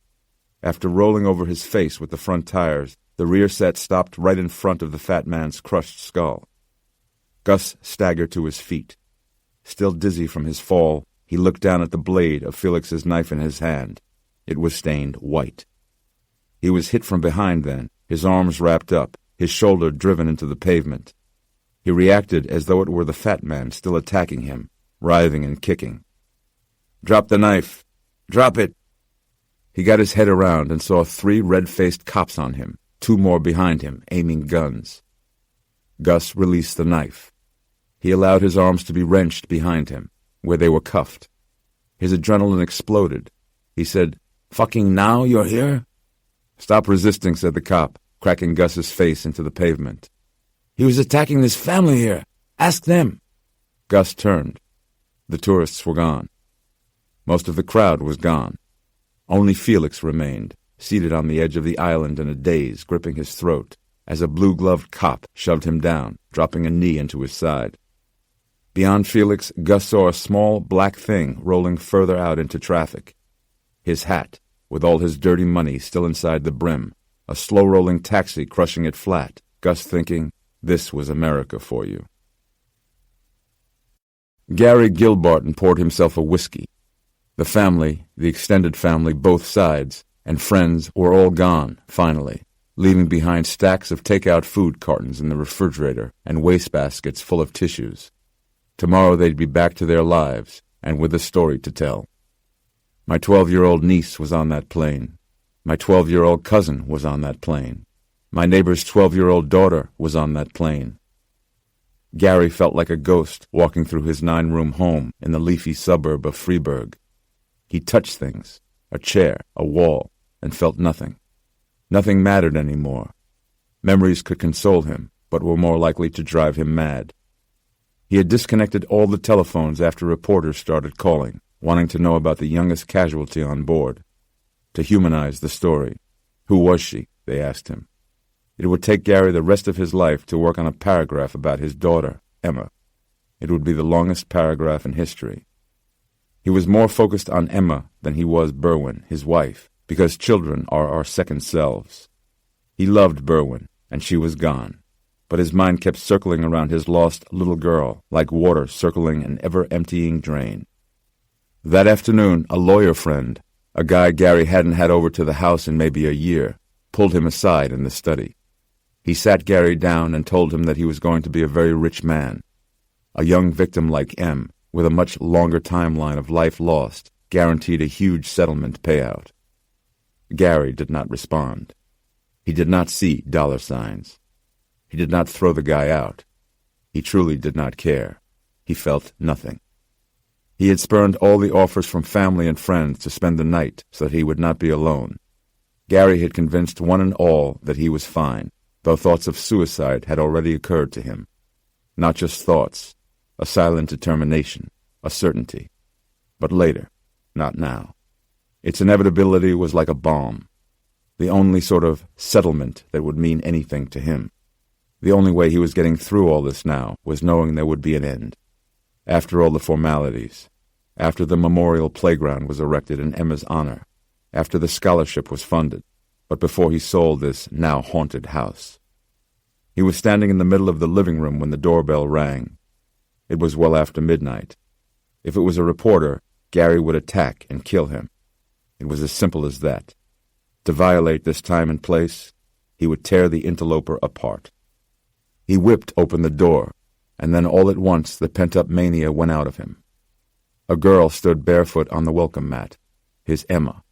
After rolling over his face with the front tires, the rear set stopped right in front of the fat man's crushed skull. Gus staggered to his feet. Still dizzy from his fall, he looked down at the blade of Felix's knife in his hand. It was stained white. He was hit from behind then, his arms wrapped up, his shoulder driven into the pavement. He reacted as though it were the fat man still attacking him, writhing and kicking. "Drop the knife! Drop it!" He got his head around and saw 3 red-faced cops on him, 2 more behind him, aiming guns. Gus released the knife. He allowed his arms to be wrenched behind him, where they were cuffed. His adrenaline exploded. He said, "Fucking now you're here?" "Stop resisting," said the cop, cracking Gus's face into the pavement. "He was attacking this family here. Ask them." Gus turned. The tourists were gone. Most of the crowd was gone. Only Felix remained, seated on the edge of the island in a daze, gripping his throat, as a blue-gloved cop shoved him down, dropping a knee into his side. Beyond Felix, Gus saw a small black thing rolling further out into traffic. His hat, with all his dirty money still inside the brim, a slow-rolling taxi crushing it flat, Gus thinking, this was America for you. Gary Gilbarton poured himself a whiskey. The family, the extended family, both sides, and friends were all gone, finally, leaving behind stacks of take-out food cartons in the refrigerator and wastebaskets full of tissues. Tomorrow they'd be back to their lives, and with a story to tell. My 12-year-old niece was on that plane. My 12-year-old cousin was on that plane. My neighbor's 12-year-old daughter was on that plane. Gary felt like a ghost walking through his 9-room home in the leafy suburb of Freeburg. He touched things, a chair, a wall, and felt nothing. Nothing mattered anymore. Memories could console him, but were more likely to drive him mad. He had disconnected all the telephones after reporters started calling, wanting to know about the youngest casualty on board. To humanize the story. Who was she? They asked him. It would take Gary the rest of his life to work on a paragraph about his daughter, Emma. It would be the longest paragraph in history. He was more focused on Emma than he was Berwin, his wife, because children are our second selves. He loved Berwin, and she was gone, but his mind kept circling around his lost little girl like water circling an ever-emptying drain. That afternoon, a lawyer friend, a guy Gary hadn't had over to the house in maybe a year, pulled him aside in the study. He sat Gary down and told him that he was going to be a very rich man. A young victim like M, with a much longer timeline of life lost, guaranteed a huge settlement payout. Gary did not respond. He did not see dollar signs. He did not throw the guy out. He truly did not care. He felt nothing. He had spurned all the offers from family and friends to spend the night so that he would not be alone. Gary had convinced one and all that he was fine, though thoughts of suicide had already occurred to him. Not just thoughts, a silent determination, a certainty. But later, not now. Its inevitability was like a bomb. The only sort of settlement that would mean anything to him. The only way he was getting through all this now was knowing there would be an end. After all the formalities, after the memorial playground was erected in Emma's honor, after the scholarship was funded, but before he sold this now haunted house. He was standing in the middle of the living room when the doorbell rang. It was well after midnight. If it was a reporter, Gary would attack and kill him. It was as simple as that. To violate this time and place, he would tear the interloper apart. He whipped open the door, and then all at once the pent-up mania went out of him. A girl stood barefoot on the welcome mat, his Emma.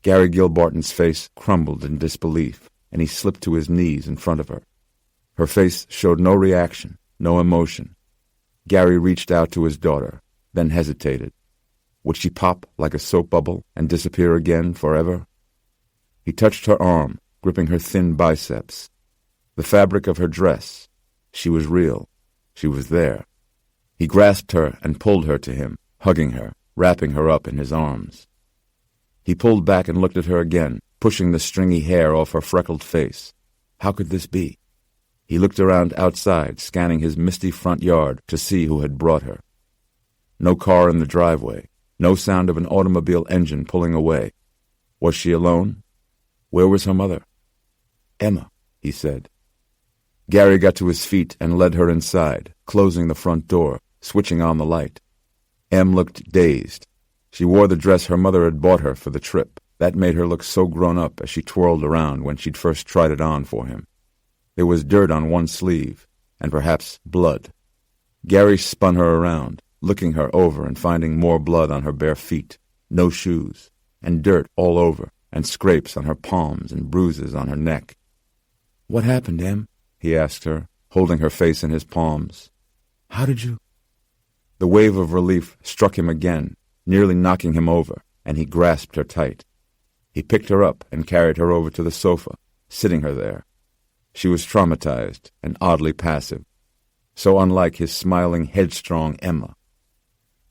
Gary Gilbarton's face crumbled in disbelief, and he slipped to his knees in front of her. Her face showed no reaction, no emotion. Gary reached out to his daughter, then hesitated. Would she pop like a soap bubble and disappear again forever? He touched her arm, gripping her thin biceps. The fabric of her dress. She was real. She was there. He grasped her and pulled her to him, hugging her, wrapping her up in his arms. He pulled back and looked at her again, pushing the stringy hair off her freckled face. How could this be? He looked around outside, scanning his misty front yard to see who had brought her. No car in the driveway, no sound of an automobile engine pulling away. Was she alone? Where was her mother? Emma, he said. Gary got to his feet and led her inside, closing the front door, switching on the light. Em looked dazed. She wore the dress her mother had bought her for the trip. That made her look so grown up as she twirled around when she'd first tried it on for him. There was dirt on one sleeve, and perhaps blood. Gary spun her around, looking her over and finding more blood on her bare feet, no shoes, and dirt all over, and scrapes on her palms and bruises on her neck. What happened, Em? He asked her, holding her face in his palms. How did you? The wave of relief struck him again, nearly knocking him over, and he grasped her tight. He picked her up and carried her over to the sofa, sitting her there. She was traumatized and oddly passive, so unlike his smiling, headstrong Emma.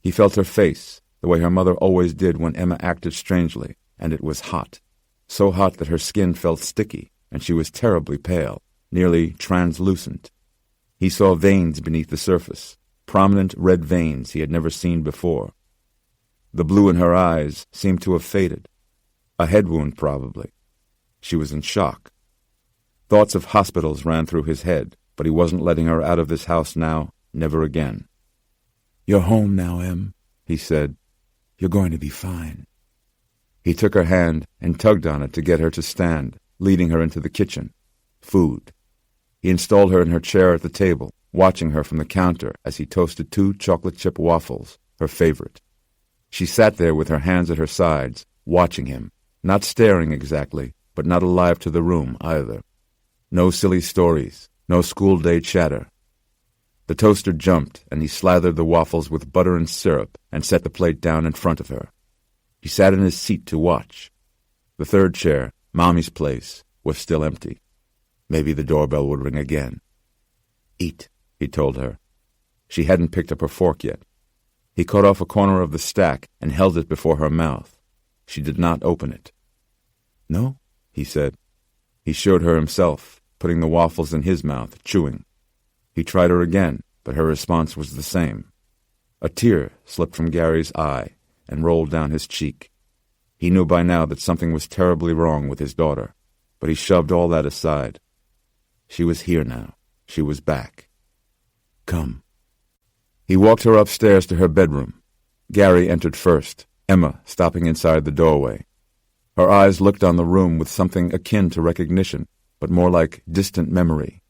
He felt her face, the way her mother always did when Emma acted strangely, and it was hot, so hot that her skin felt sticky, and she was terribly pale, nearly translucent. He saw veins beneath the surface, prominent red veins he had never seen before. The blue in her eyes seemed to have faded. A head wound, probably. She was in shock. Thoughts of hospitals ran through his head, but he wasn't letting her out of this house now, never again. You're home now, Em, he said. You're going to be fine. He took her hand and tugged on it to get her to stand, leading her into the kitchen. Food. He installed her in her chair at the table, watching her from the counter as he toasted 2 chocolate chip waffles, her favorite. She sat there with her hands at her sides, watching him, not staring exactly, but not alive to the room either. No silly stories, no school day chatter. The toaster jumped, and he slathered the waffles with butter and syrup and set the plate down in front of her. He sat in his seat to watch. The third chair, Mommy's place, was still empty. Maybe the doorbell would ring again. Eat, he told her. She hadn't picked up her fork yet. He cut off a corner of the stack and held it before her mouth. She did not open it. No, he said. He showed her himself, putting the waffles in his mouth, chewing. He tried her again, but her response was the same. A tear slipped from Gary's eye and rolled down his cheek. He knew by now that something was terribly wrong with his daughter, but he shoved all that aside. She was here now. She was back. Come. He walked her upstairs to her bedroom. Gary entered first, Emma stopping inside the doorway. Her eyes looked on the room with something akin to recognition, but more like distant memory,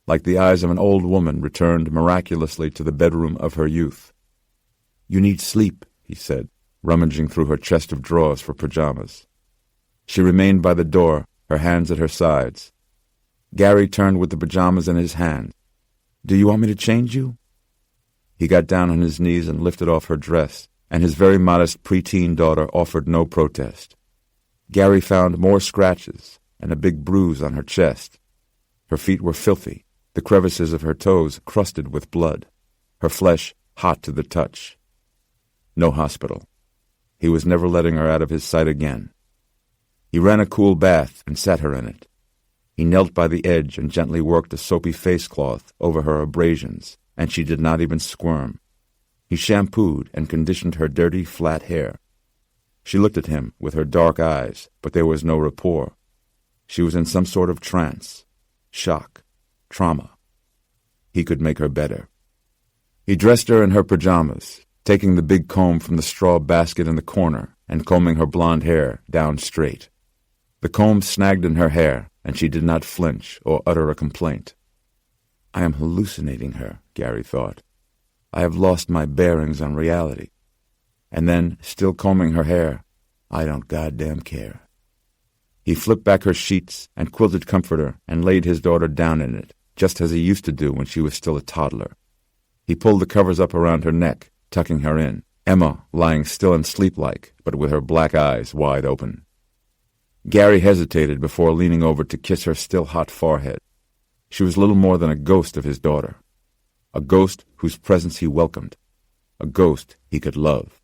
like the eyes of an old woman returned miraculously to the bedroom of her youth. "You need sleep," he said, rummaging through her chest of drawers for pajamas. She remained by the door, her hands at her sides. Gary turned with the pajamas in his hand. "Do you want me to change you?" He got down on his knees and lifted off her dress, and his very modest preteen daughter offered no protest. Gary found more scratches and a big bruise on her chest. Her feet were filthy, the crevices of her toes crusted with blood, her flesh hot to the touch. No hospital. He was never letting her out of his sight again. He ran a cool bath and sat her in it. He knelt by the edge and gently worked a soapy face cloth over her abrasions, and she did not even squirm. He shampooed and conditioned her dirty, flat hair. She looked at him with her dark eyes, but there was no rapport. She was in some sort of trance, shock, trauma. He could make her better. He dressed her in her pajamas, taking the big comb from the straw basket in the corner and combing her blonde hair down straight. The comb snagged in her hair, and she did not flinch or utter a complaint. I am hallucinating her, Gary thought. I have lost my bearings on reality. And then, still combing her hair, I don't goddamn care. He flipped back her sheets and quilted comforter and laid his daughter down in it, just as he used to do when she was still a toddler. He pulled the covers up around her neck, tucking her in, Emma lying still and sleep-like, but with her black eyes wide open. Gary hesitated before leaning over to kiss her still-hot forehead. She was little more than a ghost of his daughter, a ghost whose presence he welcomed, a ghost he could love.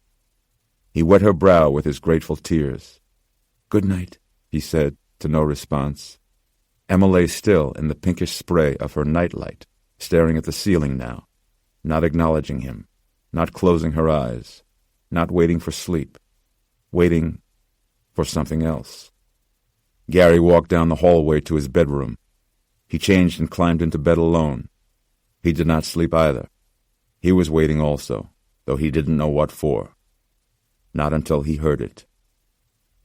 He wet her brow with his grateful tears. "Good night," he said, to no response. Emma lay still in the pinkish spray of her nightlight, staring at the ceiling now, not acknowledging him, not closing her eyes, not waiting for sleep, waiting for something else. Gary walked down the hallway to his bedroom. He changed and climbed into bed alone. He did not sleep either. He was waiting also, though he didn't know what for. Not until he heard it.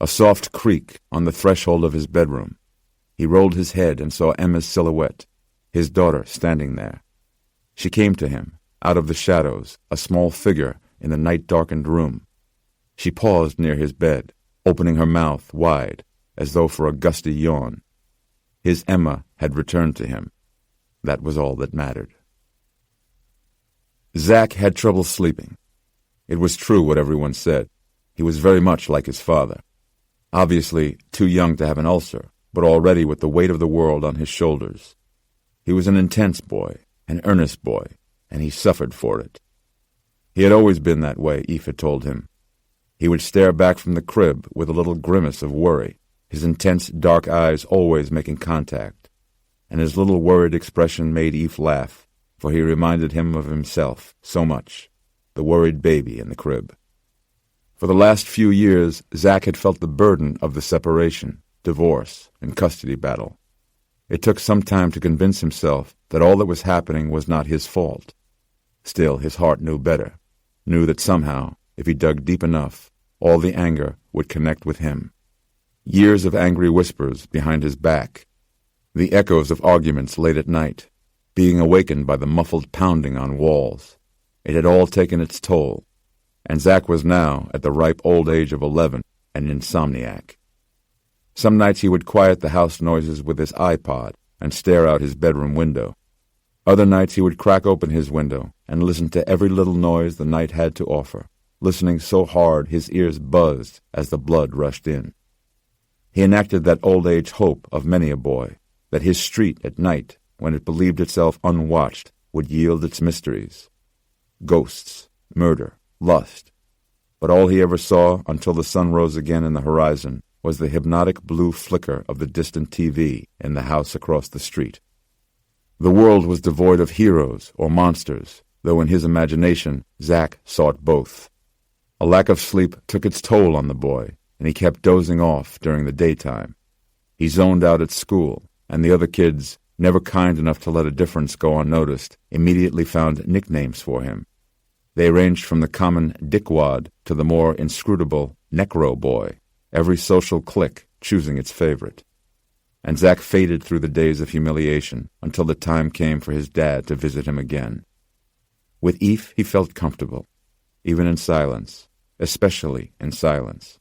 A soft creak on the threshold of his bedroom. He rolled his head and saw Emma's silhouette, his daughter standing there. She came to him, out of the shadows, a small figure in the night-darkened room. She paused near his bed, opening her mouth wide, as though for a gusty yawn. His Emma had returned to him. That was all that mattered. Zach had trouble sleeping. It was true what everyone said. He was very much like his father. Obviously too young to have an ulcer, but already with the weight of the world on his shoulders. He was an intense boy, an earnest boy, and he suffered for it. He had always been that way, Eve had told him. He would stare back from the crib with a little grimace of worry, his intense dark eyes always making contact, and his little worried expression made Eve laugh, for he reminded him of himself so much, the worried baby in the crib. For the last few years, Zach had felt the burden of the separation, divorce, and custody battle. It took some time to convince himself that all that was happening was not his fault. Still, his heart knew better, knew that somehow, if he dug deep enough, all the anger would connect with him. Years of angry whispers behind his back, the echoes of arguments late at night, being awakened by the muffled pounding on walls. It had all taken its toll, and Zach was now at the ripe old age of 11, an insomniac. Some nights he would quiet the house noises with his iPod and stare out his bedroom window. Other nights he would crack open his window and listen to every little noise the night had to offer, listening so hard his ears buzzed as the blood rushed in. He enacted that old-age hope of many a boy, that his street at night, when it believed itself unwatched, would yield its mysteries. Ghosts, murder, lust. But all he ever saw, until the sun rose again in the horizon, was the hypnotic blue flicker of the distant TV in the house across the street. The world was devoid of heroes or monsters, though in his imagination Zack sought both. A lack of sleep took its toll on the boy, and he kept dozing off during the daytime. He zoned out at school, and the other kids, never kind enough to let a difference go unnoticed, immediately found nicknames for him. They ranged from the common dickwad to the more inscrutable necro boy, every social clique choosing its favorite. And Zack faded through the days of humiliation until the time came for his dad to visit him again. With Eve he felt comfortable, even in silence, especially in silence.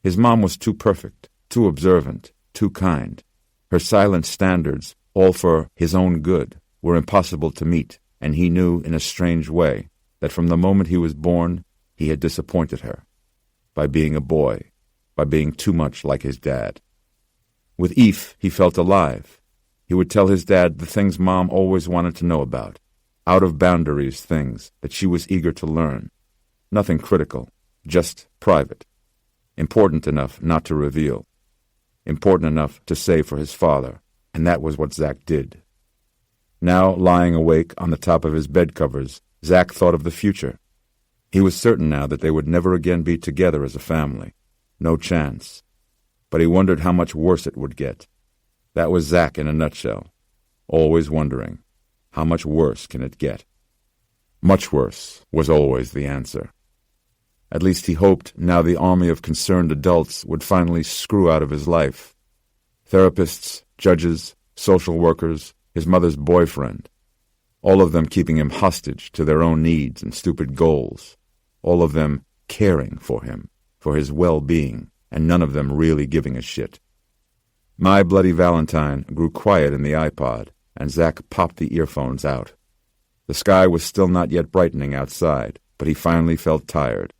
His mom was too perfect, too observant, too kind. Her silent standards, all for his own good, were impossible to meet, and he knew in a strange way that from the moment he was born he had disappointed her, by being a boy, by being too much like his dad. With Eve he felt alive. He would tell his dad the things Mom always wanted to know about, out-of-boundaries things that she was eager to learn. Nothing critical, just private. Important enough not to reveal. Important enough to say for his father, and that was what Zack did. Now, lying awake on the top of his bed covers, Zack thought of the future. He was certain now that they would never again be together as a family. No chance. But he wondered how much worse it would get. That was Zack in a nutshell. Always wondering, how much worse can it get? Much worse was always the answer. At least he hoped now the army of concerned adults would finally screw out of his life. Therapists, judges, social workers, his mother's boyfriend. All of them keeping him hostage to their own needs and stupid goals. All of them caring for him, for his well-being, and none of them really giving a shit. My Bloody Valentine grew quiet in the iPod, and Zack popped the earphones out. The sky was still not yet brightening outside, but he finally felt tired.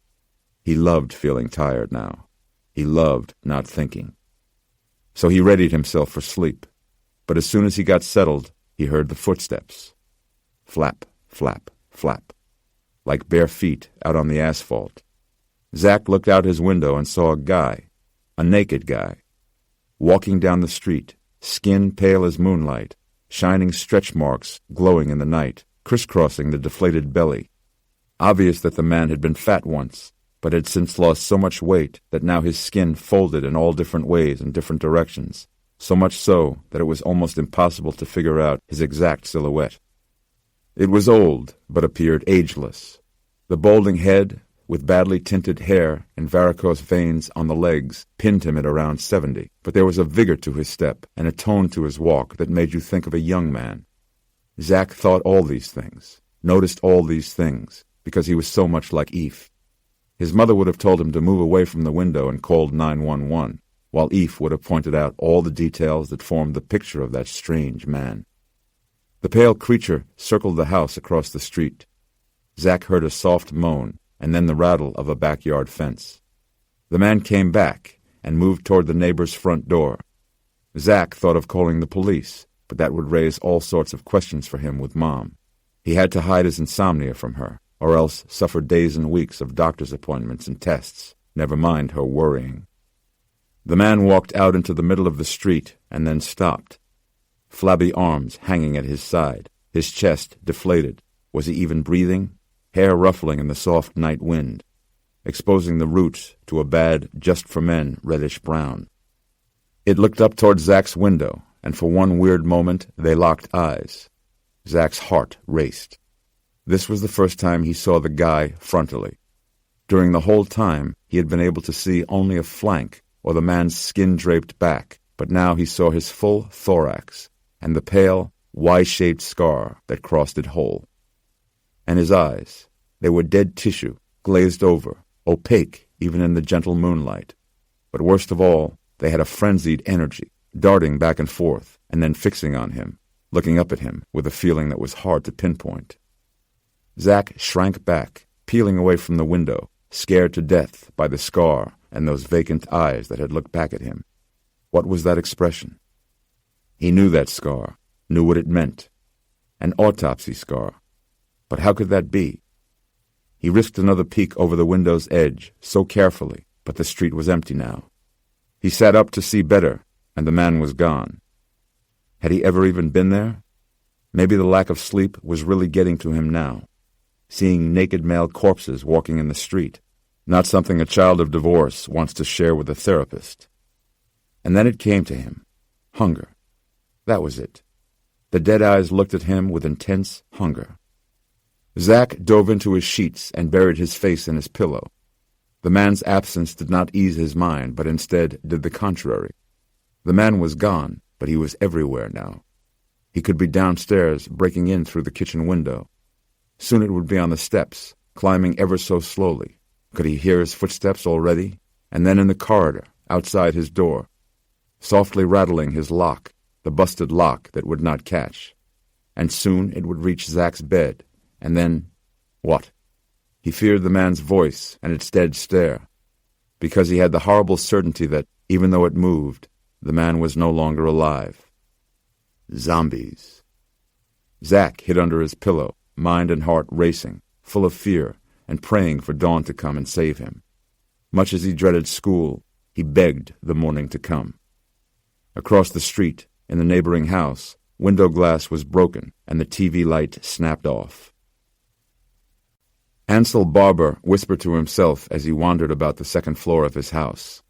He loved feeling tired now. He loved not thinking. So he readied himself for sleep, but as soon as he got settled, he heard the footsteps. Flap, flap, flap, like bare feet out on the asphalt. Zack looked out his window and saw a guy, a naked guy, walking down the street, skin pale as moonlight, shining stretch marks glowing in the night, crisscrossing the deflated belly. Obvious that the man had been fat once, but had since lost so much weight that now his skin folded in all different ways and different directions, so much so that it was almost impossible to figure out his exact silhouette. It was old, but appeared ageless. The balding head, with badly tinted hair and varicose veins on the legs, pinned him at around 70, but there was a vigor to his step and a tone to his walk that made you think of a young man. Zack thought all these things, noticed all these things, because he was so much like Eve. His mother would have told him to move away from the window and called 911, while Eve would have pointed out all the details that formed the picture of that strange man. The pale creature circled the house across the street. Zack heard a soft moan, and then the rattle of a backyard fence. The man came back and moved toward the neighbor's front door. Zack thought of calling the police, but that would raise all sorts of questions for him with Mom. He had to hide his insomnia from her, or else suffer days and weeks of doctor's appointments and tests, never mind her worrying. The man walked out into the middle of the street and then stopped. Flabby arms hanging at his side, his chest deflated. Was he even breathing? Hair ruffling in the soft night wind, exposing the roots to a bad, just-for-men reddish-brown. It looked up toward Zack's window, and for one weird moment they locked eyes. Zack's heart raced. This was the first time he saw the guy frontally. During the whole time, he had been able to see only a flank or the man's skin-draped back, but now he saw his full thorax and the pale, Y-shaped scar that crossed it whole. And his eyes, they were dead tissue, glazed over, opaque even in the gentle moonlight. But worst of all, they had a frenzied energy, darting back and forth, and then fixing on him, looking up at him with a feeling that was hard to pinpoint. Zack shrank back, peeling away from the window, scared to death by the scar and those vacant eyes that had looked back at him. What was that expression? He knew that scar, knew what it meant. An autopsy scar. But how could that be? He risked another peek over the window's edge, so carefully, but the street was empty now. He sat up to see better, and the man was gone. Had he ever even been there? Maybe the lack of sleep was really getting to him now. seeing naked male corpses walking in the street, not something a child of divorce wants to share with a therapist. And then it came to him. Hunger. That was it. The dead eyes looked at him with intense hunger. Zach dove into his sheets and buried his face in his pillow. The man's absence did not ease his mind, but instead did the contrary. The man was gone, but he was everywhere now. He could be downstairs, breaking in through the kitchen window. Soon it would be on the steps, climbing ever so slowly. Could he hear his footsteps already? And then in the corridor, outside his door, softly rattling his lock, the busted lock that would not catch. And soon it would reach Zach's bed, and then, what? He feared the man's voice and its dead stare, because he had the horrible certainty that, even though it moved, the man was no longer alive. Zombies. Zach hid under his pillow, mind and heart racing, full of fear, and praying for dawn to come and save him. Much as he dreaded school, he begged the morning to come. Across the street, in the neighboring house, window glass was broken and the TV light snapped off. Ansel Barber whispered to himself as he wandered about the second floor of his house.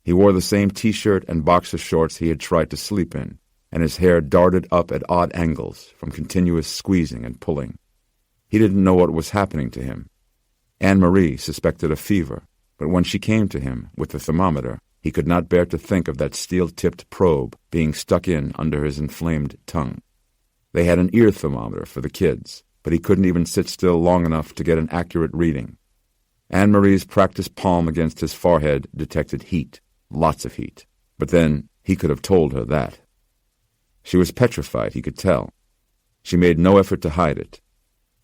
He wore the same T-shirt and boxer shorts he had tried to sleep in, and his hair darted up at odd angles from continuous squeezing and pulling. He didn't know what was happening to him. Anne-Marie suspected a fever, but when she came to him with the thermometer, he could not bear to think of that steel-tipped probe being stuck in under his inflamed tongue. They had an ear thermometer for the kids, but he couldn't even sit still long enough to get an accurate reading. Anne-Marie's practiced palm against his forehead detected heat, lots of heat, but then he could have told her that. She was petrified, he could tell. She made no effort to hide it.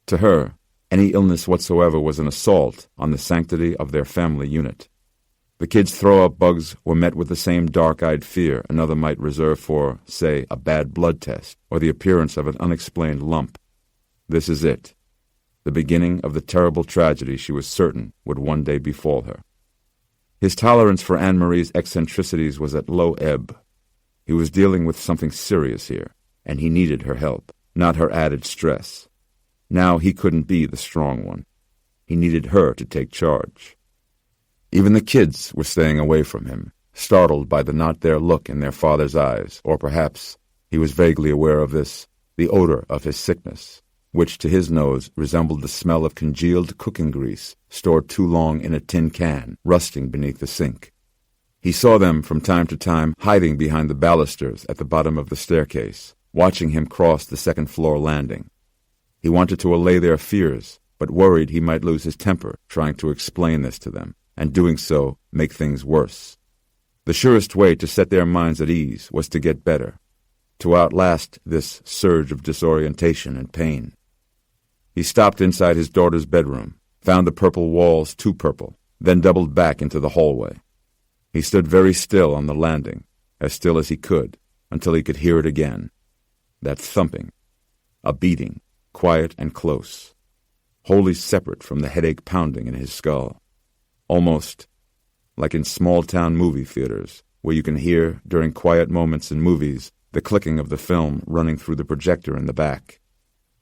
To her, any illness whatsoever was an assault on the sanctity of their family unit. The kids' throw-up bugs were met with the same dark-eyed fear another might reserve for, say, a bad blood test or the appearance of an unexplained lump. This is it, the beginning of the terrible tragedy she was certain would one day befall her. His tolerance for Anne-Marie's eccentricities was at low ebb. He was dealing with something serious here, and he needed her help, not her added stress. Now he couldn't be the strong one. He needed her to take charge. Even the kids were staying away from him, startled by the not-there look in their father's eyes, or perhaps, he was vaguely aware of this, the odor of his sickness, which to his nose resembled the smell of congealed cooking grease stored too long in a tin can, rusting beneath the sink. He saw them from time to time hiding behind the balusters at the bottom of the staircase, watching him cross the second-floor landing. He wanted to allay their fears, but worried he might lose his temper trying to explain this to them, and doing so make things worse. The surest way to set their minds at ease was to get better, to outlast this surge of disorientation and pain. He stopped inside his daughter's bedroom, found the purple walls too purple, then doubled back into the hallway. He stood very still on the landing, as still as he could, until he could hear it again. That thumping, a beating, quiet and close, wholly separate from the headache pounding in his skull. Almost like in small-town movie theaters, where you can hear, during quiet moments in movies, the clicking of the film running through the projector in the back,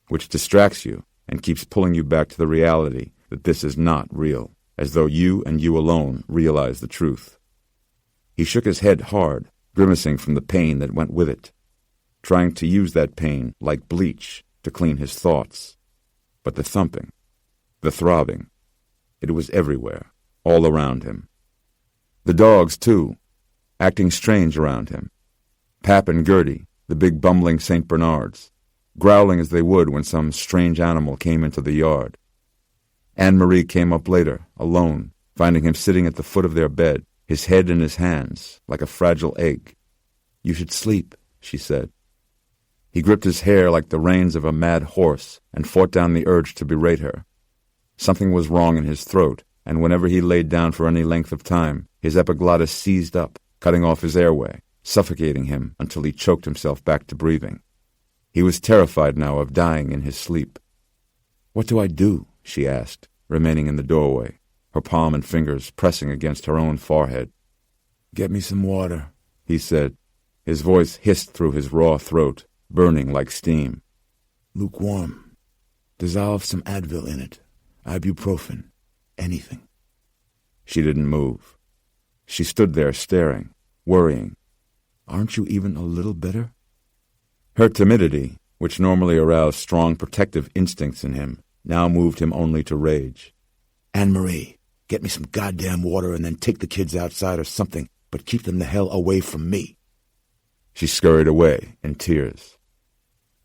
which distracts you and keeps pulling you back to the reality that this is not real, as though you and you alone realize the truth. He shook his head hard, grimacing from the pain that went with it, trying to use that pain, like bleach, to clean his thoughts. But the thumping, the throbbing, it was everywhere, all around him. The dogs, too, acting strange around him. Pap and Gertie, the big bumbling St. Bernards, growling as they would when some strange animal came into the yard. Anne-Marie came up later, alone, finding him sitting at the foot of their bed, his head in his hands, like a fragile egg. "You should sleep," she said. He gripped his hair like the reins of a mad horse and fought down the urge to berate her. Something was wrong in his throat, and whenever he laid down for any length of time, his epiglottis seized up, cutting off his airway, suffocating him until he choked himself back to breathing. He was terrified now of dying in his sleep. "What do I do?" she asked, remaining in the doorway, her palm and fingers pressing against her own forehead. "Get me some water," he said. His voice hissed through his raw throat, burning like steam. "Lukewarm. Dissolve some Advil in it. Ibuprofen. Anything. She didn't move. She stood there staring, worrying. Aren't you even a little better? Her timidity, which normally aroused strong protective instincts in him, now moved him only to rage. Anne-Marie, get me some goddamn water and then take the kids outside or something, but keep them the hell away from me. She scurried away in tears.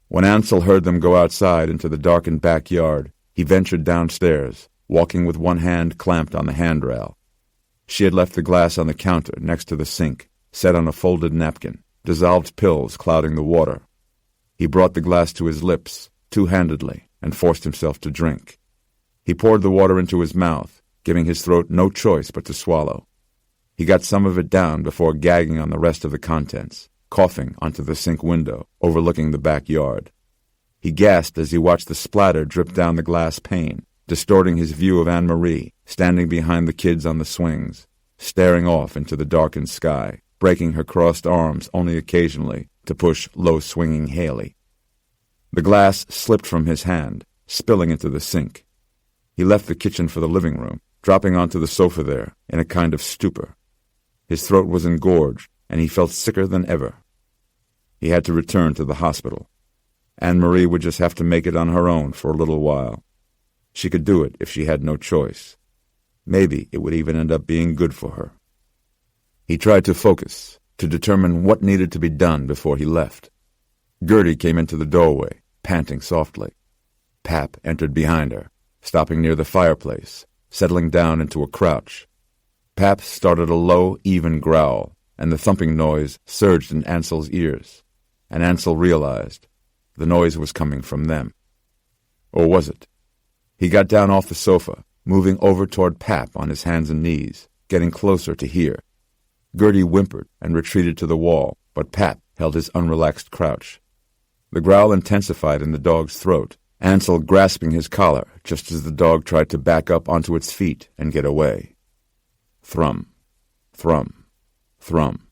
When Ansel heard them go outside into the darkened backyard, he ventured downstairs, walking with one hand clamped on the handrail. She had left the glass on the counter next to the sink, set on a folded napkin, dissolved pills clouding the water. He brought the glass to his lips, two-handedly, and forced himself to drink. He poured the water into his mouth, giving his throat no choice but to swallow. He got some of it down before gagging on the rest of the contents, coughing onto the sink window overlooking the backyard. He gasped as he watched the splatter drip down the glass pane, distorting his view of Anne-Marie, standing behind the kids on the swings, staring off into the darkened sky, breaking her crossed arms only occasionally to push low-swinging Haley. The glass slipped from his hand, spilling into the sink. He left the kitchen for the living room, dropping onto the sofa there in a kind of stupor. His throat was engorged, and he felt sicker than ever. He had to return to the hospital. Anne-Marie would just have to make it on her own for a little while. She could do it if she had no choice. Maybe it would even end up being good for her. He tried to focus, to determine what needed to be done before he left. Gertie came into the doorway, panting softly. Pap entered behind her, stopping near the fireplace, settling down into a crouch. Pap started a low, even growl, and the thumping noise surged in Ansel's ears, and Ansel realized the noise was coming from them. Or was it? He got down off the sofa, moving over toward Pap on his hands and knees, getting closer to hear. Gertie whimpered and retreated to the wall, but Pap held his unrelaxed crouch. The growl intensified in the dog's throat, Ansel grasping his collar just as the dog tried to back up onto its feet and get away. Thrum, thrum, thrum.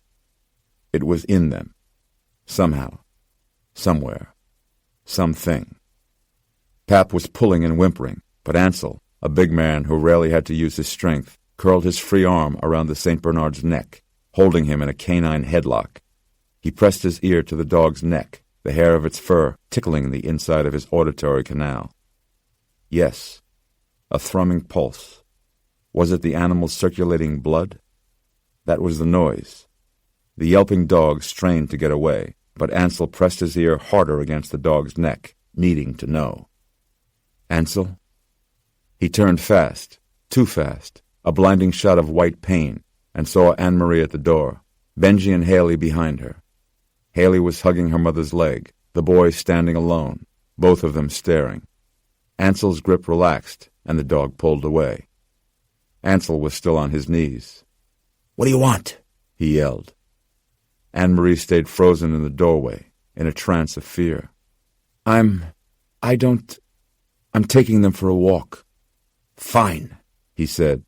It was in them. Somehow. Somewhere. Something. Pap was pulling and whimpering, but Ansel, a big man who rarely had to use his strength, curled his free arm around the St. Bernard's neck, holding him in a canine headlock. He pressed his ear to the dog's neck, the hair of its fur tickling the inside of his auditory canal. Yes, a thrumming pulse. Was it the animal's circulating blood? That was the noise. The yelping dog strained to get away, but Ansel pressed his ear harder against the dog's neck, needing to know. Ansel? He turned fast, too fast, a blinding shot of white pain, and saw Anne-Marie at the door, Benji and Haley behind her. Haley was hugging her mother's leg, the boy standing alone, both of them staring. Ansel's grip relaxed, and the dog pulled away. Ansel was still on his knees. "What do you want?" he yelled. Anne-Marie stayed frozen in the doorway, in a trance of fear. I'm taking them for a walk." "Fine," he said.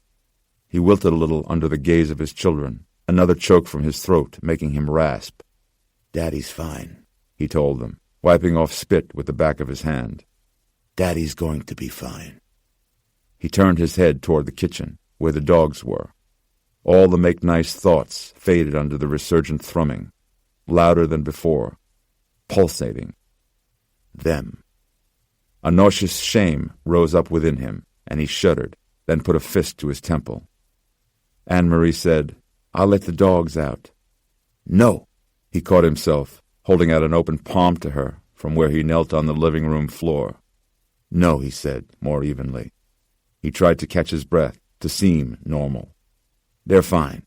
He wilted a little under the gaze of his children, another choke from his throat making him rasp. "Daddy's fine," he told them, wiping off spit with the back of his hand. "Daddy's going to be fine." He turned his head toward the kitchen, where the dogs were. All the make-nice thoughts faded under the resurgent thrumming, louder than before, pulsating. Them. A nauseous shame rose up within him, and he shuddered, then put a fist to his temple. Anne-Marie said, "I'll let the dogs out." "No." He caught himself, holding out an open palm to her from where he knelt on the living room floor. "No," he said, more evenly. He tried to catch his breath, to seem normal. "They're fine.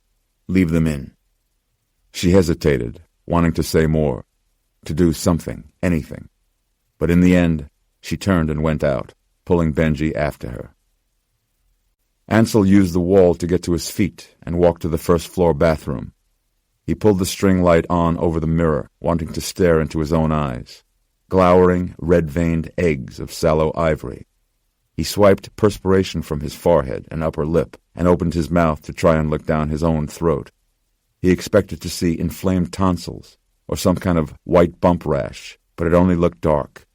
Leave them in." She hesitated, wanting to say more, to do something, anything. But in the end, she turned and went out, pulling Benji after her. Ansel used the wall to get to his feet and walked to the first-floor bathroom. He pulled the string light on over the mirror, wanting to stare into his own eyes, glowering, red-veined eggs of sallow ivory. He swiped perspiration from his forehead and upper lip and opened his mouth to try and look down his own throat. He expected to see inflamed tonsils or some kind of white bump rash, but it only looked dark.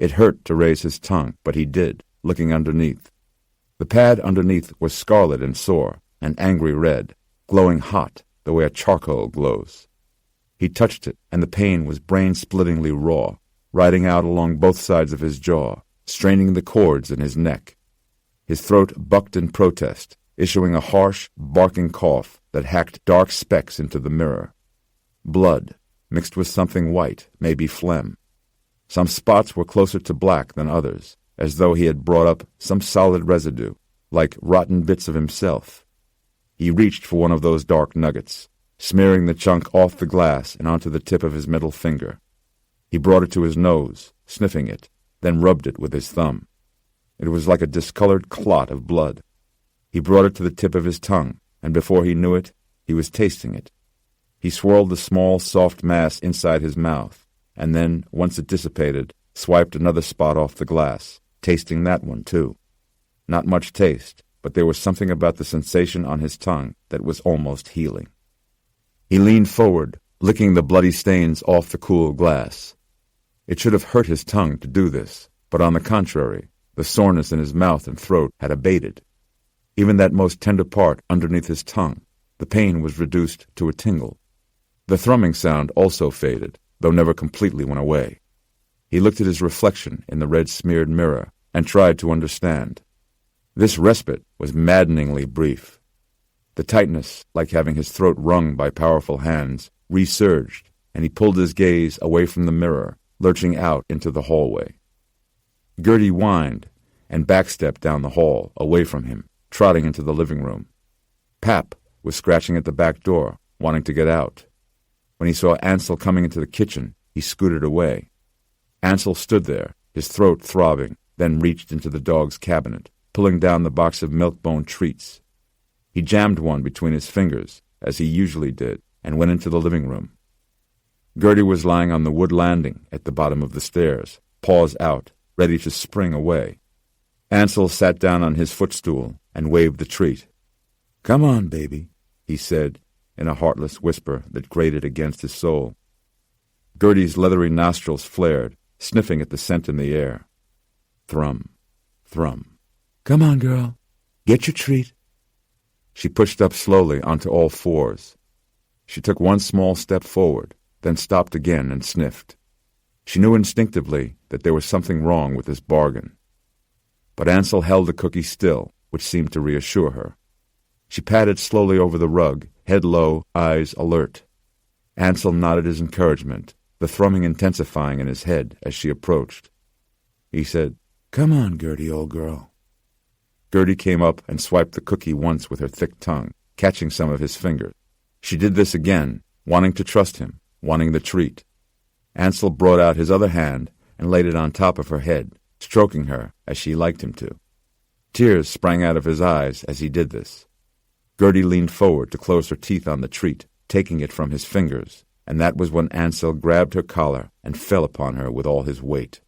It hurt to raise his tongue, but he did, looking underneath. The pad underneath was scarlet and sore, an angry red, glowing hot the way a charcoal glows. He touched it, and the pain was brain-splittingly raw, riding out along both sides of his jaw, straining the cords in his neck. His throat bucked in protest, issuing a harsh, barking cough that hacked dark specks into the mirror. Blood, mixed with something white, maybe phlegm. Some spots were closer to black than others, as though he had brought up some solid residue, like rotten bits of himself. He reached for one of those dark nuggets, smearing the chunk off the glass and onto the tip of his middle finger. He brought it to his nose, sniffing it, then rubbed it with his thumb. It was like a discolored clot of blood. He brought it to the tip of his tongue, and before he knew it, he was tasting it. He swirled the small, soft mass inside his mouth, and then, once it dissipated, swiped another spot off the glass, tasting that one too. Not much taste, but there was something about the sensation on his tongue that was almost healing. He leaned forward, licking the bloody stains off the cool glass. It should have hurt his tongue to do this, but on the contrary, the soreness in his mouth and throat had abated. Even that most tender part underneath his tongue, the pain was reduced to a tingle. The thrumming sound also faded, though never completely went away. He looked at his reflection in the red-smeared mirror and tried to understand. This respite was maddeningly brief. The tightness, like having his throat wrung by powerful hands, resurged, and he pulled his gaze away from the mirror, lurching out into the hallway. Gertie whined and backstepped down the hall, away from him, trotting into the living room. Pap was scratching at the back door, wanting to get out. When he saw Ansel coming into the kitchen, he scooted away. Ansel stood there, his throat throbbing, then reached into the dog's cabinet, pulling down the box of milk-bone treats. He jammed one between his fingers, as he usually did, and went into the living room. Gertie was lying on the wood landing at the bottom of the stairs, paws out, ready to spring away. Ansel sat down on his footstool and waved the treat. "Come on, baby," he said, in a heartless whisper that grated against his soul. Gertie's leathery nostrils flared, sniffing at the scent in the air. Thrum, thrum. "Come on, girl. Get your treat." She pushed up slowly onto all fours. She took one small step forward, then stopped again and sniffed. She knew instinctively that there was something wrong with this bargain. But Ansel held the cookie still, which seemed to reassure her. She padded slowly over the rug, head low, eyes alert. Ansel nodded his encouragement, the thrumming intensifying in his head as she approached. He said, "Come on, Gertie, old girl." Gertie came up and swiped the cookie once with her thick tongue, catching some of his fingers. She did this again, wanting to trust him, wanting the treat. Ansel brought out his other hand and laid it on top of her head, stroking her as she liked him to. Tears sprang out of his eyes as he did this. Gertie leaned forward to close her teeth on the treat, taking it from his fingers, and that was when Ansel grabbed her collar and fell upon her with all his weight.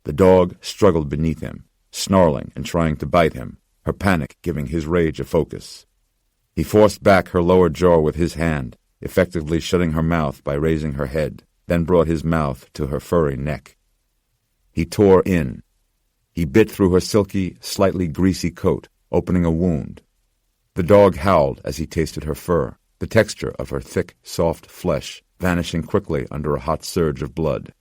The dog struggled beneath him, snarling and trying to bite him, her panic giving his rage a focus. He forced back her lower jaw with his hand, effectively shutting her mouth by raising her head, then brought his mouth to her furry neck. He tore in. He bit through her silky, slightly greasy coat, opening a wound. The dog howled as he tasted her fur, the texture of her thick, soft flesh vanishing quickly under a hot surge of blood.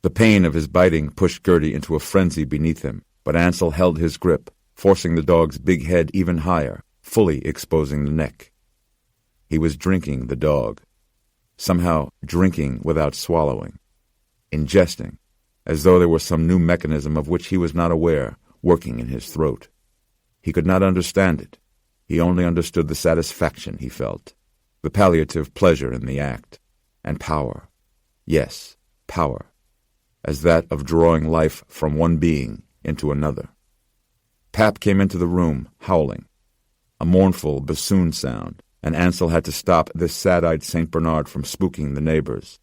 The pain of his biting pushed Gertie into a frenzy beneath him, but Ansel held his grip, forcing the dog's big head even higher, fully exposing the neck. He was drinking the dog. Somehow drinking without swallowing. Ingesting, as though there were some new mechanism of which he was not aware, working in his throat. He could not understand it. He only understood the satisfaction he felt, the palliative pleasure in the act, and power. Yes, power, as that of drawing life from one being into another. Pap came into the room, howling. A mournful bassoon sound, and Ansel had to stop this sad-eyed St. Bernard from spooking the neighbors.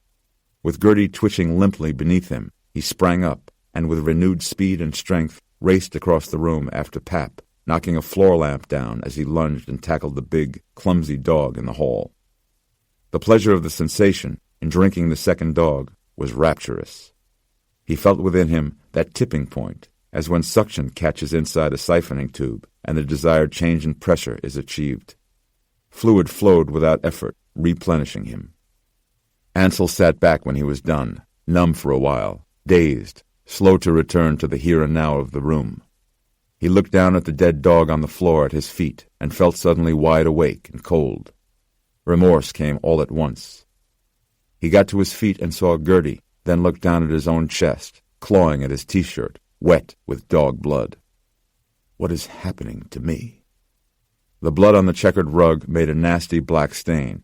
With Gertie twitching limply beneath him, he sprang up, and with renewed speed and strength raced across the room after Pap, knocking a floor lamp down as he lunged and tackled the big, clumsy dog in the hall. The pleasure of the sensation in drinking the second dog was rapturous. He felt within him that tipping point, as when suction catches inside a siphoning tube and the desired change in pressure is achieved. Fluid flowed without effort, replenishing him. Ansel sat back when he was done, numb for a while, dazed, slow to return to the here and now of the room. He looked down at the dead dog on the floor at his feet and felt suddenly wide awake and cold. Remorse came all at once. He got to his feet and saw Gertie, then looked down at his own chest, clawing at his t-shirt, wet with dog blood. What is happening to me? The blood on the checkered rug made a nasty black stain.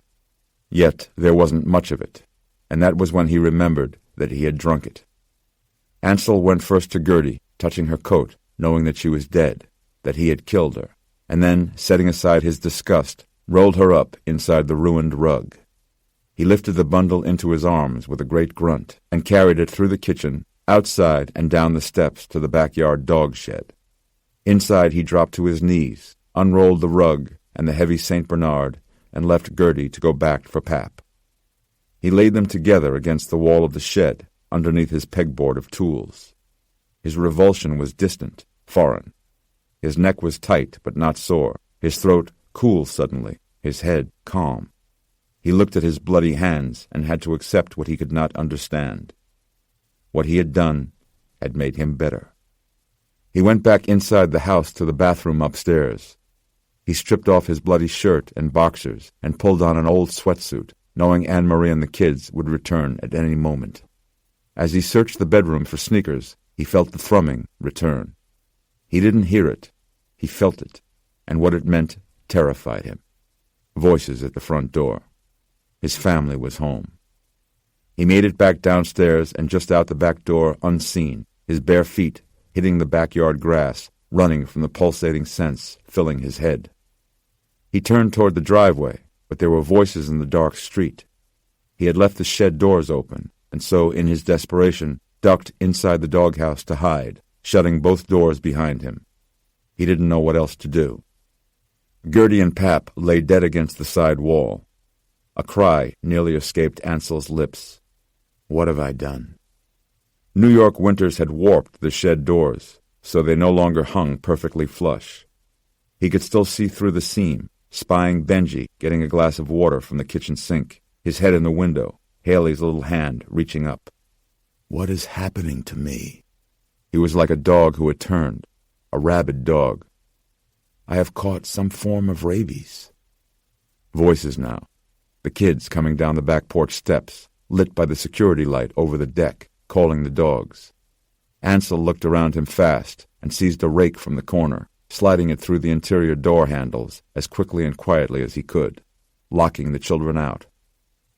Yet there wasn't much of it, and that was when he remembered that he had drunk it. Ansel went first to Gertie, touching her coat, knowing that she was dead, that he had killed her, and then, setting aside his disgust, rolled her up inside the ruined rug. He lifted the bundle into his arms with a great grunt and carried it through the kitchen, outside and down the steps to the backyard dog shed. Inside he dropped to his knees, unrolled the rug and the heavy St. Bernard, and left Gertie to go back for Pap. He laid them together against the wall of the shed, underneath his pegboard of tools. His revulsion was distant, foreign. His neck was tight but not sore, his throat cool suddenly, his head calm. He looked at his bloody hands and had to accept what he could not understand. What he had done had made him better. He went back inside the house to the bathroom upstairs. He stripped off his bloody shirt and boxers and pulled on an old sweatsuit, knowing Anne-Marie and the kids would return at any moment. As he searched the bedroom for sneakers, he felt the thrumming return. He didn't hear it. He felt it, and what it meant terrified him. Voices at the front door. His family was home. He made it back downstairs and just out the back door unseen, his bare feet hitting the backyard grass, running from the pulsating sense filling his head. He turned toward the driveway, but there were voices in the dark street. He had left the shed doors open, and so, in his desperation, ducked inside the doghouse to hide, shutting both doors behind him. He didn't know what else to do. Gertie and Pap lay dead against the side wall. A cry nearly escaped Ansel's lips. What have I done? New York winters had warped the shed doors, so they no longer hung perfectly flush. He could still see through the seam, spying Benji getting a glass of water from the kitchen sink, his head in the window, Haley's little hand reaching up. What is happening to me? He was like a dog who had turned, a rabid dog. I have caught some form of rabies. Voices now. The kids coming down the back porch steps, lit by the security light over the deck, calling the dogs. Ansel looked around him fast and seized a rake from the corner, sliding it through the interior door handles as quickly and quietly as he could, locking the children out,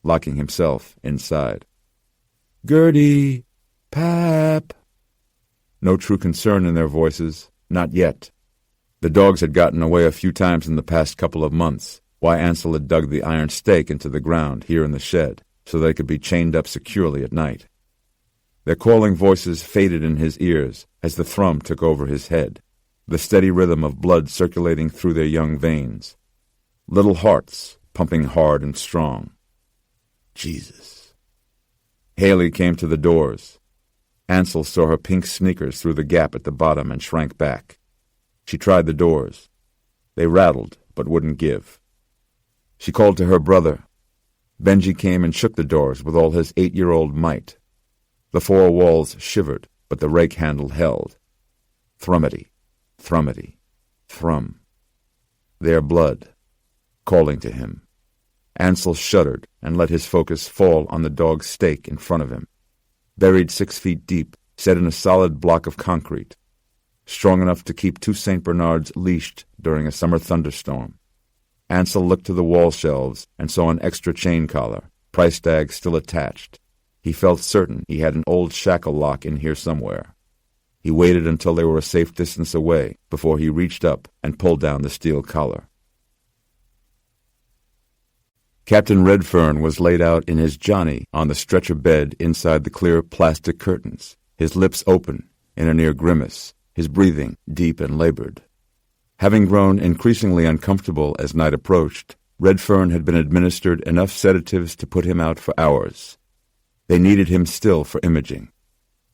locking himself inside. Gertie! Pap! No true concern in their voices, not yet. The dogs had gotten away a few times in the past couple of months, why Ansel had dug the iron stake into the ground here in the shed, so they could be chained up securely at night. Their calling voices faded in his ears as the thrum took over his head, the steady rhythm of blood circulating through their young veins. Little hearts pumping hard and strong. Jesus. Haley came to the doors. Ansel saw her pink sneakers through the gap at the bottom and shrank back. She tried the doors. They rattled, but wouldn't give. She called to her brother. Benji came and shook the doors with all his 8-year-old might. The four walls shivered, but the rake handle held. Thrummity, thrummity, thrum. Their blood, calling to him. Ansel shuddered and let his focus fall on the dog's stake in front of him, buried 6 feet deep, set in a solid block of concrete, strong enough to keep 2 St. Bernards leashed during a summer thunderstorm. Ansel looked to the wall shelves and saw an extra chain collar, price tag still attached. He felt certain he had an old shackle lock in here somewhere. He waited until they were a safe distance away before he reached up and pulled down the steel collar. Captain Redfern was laid out in his Johnny on the stretcher bed inside the clear plastic curtains, his lips open in a near grimace, his breathing deep and labored. Having grown increasingly uncomfortable as night approached, Redfern had been administered enough sedatives to put him out for hours. They needed him still for imaging.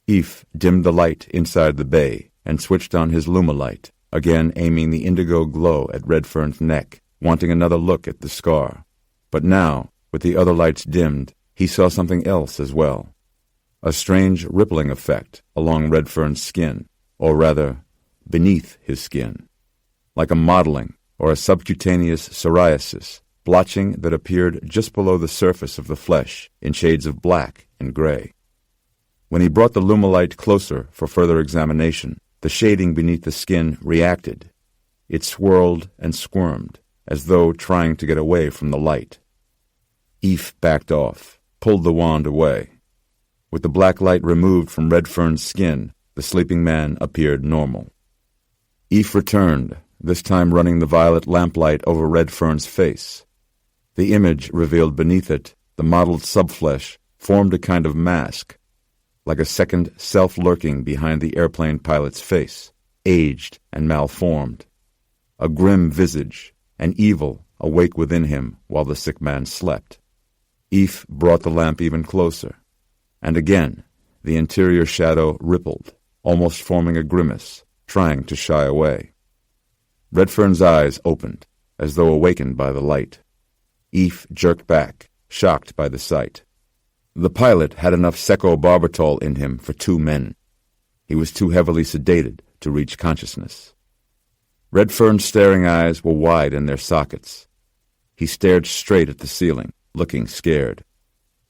Eph dimmed the light inside the bay and switched on his lumalight, again aiming the indigo glow at Redfern's neck, wanting another look at the scar. But now, with the other lights dimmed, he saw something else as well. A strange rippling effect along Redfern's skin, or rather, beneath his skin. Like a mottling or a subcutaneous psoriasis, blotching that appeared just below the surface of the flesh in shades of black and gray. When he brought the lumalight closer for further examination, the shading beneath the skin reacted. It swirled and squirmed, as though trying to get away from the light. Eph backed off, pulled the wand away. With the black light removed from Redfern's skin, the sleeping man appeared normal. Eph returned, this time running the violet lamplight over Redfern's face. The image revealed beneath it, the mottled subflesh, formed a kind of mask, like a second self lurking behind the airplane pilot's face, aged and malformed. A grim visage, an evil, awake within him while the sick man slept. Eph brought the lamp even closer, and again the interior shadow rippled, almost forming a grimace, trying to shy away. Redfern's eyes opened, as though awakened by the light. Eph jerked back, shocked by the sight. The pilot had enough secobarbital in him for 2 men. He was too heavily sedated to reach consciousness. Redfern's staring eyes were wide in their sockets. He stared straight at the ceiling, looking scared.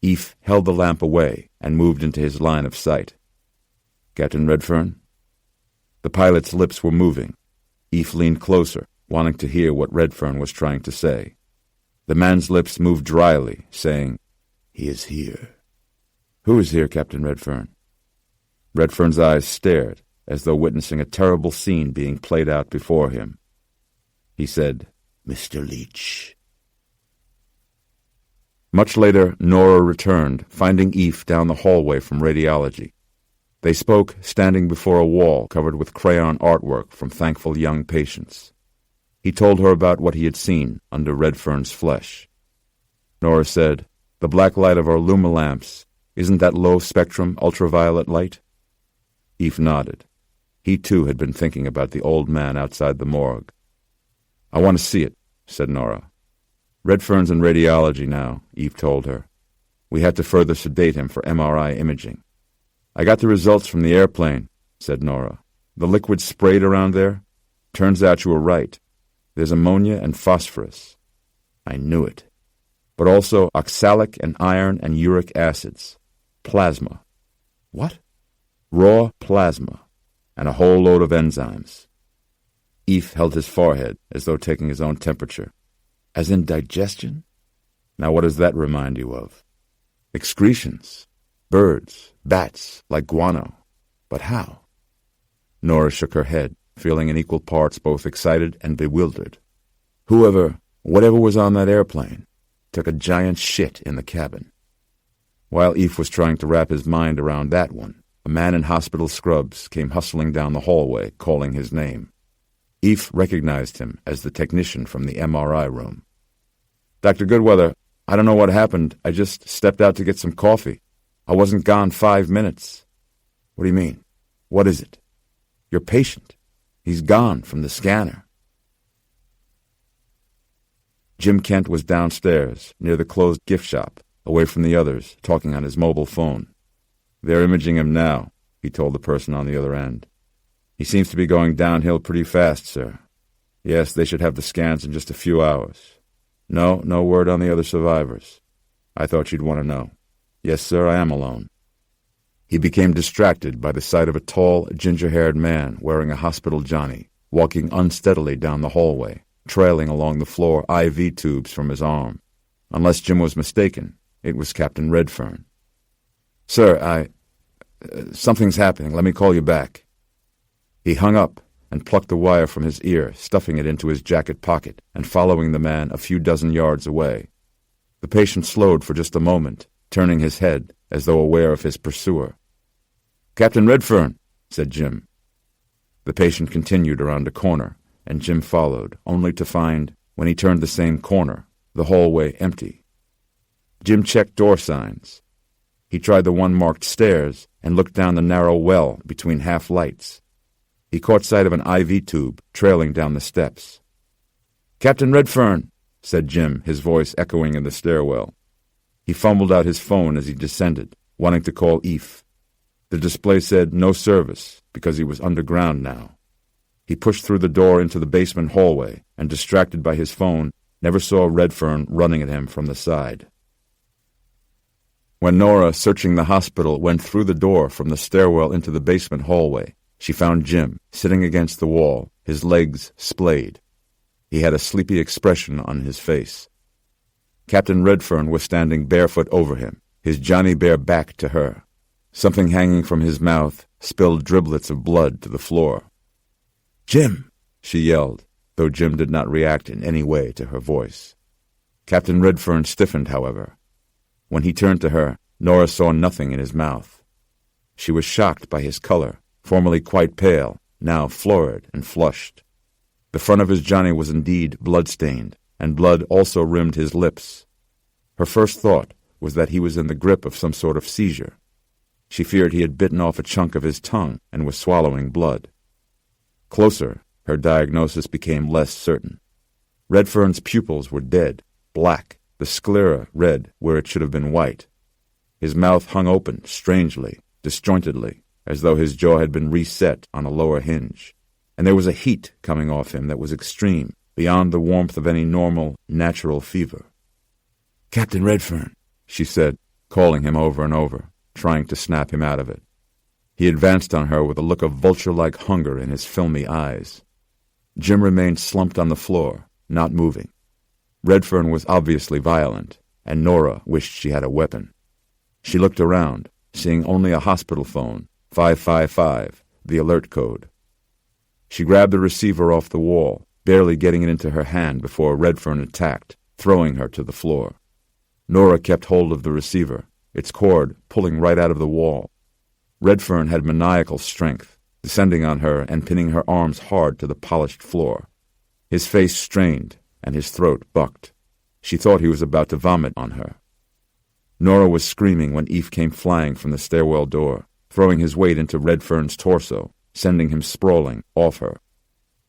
Eph held the lamp away and moved into his line of sight. "Captain Redfern?" The pilot's lips were moving. Eph leaned closer, wanting to hear what Redfern was trying to say. The man's lips moved dryly, saying, "He is here." "Who is here, Captain Redfern?" Redfern's eyes stared, as though witnessing a terrible scene being played out before him. He said, "Mr. Leach." Much later, Nora returned, finding Eph down the hallway from radiology. They spoke standing before a wall covered with crayon artwork from thankful young patients. He told her about what he had seen under Redfern's flesh. Nora said, "The black light of our Luma lamps, isn't that low-spectrum ultraviolet light?" Eph nodded. He too had been thinking about the old man outside the morgue. "I want to see it," said Nora. "Redfern's in radiology now," Eph told her. "We had to further sedate him for MRI imaging." "I got the results from the airplane," said Nora. "The liquid sprayed around there? Turns out you were right. There's ammonia and phosphorus." "I knew it. But also oxalic and iron and uric acids. Plasma." "What?" "Raw plasma. And a whole load of enzymes." Eph held his forehead as though taking his own temperature. "As in digestion?" "Now what does that remind you of?" "Excretions. Birds, bats, like guano. But how?" Nora shook her head, feeling in equal parts both excited and bewildered. Whatever was on that airplane, took a giant shit in the cabin." While Eph was trying to wrap his mind around that one, a man in hospital scrubs came hustling down the hallway, calling his name. Eph recognized him as the technician from the MRI room. "Dr. Goodweather, I don't know what happened. I just stepped out to get some coffee. I wasn't gone 5 minutes." "What do you mean? What is it?" "Your patient. He's gone from the scanner." Jim Kent was downstairs, near the closed gift shop, away from the others, talking on his mobile phone. "They're imaging him now," he told the person on the other end. "He seems to be going downhill pretty fast, sir. Yes, they should have the scans in just a few hours. No word on the other survivors. I thought you'd want to know. Yes, sir, I am alone." He became distracted by the sight of a tall, ginger-haired man wearing a hospital johnny, walking unsteadily down the hallway, trailing along the floor IV tubes from his arm. Unless Jim was mistaken, it was Captain Redfern. "Sir, something's happening. Let me call you back." He hung up and plucked the wire from his ear, stuffing it into his jacket pocket and following the man a few dozen yards away. The patient slowed for just a moment, turning his head as though aware of his pursuer. "Captain Redfern," said Jim. The patient continued around a corner, and Jim followed, only to find, when he turned the same corner, the hallway empty. Jim checked door signs. He tried the one marked stairs and looked down the narrow well between half-lights. He caught sight of an IV tube trailing down the steps. "Captain Redfern," said Jim, his voice echoing in the stairwell. He fumbled out his phone as he descended, wanting to call Eve. The display said no service because he was underground now. He pushed through the door into the basement hallway and, distracted by his phone, never saw Redfern running at him from the side. When Nora, searching the hospital, went through the door from the stairwell into the basement hallway, she found Jim sitting against the wall, his legs splayed. He had a sleepy expression on his face. Captain Redfern was standing barefoot over him, his Johnny Bear back to her. Something hanging from his mouth spilled driblets of blood to the floor. "Jim!" she yelled, though Jim did not react in any way to her voice. Captain Redfern stiffened, however. When he turned to her, Nora saw nothing in his mouth. She was shocked by his color, formerly quite pale, now florid and flushed. The front of his Johnny was indeed blood-stained, and blood also rimmed his lips. Her first thought was that he was in the grip of some sort of seizure. She feared he had bitten off a chunk of his tongue and was swallowing blood. Closer, her diagnosis became less certain. Redfern's pupils were dead, black, the sclera red where it should have been white. His mouth hung open, strangely, disjointedly, as though his jaw had been reset on a lower hinge. And there was a heat coming off him that was extreme, beyond the warmth of any normal, natural fever. "Captain Redfern," she said, calling him over and over, trying to snap him out of it. He advanced on her with a look of vulture-like hunger in his filmy eyes. Jim remained slumped on the floor, not moving. Redfern was obviously violent, and Nora wished she had a weapon. She looked around, seeing only a hospital phone, 555, the alert code. She grabbed the receiver off the wall, barely getting it into her hand before Redfern attacked, throwing her to the floor. Nora kept hold of the receiver, its cord pulling right out of the wall. Redfern had maniacal strength, descending on her and pinning her arms hard to the polished floor. His face strained, and his throat bucked. She thought he was about to vomit on her. Nora was screaming when Eve came flying from the stairwell door, throwing his weight into Redfern's torso, sending him sprawling off her.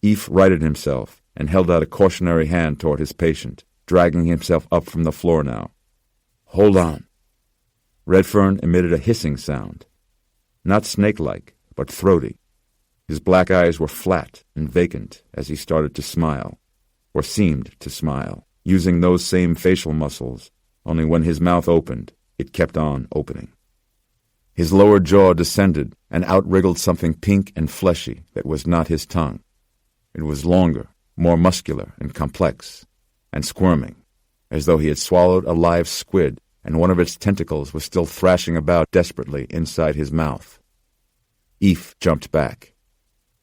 Eve righted himself and held out a cautionary hand toward his patient, dragging himself up from the floor now. "Hold on." Redfern emitted a hissing sound. Not snake-like, but throaty. His black eyes were flat and vacant as he started to smile, or seemed to smile, using those same facial muscles, only when his mouth opened, it kept on opening. His lower jaw descended and out-wriggled something pink and fleshy that was not his tongue. It was longer, more muscular and complex, and squirming, as though he had swallowed a live squid and one of its tentacles was still thrashing about desperately inside his mouth. Eve jumped back.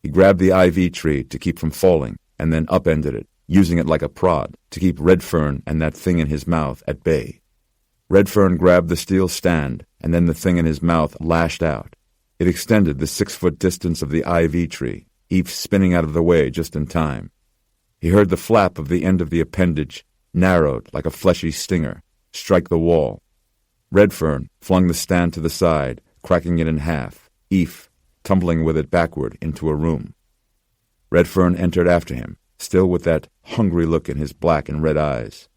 He grabbed the IV tree to keep from falling and then upended it, using it like a prod to keep Redfern and that thing in his mouth at bay. Redfern grabbed the steel stand, and then the thing in his mouth lashed out. It extended the 6-foot distance of the IV tree, Eve spinning out of the way just in time. He heard the flap of the end of the appendage, narrowed like a fleshy stinger, strike the wall. Redfern flung the stand to the side, cracking it in half, Eve tumbling with it backward into a room. Redfern entered after him, still with that hungry look in his black and red eyes.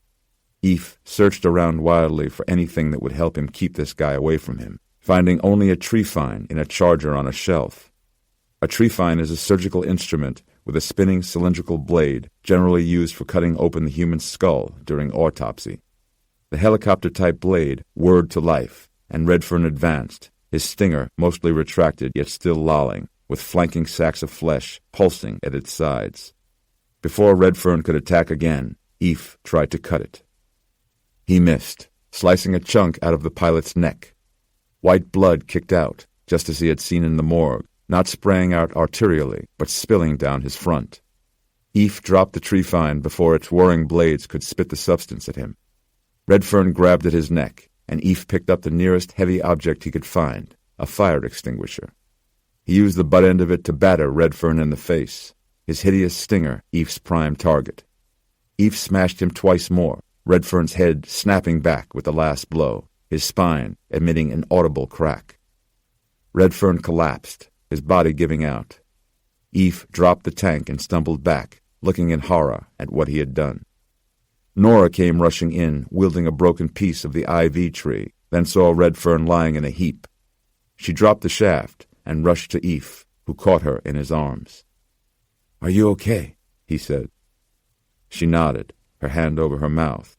Eve searched around wildly for anything that would help him keep this guy away from him, finding only a tree fine in a charger on a shelf. A tree fine is a surgical instrument with a spinning cylindrical blade generally used for cutting open the human skull during autopsy. The helicopter-type blade whirred to life, and Redfern advanced, his stinger mostly retracted yet still lolling, with flanking sacks of flesh pulsing at its sides. Before Redfern could attack again, Eve tried to cut it. He missed, slicing a chunk out of the pilot's neck. White blood kicked out, just as he had seen in the morgue, not spraying out arterially, but spilling down his front. Eve dropped the tree fine before its whirring blades could spit the substance at him. Redfern grabbed at his neck, and Eve picked up the nearest heavy object he could find, a fire extinguisher. He used the butt end of it to batter Redfern in the face, his hideous stinger Eve's prime target. Eve smashed him twice more, Redfern's head snapping back with the last blow, his spine emitting an audible crack. Redfern collapsed, his body giving out. Eve dropped the tank and stumbled back, looking in horror at what he had done. Nora came rushing in, wielding a broken piece of the ivy tree, then saw Redfern lying in a heap. She dropped the shaft and rushed to Eve, who caught her in his arms. "Are you okay?" he said. She nodded, her hand over her mouth.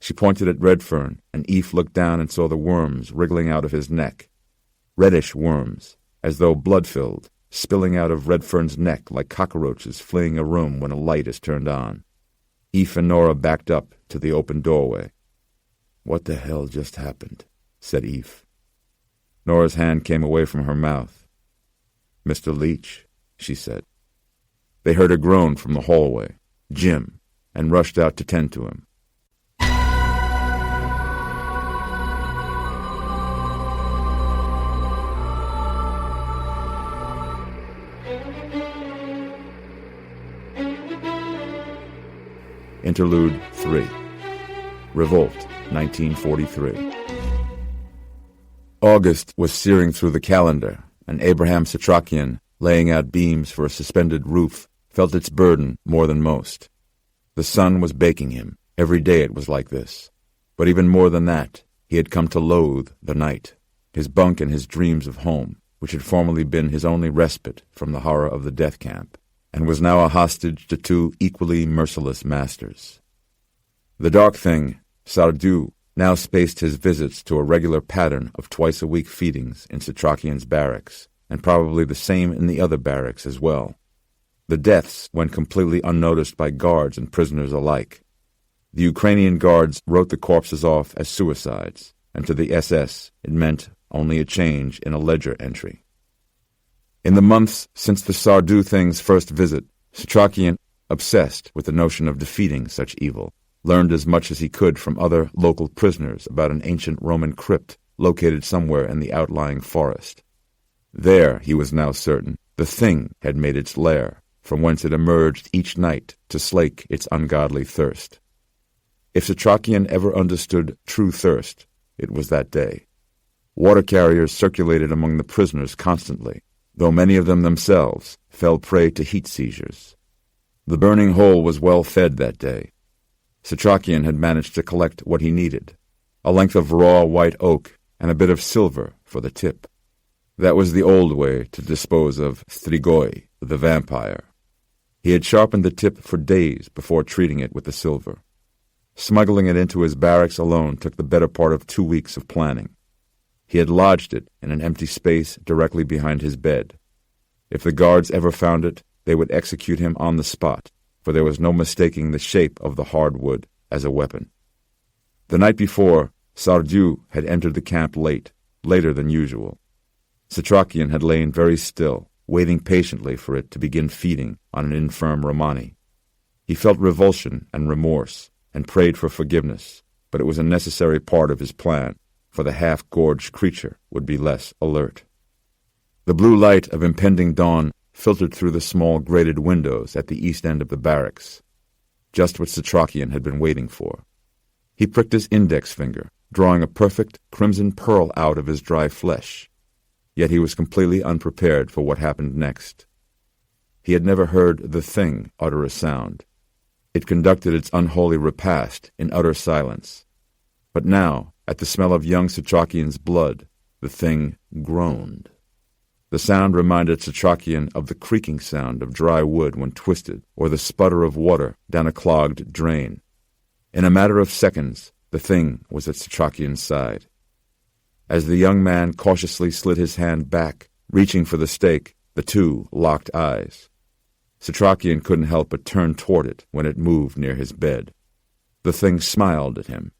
She pointed at Redfern, and Eve looked down and saw the worms wriggling out of his neck. Reddish worms, as though blood-filled, spilling out of Redfern's neck like cockroaches fleeing a room when a light is turned on. Eve and Nora backed up to the open doorway. "What the hell just happened?" said Eve. Nora's hand came away from her mouth. "Mr. Leach," she said. They heard a groan from the hallway, Jim, and rushed out to tend to him. Interlude 3. Revolt, 1943. August was searing through the calendar, and Abraham Setrakian, laying out beams for a suspended roof, felt its burden more than most. The sun was baking him. Every day it was like this. But even more than that, he had come to loathe the night, his bunk and his dreams of home, which had formerly been his only respite from the horror of the death camp, and was now a hostage to two equally merciless masters. The dark thing, Sardu, now spaced his visits to a regular pattern of twice-a-week feedings in Setrakian's barracks, and probably the same in the other barracks as well. The deaths went completely unnoticed by guards and prisoners alike. The Ukrainian guards wrote the corpses off as suicides, and to the SS it meant only a change in a ledger entry. In the months since the Sardu thing's first visit, Setrakian, obsessed with the notion of defeating such evil, learned as much as he could from other local prisoners about an ancient Roman crypt located somewhere in the outlying forest. There, he was now certain, the thing had made its lair, from whence it emerged each night to slake its ungodly thirst. If Setrakian ever understood true thirst, it was that day. Water carriers circulated among the prisoners constantly, though many of them themselves fell prey to heat seizures. The burning hole was well fed that day. Setrakian had managed to collect what he needed, a length of raw white oak and a bit of silver for the tip. That was the old way to dispose of Strigoi, the vampire. He had sharpened the tip for days before treating it with the silver. Smuggling it into his barracks alone took the better part of 2 weeks of planning. He had lodged it in an empty space directly behind his bed. If the guards ever found it, they would execute him on the spot, for there was no mistaking the shape of the hardwood as a weapon. The night before, Sardu had entered the camp late, later than usual. Setrakian had lain very still, waiting patiently for it to begin feeding on an infirm Romani. He felt revulsion and remorse, and prayed for forgiveness, but it was a necessary part of his plan, for the half-gorged creature would be less alert. The blue light of impending dawn filtered through the small grated windows at the east end of the barracks, just what Setrakian had been waiting for. He pricked his index finger, drawing a perfect crimson pearl out of his dry flesh. Yet he was completely unprepared for what happened next. He had never heard the thing utter a sound. It conducted its unholy repast in utter silence. But now, at the smell of young Setrakian's blood, the thing groaned. The sound reminded Setrakian of the creaking sound of dry wood when twisted, or the sputter of water down a clogged drain. In a matter of seconds, the thing was at Setrakian's side. As the young man cautiously slid his hand back, reaching for the stake, the two locked eyes. Setrakian couldn't help but turn toward it when it moved near his bed. The thing smiled at him.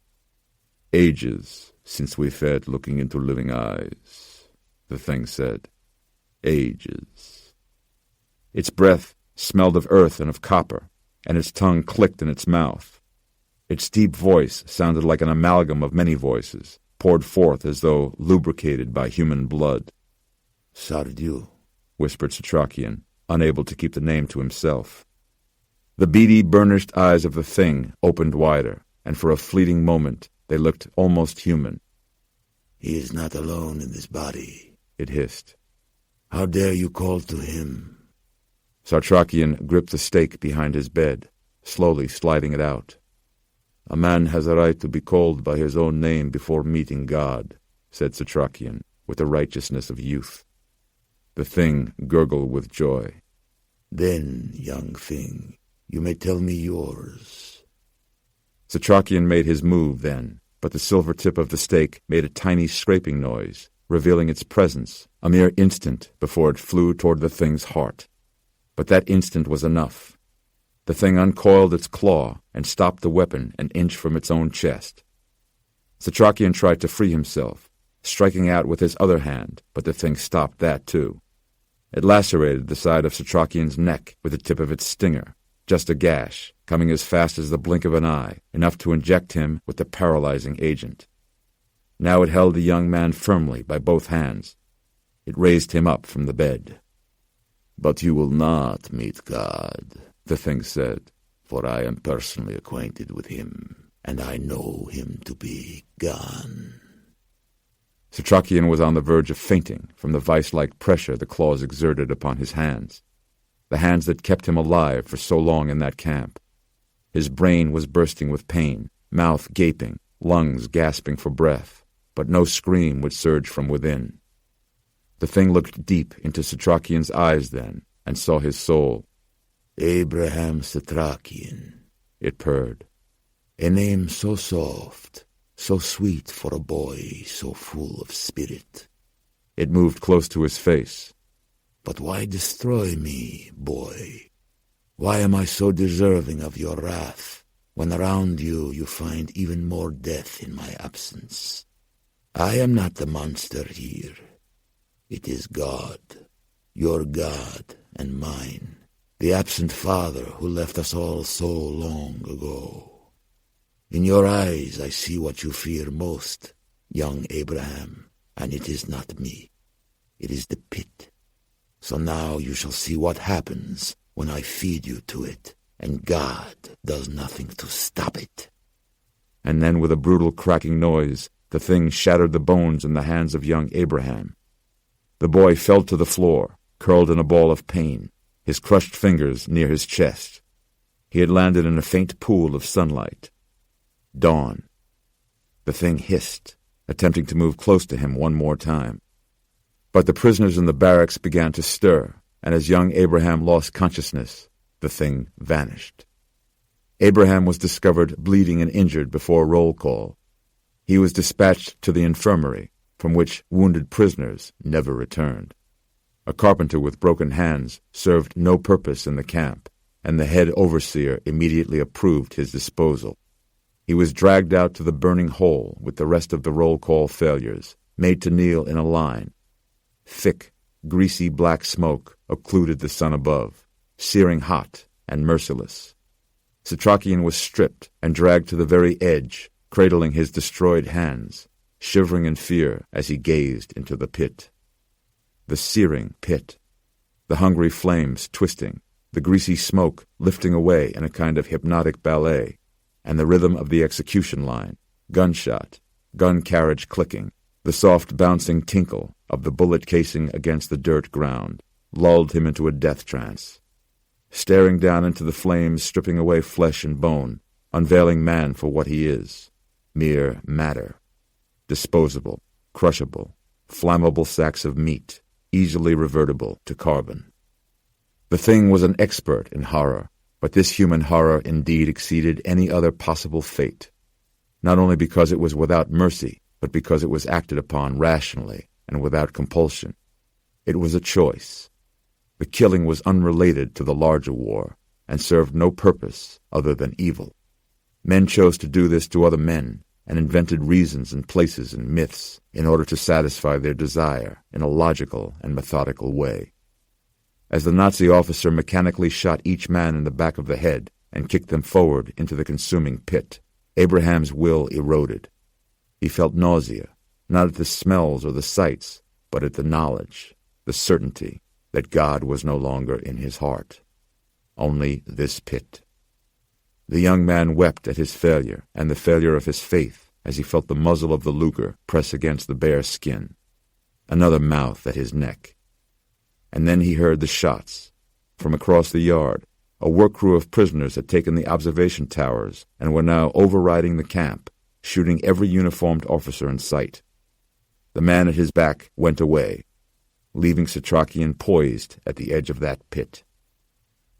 "Ages since we fed looking into living eyes," the thing said. "Ages." Its breath smelled of earth and of copper, and its tongue clicked in its mouth. Its deep voice sounded like an amalgam of many voices, poured forth as though lubricated by human blood. "Sardu," whispered Setrakian, unable to keep the name to himself. The beady, burnished eyes of the thing opened wider, and for a fleeting moment they looked almost human. "He is not alone in this body," it hissed. How dare you call to him? Setrakian gripped the stake behind his bed, slowly sliding it out. A man has a right to be called by his own name before meeting God, said Setrakian, with the righteousness of youth. The thing gurgled with joy. Then, young thing, you may tell me yours. Setrakian made his move then, but the silver tip of the stake made a tiny scraping noise, revealing its presence a mere instant before it flew toward the thing's heart. But that instant was enough. The thing uncoiled its claw and stopped the weapon an inch from its own chest. Setrakian tried to free himself, striking out with his other hand, but the thing stopped that too. It lacerated the side of Setrakian's neck with the tip of its stinger, just a gash, coming as fast as the blink of an eye, enough to inject him with the paralyzing agent. Now it held the young man firmly by both hands. It raised him up from the bed. But you will not meet God, the thing said, for I am personally acquainted with him, and I know him to be gone. Setrakian was on the verge of fainting from the vice-like pressure the claws exerted upon his hands, the hands that kept him alive for so long in that camp. His brain was bursting with pain, mouth gaping, lungs gasping for breath, but no scream would surge from within. The thing looked deep into Setrakian's eyes then, and saw his soul. Abraham Setrakian, it purred. A name so soft, so sweet for a boy so full of spirit. It moved close to his face. But why destroy me, boy? Why am I so deserving of your wrath, when around you find even more death in my absence? I am not the monster here. It is God, your God and mine, the absent Father who left us all so long ago. In your eyes I see what you fear most, young Abraham, and it is not me. It is the pit. So now you shall see what happens when I feed you to it, and God does nothing to stop it. And then with a brutal cracking noise, the thing shattered the bones in the hands of young Abraham. The boy fell to the floor, curled in a ball of pain, his crushed fingers near his chest. He had landed in a faint pool of sunlight. Dawn. The thing hissed, attempting to move close to him one more time. But the prisoners in the barracks began to stir, and as young Abraham lost consciousness, the thing vanished. Abraham was discovered bleeding and injured before roll call. He was dispatched to the infirmary, from which wounded prisoners never returned. A carpenter with broken hands served no purpose in the camp, and the head overseer immediately approved his disposal. He was dragged out to the burning hole with the rest of the roll call failures, made to kneel in a line. Thick, greasy black smoke occluded the sun above, searing hot and merciless. Setrakian was stripped and dragged to the very edge, cradling his destroyed hands, shivering in fear as he gazed into the pit. The searing pit. The hungry flames twisting, the greasy smoke lifting away in a kind of hypnotic ballet, and the rhythm of the execution line, gunshot, gun carriage clicking, the soft bouncing tinkle of the bullet casing against the dirt ground, lulled him into a death trance. Staring down into the flames stripping away flesh and bone, unveiling man for what he is, mere matter. Disposable, crushable, flammable sacks of meat, easily revertible to carbon. The thing was an expert in horror, but this human horror indeed exceeded any other possible fate, not only because it was without mercy, but because it was acted upon rationally and without compulsion. It was a choice. The killing was unrelated to the larger war, and served no purpose other than evil. Men chose to do this to other men, and invented reasons and places and myths in order to satisfy their desire in a logical and methodical way. As the Nazi officer mechanically shot each man in the back of the head and kicked them forward into the consuming pit, Abraham's will eroded. He felt nausea, not at the smells or the sights, but at the knowledge, the certainty that God was no longer in his heart. Only this pit. The young man wept at his failure and the failure of his faith as he felt the muzzle of the Luger press against the bare skin. another mouth at his neck. And then he heard the shots. From across the yard, a work crew of prisoners had taken the observation towers and were now overriding the camp, shooting every uniformed officer in sight. The man at his back went away, leaving Setrakian poised at the edge of that pit.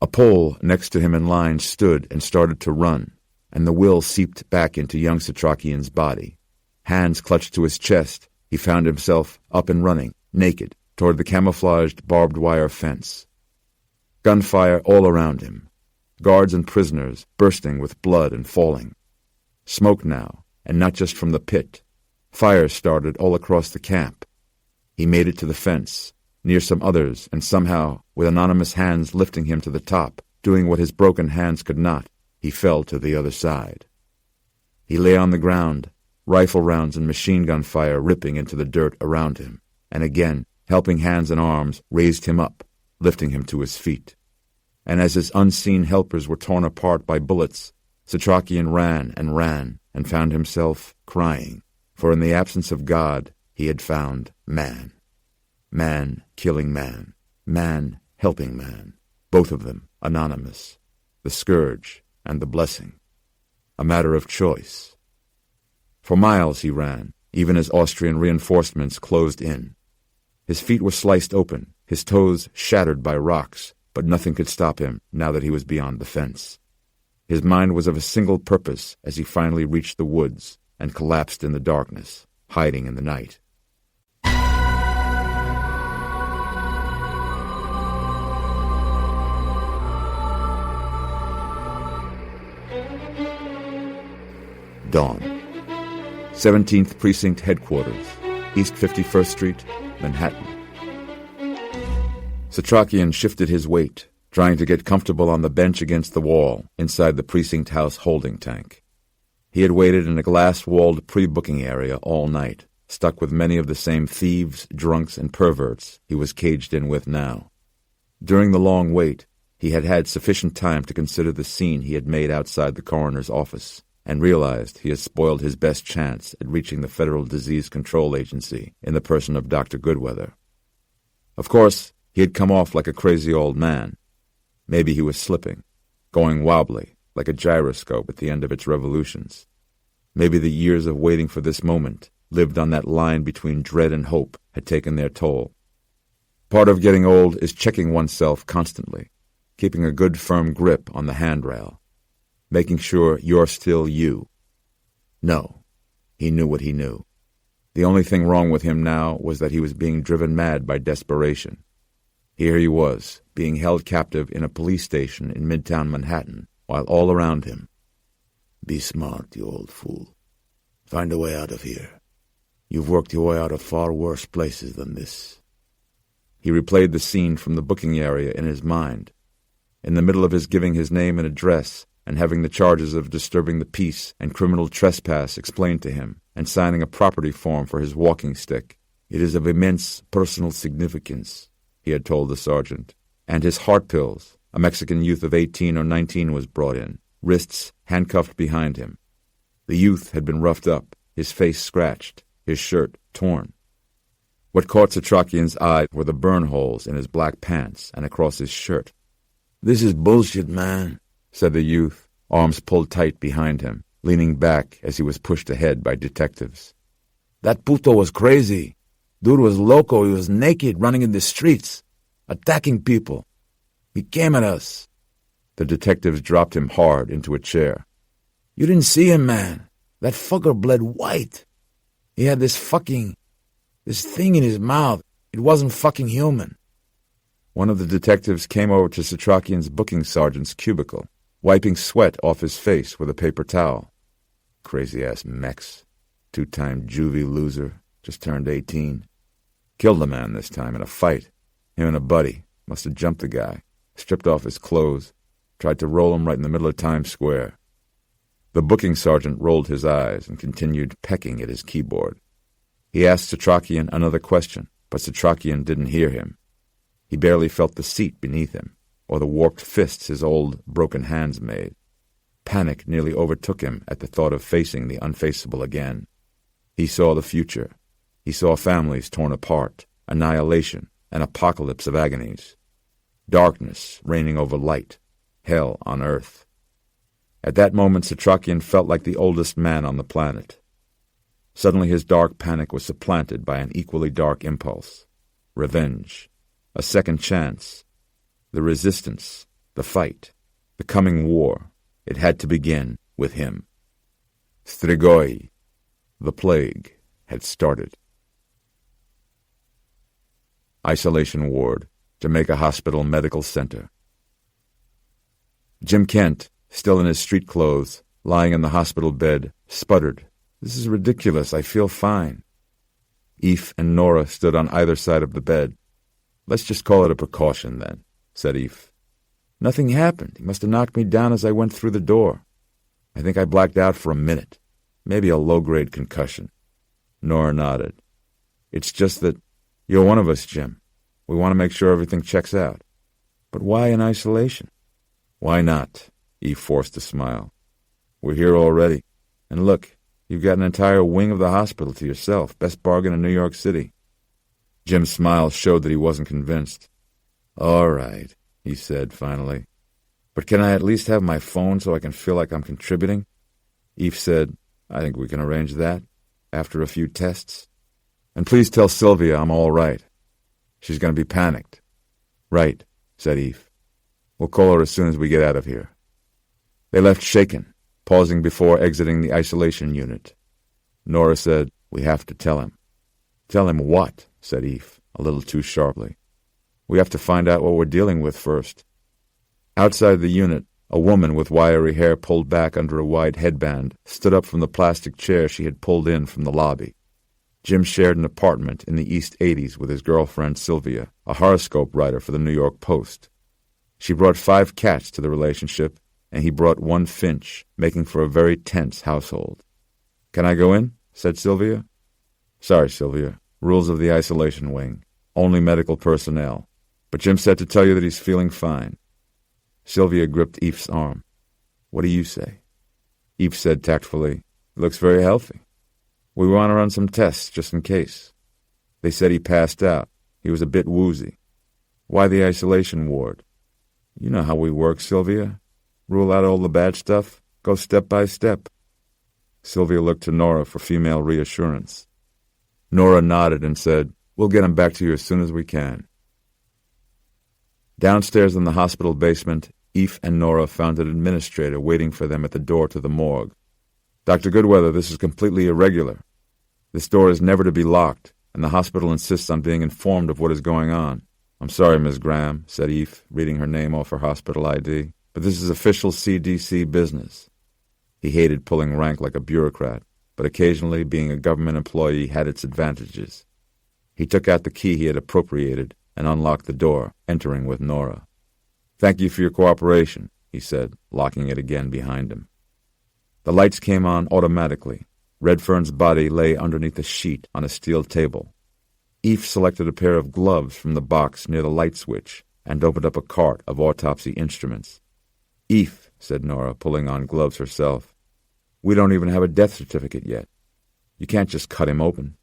A Pole next to him in line stood and started to run, and the will seeped back into young Setrakian's body. Hands clutched to his chest, he found himself up and running, naked, toward the camouflaged barbed wire fence. Gunfire all around him, guards and prisoners bursting with blood and falling. Smoke now, and not just from the pit. Fires started all across the camp. He made it to the fence, near some others, and somehow, with anonymous hands lifting him to the top, doing what his broken hands could not, he fell to the other side. He lay on the ground, rifle rounds and machine gun fire ripping into the dirt around him, and again, helping hands and arms raised him up, lifting him to his feet. And as his unseen helpers were torn apart by bullets, Setrakian ran and found himself crying, for in the absence of God he had found man. Man killing man, man helping man, both of them anonymous, the scourge and the blessing. A matter of choice. For miles he ran, even as Austrian reinforcements closed in. His feet were sliced open, his toes shattered by rocks, but nothing could stop him now that he was beyond the fence. His mind was of a single purpose as he finally reached the woods and collapsed in the darkness, hiding in the night. Dawn. 17th Precinct Headquarters, East 51st Street, Manhattan. Setrakian shifted his weight, trying to get comfortable on the bench against the wall inside the precinct house holding tank. He had waited in a glass-walled pre-booking area all night, stuck with many of the same thieves, drunks, and perverts he was caged in with now. During the long wait, he had had sufficient time to consider the scene he had made outside the coroner's office, and realized he had spoiled his best chance at reaching the Federal Disease Control Agency in the person of Dr. Goodweather. Of course, he had come off like a crazy old man. Maybe he was slipping, going wobbly, like a gyroscope at the end of its revolutions. Maybe the years of waiting for this moment, lived on that line between dread and hope, had taken their toll. Part of getting old is checking oneself constantly, keeping a good firm grip on the handrail, making sure you're still you. No, he knew what he knew. The only thing wrong with him now was that he was being driven mad by desperation. Here he was, being held captive in a police station in Midtown Manhattan, while all around him. Be smart, you old fool. Find a way out of here. You've worked your way out of far worse places than this. He replayed the scene from the booking area in his mind. In the middle of his giving his name and address, and having the charges of disturbing the peace and criminal trespass explained to him, and signing a property form for his walking stick. It is of immense personal significance, he had told the sergeant. And his heart pills, a Mexican youth of 18 or 19 was brought in, wrists handcuffed behind him. The youth had been roughed up, his face scratched, his shirt torn. What caught Setrakian's eye were the burn holes in his black pants and across his shirt. "This is bullshit, man," said the youth, arms pulled tight behind him, leaning back as he was pushed ahead by detectives. "That puto was crazy. Dude was loco. He was naked, running in the streets, attacking people. He came at us." The detectives dropped him hard into a chair. "You didn't see him, man. That fucker bled white. He had this thing in his mouth. It wasn't fucking human." One of the detectives came over to Setrakian's booking sergeant's cubicle, wiping sweat off his face with a paper towel. Crazy-ass Mex. Two-time juvie loser. Just turned 18. Killed a man this time in a fight. Him and a buddy. Must have jumped the guy. Stripped off his clothes. Tried to roll him right in the middle of Times Square. The booking sergeant rolled his eyes and continued pecking at his keyboard. He asked Setrakian another question, but Setrakian didn't hear him. He barely felt the seat beneath him, or the warped fists his old, broken hands made. Panic nearly overtook him at the thought of facing the unfaceable again. He saw the future. He saw families torn apart, annihilation, an apocalypse of agonies. Darkness reigning over light, hell on earth. At that moment, Setrakian felt like the oldest man on the planet. Suddenly his dark panic was supplanted by an equally dark impulse. Revenge. A second chance. The resistance. The fight. The coming war. It had to begin with him. Strigoi. The plague had started. Isolation Ward, Jamaica Hospital Medical Center. Jim Kent, still in his street clothes, lying in the hospital bed, sputtered. "This is ridiculous. I feel fine." Eve and Nora stood on either side of the bed. "Let's just call it a precaution, then," said Eve. "Nothing happened. He must have knocked me down as I went through the door. I think I blacked out for a minute. Maybe a low-grade concussion." Nora nodded. "It's just that you're one of us, Jim. We want to make sure everything checks out." "But why in isolation?" "Why not?" Eve forced a smile. "We're here already. And look, you've got an entire wing of the hospital to yourself. Best bargain in New York City." Jim's smile showed that he wasn't convinced. "All right," he said finally. "But can I at least have my phone so I can feel like I'm contributing?" Eve said, "I think we can arrange that, after a few tests. And please tell Sylvia I'm all right. She's going to be panicked." "Right," said Eve. "We'll call her as soon as we get out of here." They left shaken, pausing before exiting the isolation unit. Nora said, "We have to tell him." "Tell him what?" said Eve, a little too sharply. "We have to find out what we're dealing with first." Outside the unit, a woman with wiry hair pulled back under a wide headband stood up from the plastic chair she had pulled in from the lobby. Jim shared an apartment in the East 80s with his girlfriend Sylvia, a horoscope writer for the New York Post. She brought 5 cats to the relationship, and he brought 1 finch, making for a very tense household. "Can I go in?" said Sylvia. "Sorry, Sylvia. Rules of the isolation wing. Only medical personnel. But Jim said to tell you that he's feeling fine." Sylvia gripped Eve's arm. "What do you say?" Eve said tactfully, "He looks very healthy. We want to run some tests just in case. They said he passed out. He was a bit woozy." "Why the isolation ward?" "You know how we work, Sylvia. Rule out all the bad stuff. Go step by step." Sylvia looked to Nora for female reassurance. Nora nodded and said, "We'll get him back to you as soon as we can." Downstairs in the hospital basement, Eve and Nora found an administrator waiting for them at the door to the morgue. "Dr. Goodweather, this is completely irregular. This door is never to be locked, and the hospital insists on being informed of what is going on." "I'm sorry, Ms. Graham," said Eve, reading her name off her hospital ID, "but this is official CDC business." He hated pulling rank like a bureaucrat, but occasionally being a government employee had its advantages. He took out the key he had appropriated and unlocked the door, entering with Nora. "Thank you for your cooperation," he said, locking it again behind him. The lights came on automatically. Redfern's body lay underneath a sheet on a steel table. Eve selected a pair of gloves from the box near the light switch and opened up a cart of autopsy instruments. "Eve," said Nora, pulling on gloves herself, "we don't even have a death certificate yet. You can't just cut him open."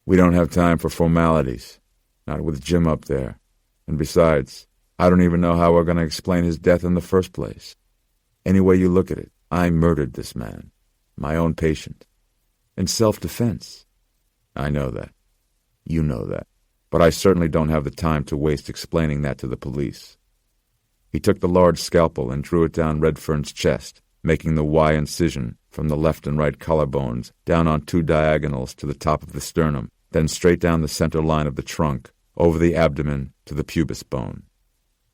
"We don't have time for formalities. Not with Jim up there. And besides, I don't even know how we're going to explain his death in the first place. Any way you look at it, I murdered this man, my own patient. In self-defense." "I know that. You know that. But I certainly don't have the time to waste explaining that to the police." He took the large scalpel and drew it down Redfern's chest, making the Y incision from the left and right collarbones down on 2 diagonals to the top of the sternum, then straight down the center line of the trunk, over the abdomen to the pubis bone.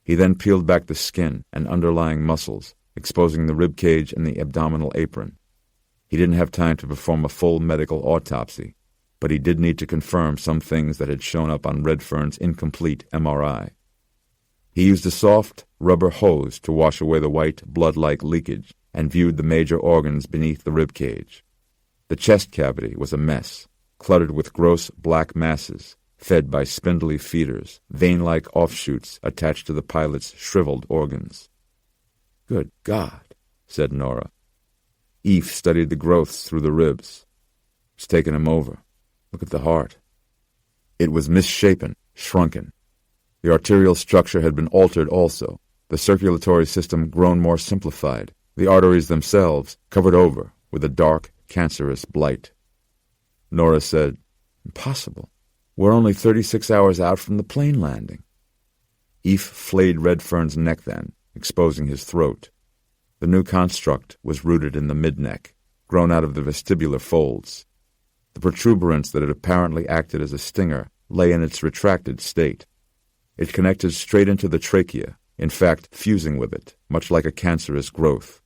He then peeled back the skin and underlying muscles, exposing the rib cage and the abdominal apron. He didn't have time to perform a full medical autopsy, but he did need to confirm some things that had shown up on Redfern's incomplete MRI. He used a soft, rubber hose to wash away the white, blood-like leakage and viewed the major organs beneath the rib cage. The chest cavity was a mess, cluttered with gross black masses, fed by spindly feeders, vein-like offshoots attached to the pilot's shriveled organs. "Good God," said Nora. Eve studied the growths through the ribs. "It's taken him over. Look at the heart. It was misshapen, shrunken. The arterial structure had been altered also, the circulatory system grown more simplified, the arteries themselves covered over with a dark, cancerous blight. Nora said, "Impossible. We're only 36 hours out from the plane landing." Eph flayed Redfern's neck then, exposing his throat. The new construct was rooted in the mid-neck, grown out of the vestibular folds. The protuberance that had apparently acted as a stinger lay in its retracted state. It connected straight into the trachea, in fact fusing with it, much like a cancerous growth.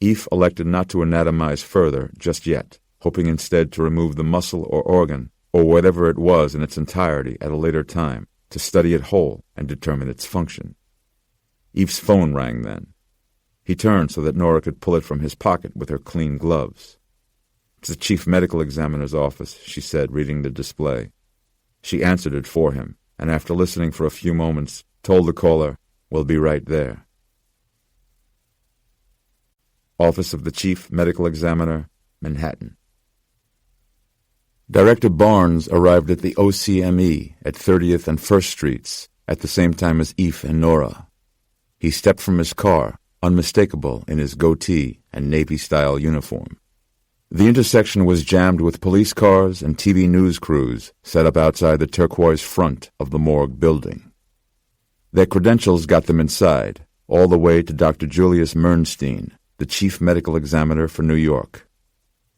Eph elected not to anatomize further just yet, hoping instead to remove the muscle or organ, or whatever it was in its entirety at a later time, to study it whole and determine its function. Eph's phone rang then. He turned so that Nora could pull it from his pocket with her clean gloves. "It's the chief medical examiner's office," she said, reading the display. She answered it for him, and after listening for a few moments, told the caller, "We'll be right there." Office of the Chief Medical Examiner, Manhattan. Director Barnes arrived at the OCME at 30th and 1st Streets at the same time as Eph and Nora. He stepped from his car, unmistakable in his goatee and Navy-style uniform. The intersection was jammed with police cars and TV news crews set up outside the turquoise front of the morgue building. Their credentials got them inside, all the way to Dr. Julius Mernstein, the chief medical examiner for New York.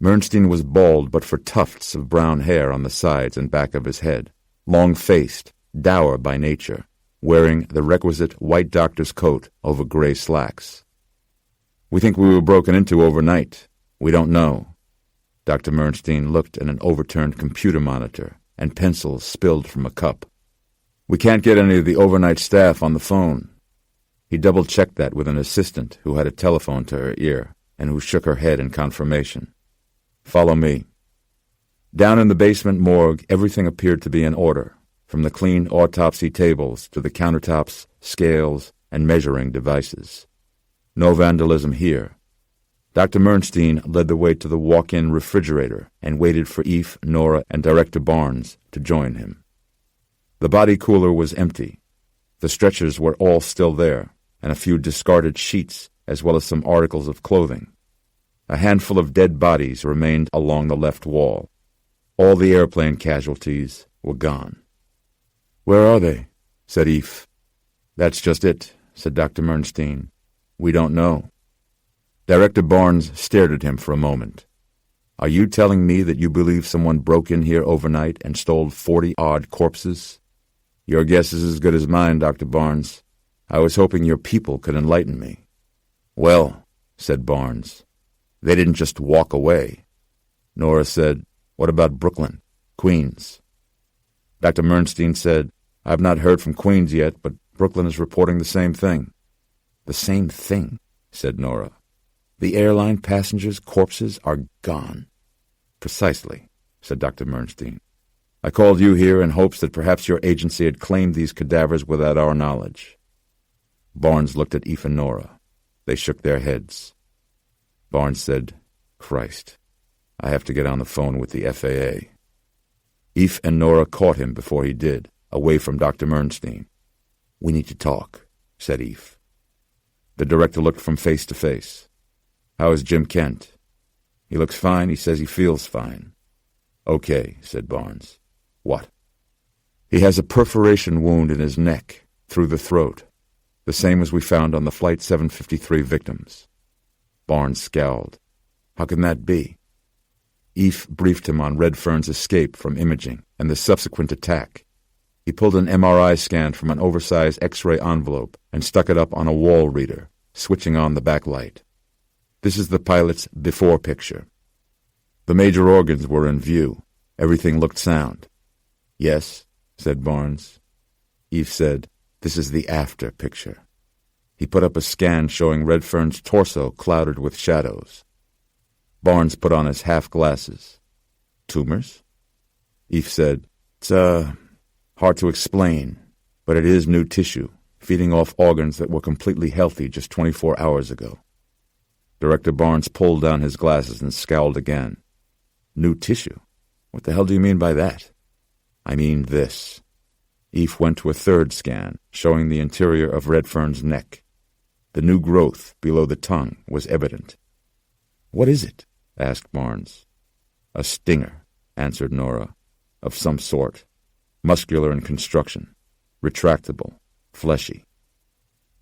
Mernstein was bald but for tufts of brown hair on the sides and back of his head, long-faced, dour by nature, wearing the requisite white doctor's coat over gray slacks. "We think we were broken into overnight. We don't know." Dr. Mernstein looked at an overturned computer monitor, and pencils spilled from a cup. "We can't get any of the overnight staff on the phone." He double-checked that with an assistant who had a telephone to her ear and who shook her head in confirmation. "Follow me." Down in the basement morgue, everything appeared to be in order, from the clean autopsy tables to the countertops, scales, and measuring devices. No vandalism here. Dr. Mernstein led the way to the walk-in refrigerator and waited for Eph, Nora, and Director Barnes to join him. The body cooler was empty. The stretchers were all still there, and a few discarded sheets, as well as some articles of clothing. A handful of dead bodies remained along the left wall. All the airplane casualties were gone. "Where are they?" said Eph. "That's just it," said Dr. Mernstein. "We don't know." Director Barnes stared at him for a moment. "Are you telling me that you believe someone broke in here overnight and stole 40-odd corpses?" "Your guess is as good as mine, Dr. Barnes. I was hoping your people could enlighten me." "Well," said Barnes, "they didn't just walk away." Nora said, "What about Brooklyn, Queens?" Dr. Mernstein said, "I've not heard from Queens yet, but Brooklyn is reporting the same thing." "The same thing," said Nora. "The airline passengers' corpses are gone." "Precisely," said Dr. Mernstein. "I called you here in hopes that perhaps your agency had claimed these cadavers without our knowledge." Barnes looked at Eph and Nora. They shook their heads. Barnes said, "Christ, I have to get on the phone with the FAA." Eph and Nora caught him before he did, away from Dr. Mernstein. "We need to talk," said Eph. The director looked from face to face. "How is Jim Kent?" "He looks fine. He says he feels fine." "Okay," said Barnes. "What?" "He has a perforation wound in his neck, through the throat, the same as we found on the Flight 753 victims." Barnes scowled. "How can that be?" Eph briefed him on Redfern's escape from imaging and the subsequent attack. He pulled an MRI scan from an oversized X-ray envelope and stuck it up on a wall reader, switching on the backlight. "This is the pilot's before picture." The major organs were in view. Everything looked sound. "Yes," said Barnes. Eph said, "This is the after picture." He put up a scan showing Redfern's torso clouded with shadows. Barnes put on his half-glasses. "Tumors?" Eph said, "It's, hard to explain, but it is new tissue, feeding off organs that were completely healthy just 24 hours ago." Director Barnes pulled down his glasses and scowled again. "New tissue? What the hell do you mean by that? I mean this. Eve went to a third scan, showing the interior of Redfern's neck. The new growth below the tongue was evident. What is it? Asked Barnes. A stinger, answered Nora, of some sort, muscular in construction, retractable, fleshy.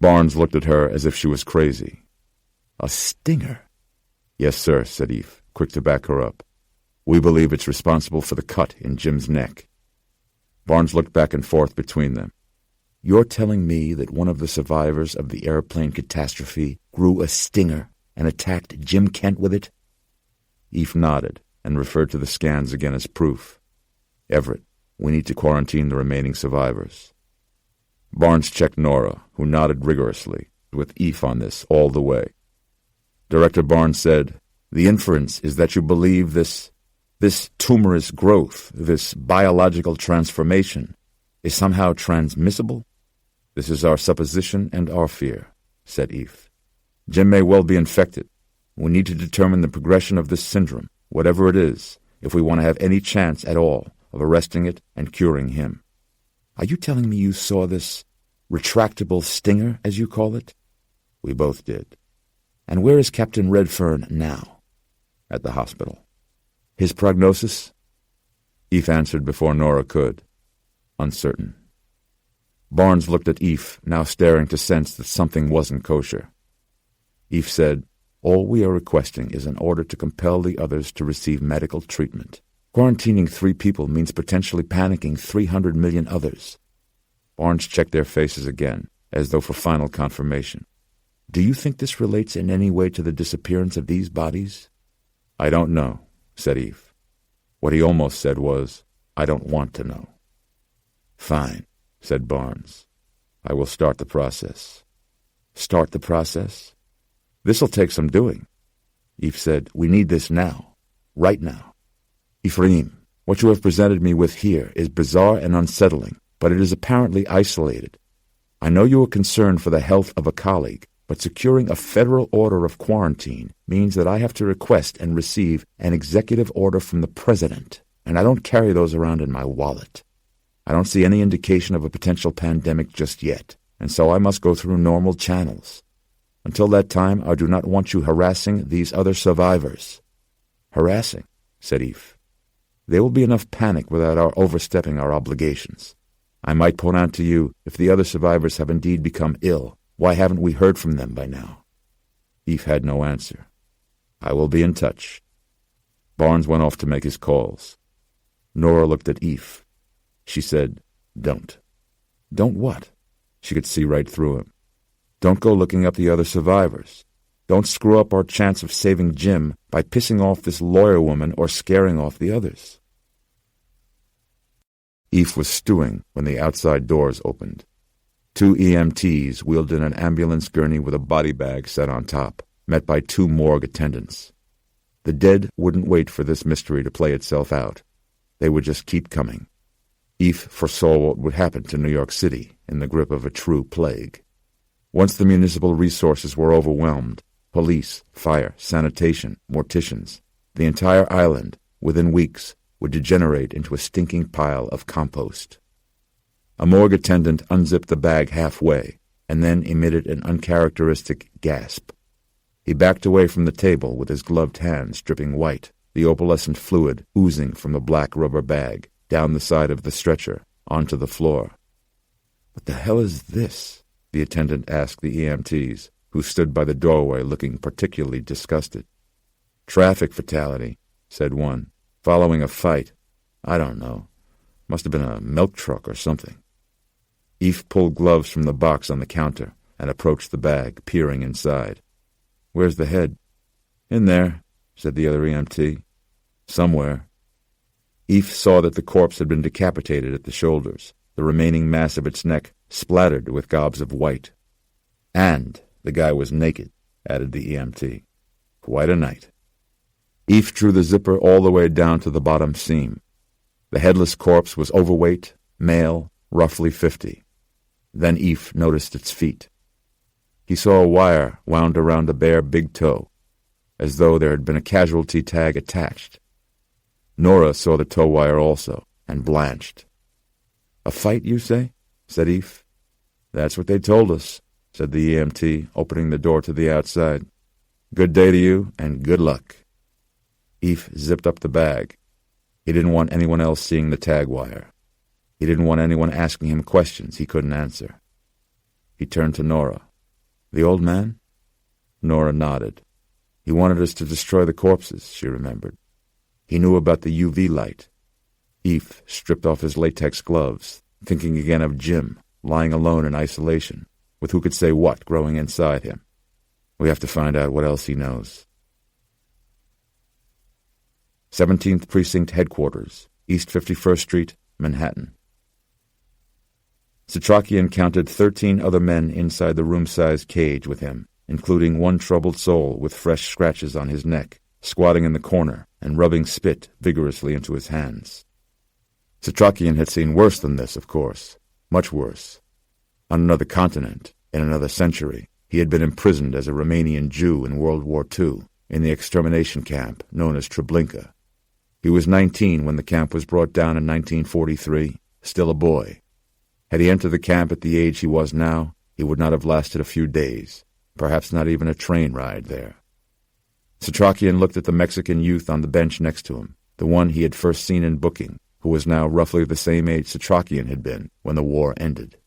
Barnes looked at her as if she was crazy. A stinger? Yes, sir, said Eve, quick to back her up. We believe it's responsible for the cut in Jim's neck. Barnes looked back and forth between them. You're telling me that one of the survivors of the airplane catastrophe grew a stinger and attacked Jim Kent with it? Eve nodded and referred to the scans again as proof. Everett, we need to quarantine the remaining survivors. Barnes checked Nora, who nodded rigorously, with Eve on this all the way. Director Barnes said, The inference is that you believe this tumorous growth, this biological transformation, is somehow transmissible? This is our supposition and our fear, said Eve. Jim may well be infected. We need to determine the progression of this syndrome, whatever it is, if we want to have any chance at all of arresting it and curing him. Are you telling me you saw this retractable stinger, as you call it? We both did. And where is Captain Redfern now? At the hospital. His prognosis? Eve answered before Nora could. Uncertain. Barnes looked at Eve, now staring to sense that something wasn't kosher. Eve said, All we are requesting is an order to compel the others to receive medical treatment. Quarantining 3 people means potentially panicking 300 million others. Barnes checked their faces again, as though for final confirmation. Do you think this relates in any way to the disappearance of these bodies? I don't know, said Eve. What he almost said was, I don't want to know. Fine, said Barnes. I will start the process. Start the process? This'll take some doing. Eve said, We need this now. Right now. Ephraim, what you have presented me with here is bizarre and unsettling, but it is apparently isolated. I know you are concerned for the health of a colleague, but securing a federal order of quarantine means that I have to request and receive an executive order from the president, and I don't carry those around in my wallet. I don't see any indication of a potential pandemic just yet, and so I must go through normal channels. Until that time, I do not want you harassing these other survivors. Harassing, said Eve. There will be enough panic without our overstepping our obligations. I might point out to you, if the other survivors have indeed become ill, why haven't we heard from them by now? Eve had no answer. I will be in touch. Barnes went off to make his calls. Nora looked at Eve. She said, Don't. Don't what? She could see right through him. Don't go looking up the other survivors. Don't screw up our chance of saving Jim by pissing off this lawyer woman or scaring off the others. Eve was stewing when the outside doors opened. 2 EMTs wheeled in an ambulance gurney with a body bag set on top, met by 2 morgue attendants. The dead wouldn't wait for this mystery to play itself out. They would just keep coming. Eve foresaw what would happen to New York City in the grip of a true plague. Once the municipal resources were overwhelmed, police, fire, sanitation, morticians, the entire island, within weeks, would degenerate into a stinking pile of compost. A morgue attendant unzipped the bag halfway, and then emitted an uncharacteristic gasp. He backed away from the table with his gloved hands dripping white, the opalescent fluid oozing from the black rubber bag, down the side of the stretcher, onto the floor. What the hell is this? The attendant asked the EMTs, who stood by the doorway looking particularly disgusted. Traffic fatality, said one, following a fight. I don't know. Must have been a milk truck or something. Eve pulled gloves from the box on the counter and approached the bag, peering inside. Where's the head? In there, said the other EMT. Somewhere. Eve saw that the corpse had been decapitated at the shoulders, the remaining mass of its neck splattered with gobs of white. And the guy was naked, added the EMT. Quite a night. Eve drew the zipper all the way down to the bottom seam. The headless corpse was overweight, male, roughly 50. Then Eve noticed its feet. He saw a wire wound around a bare big toe, as though there had been a casualty tag attached. Nora saw the tow wire also, and blanched. "A fight, you say?" said Eve. "That's what they told us," said the EMT, opening the door to the outside. "Good day to you, and good luck." Eve zipped up the bag. He didn't want anyone else seeing the tag wire. He didn't want anyone asking him questions he couldn't answer. He turned to Nora. "The old man?" Nora nodded. "He wanted us to destroy the corpses," she remembered. He knew about the UV light. Eve stripped off his latex gloves, thinking again of Jim, lying alone in isolation, with who could say what growing inside him. We have to find out what else he knows. 17th Precinct Headquarters, East 51st Street, Manhattan. Setrakian counted 13 other men inside the room-sized cage with him, including one troubled soul with fresh scratches on his neck, squatting in the corner and rubbing spit vigorously into his hands. Setrakian had seen worse than this, of course, much worse. On another continent, in another century, he had been imprisoned as a Romanian Jew in World War II, in the extermination camp known as Treblinka. He was 19 when the camp was brought down in 1943, still a boy. Had he entered the camp at the age he was now, he would not have lasted a few days, perhaps not even a train ride there. Setrakian looked at the Mexican youth on the bench next to him, the one he had first seen in booking, who was now roughly the same age Setrakian had been when the war ended.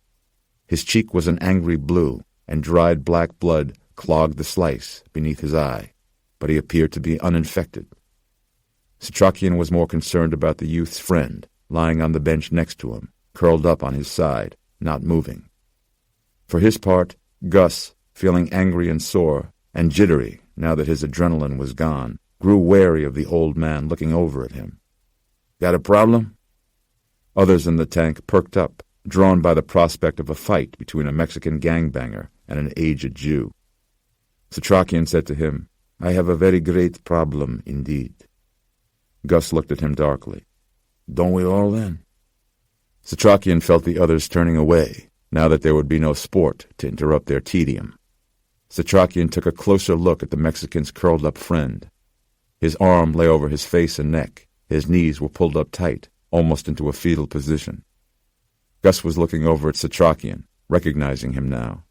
His cheek was an angry blue, and dried black blood clogged the slice beneath his eye, but he appeared to be uninfected. Setrakian was more concerned about the youth's friend, lying on the bench next to him, curled up on his side, not moving. For his part, Gus, feeling angry and sore, and jittery now that his adrenaline was gone, grew wary of the old man looking over at him. "Got a problem?" Others in the tank perked up, drawn by the prospect of a fight between a Mexican gangbanger and an aged Jew. Setrakian said to him, "I have a very great problem indeed." Gus looked at him darkly. "Don't we all, then?" Setrakian felt the others turning away, now that there would be no sport to interrupt their tedium. Setrakian took a closer look at the Mexican's curled-up friend. His arm lay over his face and neck. His knees were pulled up tight, almost into a fetal position. Gus was looking over at Setrakian, recognizing him now.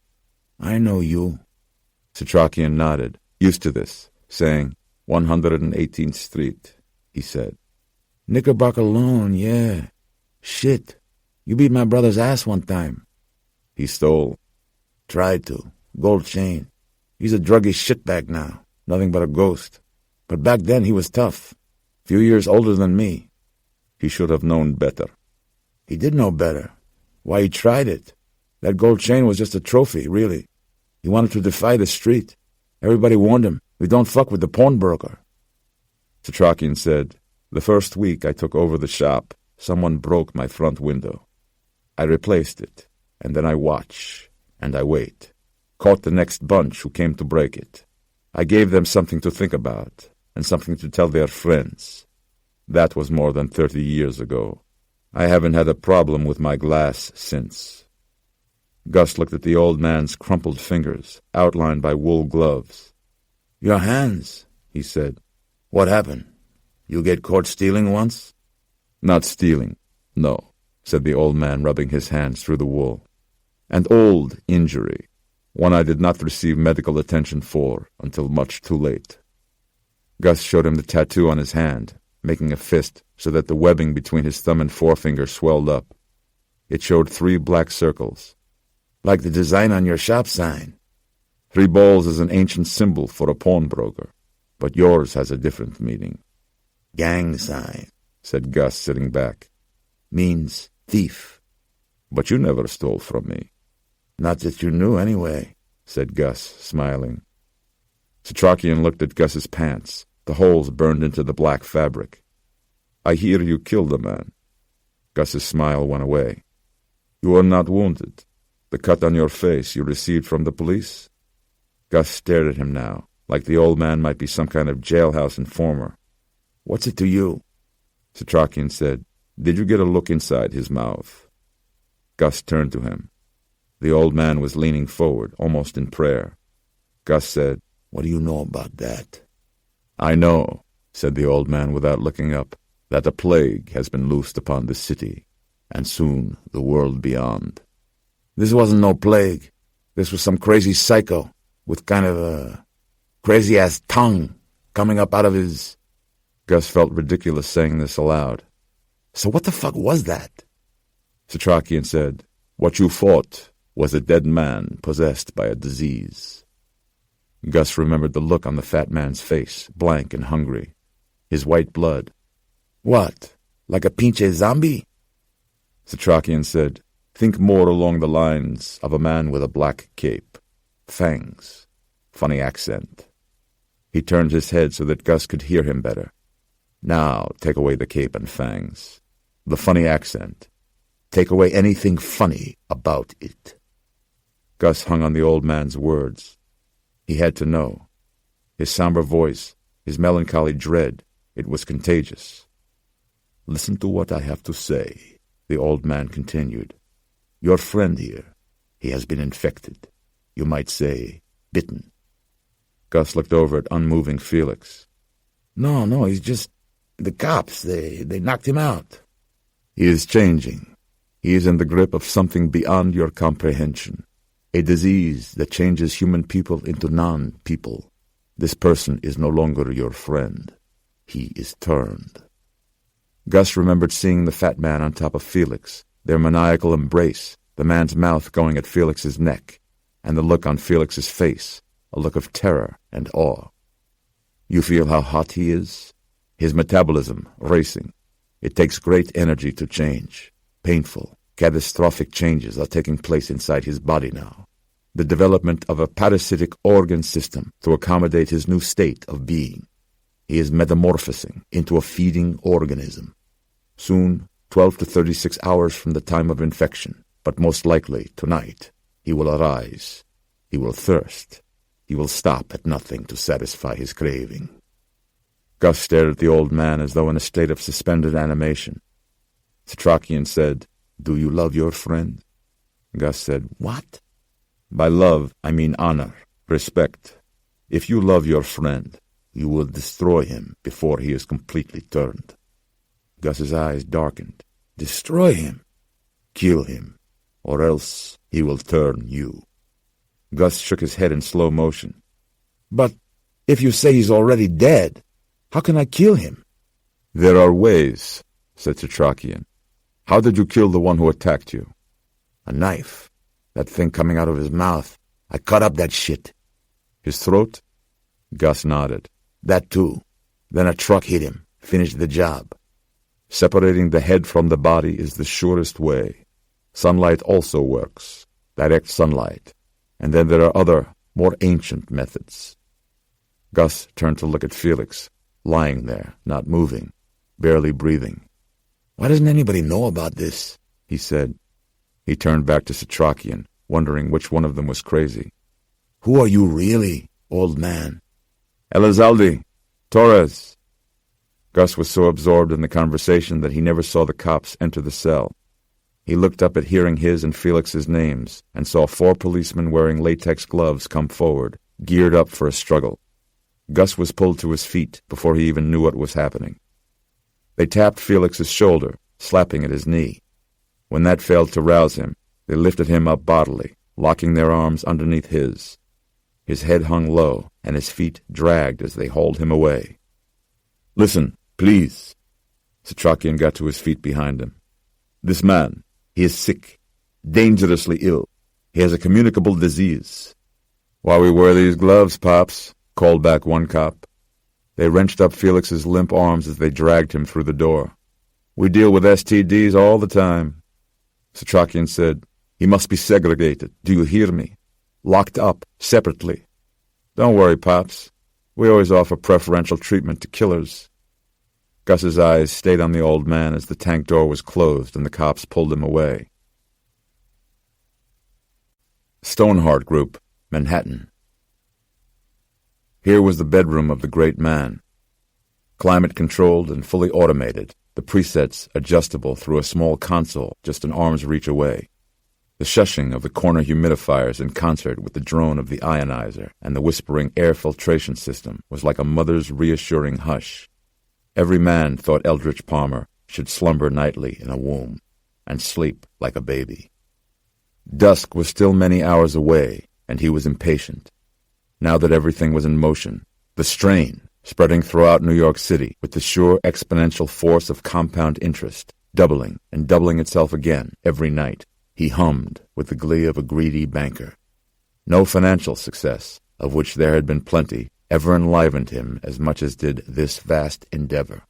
"I know you." Setrakian nodded, used to this, saying, 118th Street, he said. "Knickerbocker loan, yeah. Shit, you beat my brother's ass one time." "He stole." "Tried to. Gold chain. He's a druggy shitbag now, nothing but a ghost. But back then he was tough. Few years older than me." "He should have known better." "He did know better. Why, he tried it. That gold chain was just a trophy, really. He wanted to defy the street. Everybody warned him, we don't fuck with the pawnbroker." Setrakian said, "The first week I took over the shop, someone broke my front window. I replaced it, and then I watch, and I wait. Caught the next bunch who came to break it. I gave them something to think about, and something to tell their friends. That was more than 30 years ago. I haven't had a problem with my glass since." Gus looked at the old man's crumpled fingers, outlined by wool gloves. "Your hands," he said. "What happened? You get caught stealing once?" "Not stealing, no," said the old man, rubbing his hands through the wool. "An old injury, one I did not receive medical attention for until much too late." Gus showed him the tattoo on his hand, making a fist so that the webbing between his thumb and forefinger swelled up. It showed 3 black circles. "Like the design on your shop sign." 3 balls is an ancient symbol for a pawnbroker, but yours has a different meaning. "Gang sign," said Gus, sitting back. "Means thief." "But you never stole from me." "Not that you knew, anyway," said Gus, smiling. Setrakian looked at Gus's pants. The holes burned into the black fabric. "I hear you killed a man." Gus's smile went away. "You are not wounded. The cut on your face you received from the police?" Gus stared at him now, like the old man might be some kind of jailhouse informer. "What's it to you?" Setrakian said, "Did you get a look inside his mouth?" Gus turned to him. The old man was leaning forward, almost in prayer. Gus said, "What do you know about that?" "I know," said the old man without looking up. that a plague has been loosed upon this city, and soon the world beyond. This wasn't no plague. This was some crazy psycho with kind of a crazy-ass tongue coming up out of his... Gus felt ridiculous saying this aloud. So what the fuck was that? Setrakian said, "What you fought was a dead man possessed by a disease." Gus remembered the look on the fat man's face, blank and hungry. His white blood. What? Like a pinche zombie? Setrakian said, "Think more along the lines of a man with a black cape. Fangs. Funny accent." He turned his head so that Gus could hear him better. "Now take away the cape and fangs. The funny accent. Take away anything funny about it." Gus hung on the old man's words. He had to know. His somber voice, his melancholy dread, it was contagious. "Listen to what I have to say," the old man continued. "Your friend here, he has been infected. You might say, bitten." Gus looked over at unmoving Felix. No, he's just... The cops, they knocked him out." "He is changing. He is in the grip of something beyond your comprehension. A disease that changes human people into non-people. This person is no longer your friend. He is turned." Gus remembered seeing the fat man on top of Felix, their maniacal embrace, the man's mouth going at Felix's neck, and the look on Felix's face, a look of terror and awe. "You feel how hot he is? His metabolism racing. It takes great energy to change. Painful, catastrophic changes are taking place inside his body now. The development of a parasitic organ system to accommodate his new state of being. He is metamorphosing into a feeding organism. Soon, 12 to 36 hours from the time of infection, but most likely tonight, he will arise. He will thirst. He will stop at nothing to satisfy his craving." Gus stared at the old man as though in a state of suspended animation. Setrakian said, "Do you love your friend?" Gus said, "What?" "By love, I mean honor, respect. If you love your friend, you will destroy him before he is completely turned." Gus's eyes darkened. "Destroy him?" "Kill him, or else he will turn you." Gus shook his head in slow motion. "But if you say he's already dead, how can I kill him?" "There are ways," said Setrakian. "How did you kill the one who attacked you?" "A knife. That thing coming out of his mouth. I cut up that shit." "His throat?" Gus nodded. "That too. Then a truck hit him. Finished the job." "Separating the head from the body is the surest way. Sunlight also works. Direct sunlight. And then there are other, more ancient methods." Gus turned to look at Felix, lying there, not moving, barely breathing. "Why doesn't anybody know about this?" he said. He turned back to Setrakian, wondering which one of them was crazy. "Who are you really, old man?" "Elizalde. Torres." Gus was so absorbed in the conversation that he never saw the cops enter the cell. He looked up at hearing his and Felix's names and saw 4 policemen wearing latex gloves come forward, geared up for a struggle. Gus was pulled to his feet before he even knew what was happening. They tapped Felix's shoulder, slapping at his knee. When that failed to rouse him, they lifted him up bodily, locking their arms underneath his. His head hung low, and his feet dragged as they hauled him away. "Listen, please." Setrakian got to his feet behind him. "This man, he is sick, dangerously ill. He has a communicable disease." "Why we wear these gloves, Pops?" called back one cop. They wrenched up Felix's limp arms as they dragged him through the door. "We deal with STDs all the time." Setrakian said, "He must be segregated, do you hear me? Locked up, separately. Don't worry, Pops. We always offer preferential treatment to killers." Gus's eyes stayed on the old man as the tank door was closed and the cops pulled him away. Stoneheart Group, Manhattan. Here was the bedroom of the great man. Climate-controlled and fully automated, the presets adjustable through a small console just an arm's reach away. The shushing of the corner humidifiers in concert with the drone of the ionizer and the whispering air filtration system was like a mother's reassuring hush. Every man thought Eldridge Palmer should slumber nightly in a womb and sleep like a baby. Dusk was still many hours away, and he was impatient. Now that everything was in motion, the strain, spreading throughout New York City with the sure exponential force of compound interest, doubling and doubling itself again every night, he hummed with the glee of a greedy banker. No financial success, of which there had been plenty, ever enlivened him as much as did this vast endeavor.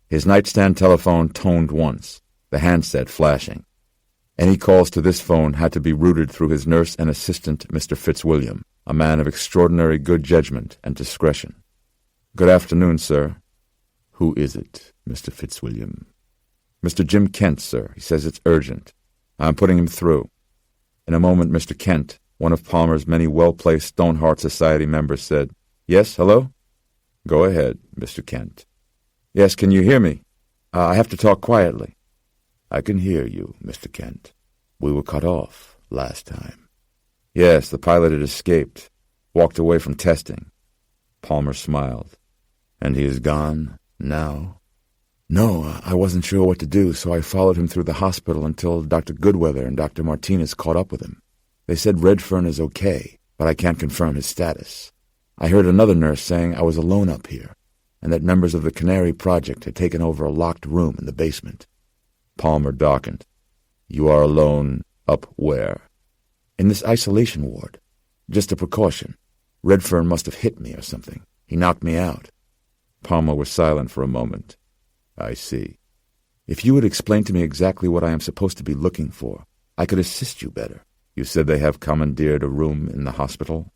His nightstand telephone toned once, the handset flashing. Any calls to this phone had to be routed through his nurse and assistant, Mr. Fitzwilliam, a man of extraordinary good judgment and discretion. "Good afternoon, sir." "Who is it, Mr. Fitzwilliam?" "Mr. Jim Kent, sir. He says it's urgent. I'm putting him through." In a moment, Mr. Kent, one of Palmer's many well-placed Stoneheart Society members, said, "Yes, hello?" "Go ahead, Mr. Kent." "Yes, can you hear me? I have to talk quietly." "I can hear you, Mr. Kent. We were cut off last time." "Yes, the pilot had escaped, walked away from testing." Palmer smiled. "And he is gone now?" "No, I wasn't sure what to do, so I followed him through the hospital until Dr. Goodweather and Dr. Martinez caught up with him. They said Redfern is okay, but I can't confirm his status. I heard another nurse saying I was alone up here, and that members of the Canary Project had taken over a locked room in the basement." Palmer darkened. "You are alone up where?" "In this isolation ward. Just a precaution. Redfern must have hit me or something. He knocked me out." Palmer was silent for a moment. "I see. If you would explain to me exactly what I am supposed to be looking for, I could assist you better. You said they have commandeered a room in the hospital?"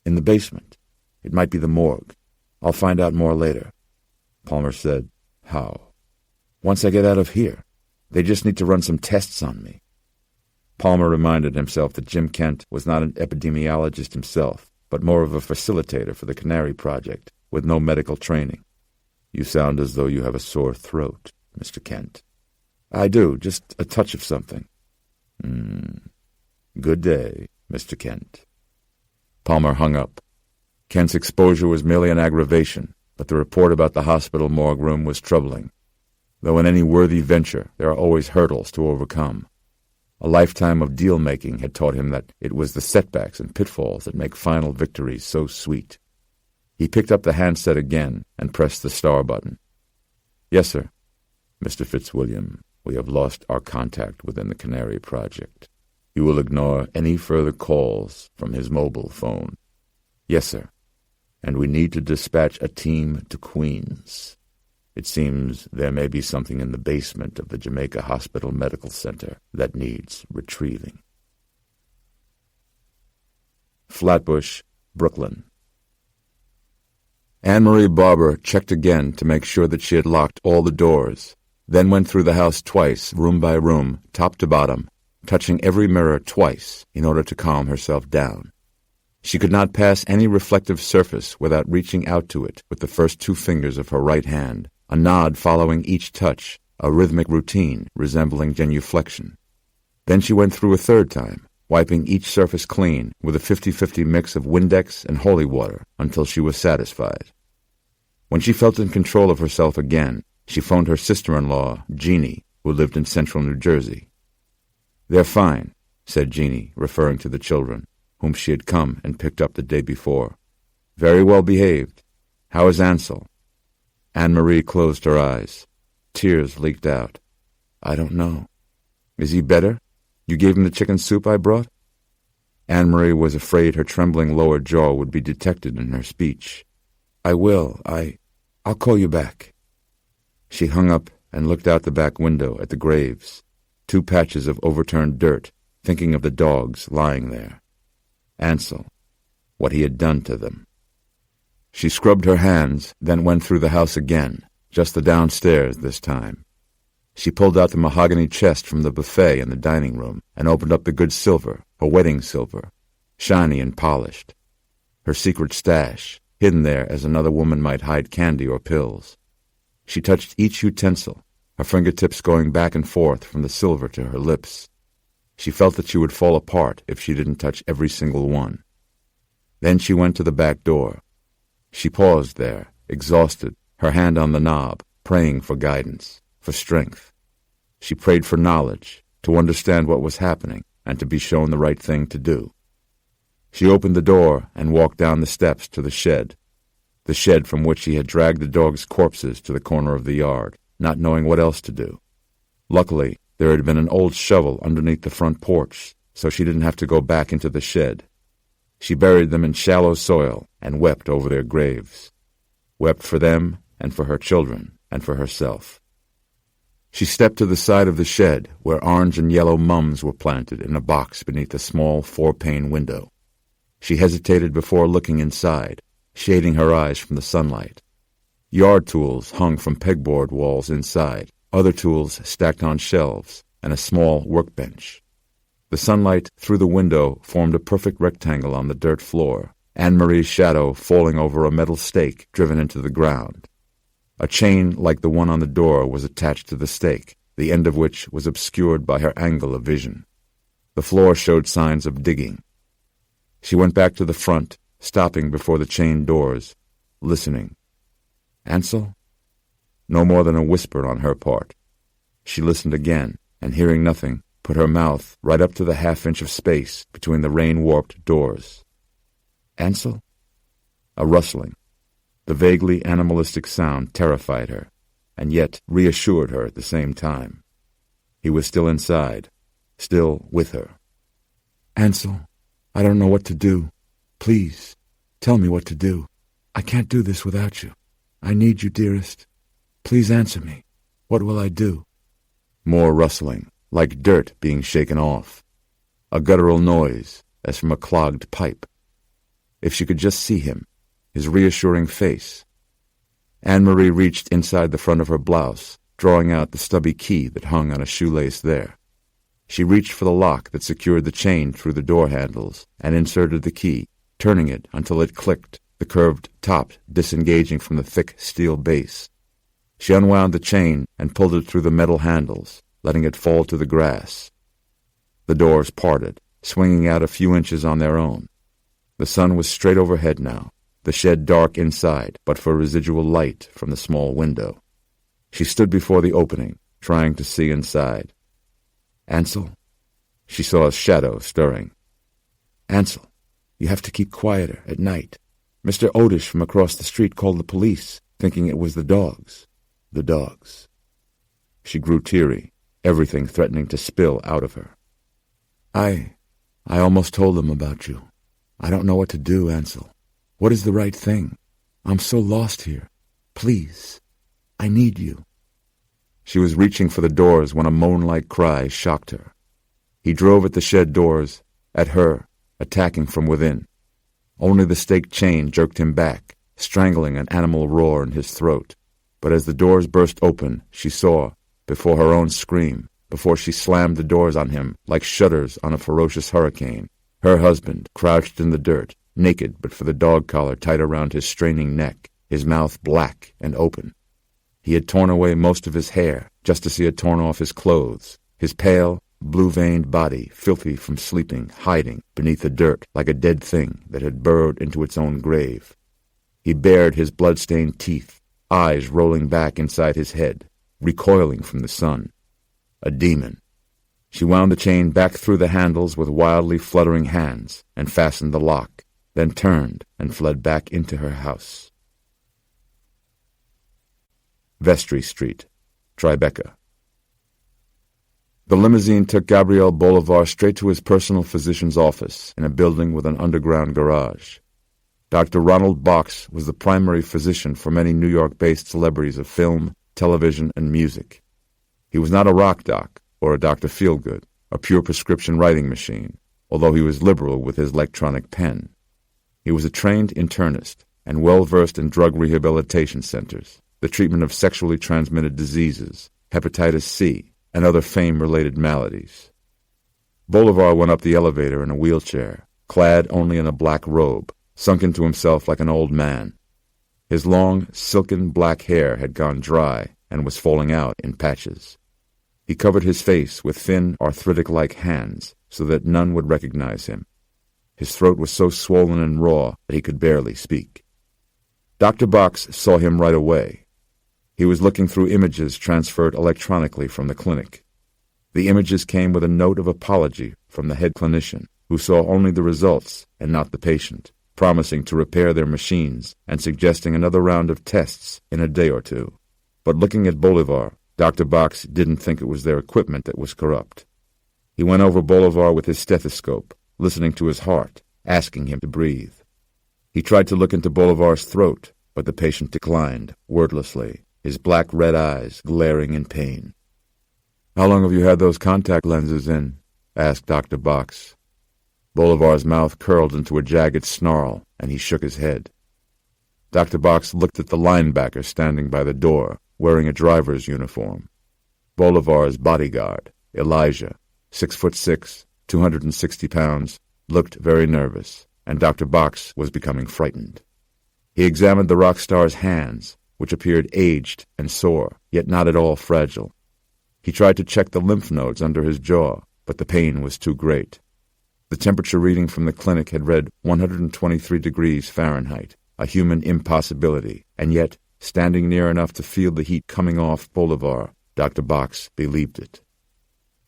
"In the basement. It might be the morgue. I'll find out more later." Palmer said, "How?" "Once I get out of here. They just need to run some tests on me." Palmer reminded himself that Jim Kent was not an epidemiologist himself, but more of a facilitator for the Canary Project, with no medical training. "You sound as though you have a sore throat, Mr. Kent." "I do, just a touch of something." "Good day, Mr. Kent." Palmer hung up. Kent's exposure was merely an aggravation, but the report about the hospital morgue room was troubling. Though in any worthy venture there are always hurdles to overcome. A lifetime of deal-making had taught him that it was the setbacks and pitfalls that make final victories so sweet. He picked up the handset again and pressed the star button. "Yes, sir." "Mr. Fitzwilliam, we have lost our contact within the Canary Project. You will ignore any further calls from his mobile phone." "Yes, sir." "And we need to dispatch a team to Queens. It seems there may be something in the basement of the Jamaica Hospital Medical Center that needs retrieving." Flatbush, Brooklyn. Anne-Marie Barber checked again to make sure that she had locked all the doors, then went through the house twice, room by room, top to bottom, touching every mirror twice in order to calm herself down. She could not pass any reflective surface without reaching out to it with the first two fingers of her right hand, a nod following each touch, a rhythmic routine resembling genuflection. Then she went through a third time, wiping each surface clean with a 50-50 mix of Windex and holy water until she was satisfied. When she felt in control of herself again, she phoned her sister-in-law, Jeannie, who lived in central New Jersey. "They're fine," said Jeannie, referring to the children, whom she had come and picked up the day before. "Very well behaved. How is Ansel?" Anne-Marie closed her eyes. Tears leaked out. "I don't know." "Is he better? You gave him the chicken soup I brought?" Anne-Marie was afraid her trembling lower jaw would be detected in her speech. "I will. I'll call you back." She hung up and looked out the back window at the graves, two patches of overturned dirt, thinking of the dogs lying there. Ansel, what he had done to them. She scrubbed her hands, then went through the house again, just the downstairs this time. She pulled out the mahogany chest from the buffet in the dining room and opened up the good silver, her wedding silver, shiny and polished. Her secret stash, hidden there as another woman might hide candy or pills. She touched each utensil, her fingertips going back and forth from the silver to her lips. She felt that she would fall apart if she didn't touch every single one. Then she went to the back door. She paused there, exhausted, her hand on the knob, praying for guidance, for strength. She prayed for knowledge, to understand what was happening, and to be shown the right thing to do. She opened the door and walked down the steps to the shed from which she had dragged the dogs' corpses to the corner of the yard, not knowing what else to do. Luckily, there had been an old shovel underneath the front porch, so she didn't have to go back into the shed. She buried them in shallow soil and wept over their graves. Wept for them and for her children and for herself. She stepped to the side of the shed where orange and yellow mums were planted in a box beneath a small 4-pane window. She hesitated before looking inside, shading her eyes from the sunlight. Yard tools hung from pegboard walls inside, other tools stacked on shelves, and a small workbench. The sunlight through the window formed a perfect rectangle on the dirt floor, Anne-Marie's shadow falling over a metal stake driven into the ground. A chain like the one on the door was attached to the stake, the end of which was obscured by her angle of vision. The floor showed signs of digging. She went back to the front, stopping before the chained doors, listening. Ansel? No more than a whisper on her part. She listened again, and hearing nothing, put her mouth right up to the half-inch of space between the rain-warped doors. Ansel? A rustling. The vaguely animalistic sound terrified her, and yet reassured her at the same time. He was still inside, still with her. Ansel, I don't know what to do. Please, tell me what to do. I can't do this without you. I need you, dearest. Please answer me. What will I do? More rustling, like dirt being shaken off. A guttural noise, as from a clogged pipe. If she could just see him, his reassuring face. Anne-Marie reached inside the front of her blouse, drawing out the stubby key that hung on a shoelace there. She reached for the lock that secured the chain through the door handles and inserted the key, turning it until it clicked, the curved top disengaging from the thick steel base. She unwound the chain and pulled it through the metal handles, letting it fall to the grass. The doors parted, swinging out a few inches on their own. The sun was straight overhead now, the shed dark inside, but for residual light from the small window. She stood before the opening, trying to see inside. Ansel? She saw a shadow stirring. Ansel, you have to keep quieter at night. Mr. Odish from across the street called the police, thinking it was the dogs. The dogs. She grew teary, everything threatening to spill out of her. I almost told them about you. I don't know what to do, Ansel. What is the right thing? I'm so lost here. Please, I need you. She was reaching for the doors when a moan-like cry shocked her. He drove at the shed doors, at her, attacking from within. Only the stake chain jerked him back, strangling an animal roar in his throat. But as the doors burst open, she saw, before her own scream, before she slammed the doors on him like shutters on a ferocious hurricane, her husband, crouched in the dirt, naked but for the dog collar tight around his straining neck, his mouth black and open. He had torn away most of his hair, just as he had torn off his clothes, his pale, blue-veined body filthy from sleeping, hiding beneath the dirt like a dead thing that had burrowed into its own grave. He bared his blood-stained teeth, eyes rolling back inside his head, recoiling from the sun. A demon. She wound the chain back through the handles with wildly fluttering hands and fastened the lock, then turned and fled back into her house. Vestry Street, Tribeca. The limousine took Gabriel Bolivar straight to his personal physician's office in a building with an underground garage. Dr. Ronald Box was the primary physician for many New York-based celebrities of film, television, and music. He was not a rock doc or a Dr. Feelgood, a pure prescription writing machine, although he was liberal with his electronic pen. He was a trained internist and well-versed in drug rehabilitation centers, the treatment of sexually transmitted diseases, hepatitis C, and other fame-related maladies. Bolivar went up the elevator in a wheelchair, clad only in a black robe, sunk into himself like an old man. His long, silken black hair had gone dry and was falling out in patches. He covered his face with thin, arthritic-like hands so that none would recognize him. His throat was so swollen and raw that he could barely speak. Dr. Box saw him right away, He was looking through images transferred electronically from the clinic. The images came with a note of apology from the head clinician, who saw only the results and not the patient, promising to repair their machines and suggesting another round of tests in a day or two. But looking at Bolivar, Dr. Box didn't think it was their equipment that was corrupt. He went over Bolivar with his stethoscope, listening to his heart, asking him to breathe. He tried to look into Bolivar's throat, but the patient declined, wordlessly, his black-red eyes glaring in pain. "How long have you had those contact lenses in?" asked Dr. Box. Bolivar's mouth curled into a jagged snarl, and he shook his head. Dr. Box looked at the linebacker standing by the door, wearing a driver's uniform. Bolivar's bodyguard, Elijah, 6'6", 260 pounds, looked very nervous, and Dr. Box was becoming frightened. He examined the rock star's hands, which appeared aged and sore, yet not at all fragile. He tried to check the lymph nodes under his jaw, but the pain was too great. The temperature reading from the clinic had read 123 degrees Fahrenheit, a human impossibility, and yet, standing near enough to feel the heat coming off Bolivar, Dr. Box believed it.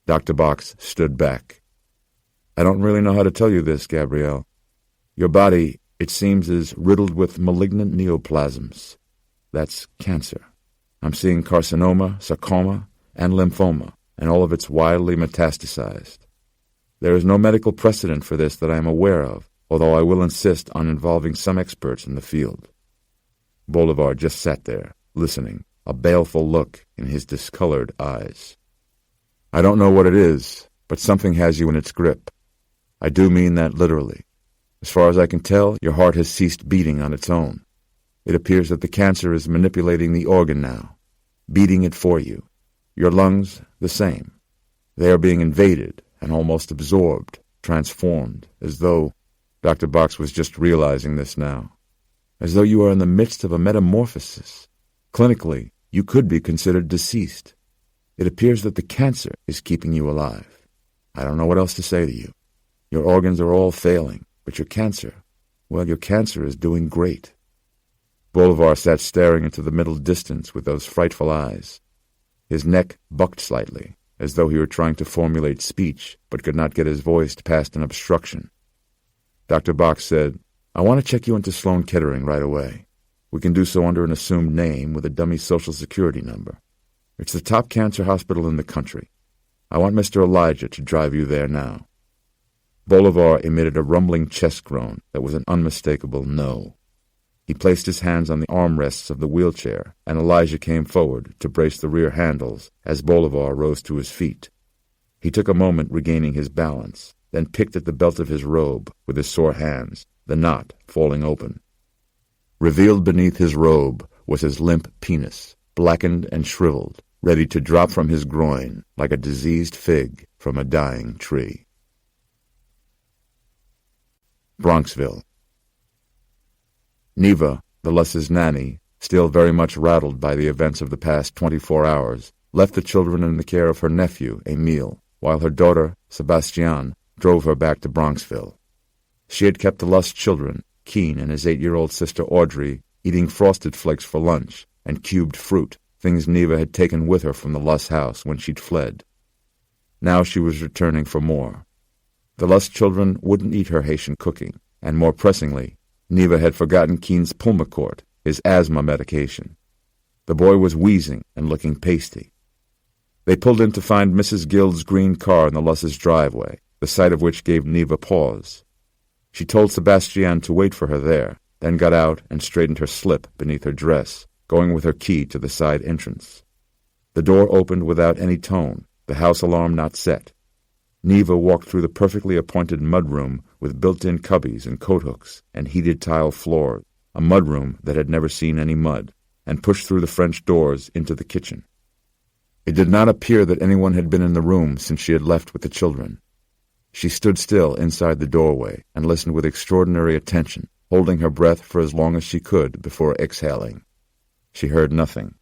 Dr. Box stood back. "I don't really know how to tell you this, Gabrielle. Your body, it seems, is riddled with malignant neoplasms. That's cancer. I'm seeing carcinoma, sarcoma, and lymphoma, and all of it's wildly metastasized. There is no medical precedent for this that I am aware of, although I will insist on involving some experts in the field." Bolivar just sat there, listening, a baleful look in his discolored eyes. "I don't know what it is, but something has you in its grip. I do mean that literally. As far as I can tell, your heart has ceased beating on its own. It appears that the cancer is manipulating the organ now, beating it for you. Your lungs, the same. They are being invaded and almost absorbed, transformed, as though—" Dr. Box was just realizing this now. "As though you are in the midst of a metamorphosis. Clinically, you could be considered deceased. It appears that the cancer is keeping you alive. I don't know what else to say to you. Your organs are all failing, but your cancer, well, your cancer is doing great." Bolivar sat staring into the middle distance with those frightful eyes. His neck bucked slightly, as though he were trying to formulate speech, but could not get his voice past an obstruction. Dr. Box said, "I want to check you into Sloan Kettering right away. We can do so under an assumed name with a dummy social security number. It's the top cancer hospital in the country. I want Mr. Elijah to drive you there now." Bolivar emitted a rumbling chest groan that was an unmistakable no. He placed his hands on the armrests of the wheelchair, and Elijah came forward to brace the rear handles as Bolivar rose to his feet. He took a moment regaining his balance, then picked at the belt of his robe with his sore hands, the knot falling open. Revealed beneath his robe was his limp penis, blackened and shriveled, ready to drop from his groin like a diseased fig from a dying tree. Bronxville. Neva, the Luss's nanny, still very much rattled by the events of the past 24 hours, left the children in the care of her nephew, Emile, while her daughter, Sebastian, drove her back to Bronxville. She had kept the Luss children, Keen and his 8-year-old sister Audrey, eating Frosted Flakes for lunch and cubed fruit, things Neva had taken with her from the Luss house when she'd fled. Now she was returning for more. The Luss children wouldn't eat her Haitian cooking, and more pressingly, Neva had forgotten Keen's Pulmicort, his asthma medication. The boy was wheezing and looking pasty. They pulled in to find Mrs. Gill's green car in the Luss's driveway, the sight of which gave Neva pause. She told Sebastian to wait for her there, then got out and straightened her slip beneath her dress, going with her key to the side entrance. The door opened without any tone, the house alarm not set. Neva walked through the perfectly appointed mudroom with built-in cubbies and coat-hooks and heated tile floors, a mudroom that had never seen any mud, and pushed through the French doors into the kitchen. It did not appear that anyone had been in the room since she had left with the children. She stood still inside the doorway and listened with extraordinary attention, holding her breath for as long as she could before exhaling. She heard nothing.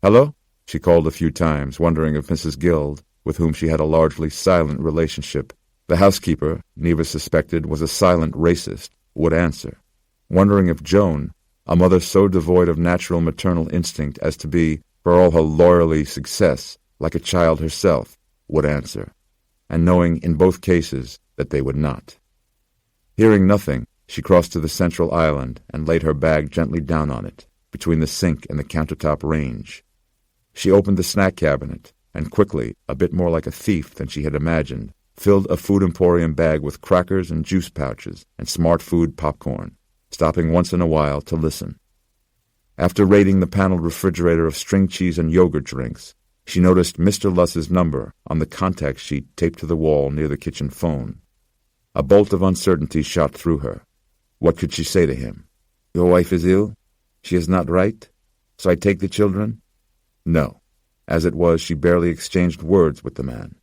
"Hello?" she called a few times, wondering if Mrs. Gill, with whom she had a largely silent relationship, the housekeeper, Neva suspected, was a silent racist, would answer, wondering if Joan, a mother so devoid of natural maternal instinct as to be, for all her lawyerly success, like a child herself, would answer, and knowing in both cases that they would not. Hearing nothing, she crossed to the central island and laid her bag gently down on it, between the sink and the countertop range. She opened the snack cabinet, and quickly, a bit more like a thief than she had imagined, filled a food emporium bag with crackers and juice pouches and smart food popcorn, stopping once in a while to listen. After raiding the paneled refrigerator of string cheese and yogurt drinks, she noticed Mr. Luss's number on the contact sheet taped to the wall near the kitchen phone. A bolt of uncertainty shot through her. What could she say to him? "Your wife is ill? She is not right? So I take the children?" No. As it was, she barely exchanged words with the man.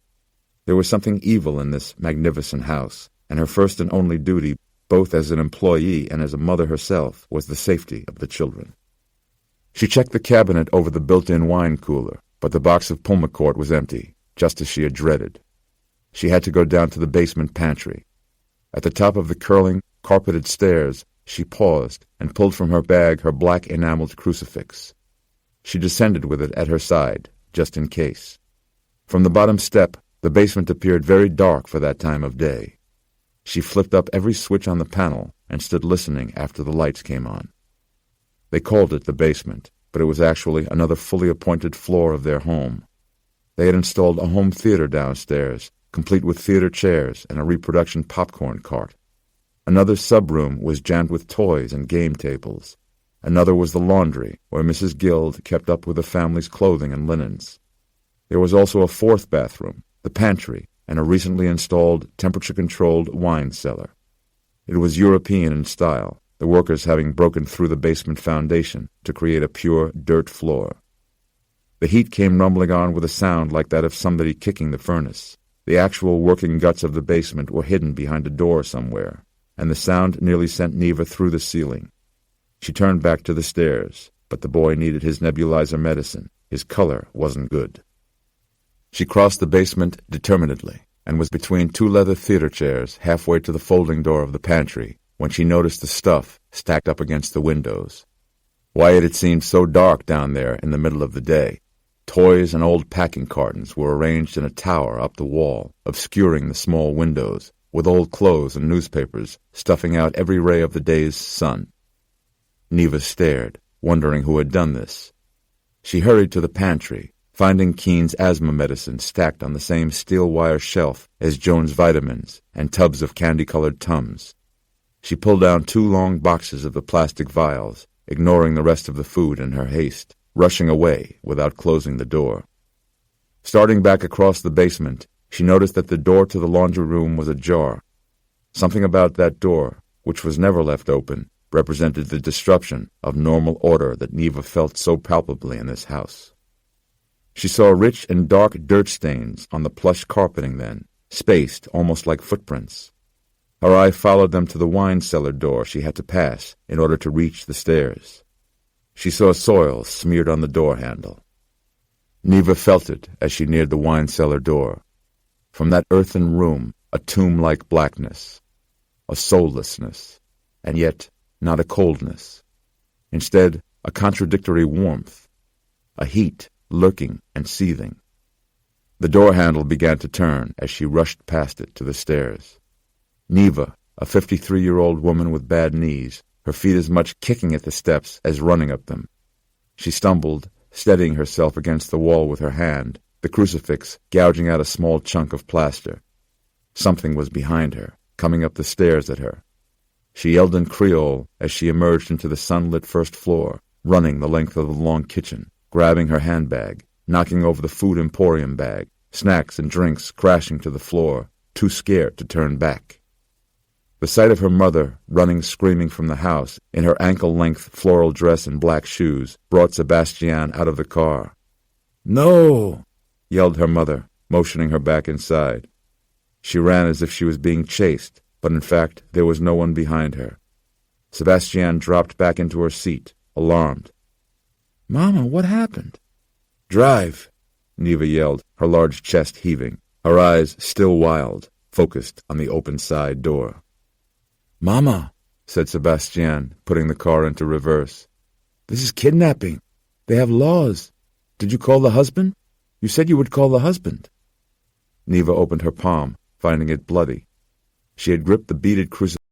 There was something evil in this magnificent house, and her first and only duty, both as an employee and as a mother herself, was the safety of the children. She checked the cabinet over the built-in wine cooler, but the box of Pulmicort was empty, just as she had dreaded. She had to go down to the basement pantry. At the top of the curling, carpeted stairs, she paused and pulled from her bag her black enameled crucifix. She descended with it at her side, just in case. From the bottom step, the basement appeared very dark for that time of day. She flipped up every switch on the panel and stood listening after the lights came on. They called it the basement, but it was actually another fully appointed floor of their home. They had installed a home theater downstairs, complete with theater chairs and a reproduction popcorn cart. Another sub-room was jammed with toys and game tables. Another was the laundry, where Mrs. Guild kept up with the family's clothing and linens. There was also a fourth bathroom, the pantry, and a recently installed temperature-controlled wine cellar. It was European in style, the workers having broken through the basement foundation to create a pure dirt floor. The heat came rumbling on with a sound like that of somebody kicking the furnace. The actual working guts of the basement were hidden behind a door somewhere, and the sound nearly sent Neva through the ceiling. She turned back to the stairs, but the boy needed his nebulizer medicine. His color wasn't good. She crossed the basement determinedly, and was between two leather theater chairs halfway to the folding door of the pantry when she noticed the stuff stacked up against the windows. Why had it seemed so dark down there in the middle of the day? Toys and old packing cartons were arranged in a tower up the wall, obscuring the small windows, with old clothes and newspapers stuffing out every ray of the day's sun. Neva stared, wondering who had done this. She hurried to the pantry, finding Keene's asthma medicine stacked on the same steel wire shelf as Joan's vitamins and tubs of candy-colored Tums. She pulled down 2 long boxes of the plastic vials, ignoring the rest of the food in her haste, rushing away without closing the door. Starting back across the basement, she noticed that the door to the laundry room was ajar. Something about that door, which was never left open, represented the disruption of normal order that Neva felt so palpably in this house. She saw rich and dark dirt stains on the plush carpeting then, spaced almost like footprints. Her eye followed them to the wine cellar door she had to pass in order to reach the stairs. She saw soil smeared on the door handle. Neva felt it as she neared the wine cellar door. From that earthen room, a tomb-like blackness, a soullessness, and yet not a coldness. Instead, a contradictory warmth, a heat lurking and seething. The door handle began to turn as she rushed past it to the stairs. Neva, a 53-year-old woman with bad knees, her feet as much kicking at the steps as running up them. She stumbled, steadying herself against the wall with her hand, the crucifix gouging out a small chunk of plaster. Something was behind her, coming up the stairs at her. She yelled in Creole as she emerged into the sunlit first floor, running the length of the long kitchen, grabbing her handbag, knocking over the food emporium bag, snacks and drinks crashing to the floor, too scared to turn back. The sight of her mother, running screaming from the house, in her ankle-length floral dress and black shoes, brought Sebastian out of the car. "No!" yelled her mother, motioning her back inside. She ran as if she was being chased, but in fact there was no one behind her. Sebastian dropped back into her seat, alarmed. "Mama, what happened?" "Drive!" Neva yelled, her large chest heaving, her eyes still wild, focused on the open side door. "Mama!" said Sebastian, putting the car into reverse. "This is kidnapping. They have laws. Did you call the husband? You said you would call the husband." Neva opened her palm, finding it bloody. She had gripped the beaded crucifix